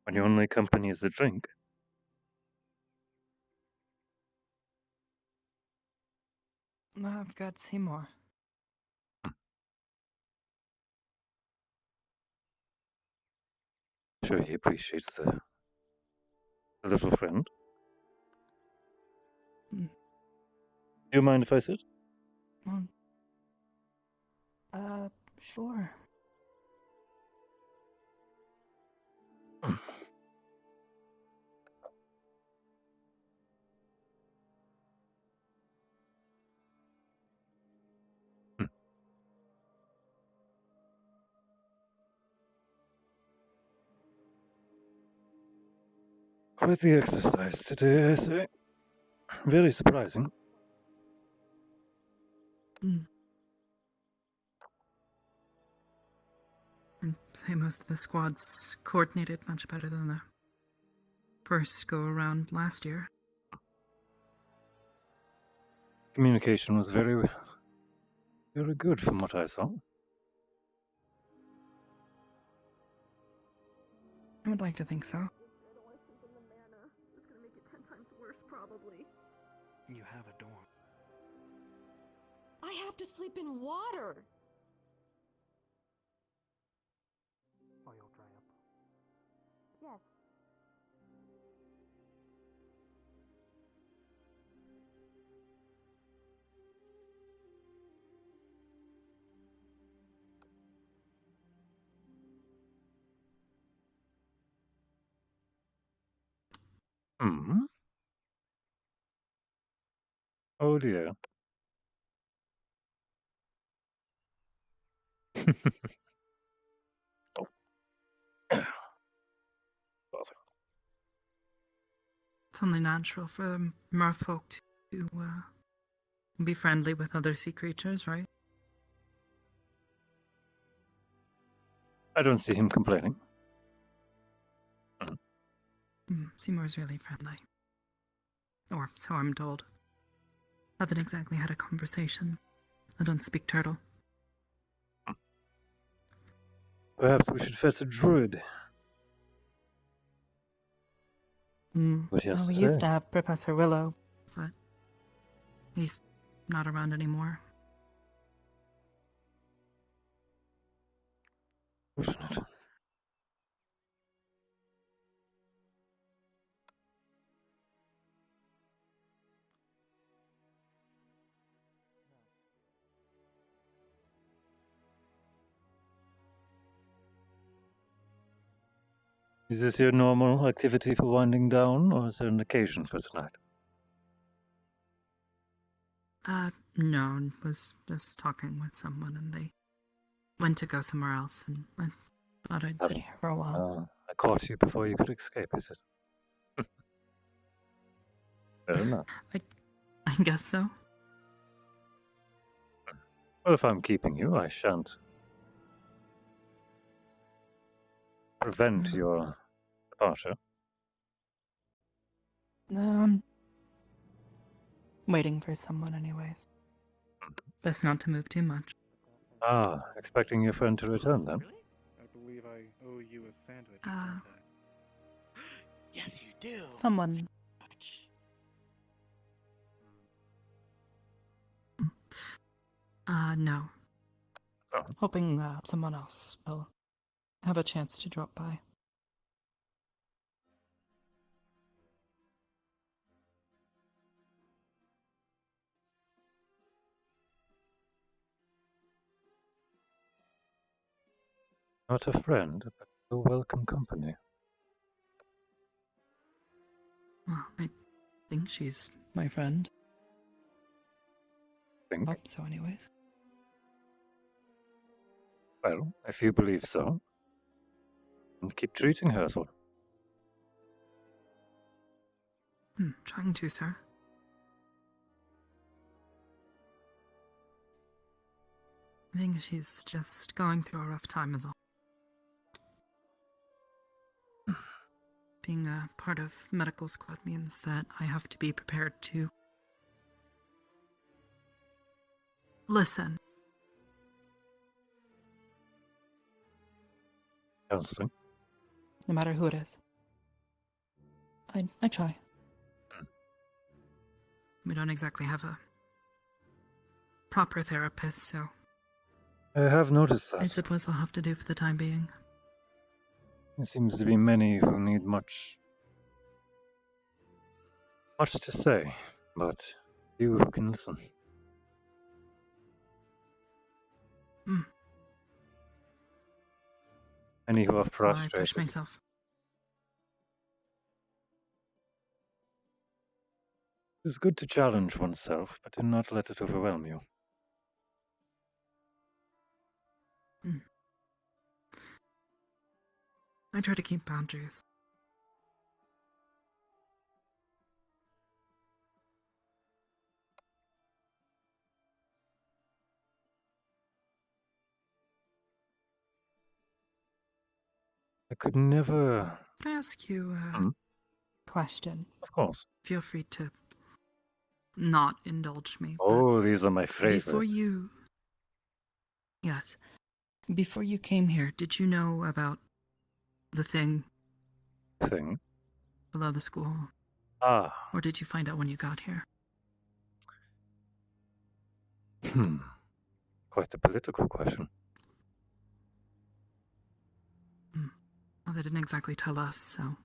when your only company is a drink. I've got Seymour. Sure, he appreciates the little friend. Mm. Do you mind if I sit? Sure. Quite the exercise today, I say. Very surprising. I'd say most of the squads coordinated much better than the first go around last year. Communication was very good from what I saw. I would like to think so. You have a dorm. I have to sleep in water. Oh, you'll dry up. Yes. Hmm? Oh dear. It's only natural for merfolk to be friendly with other sea creatures, right? I don't see him complaining. Seymour's really friendly. Or so I'm told. Haven't exactly had a conversation. I don't speak turtle. Perhaps we should fetch a druid. What he has Well, to we say. used to have Professor Willow, but he's not around anymore. Fortunate. Is this your normal activity for winding down, or is there an occasion for tonight? No, I was just talking with someone and they went to go somewhere else, and I thought I'd sit here for a while. I caught you before you could escape, is it? Fair enough. I guess so. Well, if I'm keeping you, I shan't prevent your departure. Waiting for someone anyways. Best not to move too much. Ah, expecting your friend to return then? I believe I owe you a sandwich. Yes, you do. Someone. No. Hoping someone else will have a chance to drop by. Not a friend, but a welcome company. Well, I think she's my friend. Think? Hope so, anyways. Well, if you believe so, and keep treating her so. Trying to, sir. I think she's just going through a rough time is all. Being a part of medical squad means that I have to be prepared to listen. Counseling? No matter who it is. I try. We don't exactly have a proper therapist, so I have noticed that. I suppose I'll have to do for the time being. There seems to be many who need much to say, but few who can listen. Many who are So I frustrated. push myself. It's good to challenge oneself, but do not let it overwhelm you. I try to keep boundaries. I could never... Can I ask you a question? Of course. Feel free to not indulge me. Oh, these are my favorites. Before you... Yes. Before you came here, did you know about the thing? Thing? Below the school? Ah. Or did you find out when you got here? Quite a political question. Well, they didn't exactly tell us, so...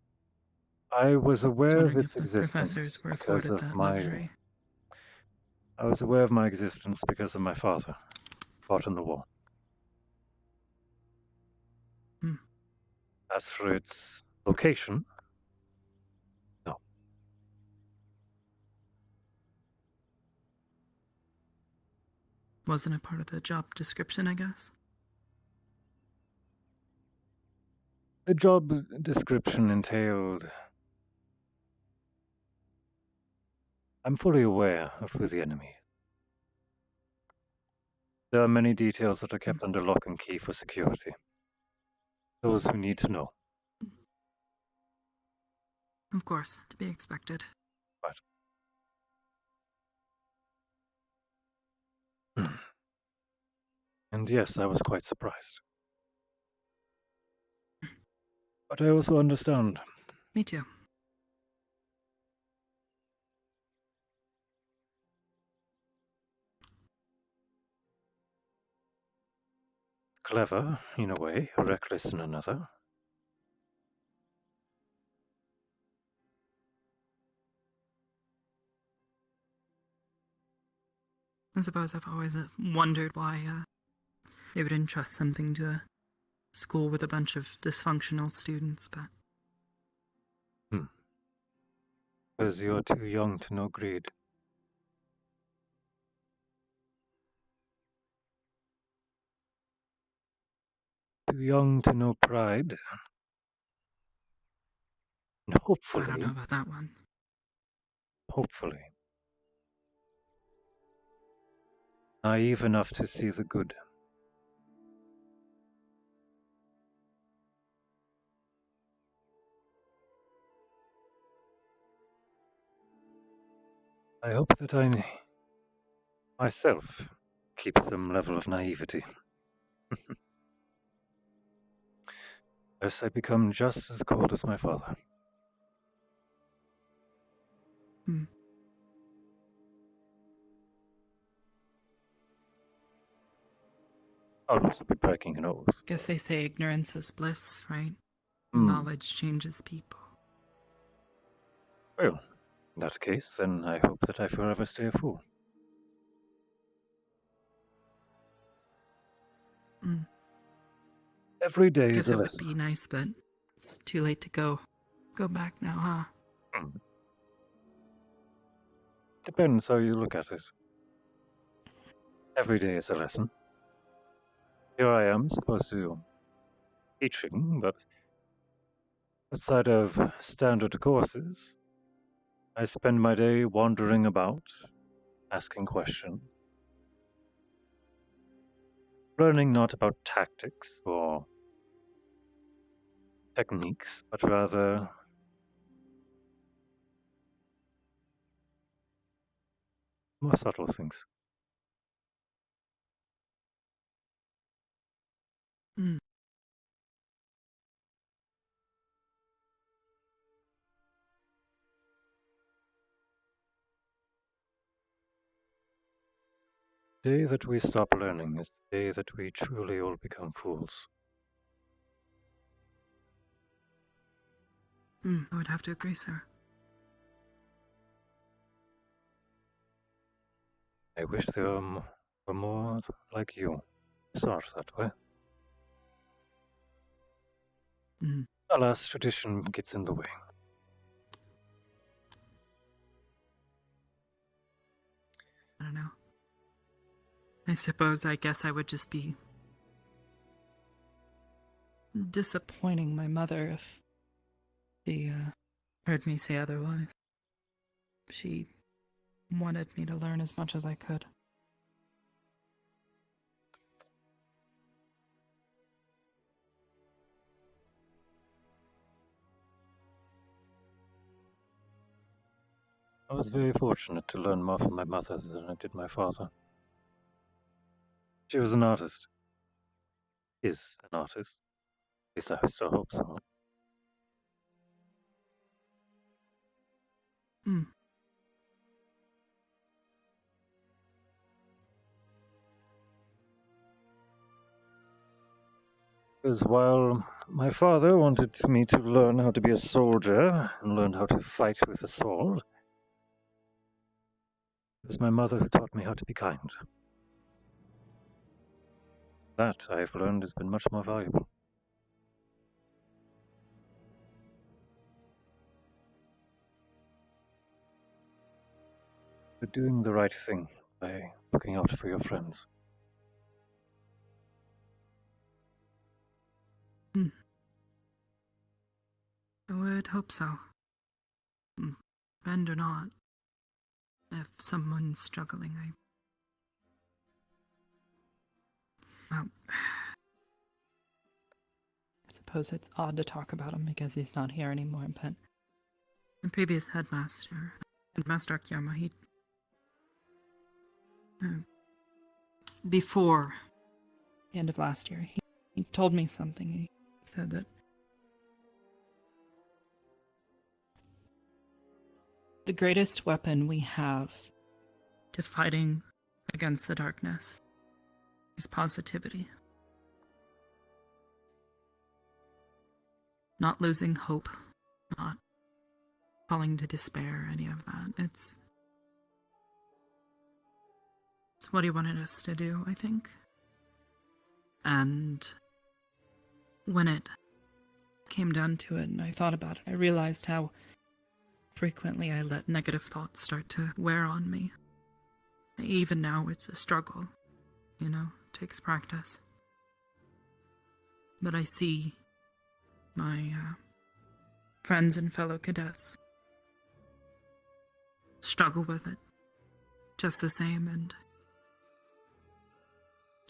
I was aware of wondering its if the existence professors were because afforded of that my... luxury. I was aware of my existence because of my father. Fought in the war. As for its location, no. Wasn't it part of the job description, I guess? The job description entailed... I'm fully aware of who the enemy is. There are many details that are kept under lock and key for security. Those who need to know. Of course, to be expected. Right. And yes, I was quite surprised. But I also understand. Me too. Clever, in a way, reckless in another. I suppose I've always wondered why they would entrust something to a school with a bunch of dysfunctional students, but... Because you're too young to know greed. Too young to know pride. And hopefully... I don't know about that one. Hopefully. Naive enough to see the good. I hope that I myself keep some level of naivety. Lest I become just as cold as my father. I'll also be breaking an oath. Guess they say ignorance is bliss, right? Knowledge changes people. Well, in that case, then I hope that I forever stay a fool. Every day Guess is a it would lesson. be nice, but it's too late to go back now, huh? Depends how you look at it. Every day is a lesson. Here I am, supposed to teaching, but outside of standard courses, I spend my day wandering about, asking questions, learning not about tactics or techniques, but rather more subtle things. Hmm. The day that we stop learning is the day that we truly all become fools. I would have to agree, sir. I wish there were more like you. Saw it that way. Alas, tradition gets in the way. I don't know. I guess I would just be disappointing my mother if she heard me say otherwise. She wanted me to learn as much as I could. I was very fortunate to learn more from my mother than I did my father. She was an artist. Is an artist. At least I still hope so. Because while my father wanted me to learn how to be a soldier and learn how to fight with a sword, it was my mother who taught me how to be kind. That, I've learned, has been much more valuable. You're doing the right thing by looking out for your friends. I would hope so. Friend or not. If someone's struggling, well, I suppose it's odd to talk about him because he's not here anymore, but the previous headmaster, Akiyama, he before the end of last year, he told me something. He said that the greatest weapon we have to fighting against the darkness is positivity. Not losing hope, not falling to despair, any of that. It's what he wanted us to do, I think. And when it came down to it and I thought about it, I realized how frequently I let negative thoughts start to wear on me. Even now, it's a struggle, it takes practice. But I see my friends and fellow cadets struggle with it just the same, and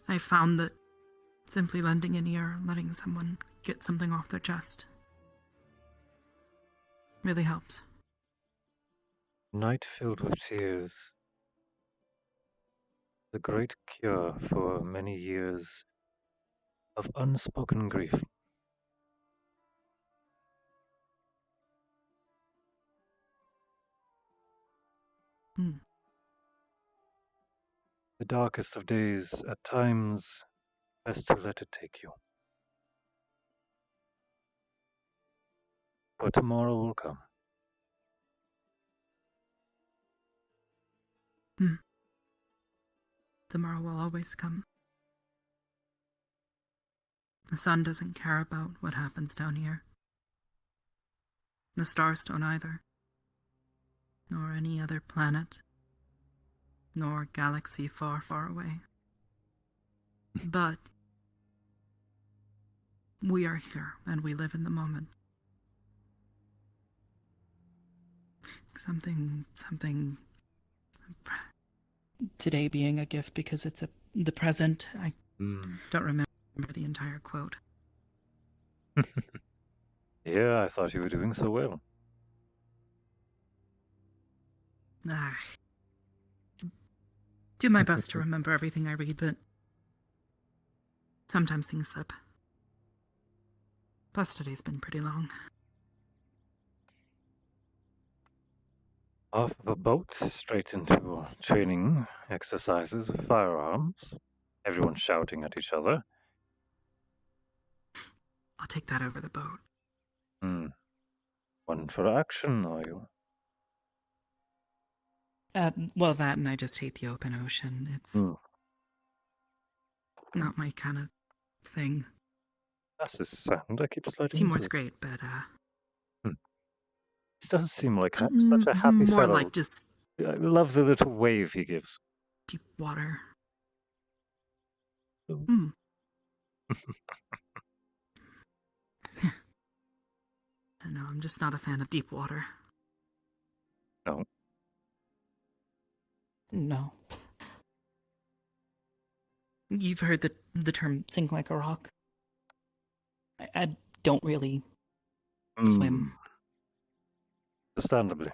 I found that simply lending an ear and letting someone get something off their chest really helps. Night filled with tears. The great cure for many years of unspoken grief. The darkest of days, at times, best to let it take you. For tomorrow will come. Tomorrow will always come. The sun doesn't care about what happens down here. The stars don't either. Nor any other planet. Nor galaxy far, far away. But we are here, and we live in the moment. Something... Today being a gift because it's the present. I don't remember the entire quote. Yeah, I thought you were doing so well. Do my best to remember everything I read, but sometimes things slip. Plus today's been pretty long. Off of a boat, straight into training exercises of firearms. Everyone shouting at each other. I'll take that over the boat. One for action, are you? Well, that and I just hate the open ocean. It's not my kind of thing. That's the sand I keep sliding Seymour's into. great, but This does seem like such a happy more fellow. like just I love the little wave he gives. deep water. I know, I'm just not a fan of deep water. No. No. You've heard the term sink like a rock. I don't really swim. Understandably.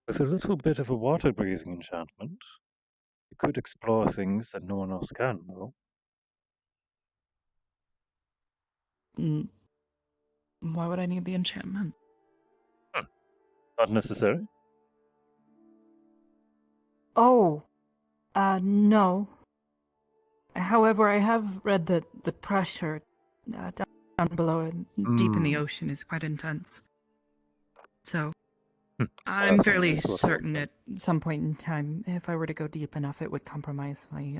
With a little bit of a water-breathing enchantment, you could explore things that no one else can, though. Why would I need the enchantment? Not necessary. Oh, no. However, I have read that the pressure down below and deep in the ocean is quite intense. So, I'm fairly certain at some point in time, if I were to go deep enough, it would compromise my,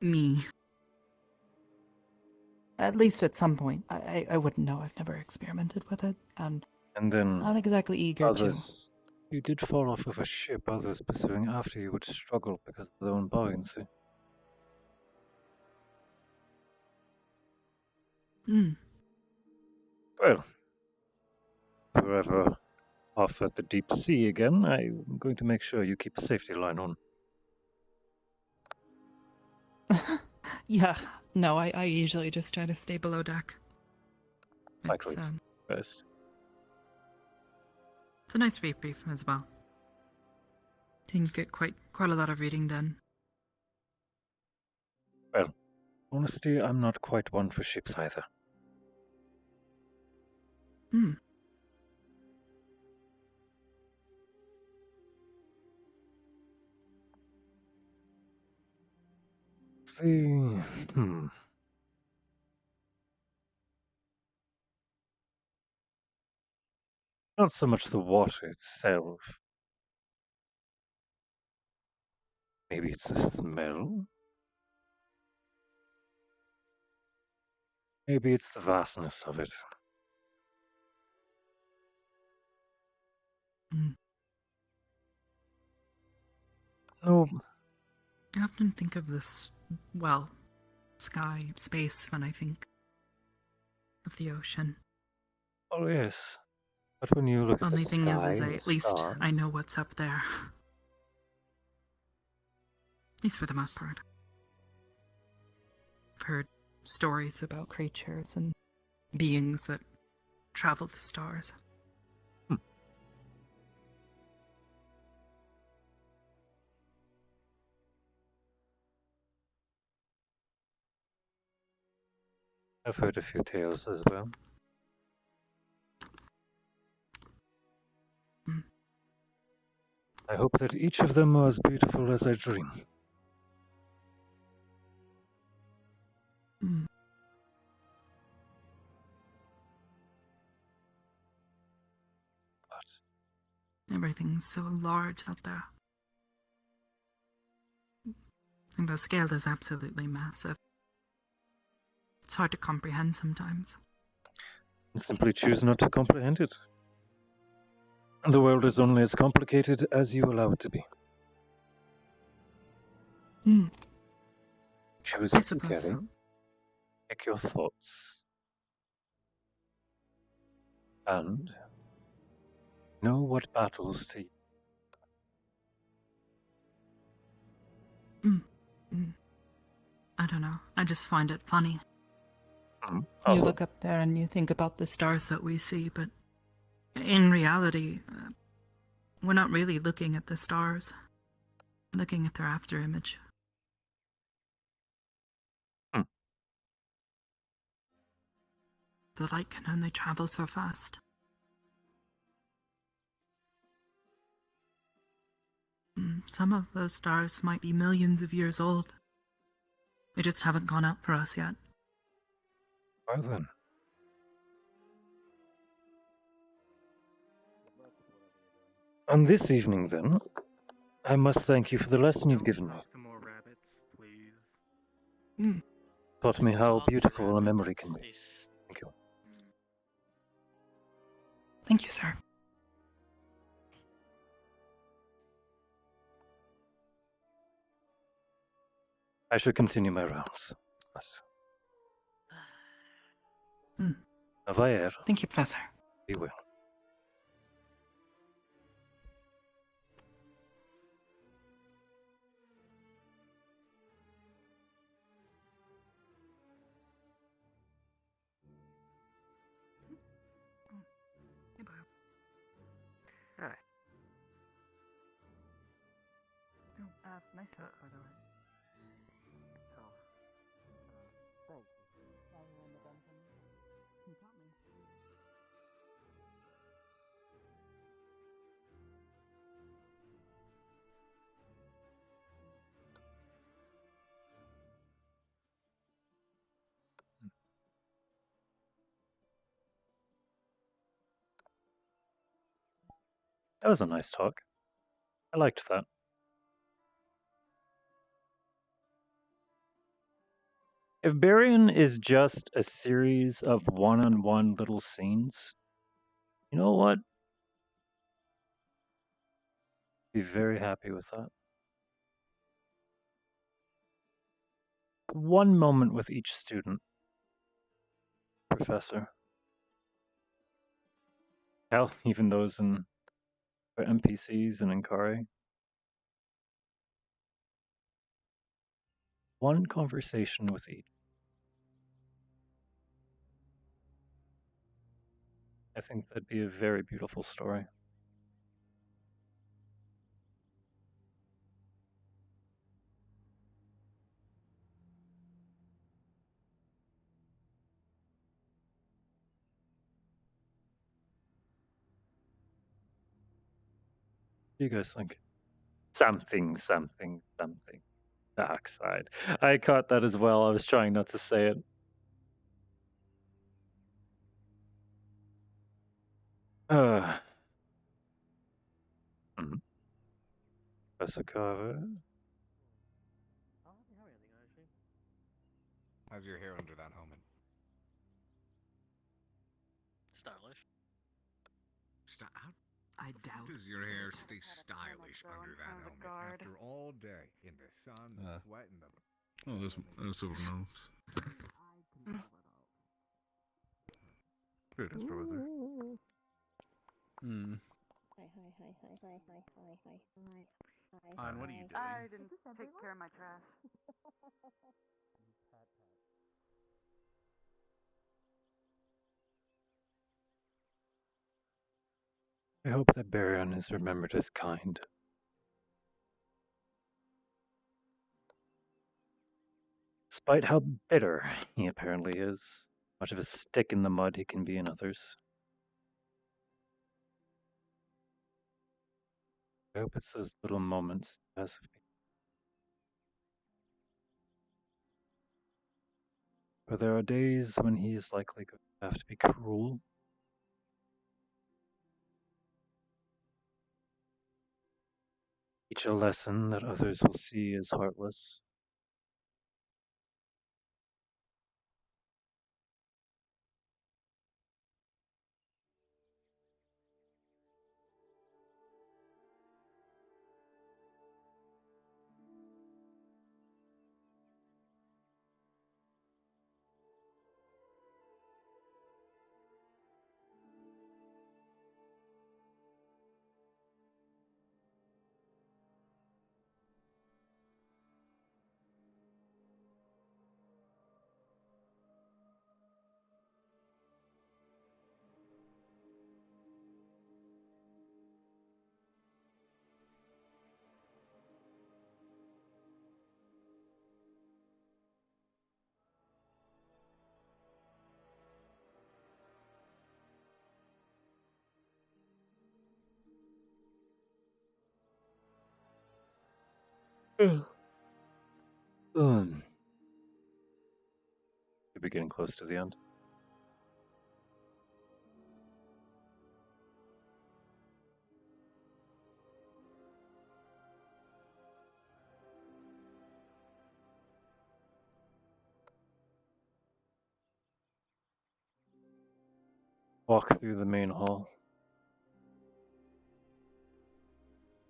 me. At least at some point. I wouldn't know. I've never experimented with it, and then not exactly eager others, you did fall off of a ship. Others pursuing after you would struggle because of their own buoyancy. Well, if you're ever off at the deep sea again, I'm going to make sure you keep a safety line on. Yeah, no, I usually just try to stay below deck. Likewise, best. It's a nice reprieve as well. Didn't get quite a lot of reading done. Well, honestly, I'm not quite one for ships either. See, Not so much the water itself. Maybe it's the smell? Maybe it's the vastness of it. No. I often think of this, well, sky, space, when I think of the ocean. Oh, yes. But when you look at the Only thing sky is and at the least stars, I know what's up there. At least for the most part. I've heard stories about creatures and beings that travel the stars. I've heard a few tales as well. I hope that each of them are as beautiful as I dream. Everything's so large out there. And the scale is absolutely massive. It's hard to comprehend sometimes. Simply choose not to comprehend it. The world is only as complicated as you allow it to be. Choose what you carry. So. Pick your thoughts. And know what battles to I don't know. I just find it funny. Also, You look up there and you think about the stars that we see, but in reality, we're not really looking at the stars. We're looking at their afterimage. The light can only travel so fast. Some of those stars might be millions of years old. They just haven't gone out for us yet. Well then. On this evening, then, I must thank you for the lesson you've given me. More rabbits, please. Taught me how beautiful a memory can be. Thank you. Thank you, sir. I should continue my rounds. Avayer. Thank you, Professor. Be well. Hi. Nice hat, by the way. Oh. Thank you. You taught me. That was a nice talk. I liked that. If Berion is just a series of one-on-one little scenes, you know what? Be very happy with that. One moment with each student, professor. Hell, even those in for NPCs and Inkari. One conversation with each. I think that'd be a very beautiful story. What do you guys think? Something. Dark side. I caught that as well. I was trying not to say it. Professor Carver. How's your hair under that helmet? Stylish. How I doubt. does your hair stay stylish under that helmet after all day in the sun, the sweat, and the... Oh, that's over nose. Great, that's Professor. On what are you doing? I didn't take care of my trash. I hope that Berion is remembered as kind. Despite how bitter he apparently is, much of a stick in the mud he can be in others. I hope it's those little moments as of for there are days when he is likely going to have to be cruel. teach a lesson that others will see as heartless. We're getting close to the end. Walk through the main hall.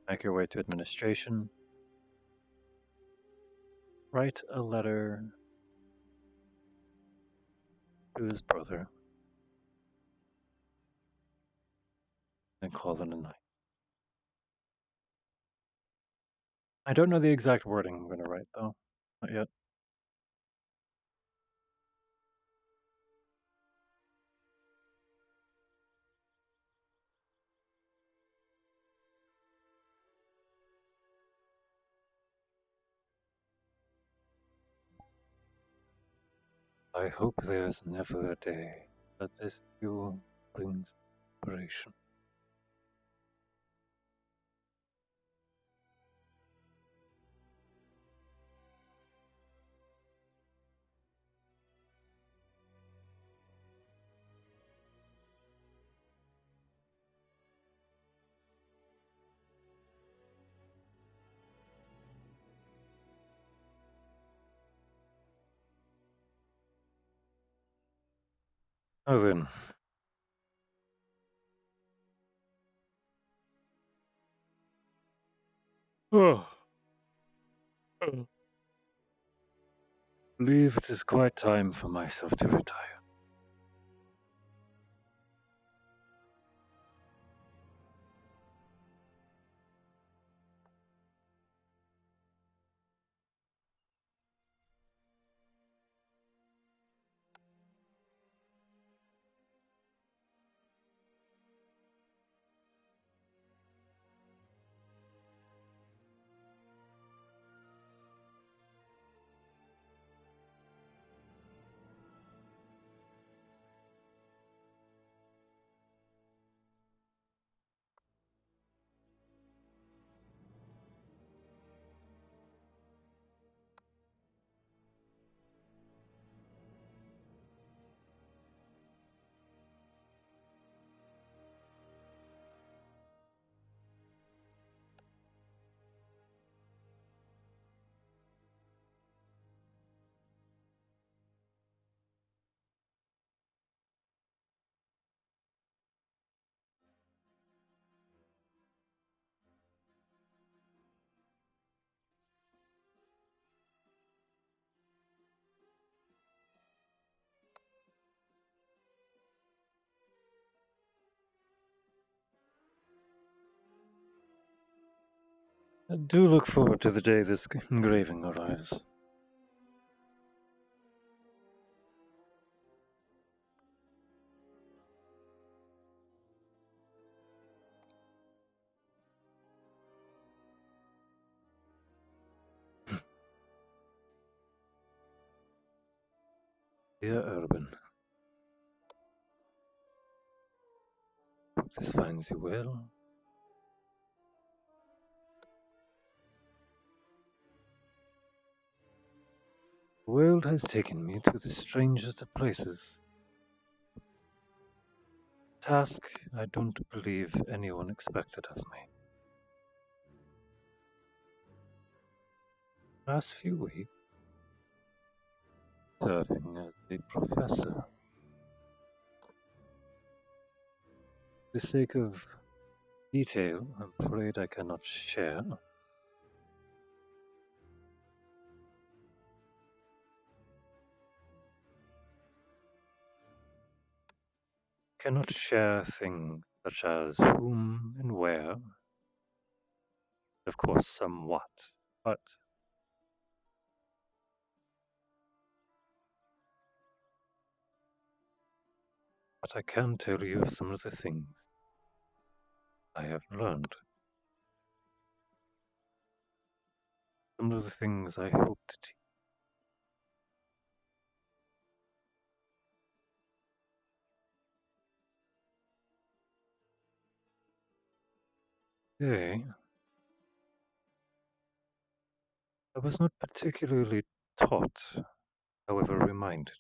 Make your way to administration. Write a letter to his brother. And call it a night. I don't know the exact wording I'm going to write, though. Not yet. I hope there's never a day that this view brings inspiration. Now then. Oh. I believe it is quite time for myself to retire. I do look forward to the day this engraving arrives. Dear Urban, hope this finds you well. The world has taken me to the strangest of places. Task I don't believe anyone expected of me. last few weeks, serving as a professor. For the sake of detail, I'm afraid I cannot share. Cannot share things such as whom and where, of course somewhat, but I can tell you of some of the things I have learned. Some of the things I hope to teach. Today, I was not particularly taught, however reminded.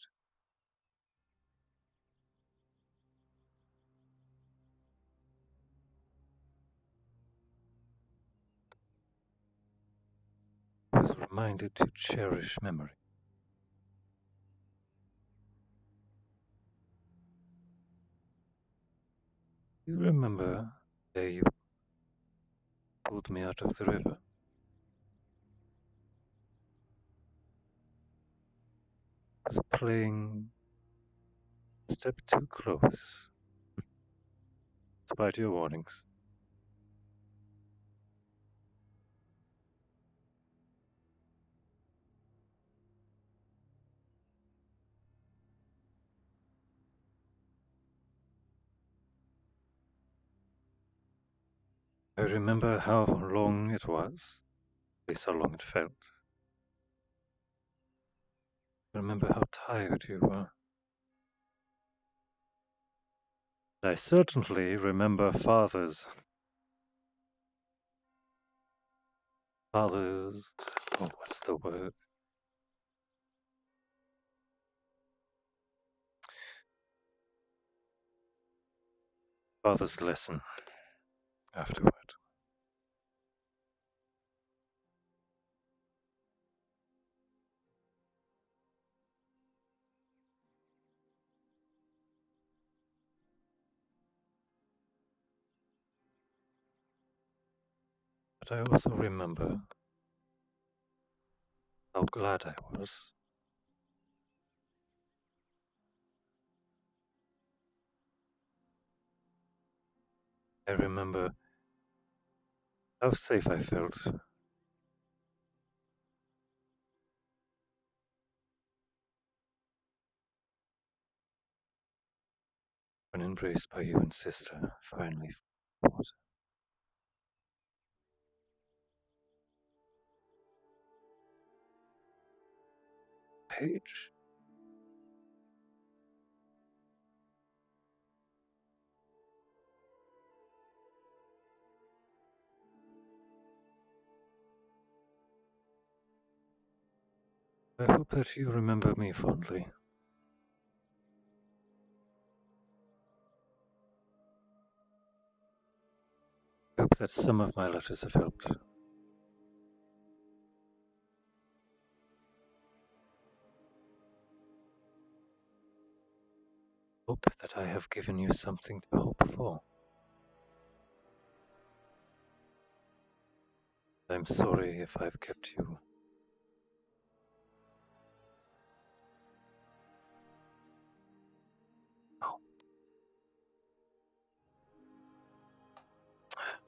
I was reminded to cherish memory. Do you remember the day you pulled me out of the river? I was playing a step too close, despite your warnings. I remember how long it was, at least how long it felt. I remember how tired you were. I certainly remember father's, oh, what's the word? Father's lesson afterward. But I also remember how glad I was. I remember how safe I felt when embraced by you and sister finally fought. Paige? I hope that you remember me fondly. I hope that some of my letters have helped. Hope that I have given you something to hope for. I'm sorry if I've kept you. Oh.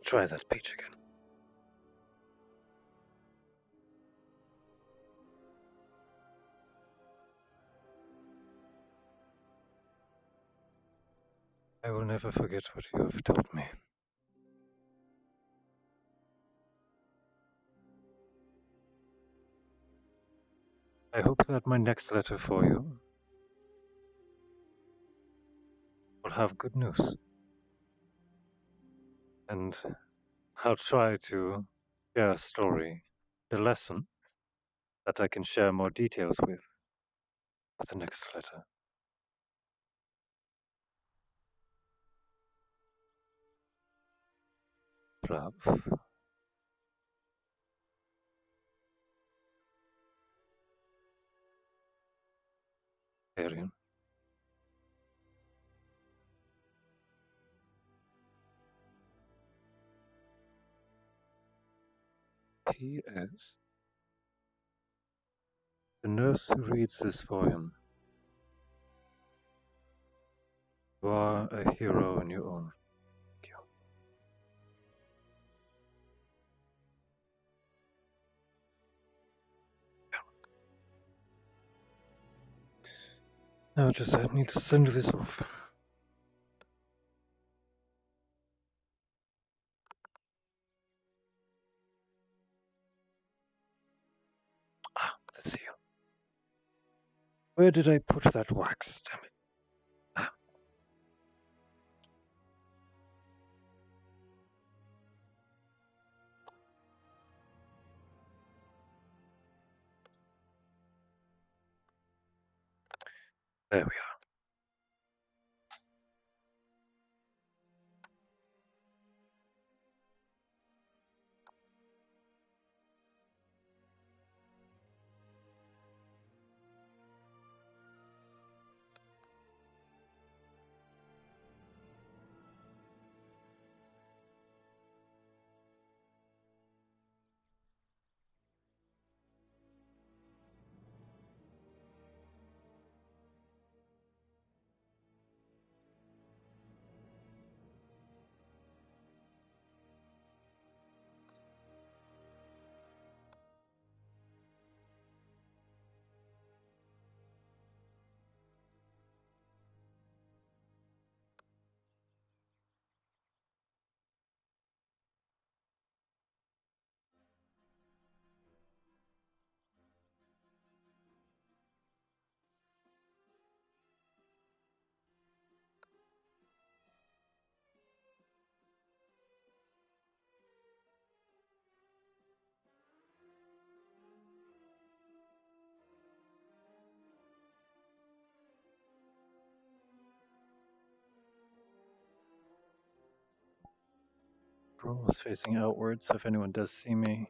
Try that page again. I will never forget what you have told me. I hope that my next letter for you will have good news. And I'll try to share a story, a lesson that I can share more details with the next letter. Love. P.S. The nurse who reads this for him. You are a hero in your own. Thank you. Now I need to send this off. Ah, the seal. Where did I put that wax? Damn it. There we are. Roll is facing outward, so if anyone does see me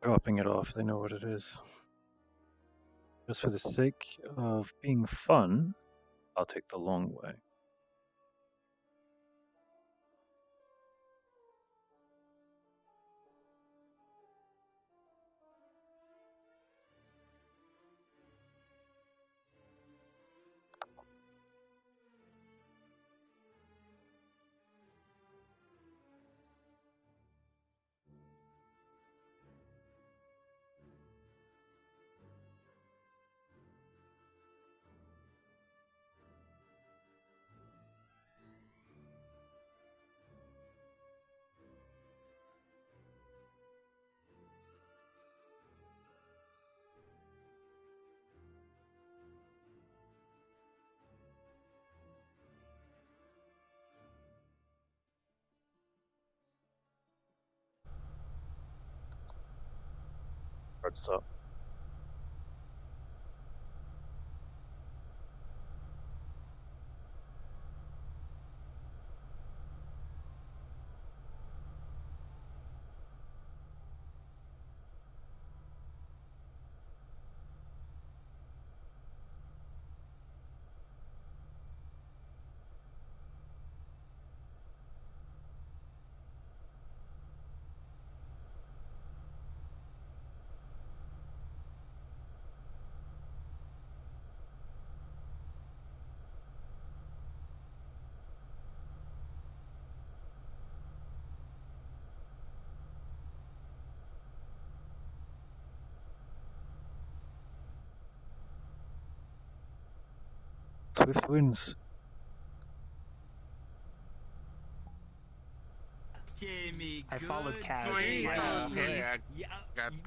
dropping it off, they know what it is. Just for the sake of being fun, I'll take the long way. Hard stop. Swift wins. Jamie, I followed Kaz.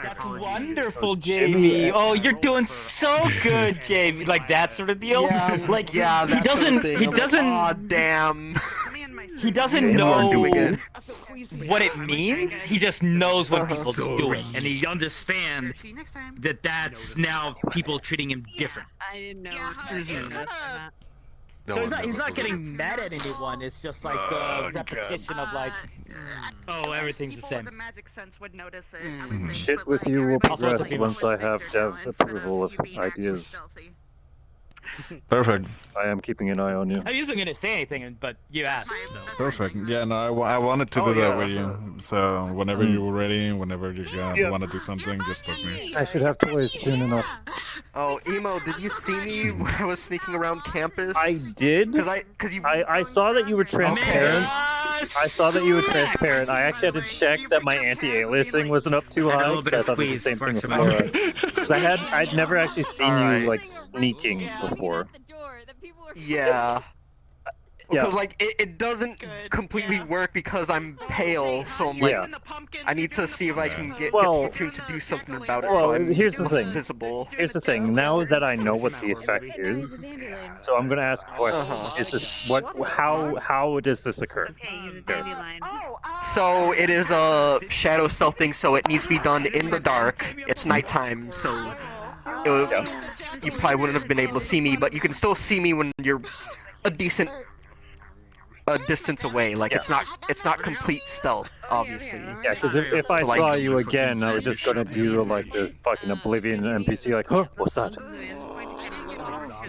That's wonderful, Jamie. Oh, you're doing so good, Jamie. Like that sort of deal. Yeah, like yeah, he that sort doesn't. of thing. He I'm like, doesn't. "Aw, damn. He doesn't James know aren't doing it. what it means. He just knows what people So doing, and he understands that that's now people treating him different. I didn't know. So he's not getting mad at anyone. It's just like the repetition of like, oh, everything's the same. The magic sense would notice it. I would think, Shit but, with like, you will everybody's progress doing once I what they have think dev they're doing instead approval of you being actually ideas. stealthy. Perfect. I am keeping an eye on you. I wasn't gonna say anything, but you asked. So. Perfect. Yeah, no, I wanted to do that with you. So whenever you're ready, whenever you want to do something, just book me. I should have toys soon enough. Oh, Emo, did you see me when I was sneaking around campus? I did. I saw that you were transparent. I saw that you were transparent. I actually had to check that my anti-aliasing wasn't up too high. Because I thought it was the same thing with Laura. Because I'd never actually seen you like sneaking before. Yeah. Because like it doesn't completely work because I'm pale, so I'm like I need to see if I can get Splatoon to do something about it. So I'm here's the thing. Visible. Here's the thing. Now that I know what the effect is, so I'm gonna ask a question. Is this how does this occur? So it is a shadow stealth thing, so it needs to be done in the dark. It's nighttime, so you probably wouldn't have been able to see me, but you can still see me when you're a decent distance away. Like it's not complete stealth, obviously. Yeah, because if I saw you again, I was just gonna do like this fucking Oblivion NPC, like, huh, what's that?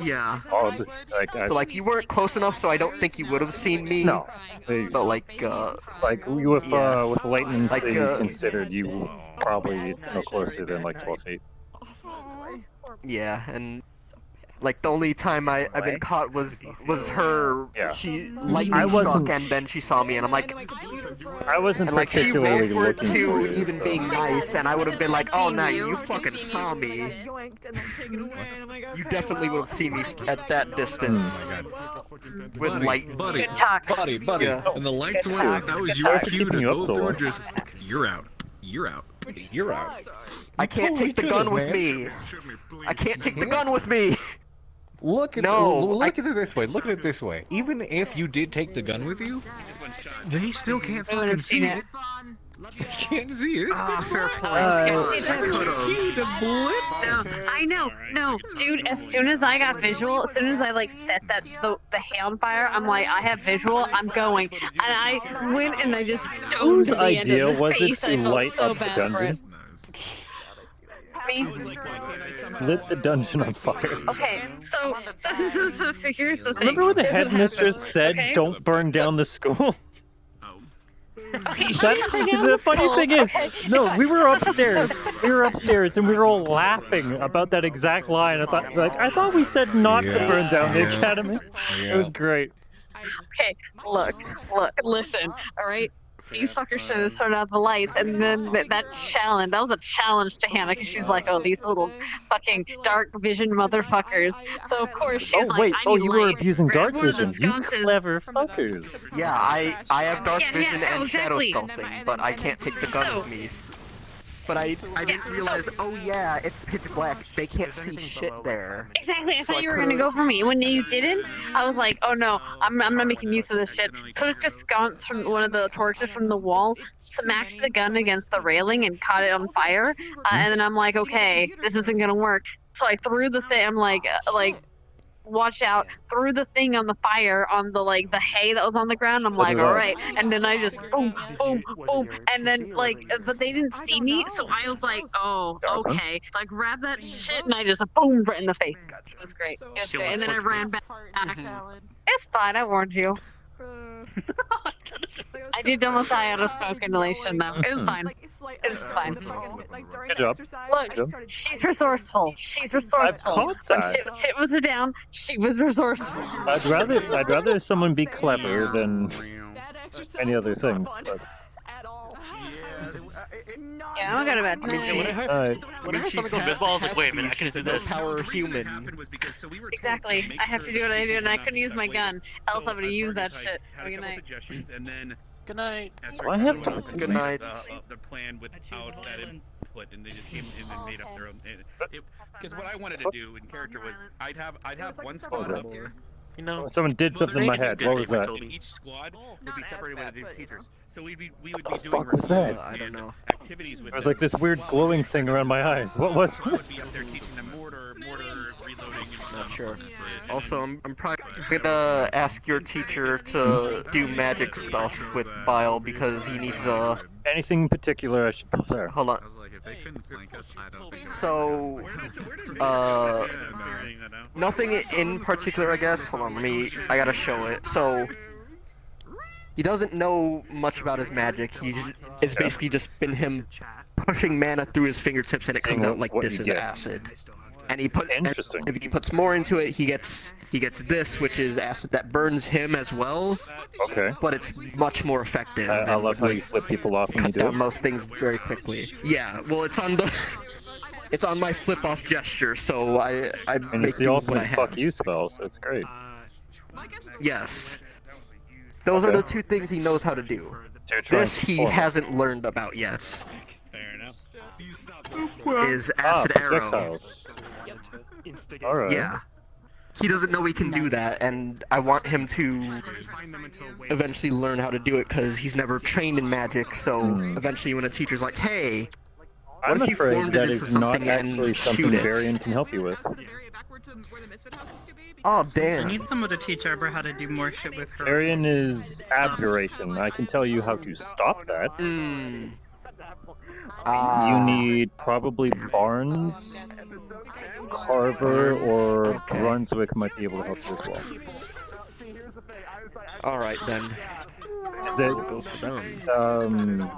Yeah. Odd. So like you weren't close enough, so I don't think you would have seen me. No. But like with latency considered, you probably no closer than like 12 feet. Yeah, and like the only time I've been caught was her. She lightning struck and then she saw me and I'm like, I wasn't and like she particularly rolled for looking two, for you, even so. being nice, and I would have been like, oh no, you fucking saw me. You definitely would have seen me at that distance. With light. Buddy, Good talk. buddy. Yeah. And the lights Good were talk. that was Good your talk. cue to Keeping you go up so through. long. Just you're out. You're out. You're out. I can't take the gun with me. I can't take the gun with me. Look at look at it this way. Look at it this way. Even if you did take the gun with you, they still can't fucking see it. You can't see it. It's been fair point. No, I know. No, dude, as soon as I got visual, as soon as I like set the hay on fire, I'm like, I have visual, I'm going. And I went and I just Whose stoned the end idea of the was it face. to I felt light so up the bad for it. dungeon? Me? Lit the dungeon on fire. Okay, so here's the thing. Remember when the Here's what headmistress happened, said, okay? "Don't burn down the school"? Okay, The funny thing is, no, we were upstairs. We were upstairs, and we were all laughing about that exact line. I thought we said not to burn down the academy. It was great. Okay, look, listen, alright? These fuckers should have turned out the lights, and then that was a challenge to Hannah, because she's like, oh, these little fucking dark vision motherfuckers. So of course she's like, I need you were light. abusing dark Grabs one of the vision. You sconces. clever fuckers. Yeah, I have dark Yeah, vision yeah, and shadow exactly. stealthing, but I can't take the gun So- with me. But I didn't realize, oh yeah, it's pitch black. They can't see shit there. Exactly, I So thought you were gonna go for me. When you didn't, I was like, oh no, I'm not making use of this shit. Took a sconce from one of the torches from the wall, smacked the gun against the railing and caught it on fire. And then I'm like, okay, this isn't gonna work. So I threw the thing, I'm like, watch out, threw the thing on the fire on the the hay that was on the ground. I'm like, all right, and then I just boom, boom, boom, and then but they didn't see me, so I was like, oh, okay. So I grabbed that shit and I just boom right in the face. It was great. It was great. And then I ran back. It's fine. I warned you. I did almost die out of smoke inhalation though. It was fine. It was fine. Good job. Look, she's resourceful. She's resourceful. caught When that. shit was down, she was resourceful. I'd rather someone be clever than any other things. But Yeah, I'm gonna go to bed. When I heard someone go mid-ball, I was like, wait a minute, I can do this. Power human. Exactly. I have to do what I do, and I couldn't use my gun. Else I would have used that shit. Have a good night. Good night. Do I have dark Good night. The plan without that input, and they just came in and made up their own. Because what I wanted to do in character was, I'd have one squad up here. You know, someone did something in my head. What was that? Each squad would be separated by the teachers. So we would be The doing fuck was that? I don't know. activities with It was like this weird glowing thing around my eyes. What was I would be up there teaching them mortar reloading and stuff. Sure. Also, I'm probably gonna ask your teacher to do magic stuff with Bile because he needs Anything in particular I should prepare? Hold on. I was like, if they couldn't flank us, I don't think. So, nothing in particular, I guess. Hold on, I gotta show it. So, he doesn't know much about his magic. It's basically just been him pushing mana through his fingertips, and it comes out like this is acid. And if he puts more into it, he gets this, which is acid that burns him as well. Okay. But it's much more effective. I love how you flip people off when you do it. Cut down most things very quickly. Yeah. Well, it's on my flip off gesture, so I And make it's the do with what I ultimate have. fuck you spell, so it's great. Yes. Those are the two things he knows how to do. This he hasn't learned about yet. Is acid arrow. projectiles. Alright. Yeah. He doesn't know he can do that, and I want him to eventually learn how to do it because he's never trained in magic. So eventually, when a teacher's like, "Hey, what I'm if you afraid formed it that into is not something actually and something shoot it?" Berion can help you with. Oh I damn! need someone to teach Arbor how to do more shit with her. Berion is abjuration. I can tell you how to stop that. You need probably Barnes, Carver, or Brunswick might be able to help you as well. Alright then. Is it Go to them.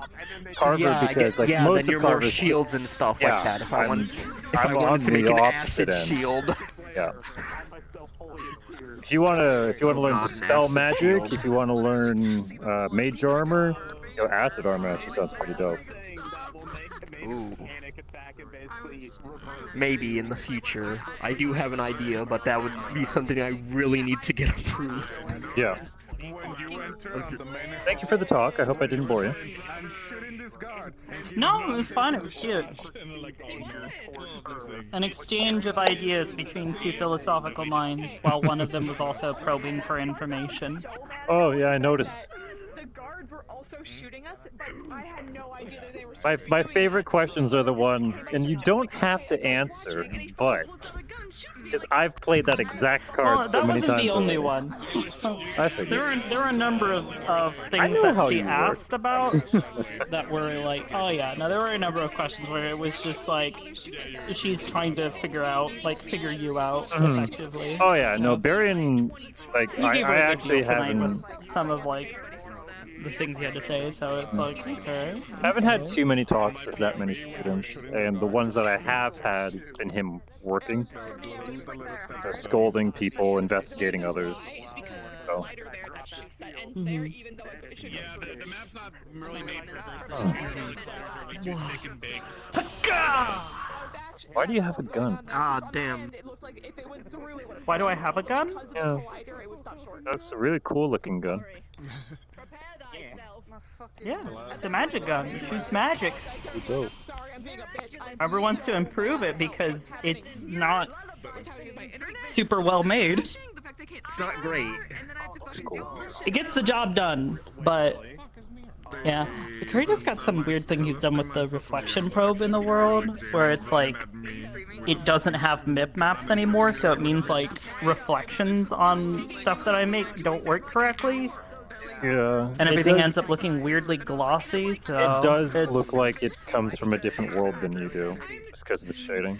Carver Yeah, because like yeah, most then you're of more Carver's shields and stuff yeah, like that. If I wanted I'm to on make the an opposite acid end. shield. Yeah. If you wanna learn dispel acid magic, shield. if you wanna learn mage armor, acid armor actually sounds pretty dope. Ooh. Maybe in the future. I do have an idea, but that would be something I really need to get approved. Yeah. Thank you for the talk. I hope I didn't bore you. No, it was fun. It was cute. An exchange of ideas between two philosophical minds, while one of them was also probing for information. Oh yeah, I noticed. The guards were also shooting us, but I had no idea that they were. My favorite questions are the one, and you don't have to answer, but because I've played that exact card Well, so that many wasn't times. the only already. one. I figured. There were a number of I things know how that she you work. asked about that were like, oh yeah, no, there were a number of questions where it was just like she's trying to figure you out effectively. Oh yeah, so. no, Berion, like You gave her I a good actually deal tonight haven't. with some of like the things he had to say, so it's like okay. Haven't had too many talks with that many students, and the ones that I have had, it's been him working, so scolding people, investigating others. So. Yeah, the map's not really made for too thick and big. Why do you have a gun? Ah, damn. Why do I have a gun? Yeah. That's a really cool looking gun. Yeah, it's a magic gun. It shoots magic. Dope. Everyone wants to improve it because it's not super well made. It's not great. It gets the job done, but yeah. Karita's got some weird thing he's done with the reflection probe in the world, where it's like it doesn't have MIP maps anymore, so it means like reflections on stuff that I make don't work correctly. Yeah. And everything ends up looking weirdly glossy, so It does it's... look like it comes from a different world than you do, just because of the shading.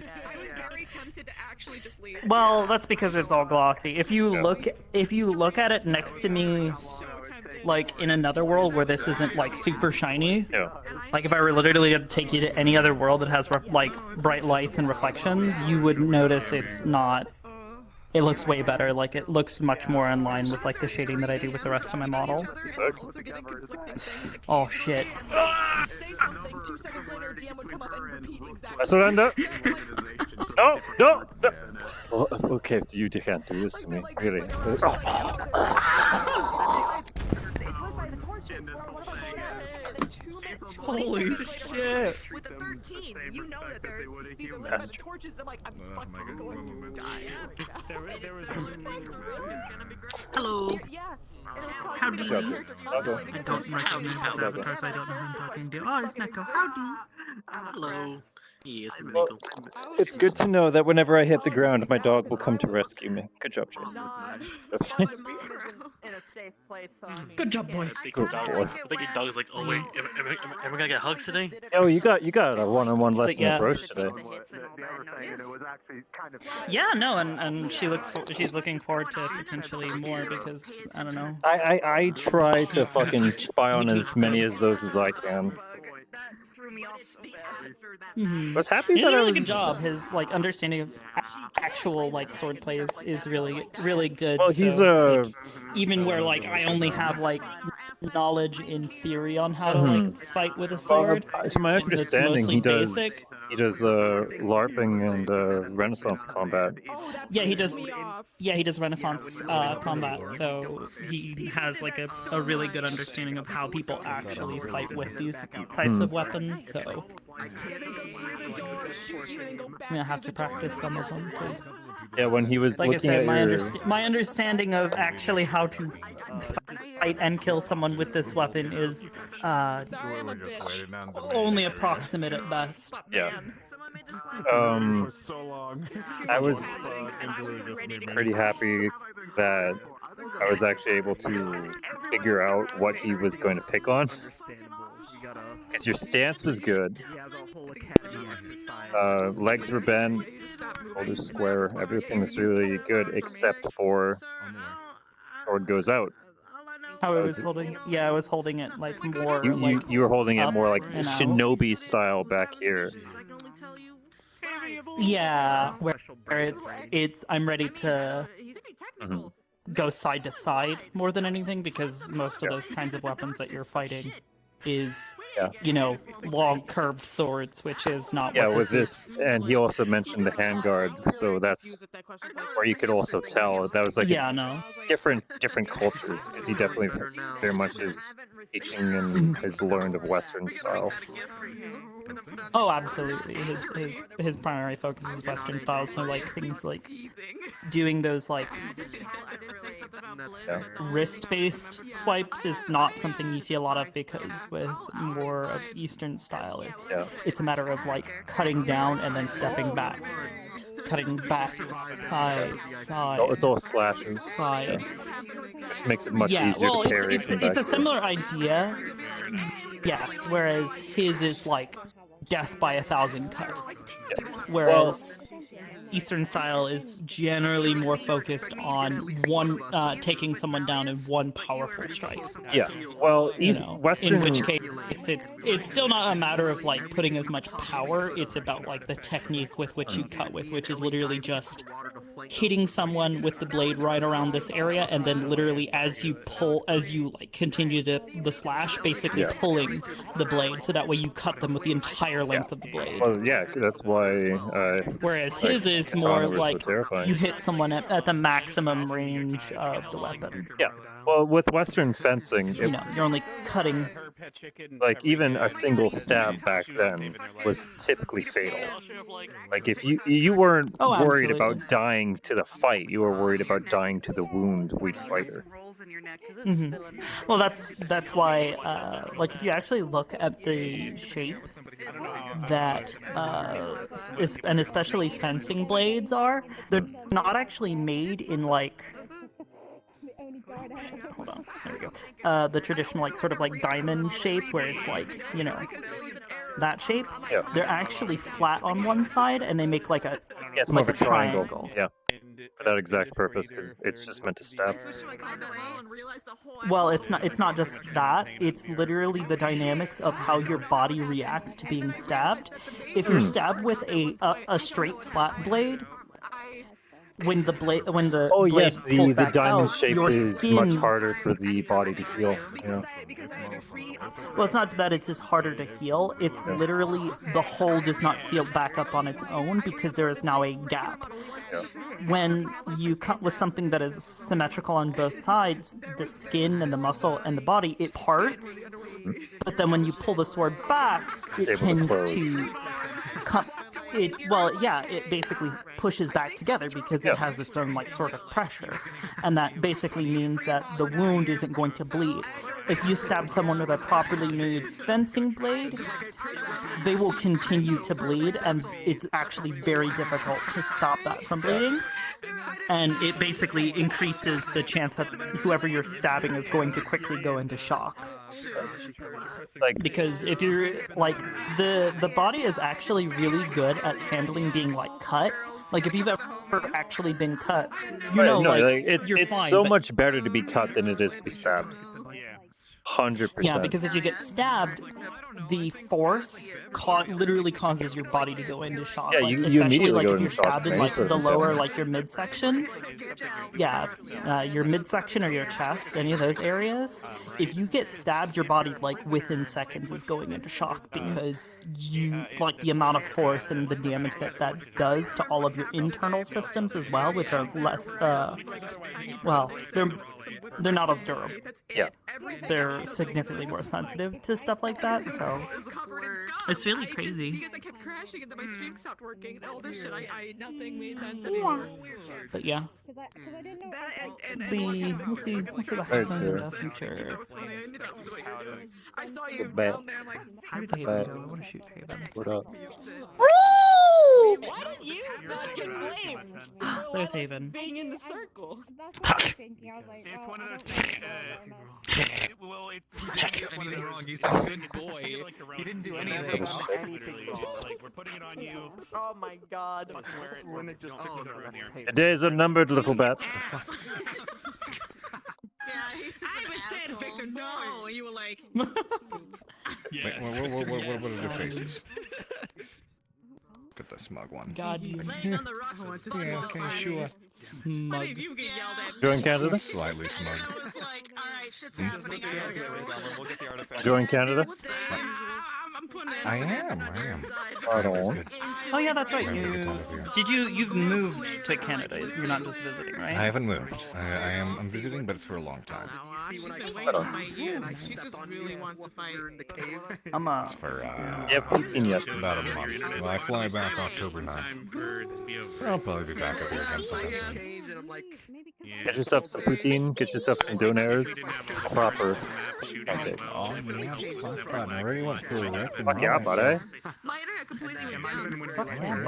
Well, that's because it's all glossy. If you look at it next to me, like in another world where this isn't like super shiny, like if I were literally to take you to any other world that has like bright lights and reflections, you would notice it's not. It looks way better. Like it looks much more in line with like the shading that I do with the rest of my model. Oh shit. Surrender! No, no, no! Oh, okay, you can't do this to me, really. Holy shit! With the 13, you know that there's these illuminated torches. I'm like, I'm fucking going to die. Hello. Yeah. Howdy. I don't recognize this avatar, so I don't know who I'm talking to. Oh, it's Neko. Howdy. Hello. Well, it's good to know that whenever I hit the ground, my dog will come to rescue me. Good job, Chase. In a safe place, so I mean, Good job, boy. I think Good boy. your dog's like, oh wait, am I gonna get hugs today? Oh, you got a one-on-one lesson yeah. approach today. Yeah, no, and she's looking forward to potentially more because I don't know. I try to fucking spy on as many as those as I can. That threw me off so bad. Mm-hmm. I was happy He does that a I really was. good job. His like understanding of actual like swordplay is really good. Well, he's so, like, even where like I only have like knowledge in theory on how to like fight with a sword. To my understanding, he does basic. LARPing and Renaissance combat. Yeah, he does. Yeah, he does Renaissance combat, so he has like a really good understanding of how people actually fight with these types of weapons. So I'm gonna have to practice some of them because. Yeah, when he was like I looking said, at my understanding of actually how to fight and kill someone with this weapon is only approximate at best. Yeah. For so long. I was pretty happy that I was actually able to figure out what he was going to pick on. Because your stance was good. Legs were bent, shoulders square, everything was really good except for sword goes out. How I was holding? Yeah, I was holding it like more. You were holding it more like and out. shinobi style back here. Yeah, where it's I'm ready to go side to side more than anything because most of those kinds of weapons that you're fighting is long curved swords, which is not. Yeah, what with this this, and he also mentioned the handguard, so that's where you could also tell that was like different cultures because he definitely very much is teaching and has learned of Western style. Oh, absolutely. His primary focus is Western style, so like things like doing those like wrist-based swipes is not something you see a lot of because with more of Eastern style, it's a matter of like cutting down and then stepping back. Cutting back, side. It's all slashes. Side. Which makes it much easier to parry. It's a similar idea, yes, whereas his is like death by 1,000 cuts. Whereas Eastern style is generally more focused on taking someone down in one powerful strike. Yeah, well, Western. In which case, it's still not a matter of like putting as much power. It's about like the technique with which you cut with, which is literally just hitting someone with the blade right around this area, and then literally as you like continue the slash, basically pulling the blade, so that way you cut them with the entire length of the blade. Well, yeah, that's why. Whereas his is more like you hit someone at the maximum range of the weapon. Yeah. Well, with Western fencing, you're only cutting. Like even a single stab back then was typically fatal. Like if you weren't worried about dying to the fight, you were worried about dying to the wound weak fighter. Well, that's why like if you actually look at the shape that and especially fencing blades they're not actually made in like hold on, there we go. The traditional like sort of like diamond shape where it's like that shape. Yeah. They're actually flat on one side and they make like a it's more of a triangle. Yeah. For that exact purpose, because it's just meant to stab. Well, it's not just that. It's literally the dynamics of how your body reacts to being stabbed. If you're stabbed with a straight flat blade, when the blade the diamond out, shape is much harder for the body to heal. Yeah. Well, it's not that it's just harder to heal. It's literally the hole does not seal back up on its own because there is now a gap. Yeah. When you cut with something that is symmetrical on both sides, the skin and the muscle and the body, it parts. But then when you pull the sword back, it tends to cut. it basically pushes back together because it has its own like sort of pressure, and that basically means that the wound isn't going to bleed. If you stab someone with a properly made fencing blade, they will continue to bleed, and it's actually very difficult to stop that from bleeding. And it basically increases the chance that whoever you're stabbing is going to quickly go into shock. Because if you're like the body is actually really good at handling being like cut. Like if you've ever actually been cut, you know, it's fine, so but... much better to be cut than it is to be stabbed. 100%. Yeah, because if you get stabbed, the force literally causes your body to go into shock. Yeah, like, you especially immediately like go if into you're shock stabbed from in any like sort the of lower, impact. like your midsection. Yeah, your midsection or your chest, any of those areas. If you get stabbed, your body like within seconds is going into shock because you like the amount of force and the damage that does to all of your internal systems as well, which are less. Well, they're not as durable. Yeah. They're significantly more sensitive to stuff like that, so it's really crazy. Because I kept crashing and then my stream stopped working and all this shit, nothing made sense anymore. But yeah. We'll see what happens in the future. I saw you Bad. down there, I'm like, Where did Haven go? I want to shoot Haven. What up? Why don't you not get blamed? There's Haven. Being in the circle. it's one of those things. Well, Anything wrong? He's a good boy. He didn't do anything. Like we're putting it on you. Oh my god. When it just took me through there. The days are numbered, little bat. I was saying, Victor, no, and you were like. Wait, what are the faces? Look at the smug one. God, you. Yeah, okay, sure. Smug. Join Canada? Slightly smug. Join Canada? I am. Right on. Oh yeah, that's right. You've moved to Canada. You're not just visiting, right? I haven't moved. I'm visiting, but it's for a long time. I'm It's for yeah, 15 yet. about a month. Well, I fly back October 9th. I'll probably be back up here again sometime soon. Get yourself some poutine, get yourself some donairs, proper pancakes. Oh yeah, I already went through it. Fuck yeah, buddy. My internet completely went down.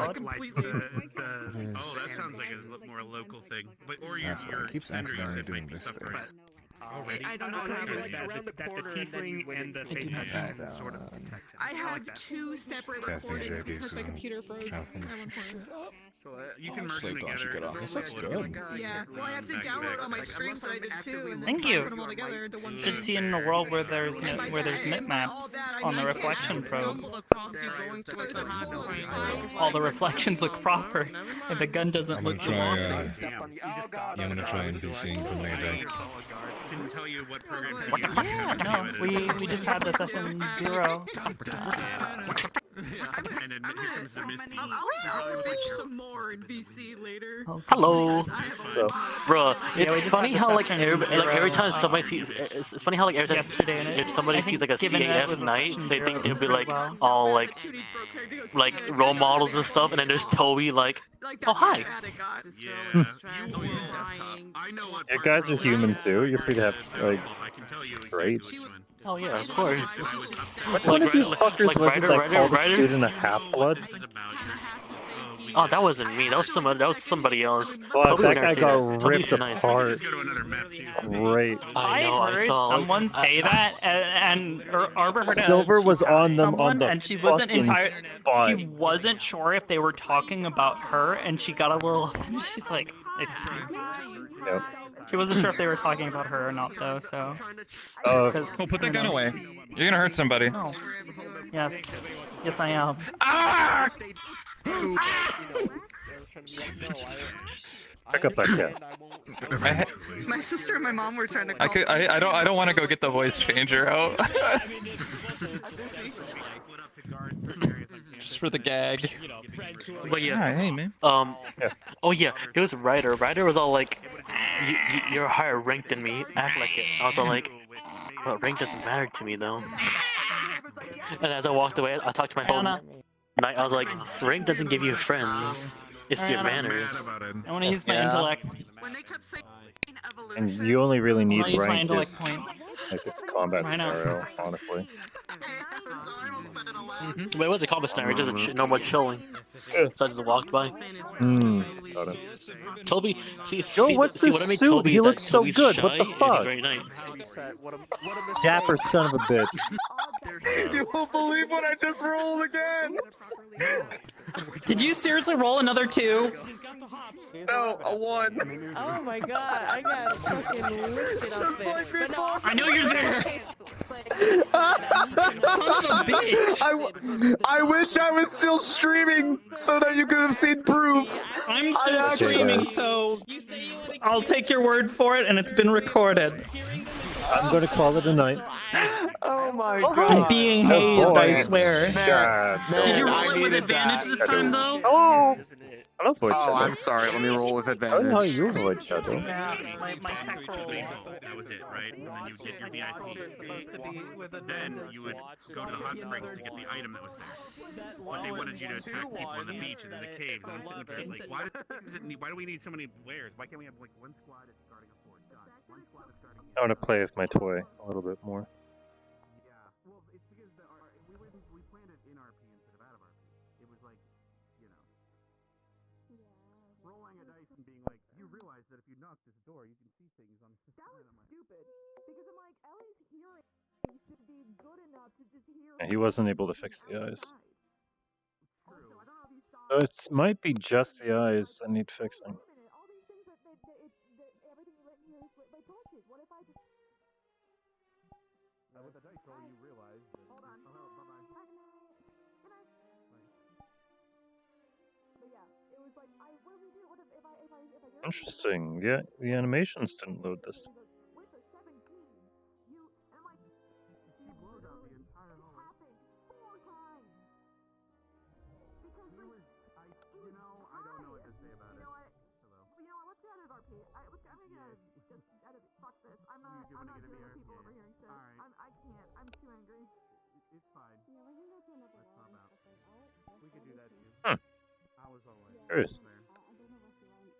Oh, that sounds like a more local thing. But or That's why it keeps accidentally doing this face. I don't know how to like around the corner the tiefling and the fake sort of detected. I had two separate recordings because my computer froze. So you can merge them Sleep on, together. get off. This looks good. Yeah, well, I have to download all my streams that I did too, and then Thank try you. to put them all together into one Should thing. see in a world where there's mip maps on the reflection probe. All the reflections look proper, and the gun doesn't look glossy. I'm gonna try NPCing for Mayday. Can tell you what program. What the fuck? No, we just had the session 0. And then here comes the Misty. I'll pitch some more in VC later. Hello. So, Bro, we it's just funny had the how like section every time zero, somebody sees it's funny how like every time yesterday, and if somebody I think sees like a given that it was CAF a night, section they zero, think they'll be like well. all like role models and stuff, and then there's Toby oh hi. you guys are human too. You're free to have like traits. Oh yeah, of course. Which one of you fuckers was it that called a student a half-blood? Oh, that wasn't me. That was somebody else. Well, Toby that would never guy say got that. Toby's ripped nice. apart. Great. I know. I heard I saw. someone say that, and Arbor heard it Silver as was she on asked them someone, on the and she wasn't fucking spot. She wasn't sure if they were talking about her, and she got a little offended. She's like, "Excuse me." Yep. She wasn't sure if they were talking about her or not, though. So. Oh, put that gun away. You're gonna hurt somebody. No. Yes. Yes, I am. Ah! Pick up that cat. My sister and my mom were trying to. I don't want to go get the voice changer out. Just for the gag. But yeah. Hi, hey man. Oh yeah, it was Ryder. Ryder was all like, "You're higher ranked than me. Act like it." I was all like, "Well, rank doesn't matter to me though." And as I walked away, I talked to my whole. I was like, rank doesn't give you friends. It's your manners. I want to use my intellect. When they kept saying And you only really need I'll use my rank intellect if point. like it's a combat Right now. scenario, honestly. But it was a combat scenario, just no more chilling. So I just walked by. Got it. Toby, Joe, what's see this what I mean? suit? Toby He is that looks so Toby's good. shy What the and he's fuck? very nice. Dapper son of a bitch. You won't believe what I just rolled again! Did you seriously roll another 2? No, a 1. Oh my god, I got fucking lifted up there. But no, I know you're there! Son of a bitch! I wish I was still streaming so that you could have seen proof. I'm still streaming, so I'll take your word for it, and it's been recorded. I'm gonna call it a night. Oh my I'm being hazed, I swear. God. Did you roll it with advantage this time, though? Oh! I love voice Oh, shadow. I'm sorry. Let me roll with I advantage. know how you avoid shadow. My tech roll. That was it, right? And then you get your VIP. Then you would go to the hot springs to get the item that was there. But they wanted you to attack people on the beach and in the caves. And I'm sitting there like, why do we need so many wares? Why can't we have like one squad that's starting a fort? One squad that's starting. I want to play with my toy a little bit more. Yeah. Well, it's because we planned it in RP instead of out of RP. It was like, you know, rolling a dice and being like, you realize that if you knock this door, you can see things on this. That was stupid. Because I'm like, Ellie's hearing should be good enough to just hear. Yeah, he wasn't able to fix the eyes. So it might be just the eyes that need fixing. All these things that everything written here is by torches. What if I just... Now with the dice roll, you realize that... Hold on. Oh, bye-bye. Good night. But yeah, it was like, what do we do? What if I Interesting. Yeah, the animations didn't load this time. with a 17, you, and I'm like, She blows out the entire hallway. happened 4 times. Because like, I don't know what to say about it. Hello. You know what? Let's get out of RP. I'm gonna just edit. Fuck this. I'm not dealing with people overhearing shit. I can't. I'm too angry. It's fine. Yeah, we can go to another Let's wall swap and out. stuff like that. We could do that too. Hmm. I was all like, Curious. I don't know if you want.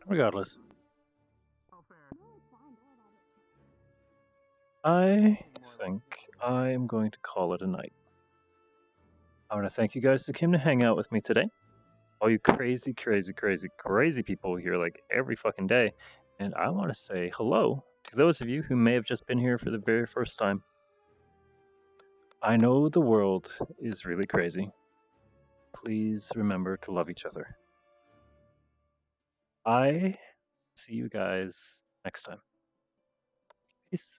Regardless. Oh, fair. No, it's fine. Don't worry about it. I think I am going to call it a night. I want to thank you guys who came to hang out with me today. All you crazy, crazy, crazy, crazy people here like every fucking day. And I want to say hello to those of you who may have just been here for the very first time. I know the world is really crazy. Please remember to love each other. I see you guys next time. Peace.